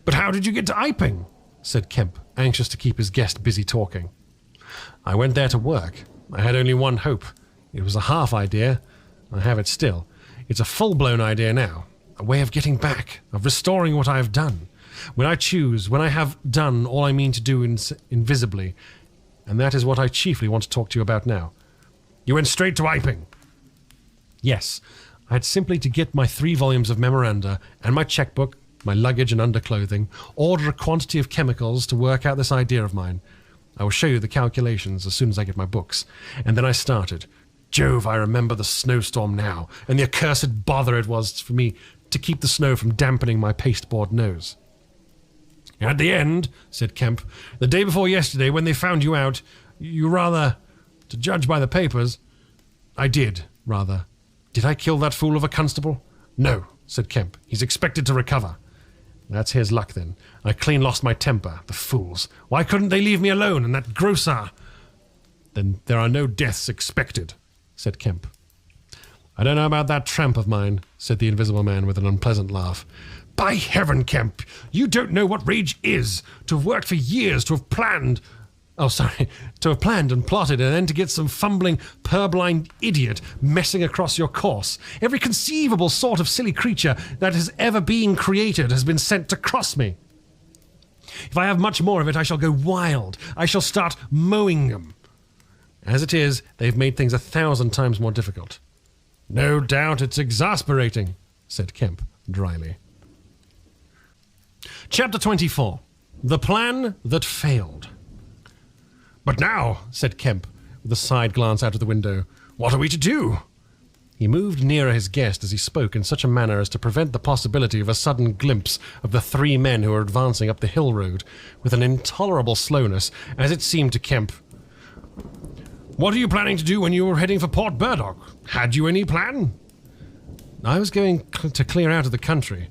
But how did you get to Iping? Said Kemp, anxious to keep his guest busy talking. I went there to work. I had only one hope. It was a half idea. I have it still. It's a full-blown idea now. A way of getting back, of restoring what I have done. When I have done all I mean to do invisibly, and that is what I chiefly want to talk to you about now. You went straight to Iping? Yes. I had simply to get my 3 volumes of memoranda and my checkbook, my luggage and underclothing, order a quantity of chemicals to work out this idea of mine. I will show you the calculations as soon as I get my books. And then I started. Jove, I remember the snowstorm now, and the accursed bother it was for me to keep the snow from dampening my pasteboard nose. At the end, said Kemp, the day before yesterday, when they found you out, you rather, to judge by the papers... I did, rather. Did I kill that fool of a constable? No, said Kemp. He's expected to recover. That's his luck, then. I clean lost my temper, the fools. Why couldn't they leave me alone, and that grocer? Then there are no deaths expected, said Kemp. I don't know about that tramp of mine, said the invisible man with an unpleasant laugh. By heaven, Kemp, you don't know what rage is. To have worked for years, to have planned... To have planned and plotted, and then to get some fumbling, purblind idiot messing across your course. Every conceivable sort of silly creature that has ever been created has been sent to cross me. If I have much more of it, I shall go wild. I shall start mowing them. As it is, they've made things 1,000 times more difficult. No doubt it's exasperating, said Kemp dryly. Chapter 24. The Plan That Failed. But now, said Kemp, with a side glance out of the window, what are we to do? He moved nearer his guest as he spoke in such a manner as to prevent the possibility of a sudden glimpse of the 3 men who were advancing up the hill road with an intolerable slowness, as it seemed to Kemp. What are you planning to do when you were heading for Port Burdock? Had you any plan? I was going to clear out of the country,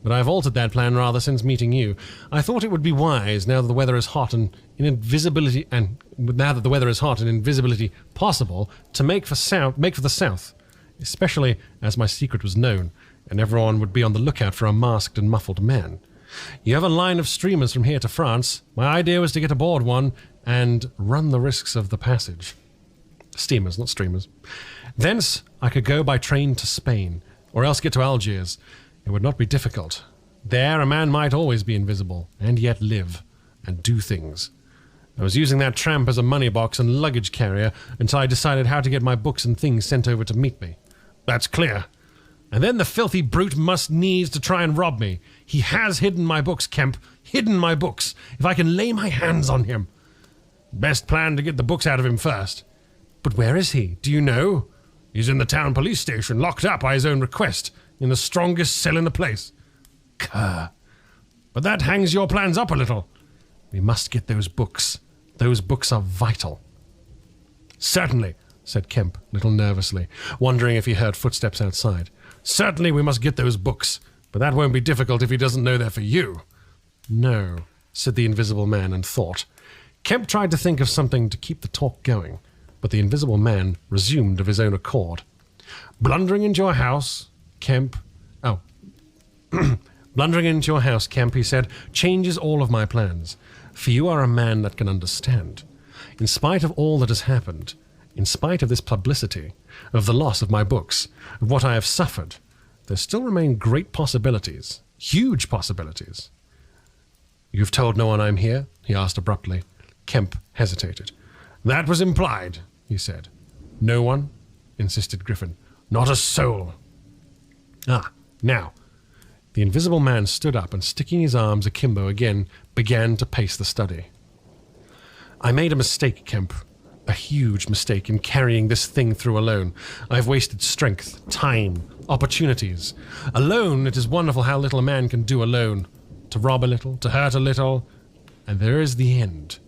but I've altered that plan rather since meeting you. I thought it would be wise, now that the weather is hot and invisibility possible, to make for the south, especially as my secret was known, and everyone would be on the lookout for a masked and muffled man. You have a line of steamers from here to France. My idea was to get aboard one and run the risks of the passage. Steamers, not streamers. Thence, I could go by train to Spain, or else get to Algiers. It would not be difficult. There, a man might always be invisible, and yet live, and do things. I was using that tramp as a money box and luggage carrier until I decided how to get my books and things sent over to meet me. That's clear. And then the filthy brute must needs to try and rob me. He has hidden my books, Kemp. Hidden my books. If I can lay my hands on him. Best plan to get the books out of him first. But where is he? Do you know? He's in the town police station, locked up by his own request, in the strongest cell in the place. Cur. But that hangs your plans up a little. We must get those books. Those books are vital. Certainly, said Kemp, a little nervously, wondering if he heard footsteps outside. Certainly we must get those books, but that won't be difficult if he doesn't know they're for you. No, said the Invisible Man, and thought. Kemp tried to think of something to keep the talk going, but the Invisible Man resumed of his own accord. Blundering into your house, Kemp... Blundering into your house, Kemp, he said, changes all of my plans, for you are a man that can understand. In spite of all that has happened, in spite of this publicity, of the loss of my books, of what I have suffered, there still remain great possibilities, huge possibilities. You've told no one I'm here? He asked abruptly. Kemp hesitated. That was implied, he said. No one? Insisted Griffin. Not a soul. Now. The Invisible Man stood up and, sticking his arms akimbo again, began to pace the study. I made a mistake, Kemp. A huge mistake in carrying this thing through alone. I've wasted strength, time, opportunities. Alone, it is wonderful how little a man can do alone. To rob a little, to hurt a little, and there is the end.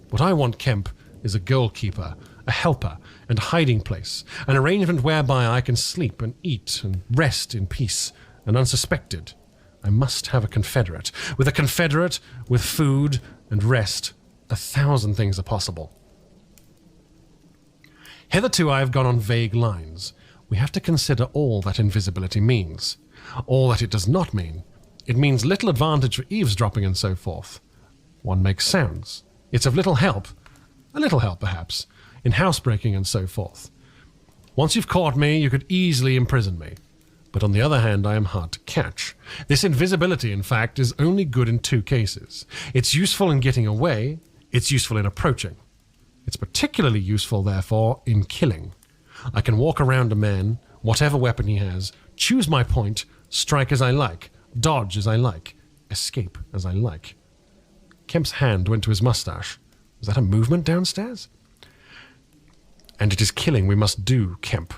What I want, Kemp, is a goalkeeper, a helper, and a hiding place, an arrangement whereby I can sleep and eat and rest in peace and unsuspected. I must have a confederate. With a confederate, with food and rest, 1,000 things are possible. Hitherto I have gone on vague lines. We have to consider all that invisibility means. All that it does not mean. It means little advantage for eavesdropping and so forth. One makes sounds. It's of little help, a little help perhaps, in housebreaking and so forth. Once you've caught me, you could easily imprison me. But on the other hand, I am hard to catch. This invisibility, in fact, is only good in 2 cases. It's useful in getting away, it's useful in approaching. It's particularly useful, therefore, in killing. I can walk around a man, whatever weapon he has, choose my point, strike as I like, dodge as I like, escape as I like. Kemp's hand went to his mustache. Was that a movement downstairs? And it is killing we must do, Kemp.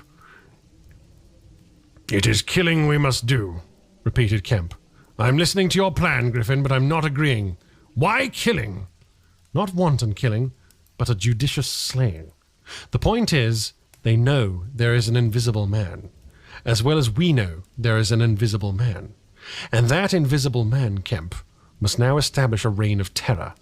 It is killing we must do, repeated Kemp. I'm listening to your plan, Griffin, but I'm not agreeing. Why killing? Not wanton killing, but a judicious slaying. The point is, they know there is an invisible man, as well as we know there is an invisible man. And that invisible man, Kemp, must now establish a reign of terror.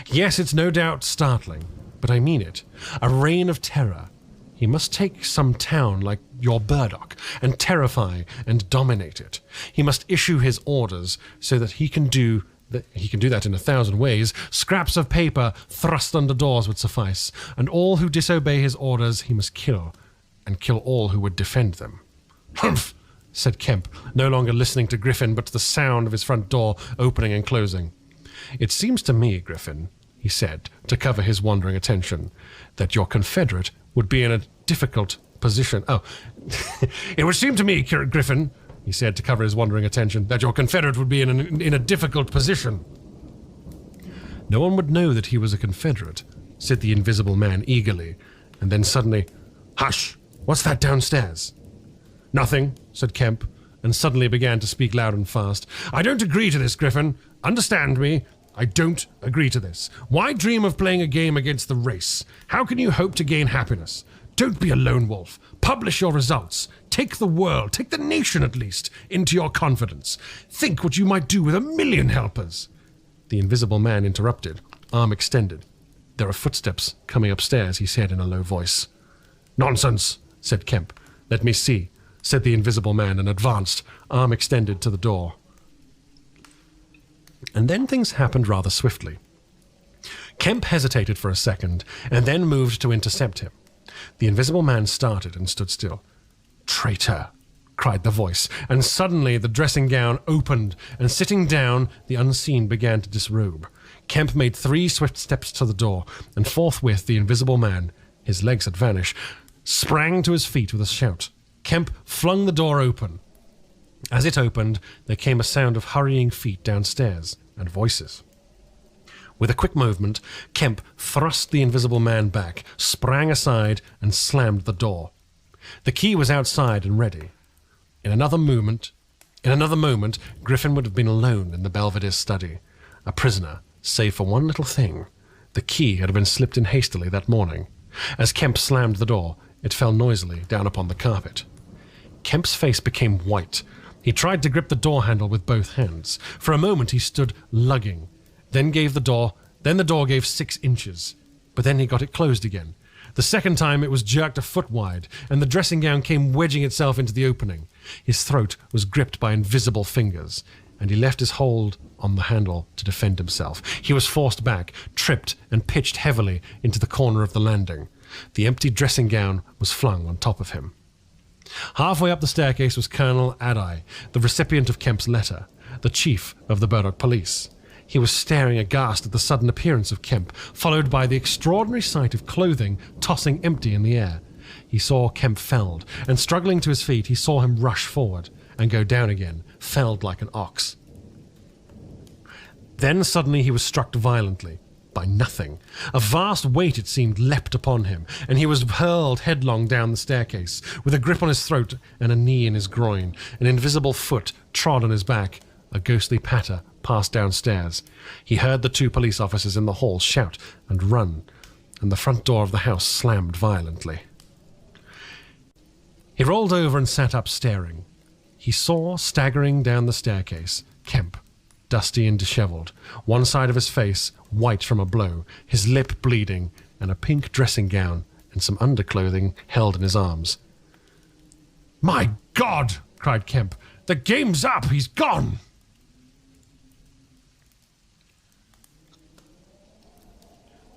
Yes, it's no doubt startling, but I mean it. A reign of terror. He must take some town like your Burdock and terrify and dominate it. He must issue his orders so that he can do that in 1,000 ways. Scraps of paper thrust under doors would suffice, and all who disobey his orders he must kill, and kill all who would defend them. Humph, said Kemp, no longer listening to Griffin but to the sound of his front door opening and closing. It seems to me, Griffin, he said, to cover his wandering attention, that your confederate would be in a difficult position. It would seem to me, Griffin, he said to cover his wandering attention, that your confederate would be in a difficult position. No one would know that he was a confederate, said the Invisible Man eagerly, and then suddenly, hush, what's that downstairs? Nothing, said Kemp, and suddenly began to speak loud and fast. I don't agree to this, Griffin. Understand me. I don't agree to this. Why dream of playing a game against the race? How can you hope to gain happiness? Don't be a lone wolf. Publish your results. Take the world, take the nation at least, into your confidence. Think what you might do with 1,000,000 helpers. The Invisible Man interrupted, arm extended. There are footsteps coming upstairs, he said in a low voice. Nonsense, said Kemp. Let me see, said the Invisible Man, and advanced, arm extended, to the door. And then things happened rather swiftly. Kemp hesitated for a second, and then moved to intercept him. The Invisible Man started and stood still. "Traitor!" cried the voice, and suddenly the dressing gown opened, and sitting down, the unseen began to disrobe. Kemp made 3 swift steps to the door, and forthwith the Invisible Man, his legs had vanished, sprang to his feet with a shout. Kemp flung the door open. As it opened, there came a sound of hurrying feet downstairs, and voices. With a quick movement, Kemp thrust the Invisible Man back, sprang aside, and slammed the door. The key was outside and ready. In another moment, Griffin would have been alone in the Belvedere's study, a prisoner, save for one little thing. The key had been slipped in hastily that morning. As Kemp slammed the door, it fell noisily down upon the carpet. Kemp's face became white. He tried to grip the door handle with both hands. For a moment he stood lugging, then the door gave 6 inches, but then he got it closed again. The second time it was jerked a foot wide, and the dressing gown came wedging itself into the opening. His throat was gripped by invisible fingers, and he left his hold on the handle to defend himself. He was forced back, tripped, and pitched heavily into the corner of the landing. The empty dressing gown was flung on top of him. Halfway up the staircase was Colonel Adai, the recipient of Kemp's letter, the chief of the Burdock police. He was staring aghast at the sudden appearance of Kemp, followed by the extraordinary sight of clothing tossing empty in the air. He saw Kemp felled, and struggling to his feet, he saw him rush forward and go down again, felled like an ox. Then suddenly he was struck violently by nothing. A vast weight, it seemed, leapt upon him, and he was hurled headlong down the staircase, with a grip on his throat and a knee in his groin. An invisible foot trod on his back. A ghostly patter passed downstairs. He heard the 2 police officers in the hall shout and run, and the front door of the house slammed violently. He rolled over and sat up staring. He saw, staggering down the staircase, Kemp, dusty and dishevelled, one side of his face white from a blow, his lip bleeding, and a pink dressing gown and some underclothing held in his arms. "My God!" cried Kemp. "The game's up! He's gone!"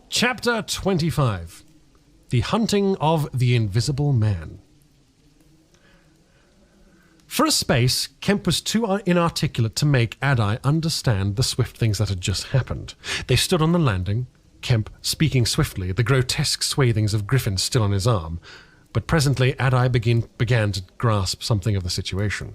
Chapter 25. The Hunting of the Invisible Man. For a space, Kemp was too inarticulate to make Adai understand the swift things that had just happened. They stood on the landing, Kemp speaking swiftly, the grotesque swathings of Griffin still on his arm, but presently Adai began to grasp something of the situation.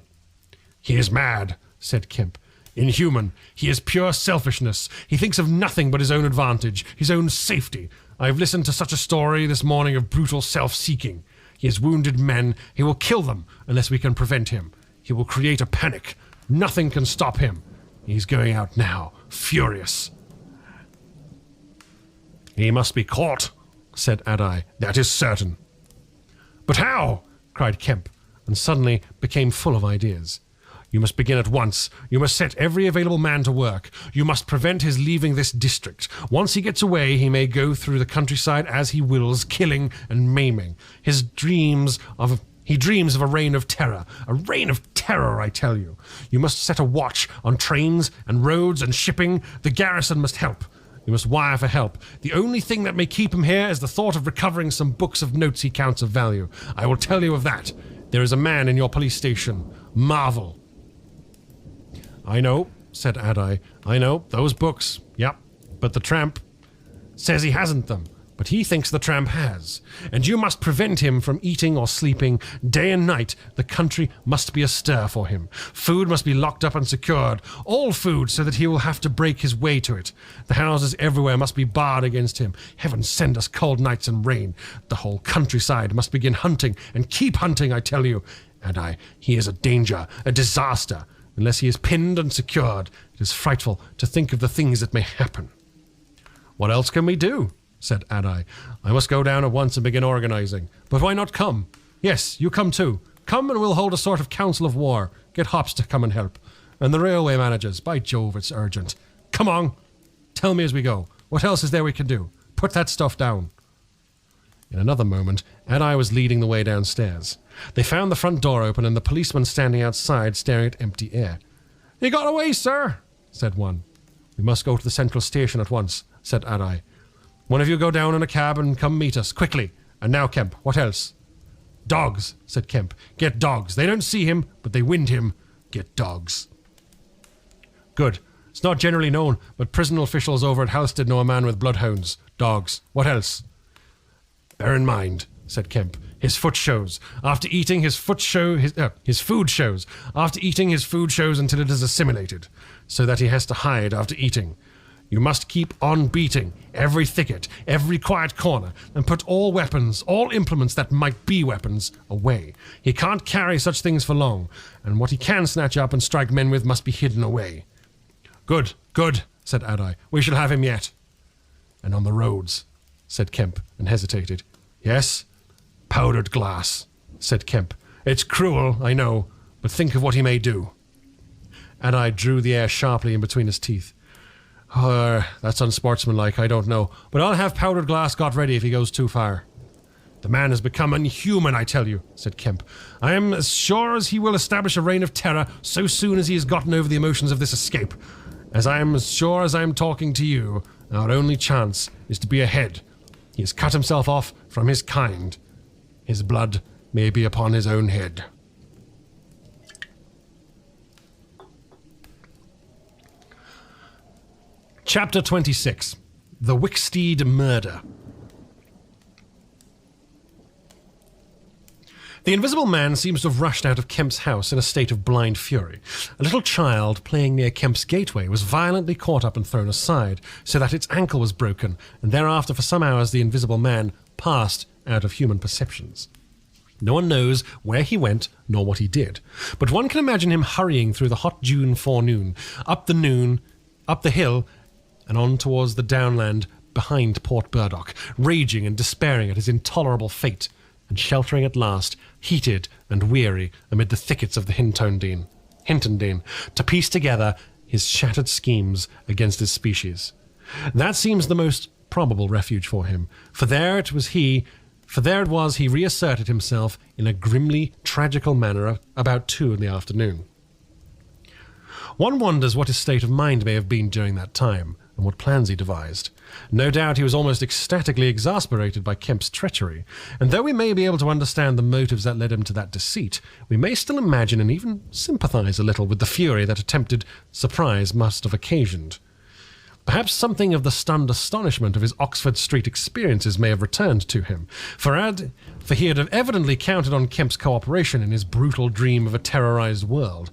"He is mad," said Kemp. "Inhuman. He is pure selfishness. He thinks of nothing but his own advantage, his own safety. I have listened to such a story this morning of brutal self-seeking. He has wounded men. He will kill them unless we can prevent him. He will create a panic. Nothing can stop him. He's going out now, furious." "He must be caught," said Adai. "That is certain." "But how?" cried Kemp, and suddenly became full of ideas. "You must begin at once. You must set every available man to work. You must prevent his leaving this district. Once he gets away, he may go through the countryside as he wills, killing and maiming. He dreams of a reign of terror. A reign of terror, I tell you. You must set a watch on trains and roads and shipping. The garrison must help. You must wire for help. The only thing that may keep him here is the thought of recovering some books of notes he counts of value. I will tell you of that. There is a man in your police station, Marvel." "I know," said Adai. "I know, those books. Yep. But the tramp says he hasn't them. But he thinks the tramp has. And you must prevent him from eating or sleeping. Day and night, the country must be astir for him. Food must be locked up and secured. All food, so that he will have to break his way to it. The houses everywhere must be barred against him. Heaven send us cold nights and rain. The whole countryside must begin hunting, and keep hunting, I tell you. He is a danger, a disaster. Unless he is pinned and secured, it is frightful to think of the things that may happen." "What else can we do?" said Adai. "I must go down at once and begin organizing. But why not come? Yes, you come too. Come and we'll hold a sort of council of war. Get Hops to come and help. And the railway managers. By Jove, it's urgent. Come on. Tell me as we go. What else is there we can do? Put that stuff down." In another moment, Adai was leading the way downstairs. They found the front door open and the policeman standing outside staring at empty air. "He got away, sir," said one. We must go to the central station at once, said Adai. One of you go down in a cab and come meet us, quickly. And now, Kemp, what else? Dogs, said Kemp. Get dogs. They don't see him, but they wind him. Get dogs. Good. It's not generally known, but prison officials over at Halstead know a man with bloodhounds. Dogs. What else? Bear in mind, said Kemp, his foot shows. After eating, his food shows. After eating, his food shows until it is assimilated, so that he has to hide after eating. You must keep on beating every thicket, every quiet corner, and put all weapons, all implements that might be weapons, away. He can't carry such things for long, and what he can snatch up and strike men with must be hidden away. Good, good, said Adai. We shall have him yet. And on the roads, said Kemp, and hesitated. Yes? Powdered glass, said Kemp. It's cruel, I know, but think of what he may do. Adai drew the air sharply in between his teeth. That's unsportsmanlike, I don't know, but I'll have powdered glass got ready if he goes too far. The man has become inhuman, I tell you, said Kemp. I am as sure as he will establish a reign of terror so soon as he has gotten over the emotions of this escape. As I am as sure as I am talking to you, our only chance is to be ahead. He has cut himself off from his kind. His blood may be upon his own head. Chapter 26. The Wicksteed Murder. The Invisible Man seems to have rushed out of Kemp's house in a state of blind fury. A little child playing near Kemp's gateway was violently caught up and thrown aside, so that its ankle was broken, and thereafter for some hours the Invisible Man passed out of human perceptions. No one knows where he went nor what he did, but one can imagine him hurrying through the hot June forenoon, up the hill, and on towards the downland behind Port Burdock, raging and despairing at his intolerable fate, and sheltering at last, heated and weary, amid the thickets of the Hintondene, to piece together his shattered schemes against his species. That seems the most probable refuge for him, for there it was he reasserted himself in a grimly tragical manner about 2 in the afternoon. One wonders what his state of mind may have been during that time, and what plans he devised. No doubt he was almost ecstatically exasperated by Kemp's treachery, and though we may be able to understand the motives that led him to that deceit, we may still imagine and even sympathize a little with the fury that attempted surprise must have occasioned. Perhaps something of the stunned astonishment of his Oxford Street experiences may have returned to him, for he had evidently counted on Kemp's cooperation in his brutal dream of a terrorized world.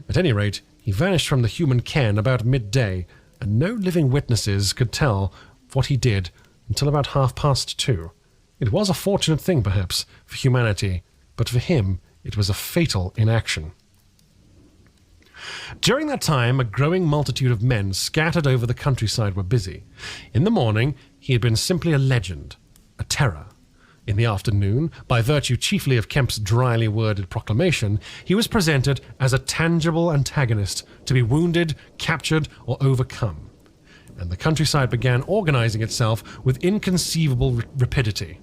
At any rate, he vanished from the human ken about midday, and no living witnesses could tell what he did until about 2:30. It was a fortunate thing, perhaps, for humanity, but for him it was a fatal inaction. During that time, a growing multitude of men scattered over the countryside were busy. In the morning, he had been simply a legend, a terror. In the afternoon, by virtue chiefly of Kemp's dryly worded proclamation, he was presented as a tangible antagonist to be wounded, captured, or overcome. And the countryside began organizing itself with inconceivable rapidity.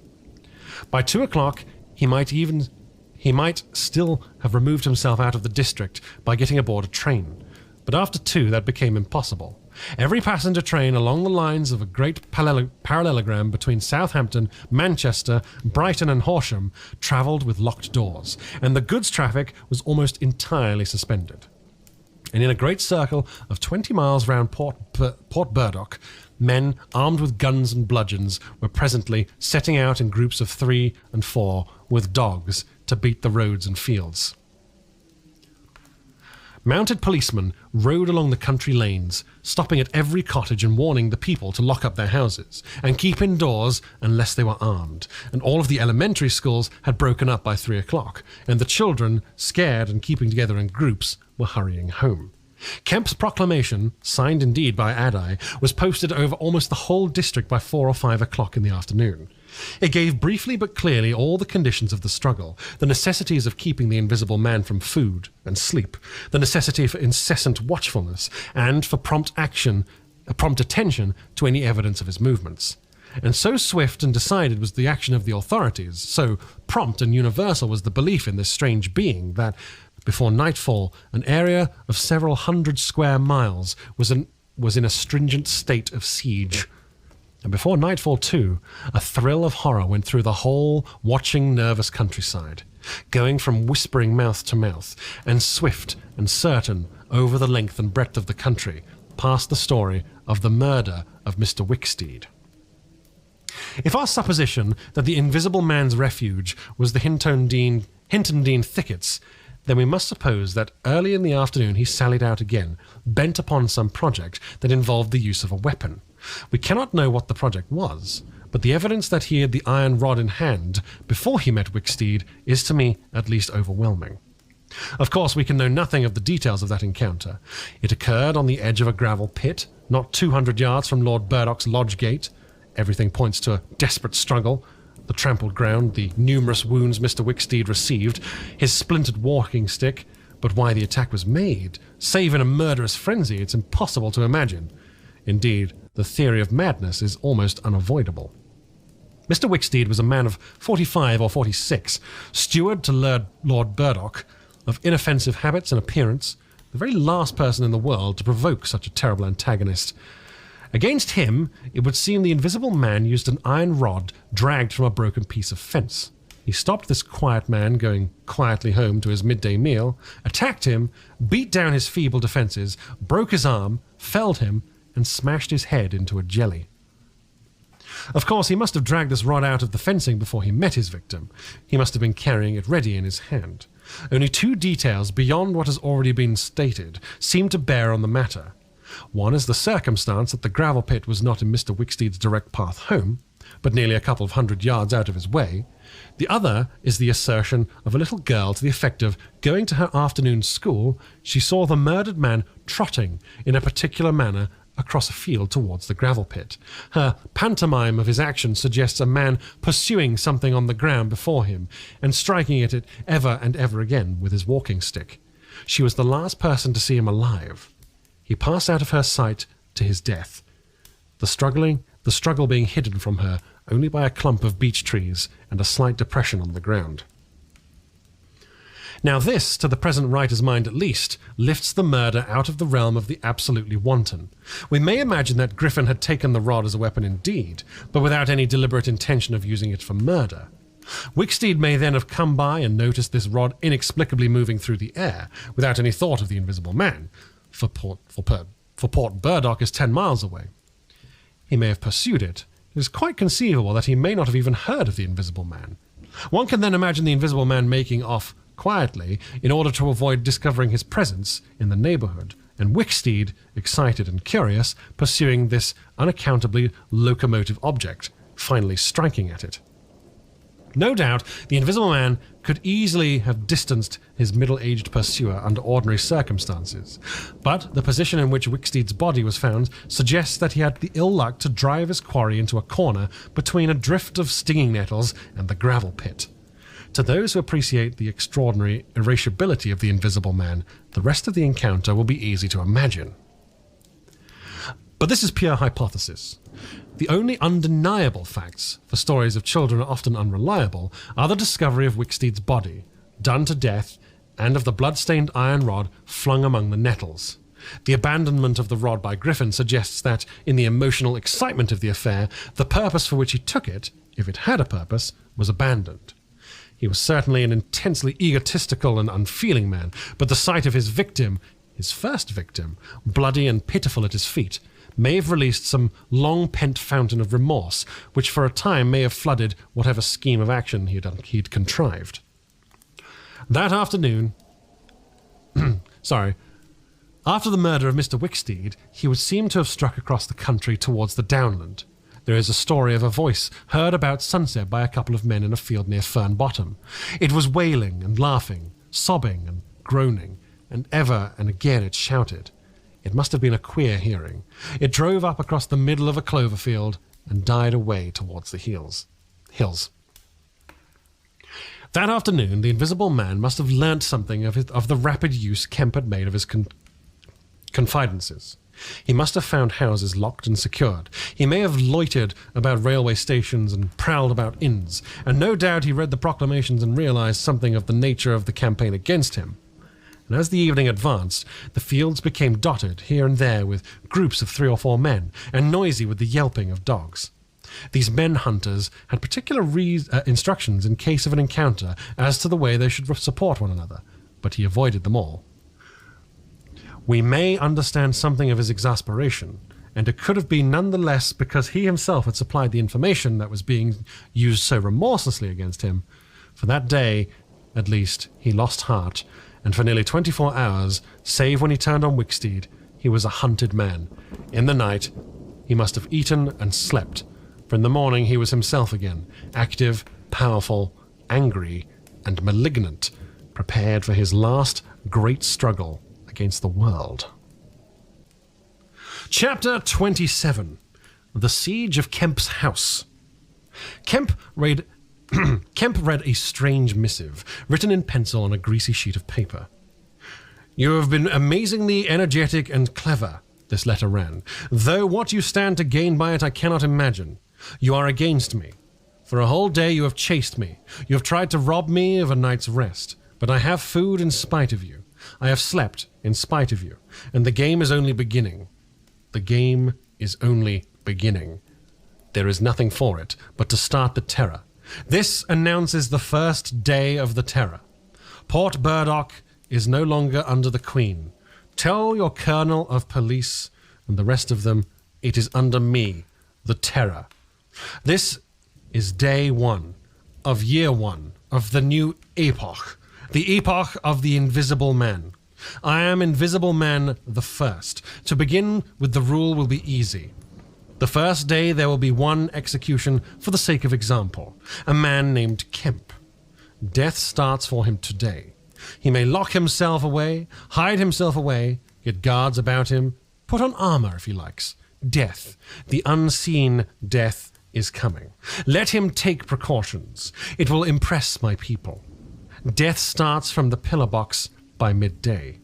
By 2 o'clock, he might still have removed himself out of the district by getting aboard a train. But after 2, that became impossible. Every passenger train along the lines of a great parallelogram between Southampton, Manchester, Brighton and Horsham travelled with locked doors, and the goods traffic was almost entirely suspended. And in a great circle of 20 miles round Port Burdock, men armed with guns and bludgeons were presently setting out in groups of 3 and 4 with dogs to beat the roads and fields. Mounted policemen rode along the country lanes, stopping at every cottage and warning the people to lock up their houses and keep indoors unless they were armed, and all of the elementary schools had broken up by 3 o'clock, and the children, scared and keeping together in groups, were hurrying home. Kemp's proclamation, signed indeed by Adai, was posted over almost the whole district by 4 or 5 o'clock in the afternoon. It gave briefly but clearly all the conditions of the struggle, the necessities of keeping the Invisible Man from food and sleep, the necessity for incessant watchfulness, and for prompt attention to any evidence of his movements. And so swift and decided was the action of the authorities, so prompt and universal was the belief in this strange being, that before nightfall an area of several hundred square miles was was in a stringent state of siege. And before nightfall too, a thrill of horror went through the whole watching, nervous countryside, going from whispering mouth to mouth, and swift and certain over the length and breadth of the country, past the story of the murder of Mr. Wicksteed. If our supposition that the Invisible Man's refuge was the Hinton Dean thickets, then we must suppose that early in the afternoon he sallied out again, bent upon some project that involved the use of a weapon. We cannot know what the project was, but the evidence that he had the iron rod in hand before he met Wicksteed is to me at least overwhelming. Of course, we can know nothing of the details of that encounter. It occurred on the edge of a gravel pit, not 200 yards from Lord Burdock's lodge gate. Everything points to a desperate struggle. The trampled ground, the numerous wounds Mr. Wicksteed received, his splintered walking stick, but why the attack was made, save in a murderous frenzy, it's impossible to imagine. Indeed, the theory of madness is almost unavoidable. Mr. Wicksteed was a man of 45 or 46, steward to Lord Burdock, of inoffensive habits and appearance, the very last person in the world to provoke such a terrible antagonist. Against him, it would seem the Invisible Man used an iron rod dragged from a broken piece of fence. He stopped this quiet man going quietly home to his midday meal, attacked him, beat down his feeble defences, broke his arm, felled him, and smashed his head into a jelly. Of course, he must have dragged this rod out of the fencing before he met his victim. He must have been carrying it ready in his hand. Only two details beyond what has already been stated seem to bear on the matter. One is the circumstance that the gravel pit was not in Mr. Wicksteed's direct path home, but nearly a couple of 100 yards out of his way. The other is the assertion of a little girl to the effect of, going to her afternoon school, she saw the murdered man trotting in a particular manner across a field towards the gravel pit. Her pantomime of his action suggests a man pursuing something on the ground before him and striking at it ever and ever again with his walking stick. She was the last person to see him alive. He passed out of her sight to his death, the struggle being hidden from her only by a clump of beech trees and a slight depression on the ground. Now this, to the present writer's mind at least, lifts the murder out of the realm of the absolutely wanton. We may imagine that Griffin had taken the rod as a weapon indeed, but without any deliberate intention of using it for murder. Wicksteed may then have come by and noticed this rod inexplicably moving through the air, without any thought of the Invisible Man, for Port Burdock is 10 miles away. He may have pursued it. It is quite conceivable that he may not have even heard of the Invisible Man. One can then imagine the Invisible Man making off quietly in order to avoid discovering his presence in the neighbourhood, and Wicksteed, excited and curious, pursuing this unaccountably locomotive object, finally striking at it. No doubt, the Invisible Man could easily have distanced his middle-aged pursuer under ordinary circumstances, but the position in which Wicksteed's body was found suggests that he had the ill luck to drive his quarry into a corner between a drift of stinging nettles and the gravel pit. To those who appreciate the extraordinary irascibility of the Invisible Man, the rest of the encounter will be easy to imagine. But this is pure hypothesis. The only undeniable facts, for stories of children are often unreliable, are the discovery of Wicksteed's body, done to death, and of the blood-stained iron rod flung among the nettles. The abandonment of the rod by Griffin suggests that, in the emotional excitement of the affair, the purpose for which he took it, if it had a purpose, was abandoned. He was certainly an intensely egotistical and unfeeling man, but the sight of his victim, his first victim, bloody and pitiful at his feet, may have released some long-pent fountain of remorse, which for a time may have flooded whatever scheme of action he'd contrived. That afternoon, after the murder of Mr. Wicksteed, he would seem to have struck across the country towards the downland. There is a story of a voice heard about sunset by a couple of men in a field near Fern Bottom. It was wailing and laughing, sobbing and groaning, and ever and again it shouted. It must have been a queer hearing. It drove up across the middle of a clover field and died away towards the hills. That afternoon, the Invisible Man must have learnt something of the rapid use Kemp had made of his confidences. He must have found houses locked and secured. He may have loitered about railway stations and prowled about inns, and no doubt he read the proclamations and realised something of the nature of the campaign against him. and as the evening advanced, the fields became dotted here and there with groups of 3 or 4 men, and noisy with the yelping of dogs. These men-hunters had particular instructions in case of an encounter as to the way they should support one another, but he avoided them all. We may understand something of his exasperation, and it could have been none the less because he himself had supplied the information that was being used so remorselessly against him. For that day, at least, he lost heart, and for nearly 24 hours, save when he turned on Wicksteed, he was a hunted man. In the night, he must have eaten and slept, for in the morning he was himself again, active, powerful, angry, and malignant, prepared for his last great struggle against the world. Chapter 27. The Siege of Kemp's House. Kemp read a strange missive, written in pencil on a greasy sheet of paper. "You have been amazingly energetic and clever," this letter ran, "though what you stand to gain by it I cannot imagine. You are against me. For a whole day you have chased me. You have tried to rob me of a night's rest. But I have food in spite of you. I have slept in spite of you. And the game is only beginning. The game is only beginning. There is nothing for it but to start the terror. This announces the first day of the terror. Port Burdock is no longer under the Queen. Tell your colonel of police and the rest of them it is under me, the terror. This is day 1 of year 1 of the new epoch, the epoch of the Invisible Man. I am Invisible Man the first. To begin with, the rule will be easy. The first day there will be one execution for the sake of example, a man named Kemp. Death starts for him today. He may lock himself away, hide himself away, get guards about him, put on armor if he likes. Death, the unseen death, is coming. Let him take precautions. It will impress my people. Death starts from the pillar box by midday.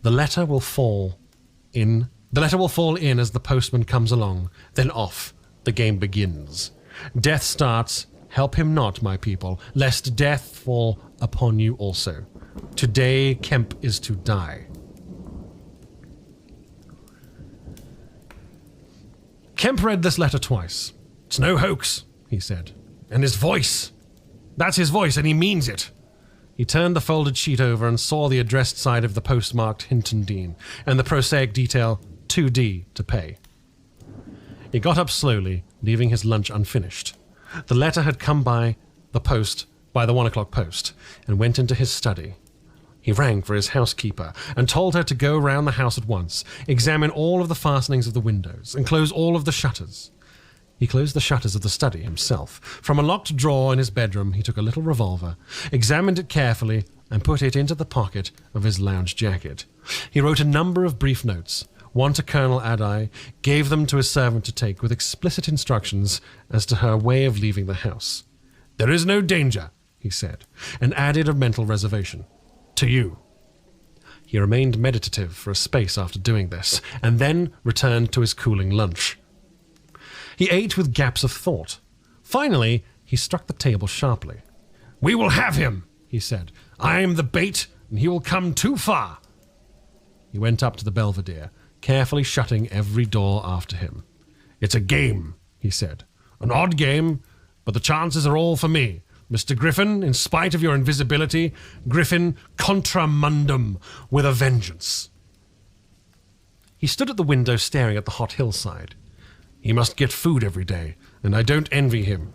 The letter will fall in as the postman comes along, then off. The game begins. Death starts. Help him not, my people, lest death fall upon you also. Today Kemp is to die. Kemp read this letter twice. "It's no hoax," he said. "And his voice. That's his voice, and he means it." He turned the folded sheet over and saw the addressed side of the postmarked Hinton Dean, and the prosaic detail 2D to pay. He got up slowly, leaving his lunch unfinished. The letter had come by the 1 o'clock post, and went into his study. He rang for his housekeeper and told her to go round the house at once, examine all of the fastenings of the windows, and close all of the shutters. He closed the shutters of the study himself. From a locked drawer in his bedroom he took a little revolver, examined it carefully, and put it into the pocket of his lounge jacket. He wrote a number of brief notes, one to Colonel Adai, gave them to his servant to take, with explicit instructions as to her way of leaving the house. "There is no danger," he said, and added a mental reservation. "To you." He remained meditative for a space after doing this, and then returned to his cooling lunch. He ate with gaps of thought. Finally, he struck the table sharply. "We will have him," he said. "I am the bait, and he will come too far." He went up to the Belvedere, carefully shutting every door after him. "It's a game," he said. "An odd game, but the chances are all for me. Mr. Griffin, in spite of your invisibility, Griffin contra mundum, with a vengeance." He stood at the window staring at the hot hillside. He must get food every day, and I don't envy him.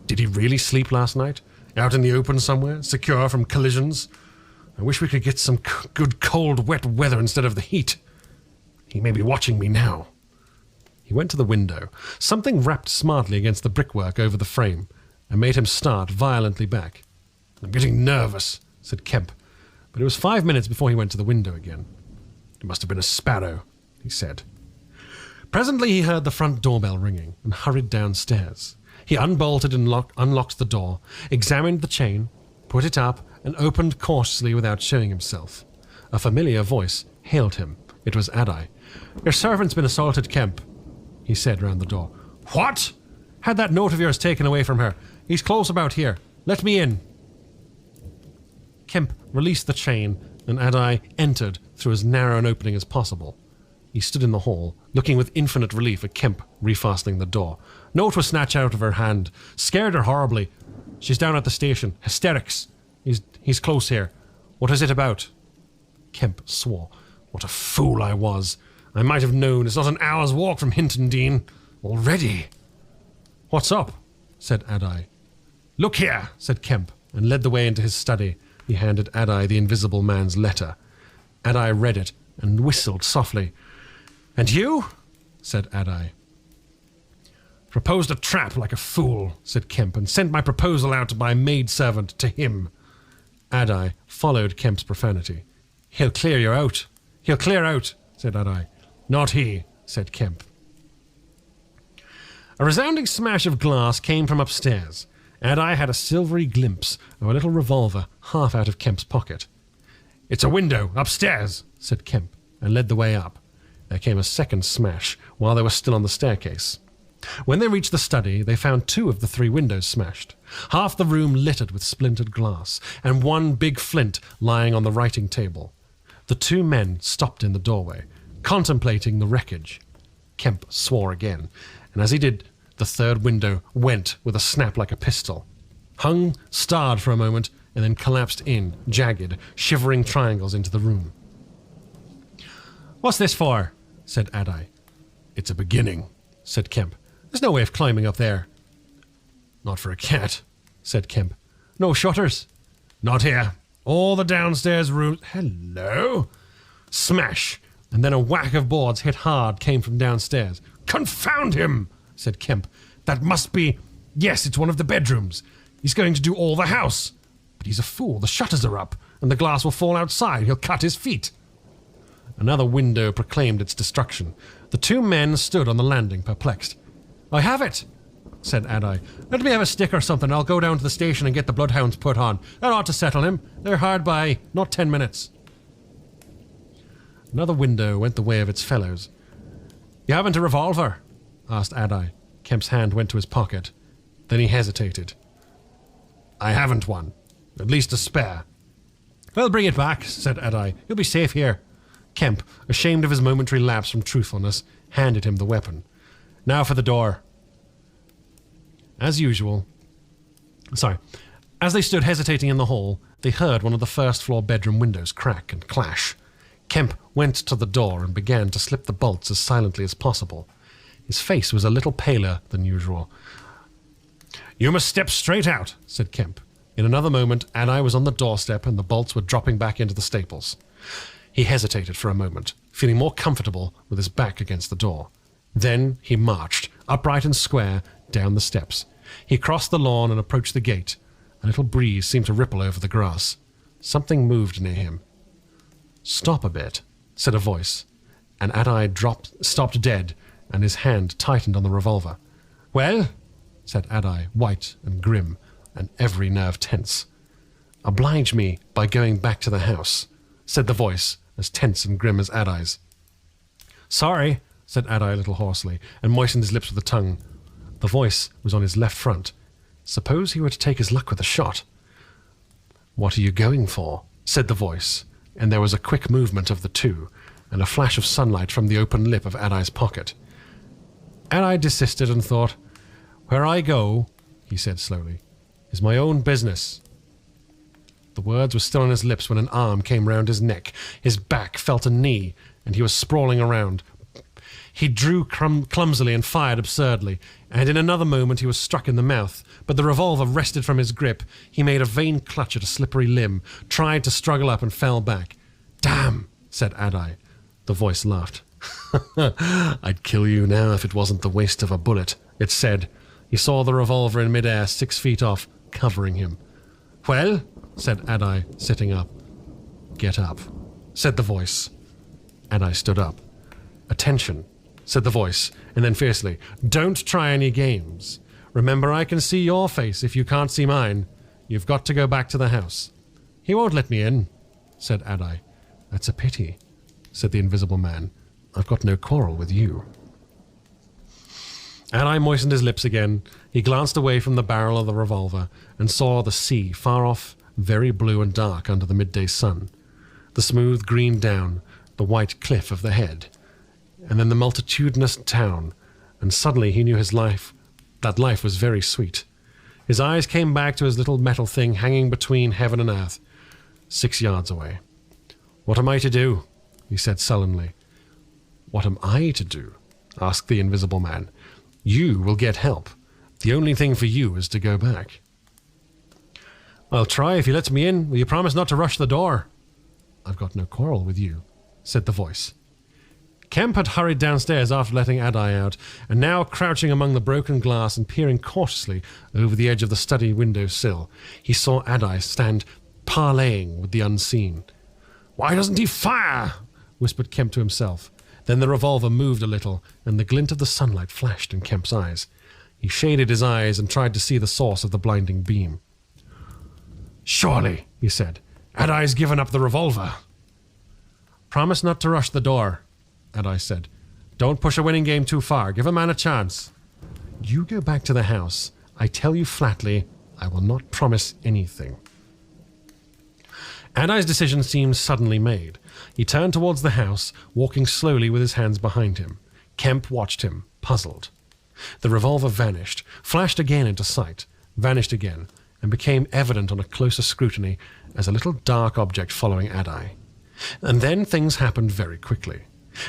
Did he really sleep last night? Out in the open somewhere, secure from collisions? I wish we could get some good cold wet weather instead of the heat. He may be watching me now. He went to the window. Something rapped smartly against the brickwork over the frame, and made him start violently back. "I'm getting nervous," said Kemp, but it was 5 minutes before he went to the window again. "It must have been a sparrow," he said. Presently he heard the front doorbell ringing and hurried downstairs. He unbolted and unlocked the door, examined the chain, put it up, and opened cautiously without showing himself. A familiar voice hailed him. It was Adai. "Your servant's been assaulted, Kemp," he said round the door. "What?" "Had that note of yours taken away from her. He's close about here. Let me in." Kemp released the chain, and Adai entered through as narrow an opening as possible. He stood in the hall, looking with infinite relief at Kemp refastening the door. Note was snatched out of her hand. Scared her horribly. She's down at the station. Hysterics. He's close here. What is it about? Kemp swore. What a fool I was. I might have known. It's not an hour's walk from Hinton Dean. Already. What's up? Said Adai. Look here, said Kemp, and led the way into his study. He handed Adai the invisible man's letter. Adai read it and whistled softly. And you? Said Adai. Proposed a trap like a fool, said Kemp, and sent my proposal out by maidservant to him. Adai followed Kemp's profanity. He'll clear you out. He'll clear out, said Adai. Not he, said Kemp. A resounding smash of glass came from upstairs. Adai had a silvery glimpse of a little revolver half out of Kemp's pocket. It's a window, upstairs, said Kemp, and led the way up. There came a second smash while they were still on the staircase. When they reached the study, they found 2 of the 3 windows smashed, half the room littered with splintered glass, and one big flint lying on the writing table. The 2 men stopped in the doorway, contemplating the wreckage. Kemp swore again, and as he did, the 3rd window went with a snap like a pistol. Hung, starred for a moment, and then collapsed in, jagged, shivering triangles into the room. What's this for? Said Adai. It's a beginning, said Kemp. There's no way of climbing up there. Not for a cat, said Kemp. No shutters? Not here. All the downstairs rooms... Hello? Smash! And then a whack of boards hit hard came from downstairs. Confound him! Said Kemp. That must be... Yes, it's one of the bedrooms. He's going to do all the house. But he's a fool. The shutters are up, and the glass will fall outside. He'll cut his feet. Another window proclaimed its destruction. The 2 men stood on the landing, perplexed. I have it, said Adai. Let me have a stick or something. I'll go down to the station and get the bloodhounds put on. That ought to settle him. They're hard by, not 10 minutes. Another window went the way of its fellows. You haven't a revolver? Asked Adai. Kemp's hand went to his pocket. Then he hesitated. I haven't one. At least a spare. Well, bring it back, said Adai. You'll be safe here. Kemp, ashamed of his momentary lapse from truthfulness, handed him the weapon. Now for the door. As they stood hesitating in the hall, they heard one of the first-floor bedroom windows crack and clash. Kemp went to the door and began to slip the bolts as silently as possible. His face was a little paler than usual. You must step straight out, said Kemp. In another moment, Adai was on the doorstep and the bolts were dropping back into the staples. He hesitated for a moment, feeling more comfortable with his back against the door. Then he marched, upright and square, down the steps. He crossed the lawn and approached the gate. A little breeze seemed to ripple over the grass. Something moved near him. Stop a bit, said a voice, and Adai stopped dead, and his hand tightened on the revolver. Well, said Adai, white and grim, and every nerve tense. Oblige me by going back to the house, said the voice, as tense and grim as Adai's. Sorry, said Adai a little hoarsely, and moistened his lips with the tongue. The voice was on his left front. Suppose he were to take his luck with a shot. What are you going for? Said the voice, and there was a quick movement of the 2, and a flash of sunlight from the open lip of Adai's pocket. Adai desisted and thought, Where I go, he said slowly, is my own business. The words were still on his lips when an arm came round his neck. His back felt a knee, and he was sprawling around. He drew clumsily and fired absurdly, and in another moment he was struck in the mouth, but the revolver wrested from his grip. He made a vain clutch at a slippery limb, tried to struggle up and fell back. Damn, said Adai. The voice laughed. I'd kill you now if it wasn't the waste of a bullet, it said. He saw the revolver in midair 6 feet off, covering him. Well, said Adai, sitting up. Get up, said the voice. Adai stood up. Attention, said the voice, and then fiercely, don't try any games. Remember, I can see your face if you can't see mine. You've got to go back to the house. He won't let me in, said Adai. That's a pity, said the invisible man. I've got no quarrel with you. Adai moistened his lips again. He glanced away from the barrel of the revolver and saw the sea far off very blue and dark under the midday sun. The smooth green down, the white cliff of the head, and then the multitudinous town, and suddenly he knew that life was very sweet. His eyes came back to his little metal thing hanging between heaven and earth, 6 yards away. "What am I to do?" he said sullenly. "What am I to do?" asked the invisible man. "You will get help. The only thing for you is to go back." "I'll try if he lets me in. Will you promise not to rush the door?" "I've got no quarrel with you," said the voice. Kemp had hurried downstairs after letting Adai out, and now crouching among the broken glass and peering cautiously over the edge of the study window sill, he saw Adai stand parleying with the unseen. "Why doesn't he fire?" whispered Kemp to himself. Then the revolver moved a little, and the glint of the sunlight flashed in Kemp's eyes. He shaded his eyes and tried to see the source of the blinding beam. "Surely," he said, "Adai's given up the revolver." "Promise not to rush the door," Adai said. "Don't push a winning game too far. Give a man a chance." "You go back to the house. I tell you flatly, I will not promise anything." Adai's decision seemed suddenly made. He turned towards the house, walking slowly with his hands behind him. Kemp watched him, puzzled. The revolver vanished, flashed again into sight, vanished again, and became evident on a closer scrutiny as a little dark object following Adai. And then things happened very quickly.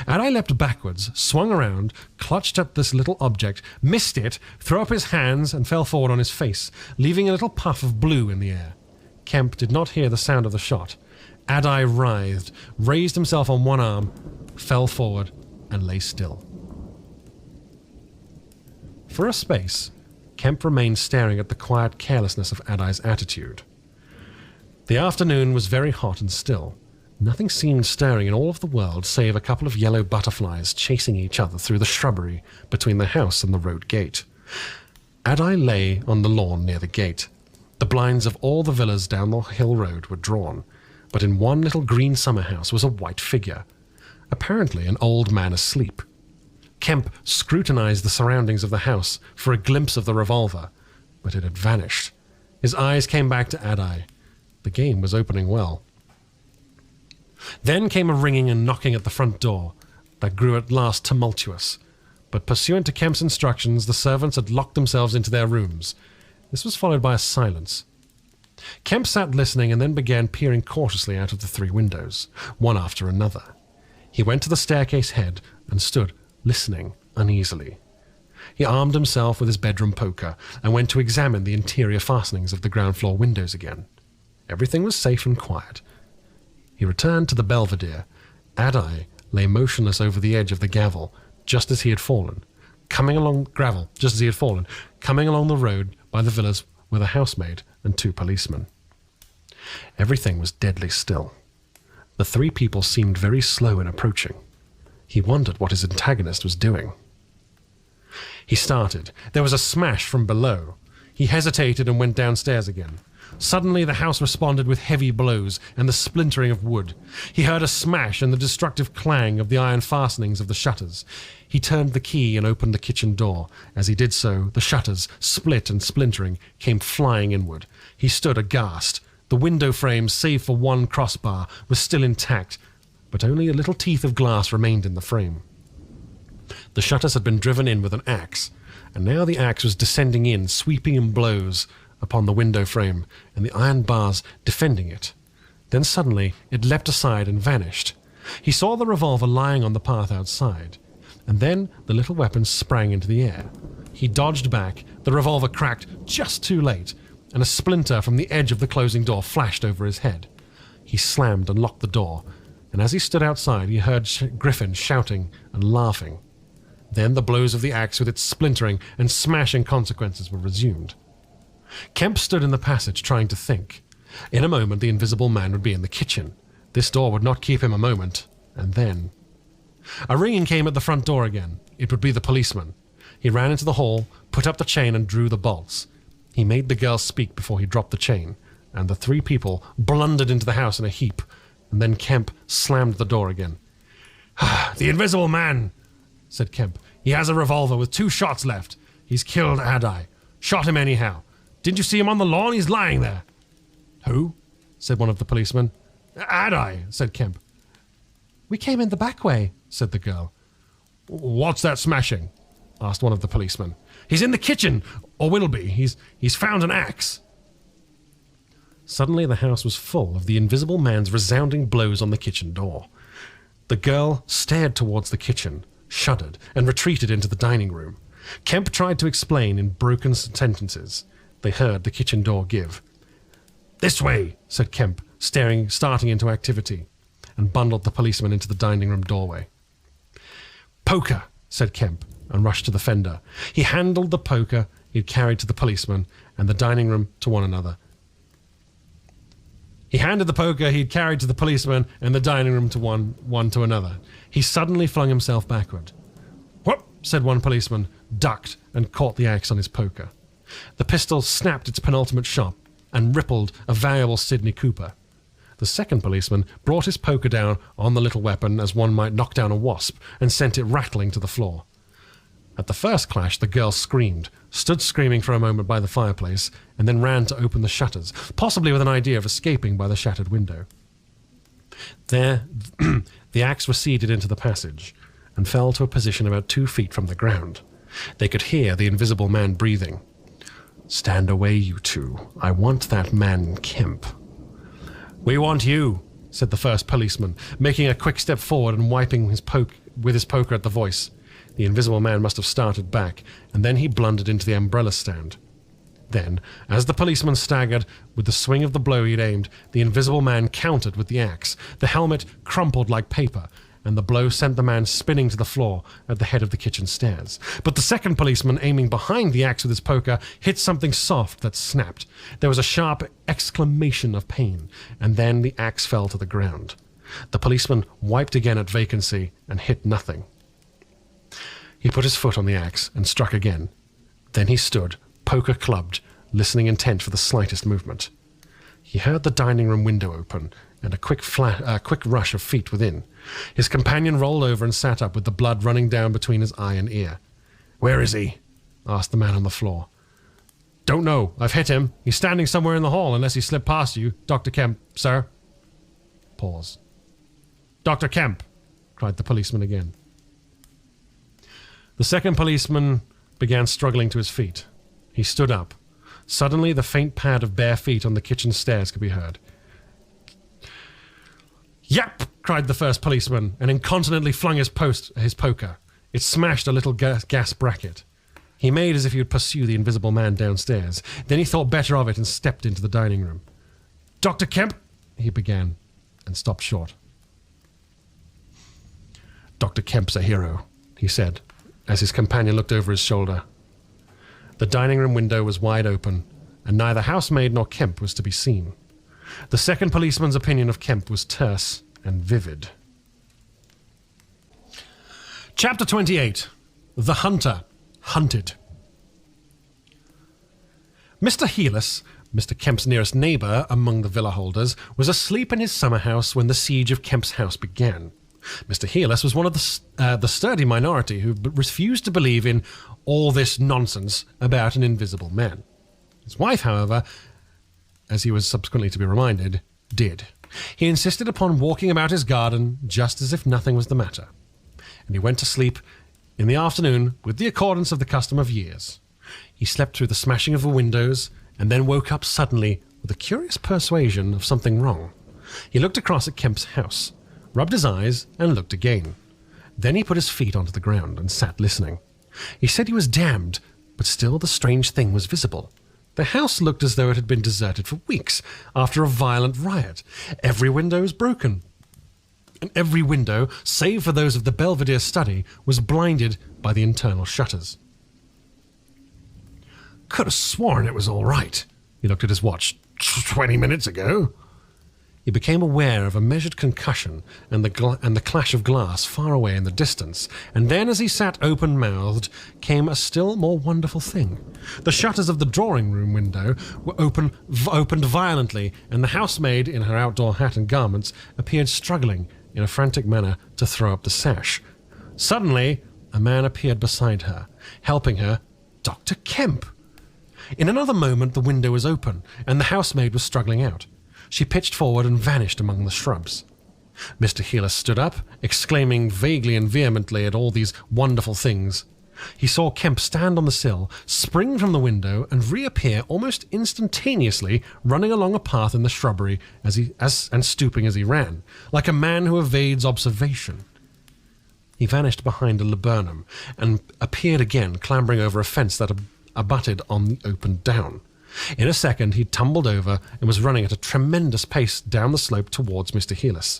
Adai leapt backwards, swung around, clutched at this little object, missed it, threw up his hands, and fell forward on his face, leaving a little puff of blue in the air. Kemp did not hear the sound of the shot. Adai writhed, raised himself on one arm, fell forward, and lay still. For a space, Kemp remained staring at the quiet carelessness of Adai's attitude. The afternoon was very hot and still. Nothing seemed stirring in all of the world save a couple of yellow butterflies chasing each other through the shrubbery between the house and the road gate. Adai lay on the lawn near the gate. The blinds of all the villas down the hill road were drawn, but in one little green summer house was a white figure, apparently an old man asleep. Kemp scrutinized the surroundings of the house for a glimpse of the revolver, but it had vanished. His eyes came back to Adai. The game was opening well. Then came a ringing and knocking at the front door that grew at last tumultuous, but pursuant to Kemp's instructions, the servants had locked themselves into their rooms. This was followed by a silence. Kemp sat listening and then began peering cautiously out of the 3 windows, one after another. He went to the staircase head and stood listening uneasily. He armed himself with his bedroom poker and went to examine the interior fastenings of the ground floor windows again. Everything was safe and quiet. He returned to the belvedere. Adai lay motionless over the edge of the gravel, just as he had fallen. Coming along the road by the villas were the housemaid and 2 policemen. Everything was deadly still. The 3 people seemed very slow in approaching. He wondered what his antagonist was doing. He started. There was a smash from below. He hesitated and went downstairs again. Suddenly the house responded with heavy blows and the splintering of wood. He heard a smash and the destructive clang of the iron fastenings of the shutters. He turned the key and opened the kitchen door. As he did so, the shutters, split and splintering, came flying inward. He stood aghast. The window frame, save for one crossbar, was still intact, but only a little teeth of glass remained in the frame. The shutters had been driven in with an axe, and now the axe was descending in, sweeping in blows upon the window frame and the iron bars defending it. Then suddenly it leapt aside and vanished. He saw the revolver lying on the path outside, and then the little weapon sprang into the air. He dodged back, the revolver cracked just too late, and a splinter from the edge of the closing door flashed over his head. He slammed and locked the door, and as he stood outside he heard Griffin shouting and laughing. Then the blows of the axe with its splintering and smashing consequences were resumed. Kemp stood in the passage trying to think. In a moment the invisible man would be in the kitchen. This door would not keep him a moment, and then... A ringing came at the front door again. It would be the policeman. He ran into the hall, put up the chain and drew the bolts. He made the girl speak before he dropped the chain, and the 3 people blundered into the house in a heap, and then Kemp slammed the door again. "The invisible man," said Kemp. "He has a revolver with 2 shots left. He's killed Adai. Shot him anyhow. Didn't you see him on the lawn? He's lying there." "Who?" said one of the policemen. Had I? Said Kemp. We came in the back way, said the girl. What's that smashing? Asked one of the policemen. He's in the kitchen, or will be. He's found an axe. Suddenly the house was full of the invisible man's resounding blows on the kitchen door. The girl stared towards the kitchen, shuddered, and retreated into the dining room. Kemp tried to explain in broken sentences. They heard the kitchen door give. This way, said Kemp, starting into activity, and bundled the policeman into the dining room doorway. Poker, said Kemp, and rushed to the fender. He handled the poker he had carried to the policeman and the dining room to one another. He handed the poker he'd carried to the policeman and the dining room to one to another. He suddenly flung himself backward. Whoop, said one policeman, ducked, and caught the axe on his poker. The pistol snapped its penultimate shot and rippled a valuable Sidney Cooper. The second policeman brought his poker down on the little weapon as one might knock down a wasp and sent it rattling to the floor. At the first clash, the girl screamed, stood screaming for a moment by the fireplace, and then ran to open the shutters, possibly with an idea of escaping by the shattered window. There, the axe receded into the passage and fell to a position about 2 feet from the ground. They could hear the invisible man breathing. "Stand away, you two. I want that man Kemp." "We want you," said the first policeman, making a quick step forward and wiping his poker at the voice. The invisible man must have started back, and then he blundered into the umbrella stand. Then, as the policeman staggered with the swing of the blow he'd aimed, the invisible man countered with the axe. The helmet crumpled like paper, and the blow sent the man spinning to the floor at the head of the kitchen stairs. But the second policeman, aiming behind the axe with his poker, hit something soft that snapped. There was a sharp exclamation of pain, and then the axe fell to the ground. The policeman wiped again at vacancy and hit nothing. He put his foot on the axe and struck again. Then he stood, poker clubbed, listening intent for the slightest movement. He heard the dining room window open and a quick rush of feet within. His companion rolled over and sat up with the blood running down between his eye and ear. "Where is he?" asked the man on the floor. "Don't know. I've hit him. He's standing somewhere in the hall unless he slipped past you, Dr. Kemp, sir." Pause. "Dr. Kemp!" cried the policeman again. The second policeman began struggling to his feet. He stood up. Suddenly, the faint pad of bare feet on the kitchen stairs could be heard. "Yap!" cried the first policeman, and incontinently flung his poker. It smashed a little gas bracket. He made as if he would pursue the invisible man downstairs. Then he thought better of it and stepped into the dining room. "Dr. Kemp," he began, and stopped short. "Dr. Kemp's a hero," he said, as his companion looked over his shoulder. The dining room window was wide open, and neither housemaid nor Kemp was to be seen. The second policeman's opinion of Kemp was terse and vivid. Chapter 28. The Hunter Hunted. Mr. Heelis, Mr. Kemp's nearest neighbour among the villa holders, was asleep in his summer house when the siege of Kemp's house began. Mr. Heelis was one of the sturdy minority who refused to believe in all this nonsense about an invisible man. His wife, however, as he was subsequently to be reminded, did. He insisted upon walking about his garden just as if nothing was the matter, and he went to sleep in the afternoon with the accordance of the custom of years. He slept through the smashing of the windows, and then woke up suddenly with a curious persuasion of something wrong. He looked across at Kemp's house, rubbed his eyes, and looked again. Then he put his feet onto the ground and sat listening. He said he was damned, but still the strange thing was visible. The house looked as though it had been deserted for weeks after a violent riot. Every window was broken, and every window, save for those of the Belvedere study, was blinded by the internal shutters. "Could have sworn it was all right." He looked at his watch. 20 minutes ago. He became aware of a measured concussion and the clash of glass far away in the distance, and then as he sat open-mouthed came a still more wonderful thing. The shutters of the drawing-room window were opened violently, and the housemaid, in her outdoor hat and garments, appeared struggling in a frantic manner to throw up the sash. Suddenly, a man appeared beside her, helping her. Dr. Kemp! In another moment the window was open, and the housemaid was struggling out. she pitched forward and vanished among the shrubs. Mr. Heelis stood up, exclaiming vaguely and vehemently at all these wonderful things. He saw Kemp stand on the sill, spring from the window, and reappear almost instantaneously, running along a path in the shrubbery and stooping as he ran, like a man who evades observation. He vanished behind a laburnum and appeared again, clambering over a fence that abutted on the open down. In a second, he tumbled over and was running at a tremendous pace down the slope towards Mr. Heelis.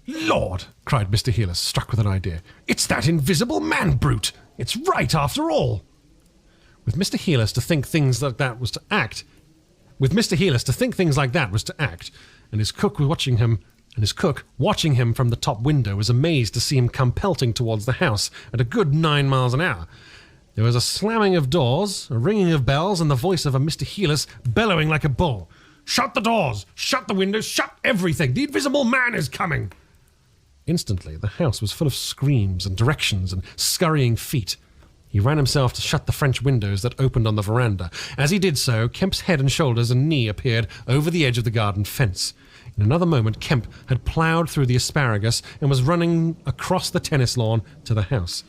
"Lord!" cried Mr. Heelis, struck with an idea. "It's that invisible man brute! It's right after all!" With Mr. Heelis to think things like that was to act, and his cook watching him from the top window was amazed to see him come pelting towards the house at a good 9 miles an hour. There was a slamming of doors, a ringing of bells, and the voice of a Mr. Heelis bellowing like a bull. "Shut the doors! Shut the windows! Shut everything! The invisible man is coming!" Instantly, the house was full of screams and directions and scurrying feet. He ran himself to shut the French windows that opened on the veranda. As he did so, Kemp's head and shoulders and knee appeared over the edge of the garden fence. In another moment, Kemp had ploughed through the asparagus and was running across the tennis lawn to the house.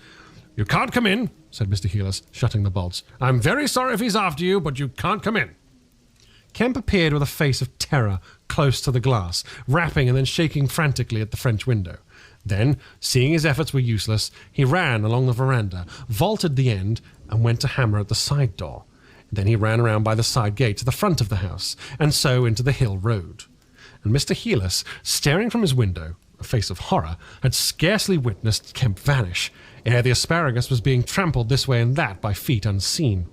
"You can't come in," said Mr. Heelis, shutting the bolts. "I'm very sorry if he's after you, but you can't come in." Kemp appeared with a face of terror close to the glass, rapping and then shaking frantically at the French window. Then, seeing his efforts were useless, he ran along the veranda, vaulted the end, and went to hammer at the side door. Then he ran around by the side gate to the front of the house, and so into the hill road. And Mr. Heelis, staring from his window, a face of horror, had scarcely witnessed Kemp vanish, ere the asparagus was being trampled this way and that by feet unseen,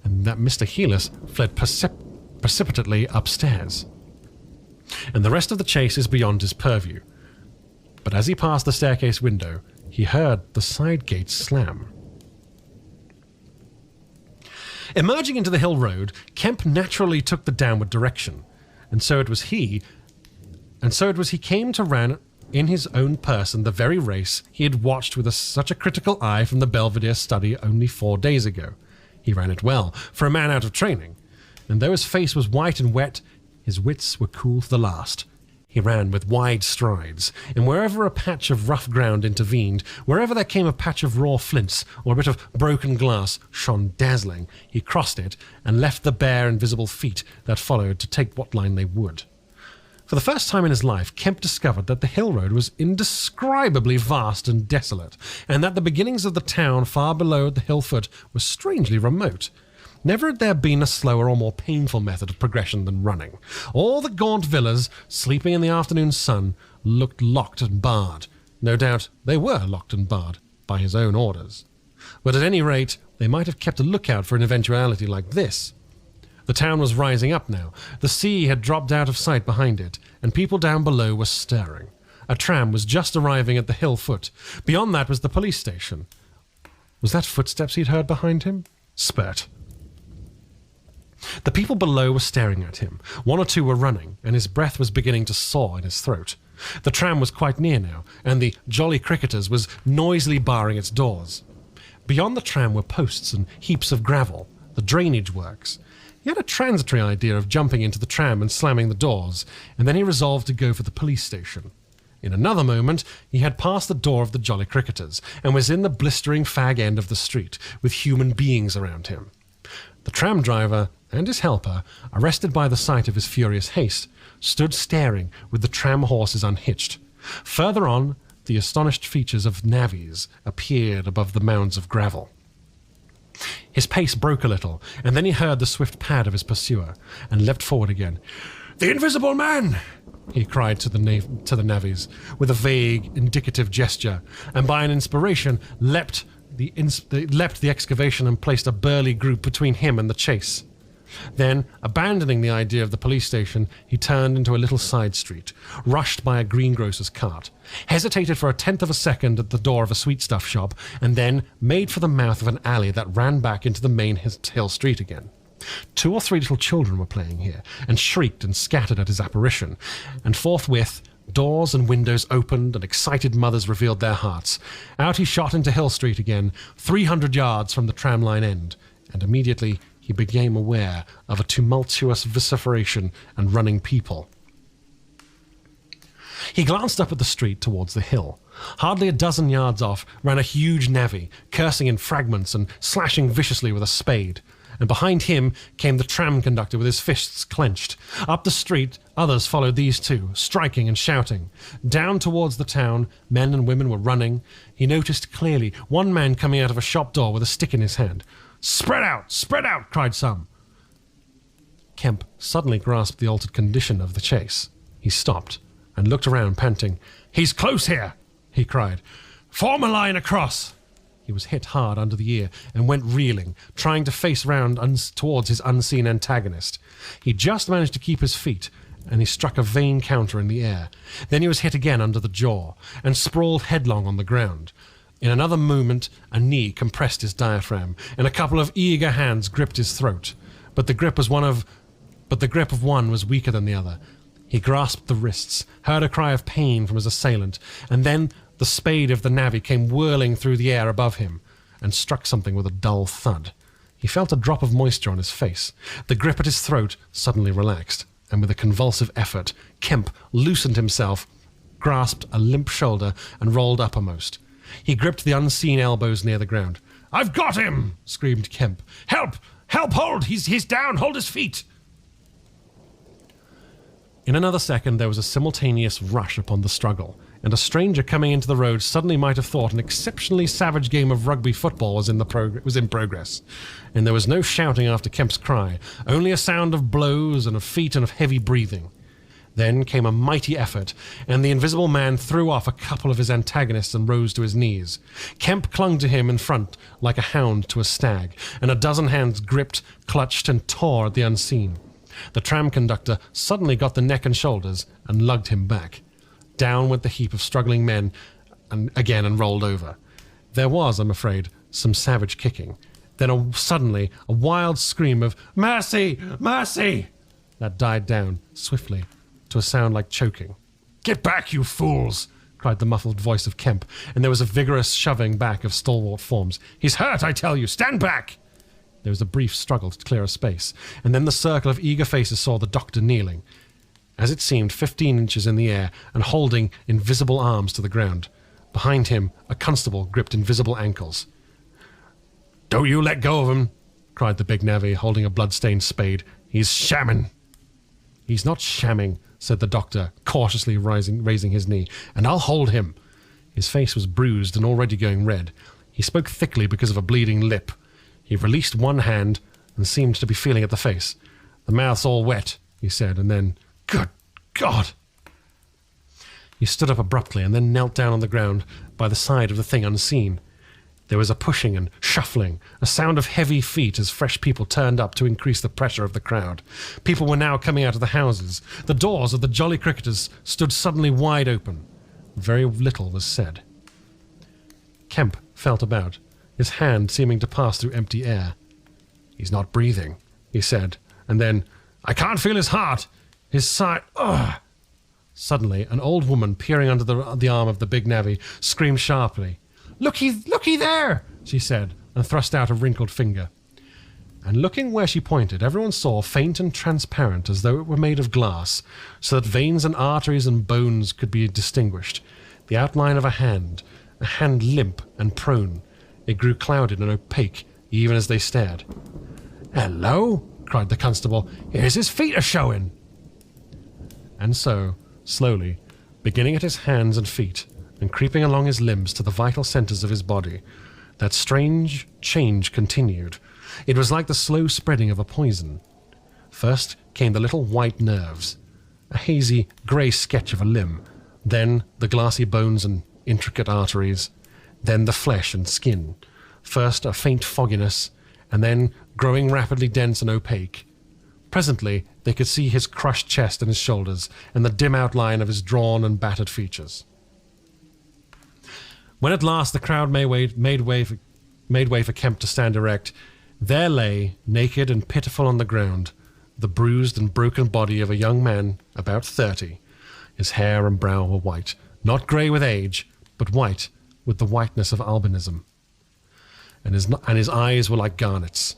and that Mr. Heelis fled precipitately upstairs. And the rest of the chase is beyond his purview. But as he passed the staircase window, he heard the side gate slam. Emerging into the hill road, Kemp naturally took the downward direction, and so it was he came to run in his own person the very race he had watched with such a critical eye from the Belvedere study only 4 days ago. He ran it well, for a man out of training, and though his face was white and wet, his wits were cool to the last. He ran with wide strides, and wherever a patch of rough ground intervened, wherever there came a patch of raw flints or a bit of broken glass shone dazzling, he crossed it and left the bare invisible feet that followed to take what line they would. For the first time in his life, Kemp discovered that the hill road was indescribably vast and desolate, and that the beginnings of the town far below at the hill foot were strangely remote. Never had there been a slower or more painful method of progression than running. All the gaunt villas, sleeping in the afternoon sun, looked locked and barred. No doubt they were locked and barred by his own orders. But at any rate, they might have kept a lookout for an eventuality like this. The town was rising up now. The sea had dropped out of sight behind it, and people down below were stirring. A tram was just arriving at the hill foot. Beyond that was the police station. Was that footsteps he'd heard behind him? Spurt. The people below were staring at him. 1 or 2 were running, and his breath was beginning to saw in his throat. The tram was quite near now, and the Jolly Cricketers was noisily barring its doors. Beyond the tram were posts and heaps of gravel, the drainage works. He had a transitory idea of jumping into the tram and slamming the doors, and then he resolved to go for the police station. In another moment, he had passed the door of the Jolly Cricketers, and was in the blistering fag end of the street, with human beings around him. The tram driver and his helper, arrested by the sight of his furious haste, stood staring with the tram horses unhitched. Further on, the astonished features of navvies appeared above the mounds of gravel. His pace broke a little, and then he heard the swift pad of his pursuer, and leapt forward again. "The invisible man!" he cried to the navvies, with a vague, indicative gesture, and by an inspiration leapt the excavation and placed a burly group between him and the chase. Then, abandoning the idea of the police station, he turned into a little side street, rushed by a greengrocer's cart, hesitated for 1/10 of a second at the door of a sweetstuff shop, and then made for the mouth of an alley that ran back into the main hill street again. 2 or 3 little children were playing here, and shrieked and scattered at his apparition, and forthwith doors and windows opened, and excited mothers revealed their hearts. Out he shot into Hill Street again, 300 yards from the tramline end, and immediately he became aware of a tumultuous vociferation and running people. He glanced up at the street towards the hill. Hardly a dozen yards off ran a huge navvy, cursing in fragments and slashing viciously with a spade. And behind him came the tram conductor with his fists clenched. Up the street, others followed these two, striking and shouting. Down towards the town, men and women were running. He noticed clearly one man coming out of a shop door with a stick in his hand. Spread out, cried some. Kemp suddenly grasped the altered condition of the chase. He stopped and looked around, panting. He's close here, he cried. Form a line across. He was hit hard under the ear and went reeling, trying to face round towards his unseen antagonist. He just managed to keep his feet, and he struck a vain counter in the air. Then he was hit again under the jaw and sprawled headlong on the ground. In another moment, a knee compressed his diaphragm, and a couple of eager hands gripped his throat. But the grip of one was weaker than the other. He grasped the wrists, heard a cry of pain from his assailant, and then the spade of the navvy came whirling through the air above him and struck something with a dull thud. He felt a drop of moisture on his face. The grip at his throat suddenly relaxed, and with a convulsive effort, Kemp loosened himself, grasped a limp shoulder, and rolled uppermost. He gripped the unseen elbows near the ground. I've got him! Screamed Kemp. Help! Help! Hold! He's down! Hold his feet! In another second, there was a simultaneous rush upon the struggle, and a stranger coming into the road suddenly might have thought an exceptionally savage game of rugby football was in progress. And there was no shouting after Kemp's cry, only a sound of blows and of feet and of heavy breathing. Then came a mighty effort, and the invisible man threw off a couple of his antagonists and rose to his knees. Kemp clung to him in front like a hound to a stag, and a dozen hands gripped, clutched, and tore at the unseen. The tram conductor suddenly got the neck and shoulders and lugged him back. Down went the heap of struggling men and rolled over. There was, I'm afraid, some savage kicking. Then suddenly a wild scream of "Mercy! Mercy!" that died down swiftly to a sound like choking. "Get back, you fools!" cried the muffled voice of Kemp, and there was a vigorous shoving back of stalwart forms. "He's hurt, I tell you! Stand back!" There was a brief struggle to clear a space, and then the circle of eager faces saw the doctor kneeling, as it seemed 15 inches in the air, and holding invisible arms to the ground. Behind him, a constable gripped invisible ankles. "Don't you let go of him!" cried the big navvy, holding a blood-stained spade. "He's shamming!" "He's not shamming," said the doctor, cautiously raising his knee, "and I'll hold him." His face was bruised and already going red. He spoke thickly because of a bleeding lip. He released one hand and seemed to be feeling at the face. "The mouth's all wet," he said, and then, "Good God!" He stood up abruptly and then knelt down on the ground by the side of the thing unseen. There was a pushing and shuffling, a sound of heavy feet as fresh people turned up to increase the pressure of the crowd. People were now coming out of the houses. The doors of the Jolly Cricketers stood suddenly wide open. Very little was said. Kemp felt about, his hand seeming to pass through empty air. "He's not breathing," he said, and then, "I can't feel his heart. His side... Ugh!" Suddenly, an old woman peering under the arm of the big navvy screamed sharply. Looky there!" she said, and thrust out a wrinkled finger. And looking where she pointed, everyone saw, faint and transparent as though it were made of glass, so that veins and arteries and bones could be distinguished, the outline of a hand limp and prone. It grew clouded and opaque, even as they stared. "Hello!" cried the constable. "Here's his feet a-showing!" And so, slowly, beginning at his hands and feet, and creeping along his limbs to the vital centres of his body, that strange change continued. It was like the slow spreading of a poison. First came the little white nerves, a hazy, grey sketch of a limb, then the glassy bones and intricate arteries, then the flesh and skin, first a faint fogginess, and then growing rapidly dense and opaque. Presently they could see his crushed chest and his shoulders, and the dim outline of his drawn and battered features. When at last the crowd made way for Kemp to stand erect, there lay, naked and pitiful on the ground, the bruised and broken body of a young man about 30. His hair and brow were white, not grey with age, but white with the whiteness of albinism. And his eyes were like garnets.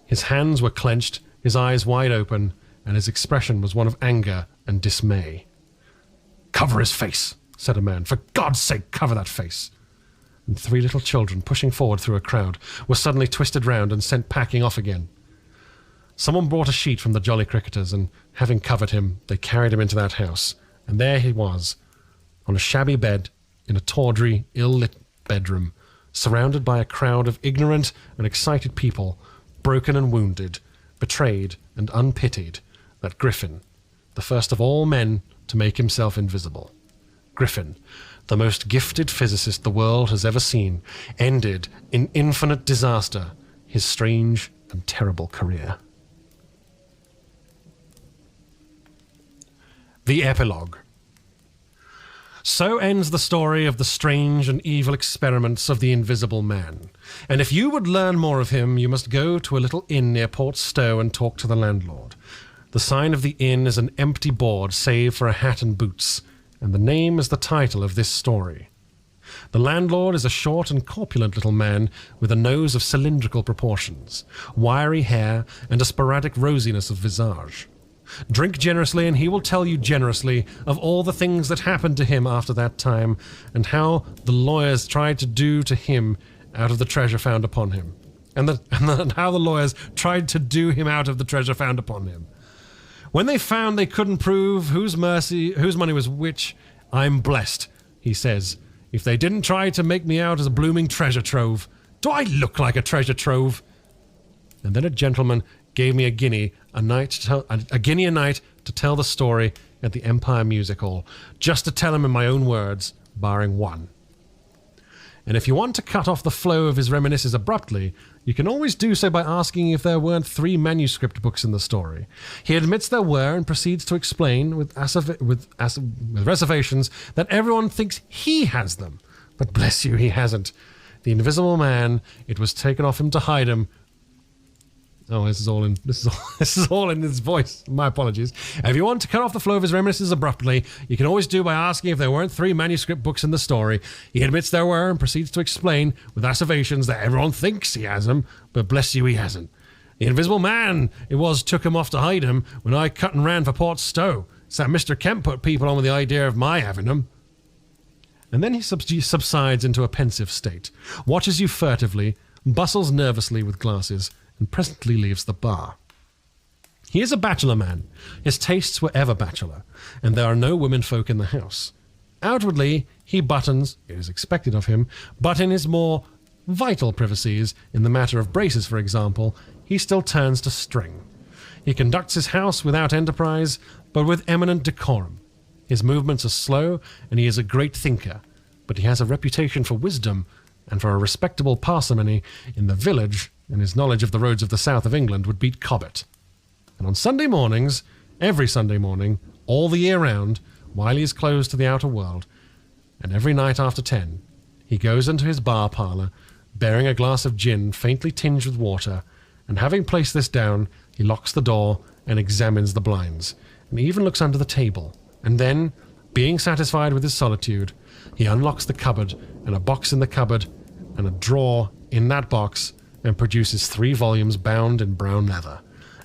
His hands were clenched, his eyes wide open, and his expression was one of anger and dismay. "Cover his face," said a man. "For God's sake, cover that face." And 3 little children, pushing forward through a crowd, were suddenly twisted round and sent packing off again. Someone brought a sheet from the Jolly Cricketers, and having covered him, they carried him into that house. And there he was, on a shabby bed, in a tawdry, ill-lit bedroom, surrounded by a crowd of ignorant and excited people, broken and wounded, betrayed and unpitied, that Griffin, the first of all men to make himself invisible, Griffin, the most gifted physicist the world has ever seen, ended in infinite disaster his strange and terrible career. The Epilogue. So ends the story of the strange and evil experiments of the Invisible Man. And if you would learn more of him, you must go to a little inn near Port Stowe and talk to the landlord. The sign of the inn is an empty board save for a hat and boots, and the name is the title of this story. The landlord is a short and corpulent little man with a nose of cylindrical proportions, wiry hair, and a sporadic rosiness of visage. Drink generously, and he will tell you generously of all the things that happened to him after that time, and how the lawyers tried to do to him out of the treasure found upon him, and how the lawyers tried to do him out of the treasure found upon him. When they found they couldn't prove whose money was which, "I'm blessed," he says, "if they didn't try to make me out as a blooming treasure trove. Do I look like a treasure trove?" And then a gentleman gave me a guinea a night to tell the story at the Empire Music Hall, just to tell him in my own words, barring one. And if you want to cut off the flow of his reminiscences abruptly, you can always do so by asking if there weren't 3 manuscript books in the story. He admits there were and proceeds to explain, with reservations, that everyone thinks he has them. But bless you, he hasn't. The Invisible Man, it was taken off him to hide him. Oh, this is all in his voice. My apologies. If you want to cut off the flow of his reminiscences abruptly, you can always do by asking if there weren't 3 manuscript books in the story. He admits there were and proceeds to explain, with asseverations, that everyone thinks he has them, but bless you, he hasn't. The Invisible Man, it was, took him off to hide him when I cut and ran for Port Stowe. So Mr. Kemp put people on with the idea of my having them. And then he subsides into a pensive state, watches you furtively, bustles nervously with glasses, and presently leaves the bar. He is a bachelor man. His tastes were ever bachelor, and there are no women folk in the house. Outwardly, he buttons, it is expected of him, but in his more vital privacies, in the matter of braces, for example, he still turns to string. He conducts his house without enterprise, but with eminent decorum. His movements are slow, and he is a great thinker, but he has a reputation for wisdom and for a respectable parsimony in the village, and his knowledge of the roads of the south of England would beat Cobbett. And on Sunday mornings, every Sunday morning, all the year round, while he is closed to the outer world, and every night after 10, he goes into his bar parlour, bearing a glass of gin faintly tinged with water, and having placed this down, he locks the door and examines the blinds, and even looks under the table, and then, being satisfied with his solitude, he unlocks the cupboard, and a box in the cupboard, and a drawer in that box, and produces 3 volumes bound in brown leather,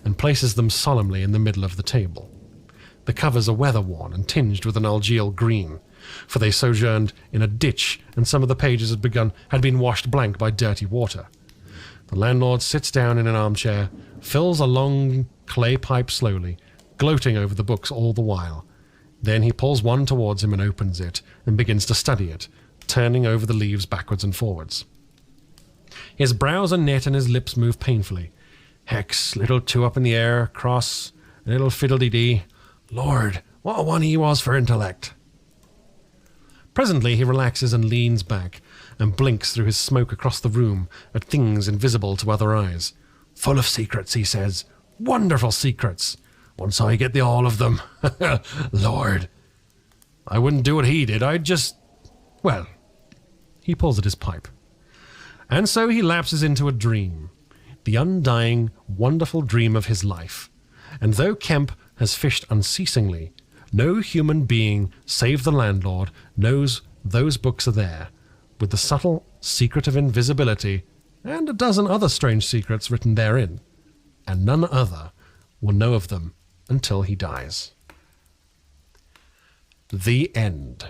and places them solemnly in the middle of the table. The covers are weather-worn and tinged with an algeal green, for they sojourned in a ditch, and some of the pages had been washed blank by dirty water. The landlord sits down in an armchair, fills a long clay pipe slowly, gloating over the books all the while. Then he pulls one towards him and opens it, and begins to study it, turning over the leaves backwards and forwards. His brows are knit and his lips move painfully. Hex, little 2 up in the air, cross, a little fiddle-dee-dee. Lord, what a one he was for intellect. Presently he relaxes and leans back, and blinks through his smoke across the room at things invisible to other eyes. Full of secrets, he says. Wonderful secrets. Once I get the all of them. Lord. I wouldn't do what he did. I'd just... Well, he pulls at his pipe. And so he lapses into a dream, the undying, wonderful dream of his life. And though Kemp has fished unceasingly, no human being save the landlord knows those books are there, with the subtle secret of invisibility and a dozen other strange secrets written therein. and none other will know of them until he dies. The End.